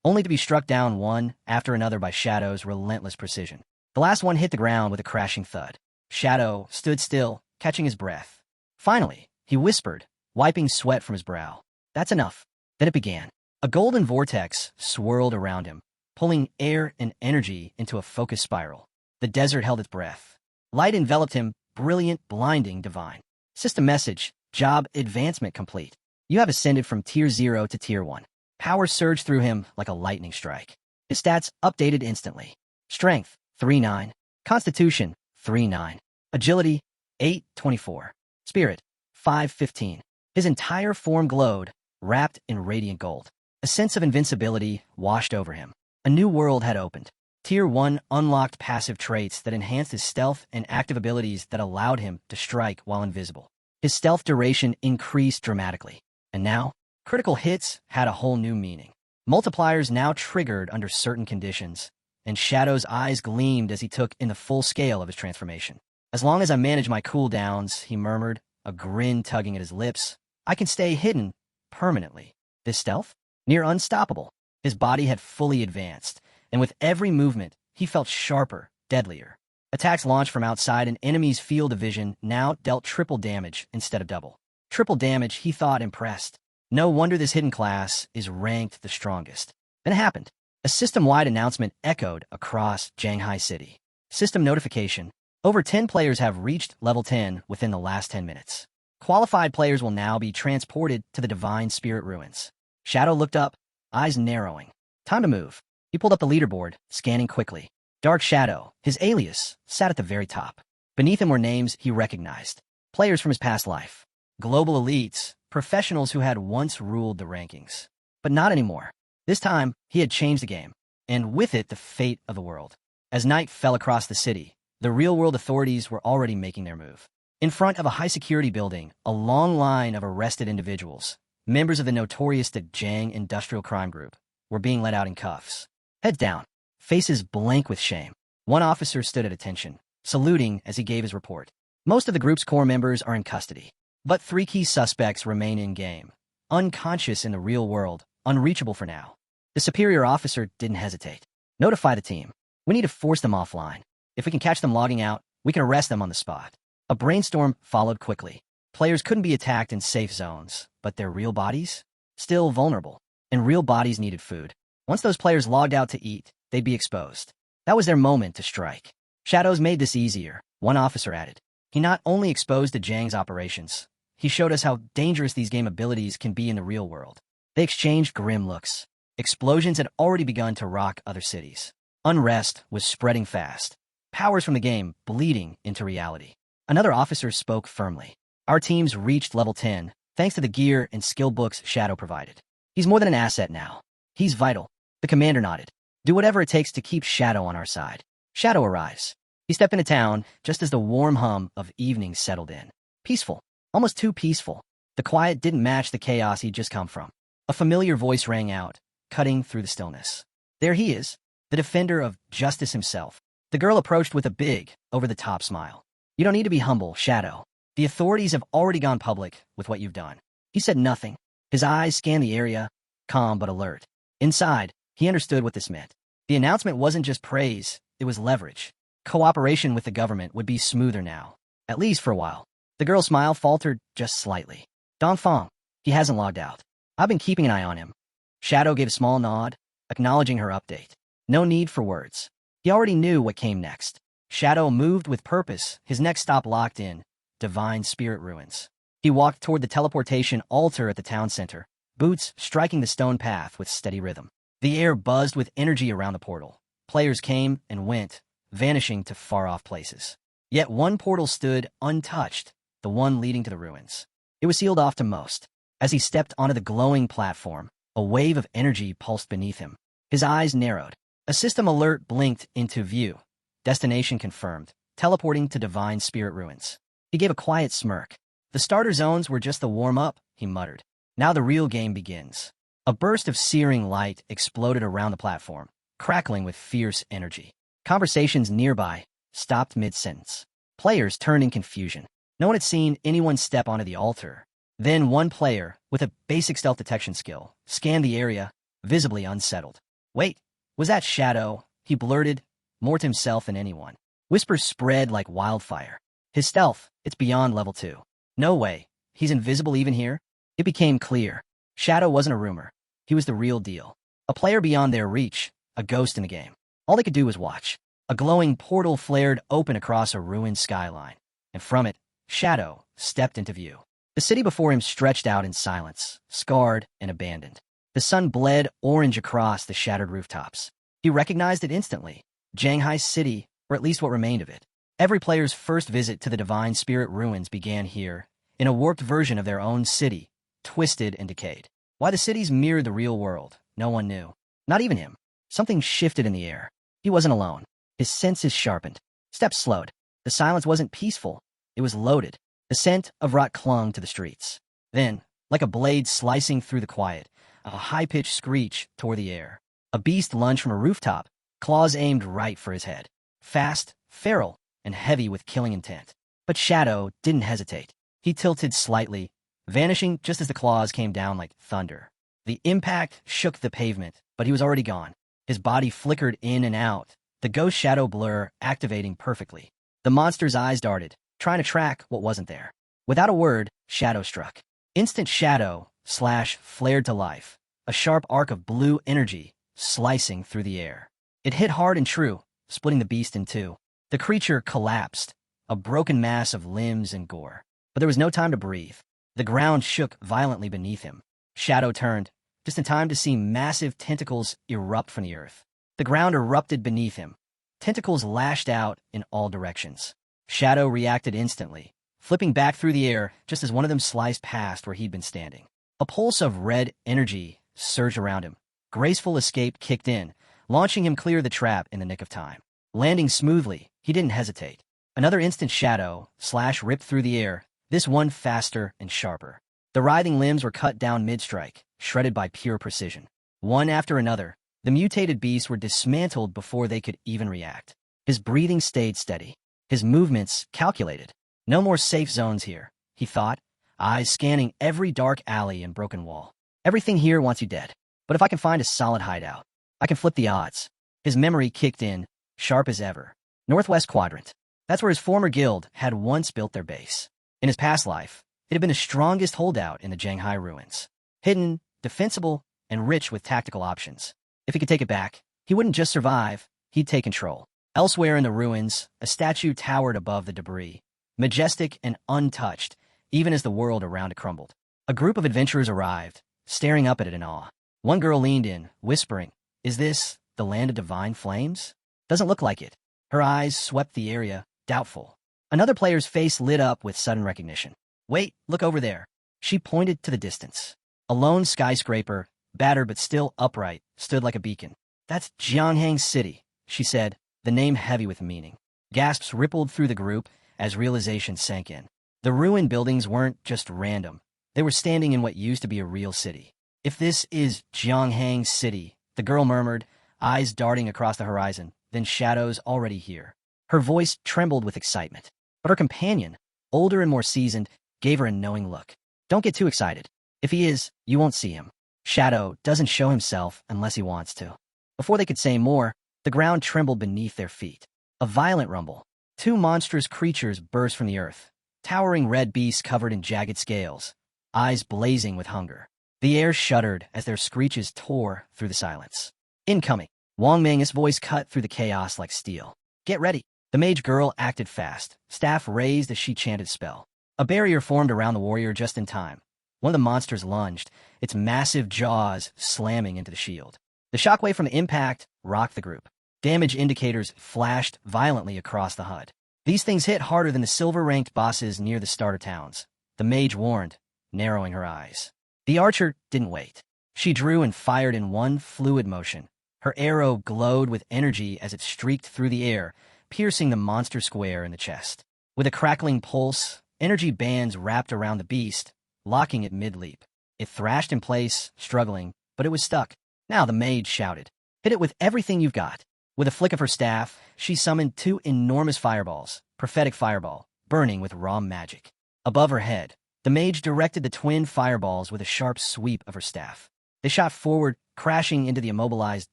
only to be struck down one after another by Shadow's relentless precision. The last one hit the ground with a crashing thud. Shadow stood still, catching his breath. Finally, he whispered, wiping sweat from his brow. That's enough. Then it began. A golden vortex swirled around him, pulling air and energy into a focused spiral. The desert held its breath. Light enveloped him, brilliant, blinding, divine. System message, job advancement complete. You have ascended from Tier 0 to Tier 1. Power surged through him like a lightning strike. His stats updated instantly. Strength, 3-9. Constitution, 3-9. Agility, 8-24. Spirit, 5-15. His entire form glowed, wrapped in radiant gold. A sense of invincibility washed over him. A new world had opened. Tier 1 unlocked passive traits that enhanced his stealth and active abilities that allowed him to strike while invisible. His stealth duration increased dramatically. And now, critical hits had a whole new meaning. Multipliers now triggered under certain conditions, and Shadow's eyes gleamed as he took in the full scale of his transformation. As long as I manage my cooldowns, he murmured, a grin tugging at his lips, I can stay hidden permanently. This stealth? Near unstoppable. His body had fully advanced, and with every movement, he felt sharper, deadlier. Attacks launched from outside an enemy's field of vision now dealt triple damage instead of double. Triple damage, he thought, impressed. No wonder this hidden class is ranked the strongest. Then it happened. A system-wide announcement echoed across Shanghai City. System notification. Over 10 players have reached level 10 within the last 10 minutes. Qualified players will now be transported to the Divine Spirit Ruins. Shadow looked up, eyes narrowing. Time to move. He pulled up the leaderboard, scanning quickly. Dark Shadow, his alias, sat at the very top. Beneath him were names he recognized. Players from his past life. Global elites, professionals who had once ruled the rankings. But not anymore. This time, he had changed the game, and with it the fate of the world. As night fell across the city, the real-world authorities were already making their move. In front of a high-security building, a long line of arrested individuals, members of the notorious Jiang Industrial Crime Group, were being let out in cuffs. Heads down, faces blank with shame. One officer stood at attention, saluting as he gave his report. Most of the group's core members are in custody, but 3 key suspects remain in-game, unconscious in the real world, unreachable for now. The superior officer didn't hesitate. Notify the team. We need to force them offline. If we can catch them logging out, we can arrest them on the spot. A brainstorm followed quickly. Players couldn't be attacked in safe zones, but their real bodies? Still vulnerable. And real bodies needed food. Once those players logged out to eat, they'd be exposed. That was their moment to strike. Shadows made this easier, one officer added. He not only exposed the Jiang's operations, he showed us how dangerous these game abilities can be in the real world. They exchanged grim looks. Explosions had already begun to rock other cities. Unrest was spreading fast. Powers from the game bleeding into reality. Another officer spoke firmly. Our teams reached level 10, thanks to the gear and skill books Shadow provided. He's more than an asset now. He's vital. The commander nodded. Do whatever it takes to keep Shadow on our side. Shadow arrives. He stepped into town just as the warm hum of evening settled in. Peaceful. Almost too peaceful. The quiet didn't match the chaos he'd just come from. A familiar voice rang out, cutting through the stillness. There he is, the defender of justice himself. The girl approached with a big, over-the-top smile. You don't need to be humble, Shadow. The authorities have already gone public with what you've done. He said nothing. His eyes scanned the area, calm but alert. Inside, he understood what this meant. The announcement wasn't just praise, it was leverage. Cooperation with the government would be smoother now, at least for a while. The girl's smile faltered just slightly. Dongfang, he hasn't logged out. I've been keeping an eye on him. Shadow gave a small nod, acknowledging her update. No need for words. He already knew what came next. Shadow moved with purpose, his next stop locked in, Divine Spirit Ruins. He walked toward the teleportation altar at the town center, boots striking the stone path with steady rhythm. The air buzzed with energy around the portal. Players came and went, vanishing to far-off places. Yet one portal stood untouched, the one leading to the ruins. It was sealed off to most. As he stepped onto the glowing platform, a wave of energy pulsed beneath him. His eyes narrowed. A system alert blinked into view. Destination confirmed, teleporting to Divine Spirit Ruins. He gave a quiet smirk. The starter zones were just the warm-up, he muttered. Now the real game begins. A burst of searing light exploded around the platform, crackling with fierce energy. Conversations nearby stopped mid-sentence. Players turned in confusion. No one had seen anyone step onto the altar. Then one player, with a basic stealth detection skill, scanned the area, visibly unsettled. Wait, was that Shadow? He blurted, more to himself than anyone. Whispers spread like wildfire. His stealth, it's beyond level 2. No way, he's invisible even here? It became clear. Shadow wasn't a rumor. He was the real deal. A player beyond their reach, a ghost in the game. All they could do was watch. A glowing portal flared open across a ruined skyline, and from it, Shadow stepped into view. The city before him stretched out in silence, scarred and abandoned. The sun bled orange across the shattered rooftops. He recognized it instantly. Shanghai's city, or at least what remained of it. Every player's first visit to the Divine Spirit Ruins began here, in a warped version of their own city, twisted and decayed. Why the cities mirrored the real world, no one knew. Not even him. Something shifted in the air. He wasn't alone. His senses sharpened. Steps slowed. The silence wasn't peaceful. It was loaded. The scent of rot clung to the streets. Then, like a blade slicing through the quiet, a high-pitched screech tore the air. A beast lunged from a rooftop, claws aimed right for his head. Fast, feral, and heavy with killing intent. But Shadow didn't hesitate. He tilted slightly, vanishing just as the claws came down like thunder. The impact shook the pavement, but he was already gone. His body flickered in and out, the ghost shadow blur activating perfectly. The monster's eyes darted, trying to track what wasn't there. Without a word, Shadow struck. Instant shadow slash flared to life, a sharp arc of blue energy slicing through the air. It hit hard and true, splitting the beast in two. The creature collapsed, a broken mass of limbs and gore. But there was no time to breathe. The ground shook violently beneath him. Shadow turned, just in time to see massive tentacles erupt from the earth. The ground erupted beneath him. Tentacles lashed out in all directions. Shadow reacted instantly, flipping back through the air just as one of them sliced past where he'd been standing. A pulse of red energy surged around him. Graceful escape kicked in, launching him clear of the trap in the nick of time. Landing smoothly, he didn't hesitate. Another instant shadow slash ripped through the air, this one faster and sharper. The writhing limbs were cut down mid-strike, shredded by pure precision. One after another, the mutated beasts were dismantled before they could even react. His breathing stayed steady, his movements calculated. No more safe zones here, he thought, eyes scanning every dark alley and broken wall. Everything here wants you dead. But if I can find a solid hideout, I can flip the odds. His memory kicked in, sharp as ever. Northwest Quadrant. That's where his former guild had once built their base. In his past life, it had been the strongest holdout in the Shanghai ruins. Hidden, defensible, and rich with tactical options. If he could take it back, he wouldn't just survive, he'd take control. Elsewhere in the ruins, a statue towered above the debris, majestic and untouched, even as the world around it crumbled. A group of adventurers arrived, staring up at it in awe. One girl leaned in, whispering, "Is this the land of divine flames?" Doesn't look like it. Her eyes swept the area, doubtful. Another player's face lit up with sudden recognition. "Wait, look over there." She pointed to the distance. A lone skyscraper, battered but still upright, stood like a beacon. "That's Jianghang City," she said, the name heavy with meaning. Gasps rippled through the group as realization sank in. The ruined buildings weren't just random. They were standing in what used to be a real city. "If this is Jianghang City," the girl murmured, eyes darting across the horizon, then shadows already here. Her voice trembled with excitement, but her companion, older and more seasoned, gave her a knowing look. Don't get too excited. If he is, you won't see him. Shadow doesn't show himself unless he wants to. Before they could say more, the ground trembled beneath their feet. A violent rumble. Two monstrous creatures burst from the earth, towering red beasts covered in jagged scales, eyes blazing with hunger. The air shuddered as their screeches tore through the silence. Incoming. Wang Ming's voice cut through the chaos like steel. Get ready. The mage girl acted fast, staff raised as she chanted spell. A barrier formed around the warrior just in time. One of the monsters lunged, its massive jaws slamming into the shield. The shockwave from the impact rocked the group. Damage indicators flashed violently across the HUD. These things hit harder than the silver-ranked bosses near the starter towns. The mage warned, narrowing her eyes. The archer didn't wait. She drew and fired in one fluid motion. Her arrow glowed with energy as it streaked through the air, piercing the monster square in the chest. With a crackling pulse, energy bands wrapped around the beast, locking it mid-leap. It thrashed in place, struggling, but it was stuck. Now the mage shouted, "Hit it with everything you've got." With a flick of her staff, she summoned two enormous fireballs, prophetic fireball, burning with raw magic. Above her head, the mage directed the twin fireballs with a sharp sweep of her staff. They shot forward, crashing into the immobilized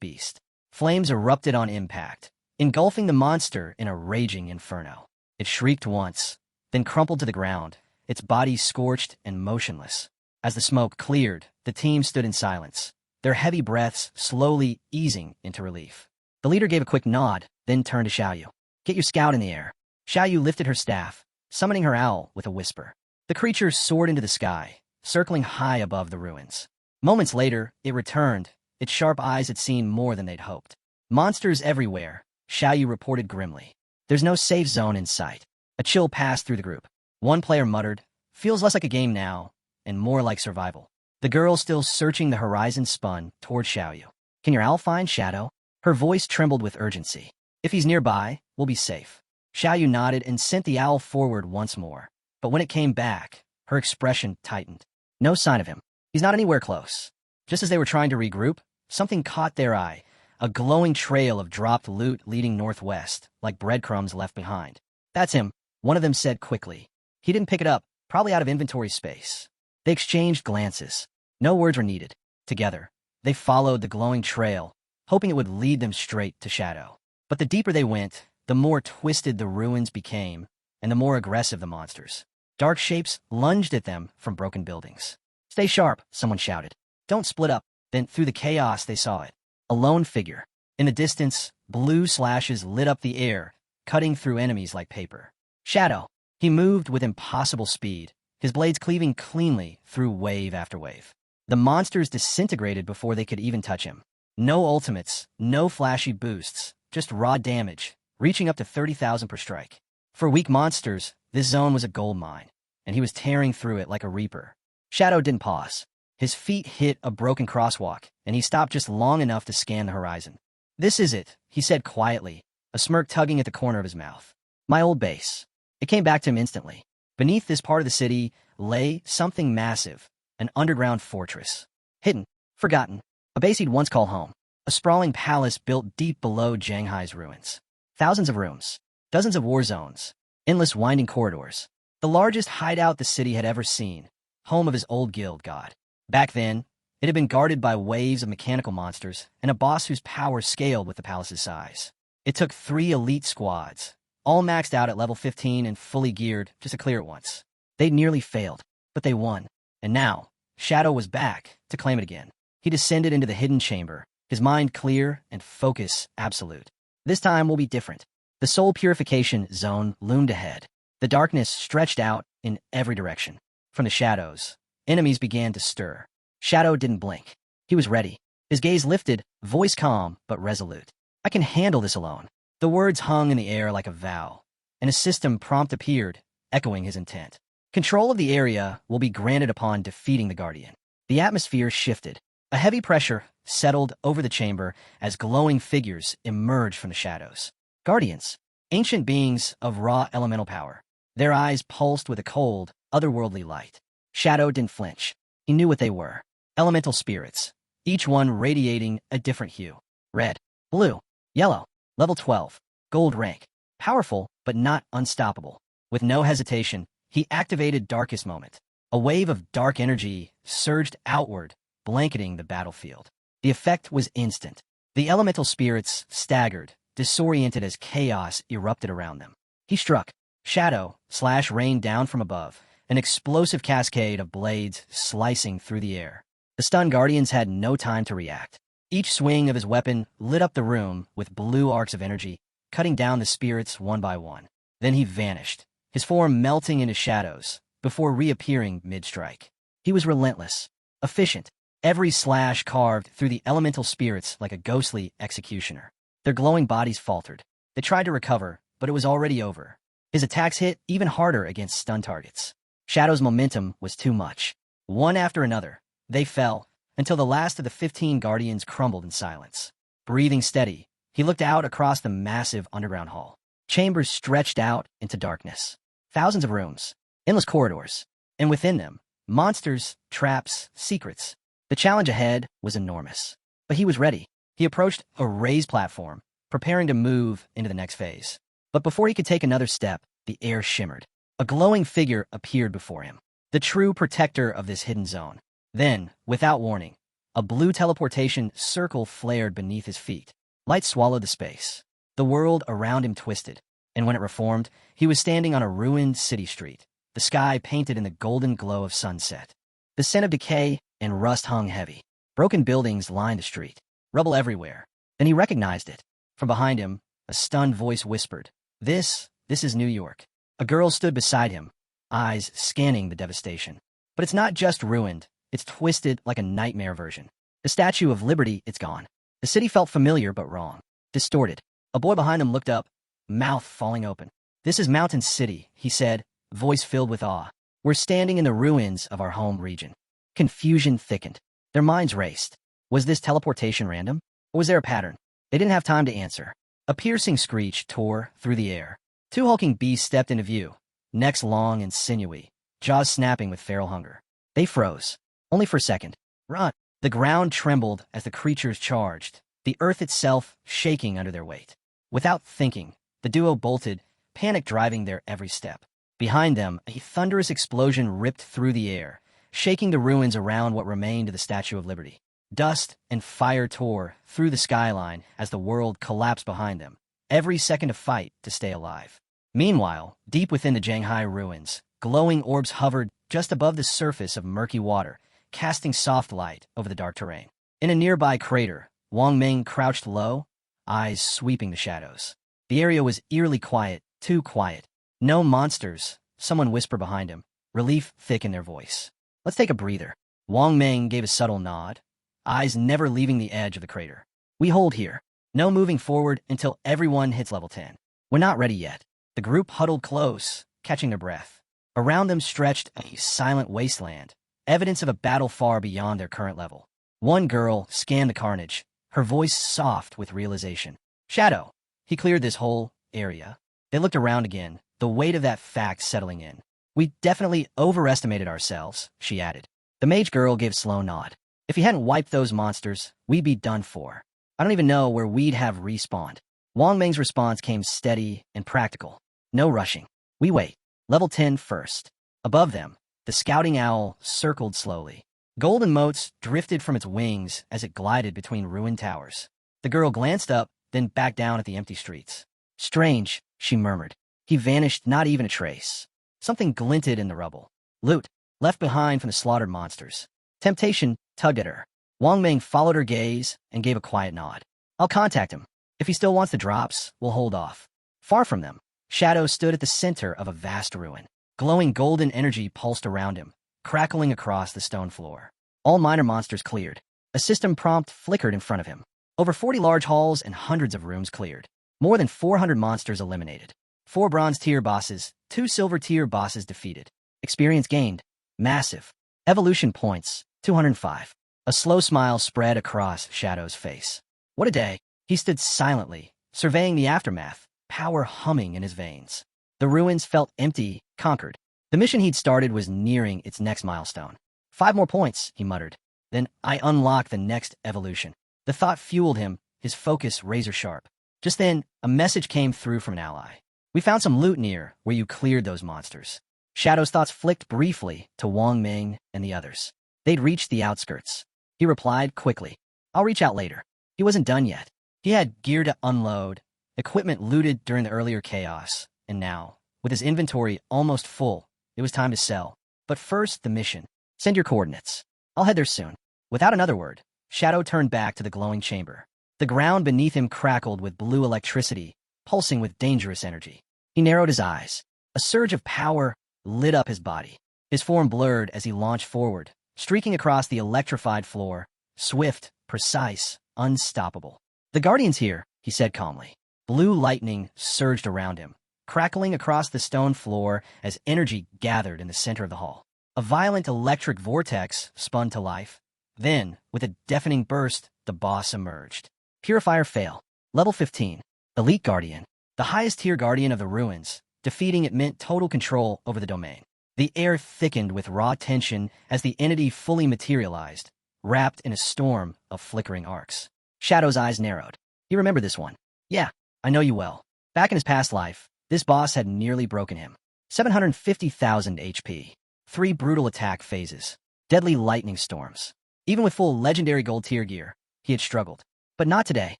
beast. Flames erupted on impact, engulfing the monster in a raging inferno. It shrieked once, then crumpled to the ground, its body scorched and motionless. As the smoke cleared, the team stood in silence, their heavy breaths slowly easing into relief. The leader gave a quick nod, then turned to Xiaoyu. Get your scout in the air. Xiaoyu lifted her staff, summoning her owl with a whisper. The creature soared into the sky, circling high above the ruins. Moments later, it returned. Its sharp eyes had seen more than they'd hoped. Monsters everywhere, Xiaoyu reported grimly. There's no safe zone in sight. A chill passed through the group. One player muttered, feels less like a game now, and more like survival. The girl still searching the horizon spun toward Xiaoyu. Can your owl find Shadow? Her voice trembled with urgency. If he's nearby, we'll be safe. Xiaoyu nodded and sent the owl forward once more. But when it came back, her expression tightened. No sign of him. He's not anywhere close. Just as they were trying to regroup, something caught their eye. A glowing trail of dropped loot leading northwest, like breadcrumbs left behind. That's him, one of them said quickly. He didn't pick it up, probably out of inventory space. They exchanged glances. No words were needed. Together, they followed the glowing trail, hoping it would lead them straight to Shadow. But the deeper they went, the more twisted the ruins became, and the more aggressive the monsters. Dark shapes lunged at them from broken buildings. Stay sharp, someone shouted. Don't split up. Then through the chaos they saw it. A lone figure. In the distance, blue slashes lit up the air, cutting through enemies like paper. Shadow. He moved with impossible speed, his blades cleaving cleanly through wave after wave. The monsters disintegrated before they could even touch him. No ultimates, no flashy boosts, just raw damage, reaching up to 30,000 per strike. For weak monsters, this zone was a gold mine, and he was tearing through it like a reaper. Shadow didn't pause. His feet hit a broken crosswalk, and he stopped just long enough to scan the horizon. This is it, he said quietly, a smirk tugging at the corner of his mouth. My old base. It came back to him instantly. Beneath this part of the city lay something massive, an underground fortress. Hidden, forgotten, a base he'd once called home. A sprawling palace built deep below Shanghai's ruins. Thousands of rooms, dozens of war zones, endless winding corridors. The largest hideout the city had ever seen, home of his old guild god. Back then, it had been guarded by waves of mechanical monsters and a boss whose power scaled with the palace's size. It took 3 elite squads, all maxed out at level 15 and fully geared just to clear it once. They'd nearly failed, but they won. And now, Shadow was back to claim it again. He descended into the hidden chamber, his mind clear and focus absolute. This time will be different. The soul purification zone loomed ahead. The darkness stretched out in every direction. From the shadows, enemies began to stir. Shadow didn't blink. He was ready. His gaze lifted, voice calm but resolute. I can handle this alone. The words hung in the air like a vow, and a system prompt appeared, echoing his intent. Control of the area will be granted upon defeating the Guardian. The atmosphere shifted. A heavy pressure settled over the chamber as glowing figures emerged from the shadows. Guardians, ancient beings of raw elemental power. Their eyes pulsed with a cold, otherworldly light. Shadow didn't flinch. He knew what they were. Elemental spirits, each one radiating a different hue. Red, Blue. Yellow. Level 12. Gold rank. Powerful, but not unstoppable. With no hesitation, he activated Darkest Moment. A wave of dark energy surged outward, blanketing the battlefield. The effect was instant. The elemental spirits staggered, disoriented as chaos erupted around them. He struck. Shadow slash rained down from above, an explosive cascade of blades slicing through the air. The stunned guardians had no time to react. Each swing of his weapon lit up the room with blue arcs of energy, cutting down the spirits one by one. Then he vanished, his form melting into shadows, before reappearing mid-strike. He was relentless, efficient. Every slash carved through the elemental spirits like a ghostly executioner. Their glowing bodies faltered. They tried to recover, but it was already over. His attacks hit even harder against stun targets. Shadow's momentum was too much. One after another, they fell, until the last of the 15 guardians crumbled in silence. Breathing steady, he looked out across the massive underground hall. Chambers stretched out into darkness. Thousands of rooms, endless corridors, and within them, monsters, traps, secrets. The challenge ahead was enormous. But he was ready. He approached a raised platform, preparing to move into the next phase. But before he could take another step, the air shimmered. A glowing figure appeared before him, the true protector of this hidden zone. Then, without warning, a blue teleportation circle flared beneath his feet. Light swallowed the space. The world around him twisted, and when it reformed, he was standing on a ruined city street, the sky painted in the golden glow of sunset. The scent of decay and rust hung heavy. Broken buildings lined the street, rubble everywhere. Then he recognized it. From behind him, a stunned voice whispered, This is New York." A girl stood beside him, eyes scanning the devastation. But it's not just ruined, it's twisted like a nightmare version. The Statue of Liberty, it's gone. The city felt familiar but wrong, distorted. A boy behind them looked up, mouth falling open. "This is Mountain City," he said, voice filled with awe. "We're standing in the ruins of our home region." Confusion thickened. Their minds raced. Was this teleportation random? Or was there a pattern? They didn't have time to answer. A piercing screech tore through the air. Two hulking beasts stepped into view, necks long and sinewy, jaws snapping with feral hunger. They froze. Only for a second. Run! The ground trembled as the creatures charged, the earth itself shaking under their weight. Without thinking, the duo bolted, panic driving their every step. Behind them, a thunderous explosion ripped through the air, shaking the ruins around what remained of the Statue of Liberty. Dust and fire tore through the skyline as the world collapsed behind them, every second a fight to stay alive. Meanwhile, deep within the Shanghai ruins, glowing orbs hovered just above the surface of murky water, casting soft light over the dark terrain. In a nearby crater, Wang Ming crouched low, eyes sweeping the shadows. The area was eerily quiet, too quiet. "No monsters," someone whispered behind him, relief thick in their voice. "Let's take a breather." Wang Ming gave a subtle nod, eyes never leaving the edge of the crater. "We hold here. No moving forward until everyone hits level 10. We're not ready yet." The group huddled close, catching their breath. Around them stretched a silent wasteland, evidence of a battle far beyond their current level. One girl scanned the carnage, her voice soft with realization. "Shadow." He cleared this whole area. They looked around again, the weight of that fact settling in. "We definitely overestimated ourselves," she added. The mage girl gave a slow nod. "If he hadn't wiped those monsters, we'd be done for. I don't even know where we'd have respawned." Wang Ming's response came steady and practical. "No rushing. We wait. Level 10 first." Above them, the scouting owl circled slowly. Golden motes drifted from its wings as it glided between ruined towers. The girl glanced up, then back down at the empty streets. "Strange," she murmured. "He vanished, not even a trace." Something glinted in the rubble. Loot, left behind from the slaughtered monsters. Temptation tugged at her. Wang Ming followed her gaze and gave a quiet nod. "I'll contact him. If he still wants the drops, we'll hold off." Far from them, Shadow stood at the center of a vast ruin. Glowing golden energy pulsed around him, crackling across the stone floor. All minor monsters cleared. A system prompt flickered in front of him. Over 40 large halls and hundreds of rooms cleared. More than 400 monsters eliminated. 4 bronze tier bosses, 2 silver tier bosses defeated. Experience gained. Massive. Evolution points, 205. A slow smile spread across Shadow's face. What a day. He stood silently, surveying the aftermath, power humming in his veins. The ruins felt empty, conquered. The mission he'd started was nearing its next milestone. 5 more points, he muttered. Then I unlock the next evolution. The thought fueled him, his focus razor-sharp. Just then, a message came through from an ally. "We found some loot near where you cleared those monsters." Shadow's thoughts flicked briefly to Wang Ming and the others. They'd reached the outskirts. He replied quickly, "I'll reach out later." He wasn't done yet. He had gear to unload, equipment looted during the earlier chaos, and now, with his inventory almost full, it was time to sell. But first, the mission. "Send your coordinates. I'll head there soon." Without another word, Shadow turned back to the glowing chamber. The ground beneath him crackled with blue electricity, pulsing with dangerous energy. He narrowed his eyes. A surge of power lit up his body. His form blurred as he launched forward, streaking across the electrified floor, swift, precise, unstoppable. "The Guardian's here," he said calmly. Blue lightning surged around him, crackling across the stone floor as energy gathered in the center of the hall. A violent electric vortex spun to life. Then, with a deafening burst, the boss emerged. Purifier fail. Level 15. Elite Guardian. The highest tier Guardian of the ruins. Defeating it meant total control over the domain. The air thickened with raw tension as the entity fully materialized, wrapped in a storm of flickering arcs. Shadow's eyes narrowed. He remembered this one. "Yeah, I know you well." Back in his past life, this boss had nearly broken him. 750,000 HP. 3 brutal attack phases. Deadly lightning storms. Even with full legendary gold tier gear, he had struggled. "But not today.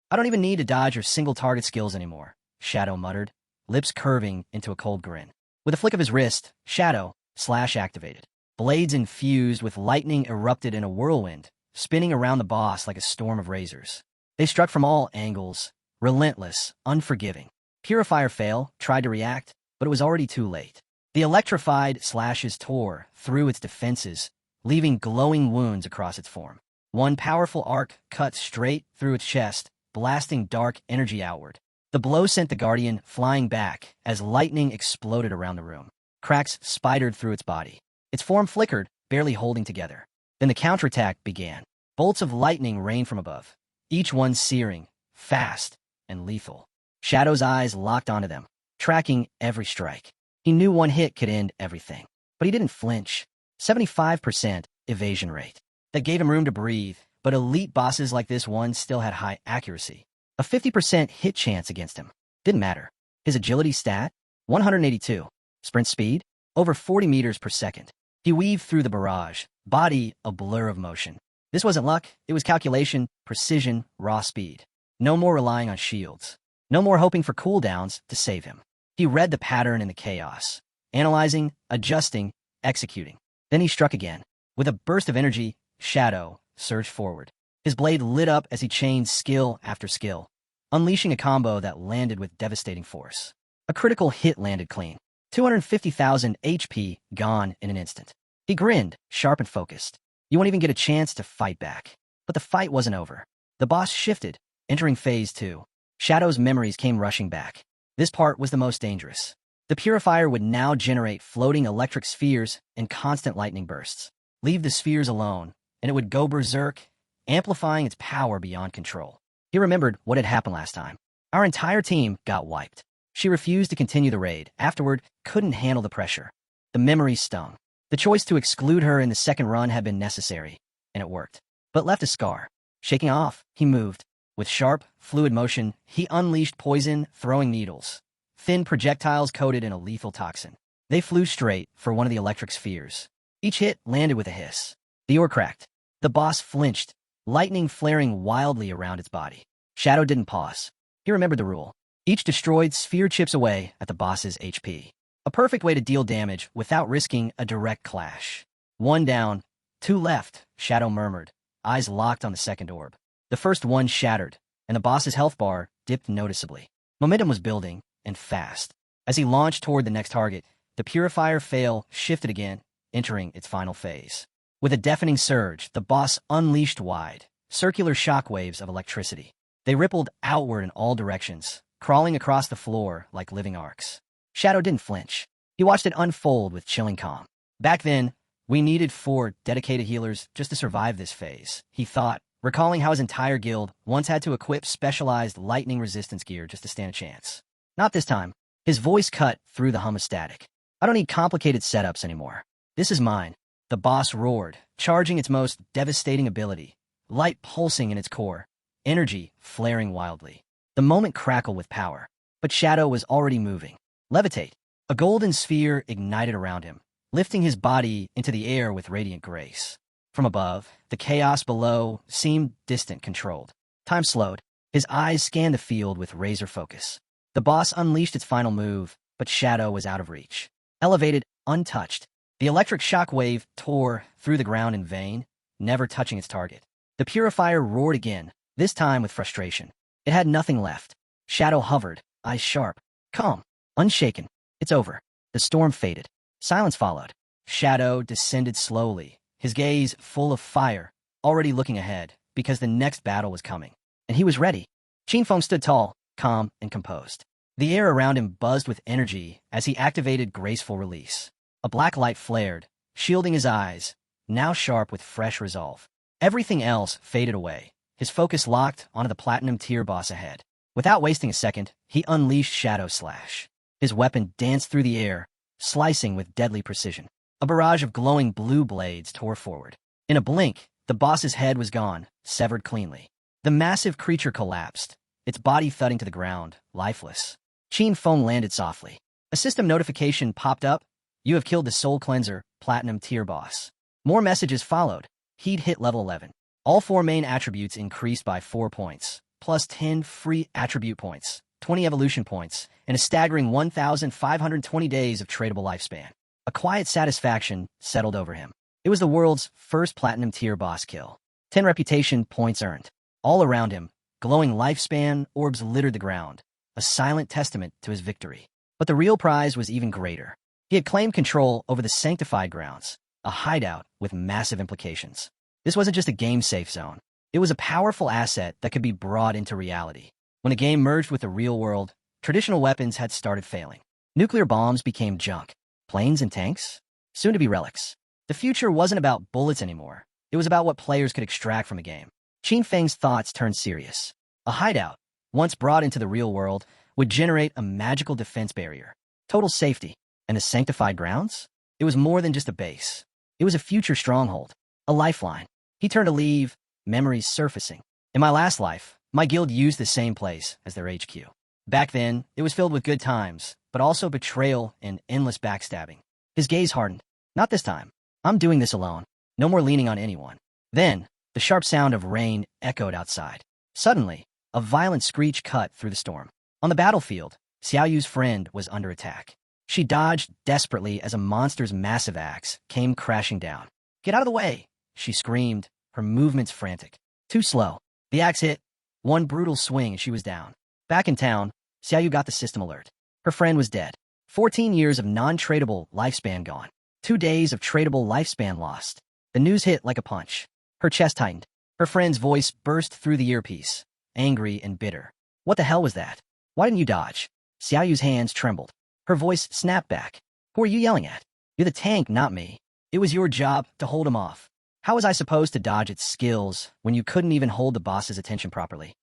I don't even need to dodge your single target skills anymore," Shadow muttered, lips curving into a cold grin. With a flick of his wrist, Shadow slash activated. Blades infused with lightning erupted in a whirlwind, spinning around the boss like a storm of razors. They struck from all angles, relentless, unforgiving. Purifier fail tried to react, but it was already too late. The electrified slashes tore through its defenses, leaving glowing wounds across its form. One powerful arc cut straight through its chest, blasting dark energy outward. The blow sent the Guardian flying back as lightning exploded around the room. Cracks spidered through its body. Its form flickered, barely holding together. Then the counterattack began. Bolts of lightning rained from above, each one searing, fast, and lethal. Shadow's eyes locked onto them, tracking every strike. He knew one hit could end everything, but he didn't flinch. 75% evasion rate. That gave him room to breathe, but elite bosses like this one still had high accuracy. A 50% hit chance against him. Didn't matter. His agility stat? 182. Sprint speed? Over 40 meters per second. He weaved through the barrage, body a blur of motion. This wasn't luck, it was calculation, precision, raw speed. No more relying on shields. No more hoping for cooldowns to save him. He read the pattern in the chaos, analyzing, adjusting, executing. Then he struck again. With a burst of energy, Shadow surged forward. His blade lit up as he chained skill after skill, unleashing a combo that landed with devastating force. A critical hit landed clean. 250,000 HP gone in an instant. He grinned, sharp and focused. You won't even get a chance to fight back. But the fight wasn't over. The boss shifted, entering phase 2. Shadow's memories came rushing back. This part was the most dangerous. The purifier would now generate floating electric spheres and constant lightning bursts. Leave the spheres alone, and it would go berserk, amplifying its power beyond control. He remembered what had happened last time. Our entire team got wiped. She refused to continue the raid. Afterward, couldn't handle the pressure. The memory stung. The choice to exclude her in the second run had been necessary, and it worked. But left a scar. Shaking off, he moved. With sharp, fluid motion, he unleashed poison, throwing needles. Thin projectiles coated in a lethal toxin. They flew straight for one of the electric spheres. Each hit landed with a hiss. The ore cracked. The boss flinched, lightning flaring wildly around its body. Shadow didn't pause. He remembered the rule. Each destroyed sphere chips away at the boss's HP. A perfect way to deal damage without risking a direct clash. 1 down, 2 left, Shadow murmured, eyes locked on the second orb. The first one shattered, and the boss's health bar dipped noticeably. Momentum was building, and fast. As he launched toward the next target, the purifier fail shifted again, entering its final phase. With a deafening surge, the boss unleashed wide, circular shockwaves of electricity. They rippled outward in all directions, crawling across the floor like living arcs. Shadow didn't flinch. He watched it unfold with chilling calm. Back then, we needed 4 dedicated healers just to survive this phase, he thought, recalling how his entire guild once had to equip specialized lightning resistance gear just to stand a chance. Not this time. His voice cut through the hum of static. I don't need complicated setups anymore. This is mine. The boss roared, charging its most devastating ability, light pulsing in its core, energy flaring wildly. The moment crackled with power, but Shadow was already moving. Levitate. A golden sphere ignited around him, lifting his body into the air with radiant grace. From above, the chaos below seemed distant, controlled. Time slowed. His eyes scanned the field with razor focus. The boss unleashed its final move, but Shadow was out of reach. Elevated, untouched, the electric shock wave tore through the ground in vain, never touching its target. The purifier roared again, this time with frustration. It had nothing left. Shadow hovered, eyes sharp, calm, unshaken. It's over. The storm faded. Silence followed. Shadow descended slowly, his gaze full of fire, already looking ahead, because the next battle was coming. And he was ready. Qinfeng stood tall, calm, and composed. The air around him buzzed with energy as he activated graceful release. A black light flared, shielding his eyes, now sharp with fresh resolve. Everything else faded away, his focus locked onto the platinum tier boss ahead. Without wasting a second, he unleashed Shadow Slash. His weapon danced through the air, slicing with deadly precision. A barrage of glowing blue blades tore forward. In a blink, the boss's head was gone, severed cleanly. The massive creature collapsed, its body thudding to the ground, lifeless. Qinfeng landed softly. A system notification popped up. You have killed the Soul Cleanser, Platinum Tier boss. More messages followed. He'd hit level 11. All 4 main attributes increased by 4 points, plus 10 free attribute points, 20 evolution points, and a staggering 1,520 days of tradable lifespan. A quiet satisfaction settled over him. It was the world's first Platinum Tier boss kill. 10 reputation points earned. All around him, glowing lifespan orbs littered the ground, a silent testament to his victory. But the real prize was even greater. He had claimed control over the sanctified grounds, a hideout with massive implications. This wasn't just a game-safe zone. It was a powerful asset that could be brought into reality. When a game merged with the real world, traditional weapons had started failing. Nuclear bombs became junk. Planes and tanks? Soon to be relics. The future wasn't about bullets anymore. It was about what players could extract from a game. Qinfeng's thoughts turned serious. A hideout, once brought into the real world, would generate a magical defense barrier. Total safety. And the sanctified grounds? It was more than just a base. It was a future stronghold. A lifeline. He turned to leave, memories surfacing. In my last life, my guild used the same place as their HQ. Back then, it was filled with good times, but also betrayal and endless backstabbing. His gaze hardened. Not this time. I'm doing this alone. No more leaning on anyone. Then, the sharp sound of rain echoed outside. Suddenly, a violent screech cut through the storm. On the battlefield, Xiaoyu's friend was under attack. She dodged desperately as a monster's massive axe came crashing down. Get out of the way, she screamed, her movements frantic. Too slow. The axe hit. One brutal swing and she was down. Back in town, Xiaoyu got the system alert. Her friend was dead. 14 years of non-tradable lifespan gone. 2 days of tradable lifespan lost. The news hit like a punch. Her chest tightened. Her friend's voice burst through the earpiece, angry and bitter. What the hell was that? Why didn't you dodge? Xiaoyu's hands trembled. Her voice snapped back. Who are you yelling at? You're the tank, not me. It was your job to hold him off. How was I supposed to dodge its skills when you couldn't even hold the boss's attention properly?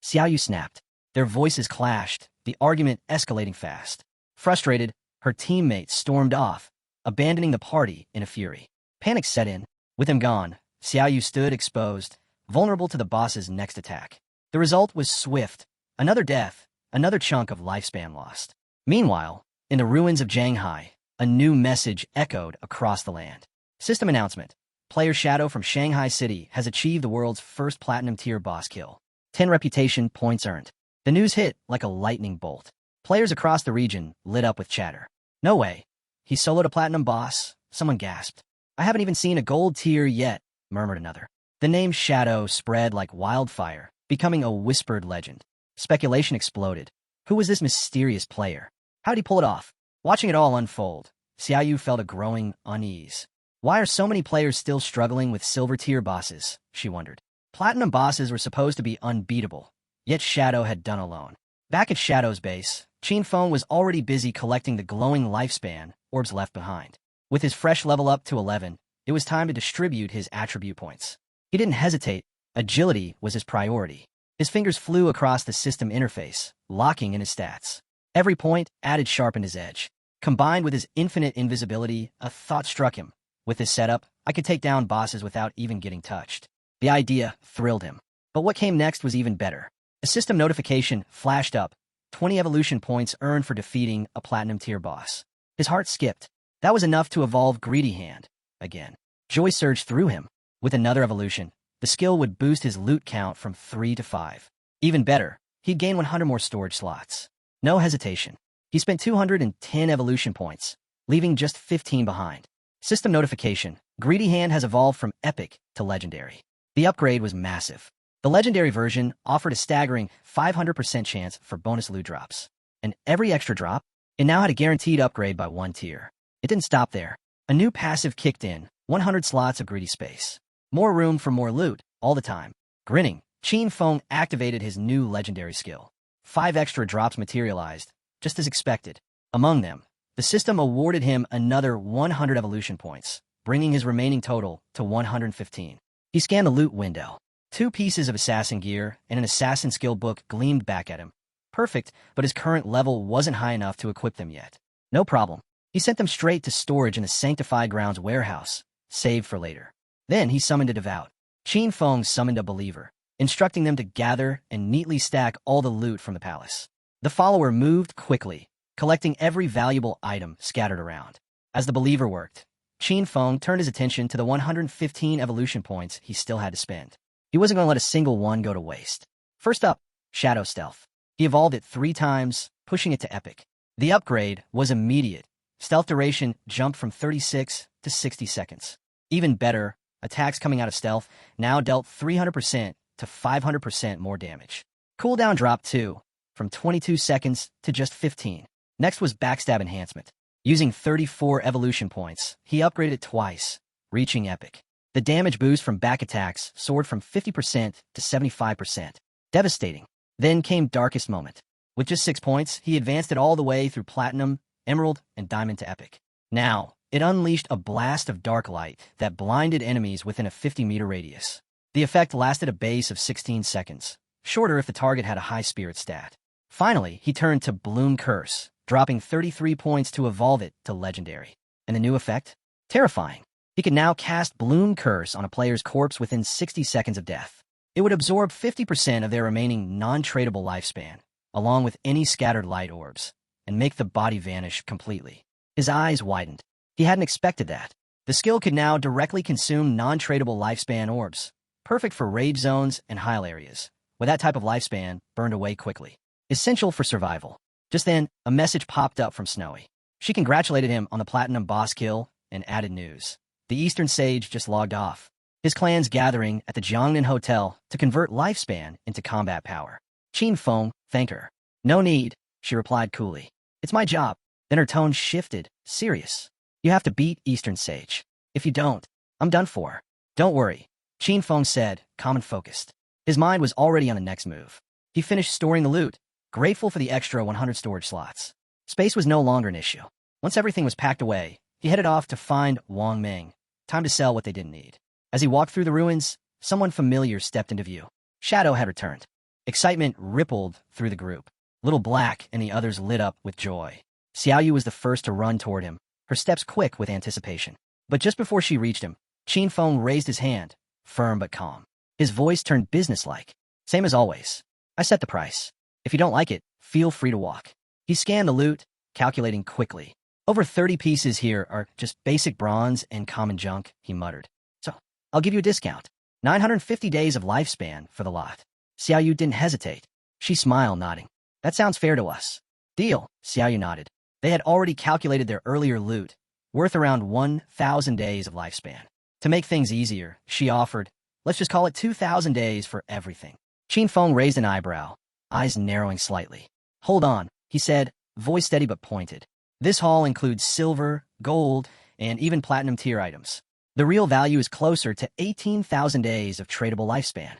Xiaoyu snapped. Their voices clashed, the argument escalating fast. Frustrated, her teammates stormed off, abandoning the party in a fury. Panic set in. With him gone, Xiaoyu stood exposed, vulnerable to the boss's next attack. The result was swift. Another death, another chunk of lifespan lost. Meanwhile, in the ruins of Shanghai, a new message echoed across the land. System announcement. Player Shadow from Shanghai City has achieved the world's first Platinum Tier boss kill. 10 reputation points earned. The news hit like a lightning bolt. Players across the region lit up with chatter. No way. He soloed a Platinum boss, someone gasped. I haven't even seen a gold tier yet, murmured another. The name Shadow spread like wildfire, becoming a whispered legend. Speculation exploded. Who was this mysterious player? How'd he pull it off? Watching it all unfold, Xiaoyu felt a growing unease. Why are so many players still struggling with silver tier bosses? She wondered. Platinum bosses were supposed to be unbeatable, yet Shadow had done alone. Back at Shadow's base, Qinfeng was already busy collecting the glowing lifespan orbs left behind. With his fresh level up to 11, it was time to distribute his attribute points. He didn't hesitate. Agility was his priority. His fingers flew across the system interface, locking in his stats. Every point added sharpened his edge. Combined with his infinite invisibility, a thought struck him. With this setup, I could take down bosses without even getting touched. The idea thrilled him. But what came next was even better. A system notification flashed up, 20 evolution points earned for defeating a platinum tier boss. His heart skipped. That was enough to evolve Greedy Hand again. Joy surged through him. With another evolution, the skill would boost his loot count from 3 to 5. Even better, he'd gain 100 more storage slots. No hesitation. He spent 210 evolution points, leaving just 15 behind. System notification. Greedy Hand has evolved from epic to legendary. The upgrade was massive. The legendary version offered a staggering 500% chance for bonus loot drops. And every extra drop, it now had a guaranteed upgrade by 1 tier. It didn't stop there. A new passive kicked in, 100 slots of greedy space. More room for more loot, all the time. Grinning, Qin Feng activated his new legendary skill. 5 extra drops materialized, just as expected. Among them, the system awarded him another 100 evolution points, bringing his remaining total to 115. He scanned the loot window. 2 pieces of assassin gear and an assassin skill book gleamed back at him. Perfect, but his current level wasn't high enough to equip them yet. No problem. He sent them straight to storage in the Sanctified Grounds warehouse, saved for later. Then he summoned a devout. Qin Feng summoned a believer, instructing them to gather and neatly stack all the loot from the palace. The follower moved quickly, collecting every valuable item scattered around. As the believer worked, Qin Feng turned his attention to the 115 evolution points he still had to spend. He wasn't going to let a single one go to waste. First up, Shadow Stealth. He evolved it 3 times, pushing it to epic. The upgrade was immediate. Stealth duration jumped from 36 to 60 seconds. Even better, attacks coming out of stealth now dealt 300% to 500% more damage. Cooldown dropped too, from 22 seconds to just 15. Next was Backstab Enhancement. Using 34 evolution points, he upgraded it twice, reaching epic. The damage boost from back attacks soared from 50% to 75%. Devastating. Then came Darkest Moment. With just 6 points, he advanced it all the way through Platinum, Emerald, and Diamond to Epic. Now, it unleashed a blast of dark light that blinded enemies within a 50-meter radius. The effect lasted a base of 16 seconds, shorter if the target had a high spirit stat. Finally, he turned to Bloom Curse, dropping 33 points to evolve it to Legendary. And the new effect? Terrifying. He could now cast Bloom Curse on a player's corpse within 60 seconds of death. It would absorb 50% of their remaining non-tradable lifespan, along with any scattered light orbs, and make the body vanish completely. His eyes widened. He hadn't expected that. The skill could now directly consume non-tradable lifespan orbs, perfect for rage zones and heil areas, where that type of lifespan burned away quickly. Essential for survival. Just then, a message popped up from Snowy. She congratulated him on the platinum boss kill and added news. The Eastern Sage just logged off. His clan's gathering at the Jiangnan Hotel to convert lifespan into combat power. Qin Feng thanked her. No need, she replied coolly. It's my job. Then her tone shifted, serious. You have to beat Eastern Sage. If you don't, I'm done for. Don't worry, Qin Feng said, calm and focused. His mind was already on the next move. He finished storing the loot, grateful for the extra 100 storage slots. Space was no longer an issue. Once everything was packed away, he headed off to find Wang Ming. Time to sell what they didn't need. As he walked through the ruins, someone familiar stepped into view. Shadow had returned. Excitement rippled through the group. Little Black and the others lit up with joy. Xiaoyu was the first to run toward him, her steps quick with anticipation. But just before she reached him, Qin Feng raised his hand, firm but calm. His voice turned businesslike. Same as always. I set the price. If you don't like it, feel free to walk. He scanned the loot, calculating quickly. Over 30 pieces here are just basic bronze and common junk, he muttered. So, I'll give you a discount. 950 days of lifespan for the lot. Xiaoyu didn't hesitate. She smiled, nodding. That sounds fair to us. Deal, Xiaoyu nodded. They had already calculated their earlier loot, worth around 1,000 days of lifespan. To make things easier, she offered, let's just call it 2,000 days for everything. Qin Feng raised an eyebrow, eyes narrowing slightly. Hold on, he said, voice steady but pointed. This haul includes silver, gold, and even platinum tier items. The real value is closer to 18,000 days of tradable lifespan.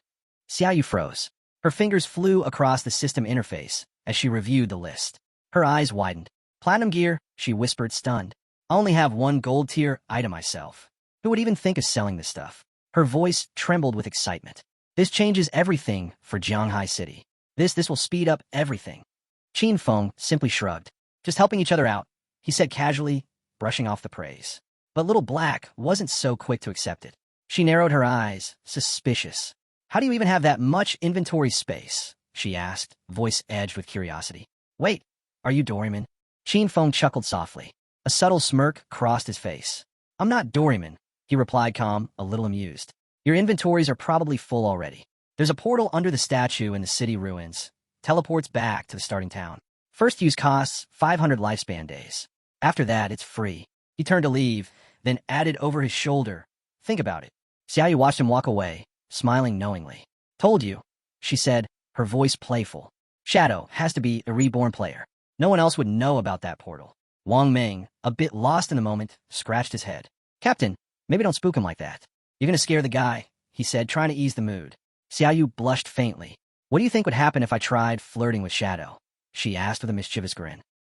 Xiaoyu froze. Her fingers flew across the system interface as she reviewed the list. Her eyes widened. Platinum gear, she whispered, stunned. I only have 1 gold tier item myself. Who would even think of selling this stuff? Her voice trembled with excitement. This changes everything for Jianghai City. This will speed up everything. Qin Feng simply shrugged. Just helping each other out, he said casually, brushing off the praise. But Little Black wasn't so quick to accept it. She narrowed her eyes, suspicious. How do you even have that much inventory space? She asked, voice edged with curiosity. Wait, are you Doraemon? Qin Feng chuckled softly. A subtle smirk crossed his face. I'm not Doraemon, he replied calm, a little amused. Your inventories are probably full already. There's a portal under the statue in the city ruins. Teleports back to the starting town. First use costs 500 lifespan days. After that, it's free. He turned to leave, then added over his shoulder. Think about it. Xiaoyu watched him walk away, smiling knowingly. Told you, she said, her voice playful. Shadow has to be a reborn player. No one else would know about that portal. Wang Ming, a bit lost in the moment, scratched his head. Captain, maybe don't spook him like that. You're gonna scare the guy, he said, trying to ease the mood. Xiaoyu blushed faintly. What do you think would happen if I tried flirting with Shadow? She asked with a mischievous grin.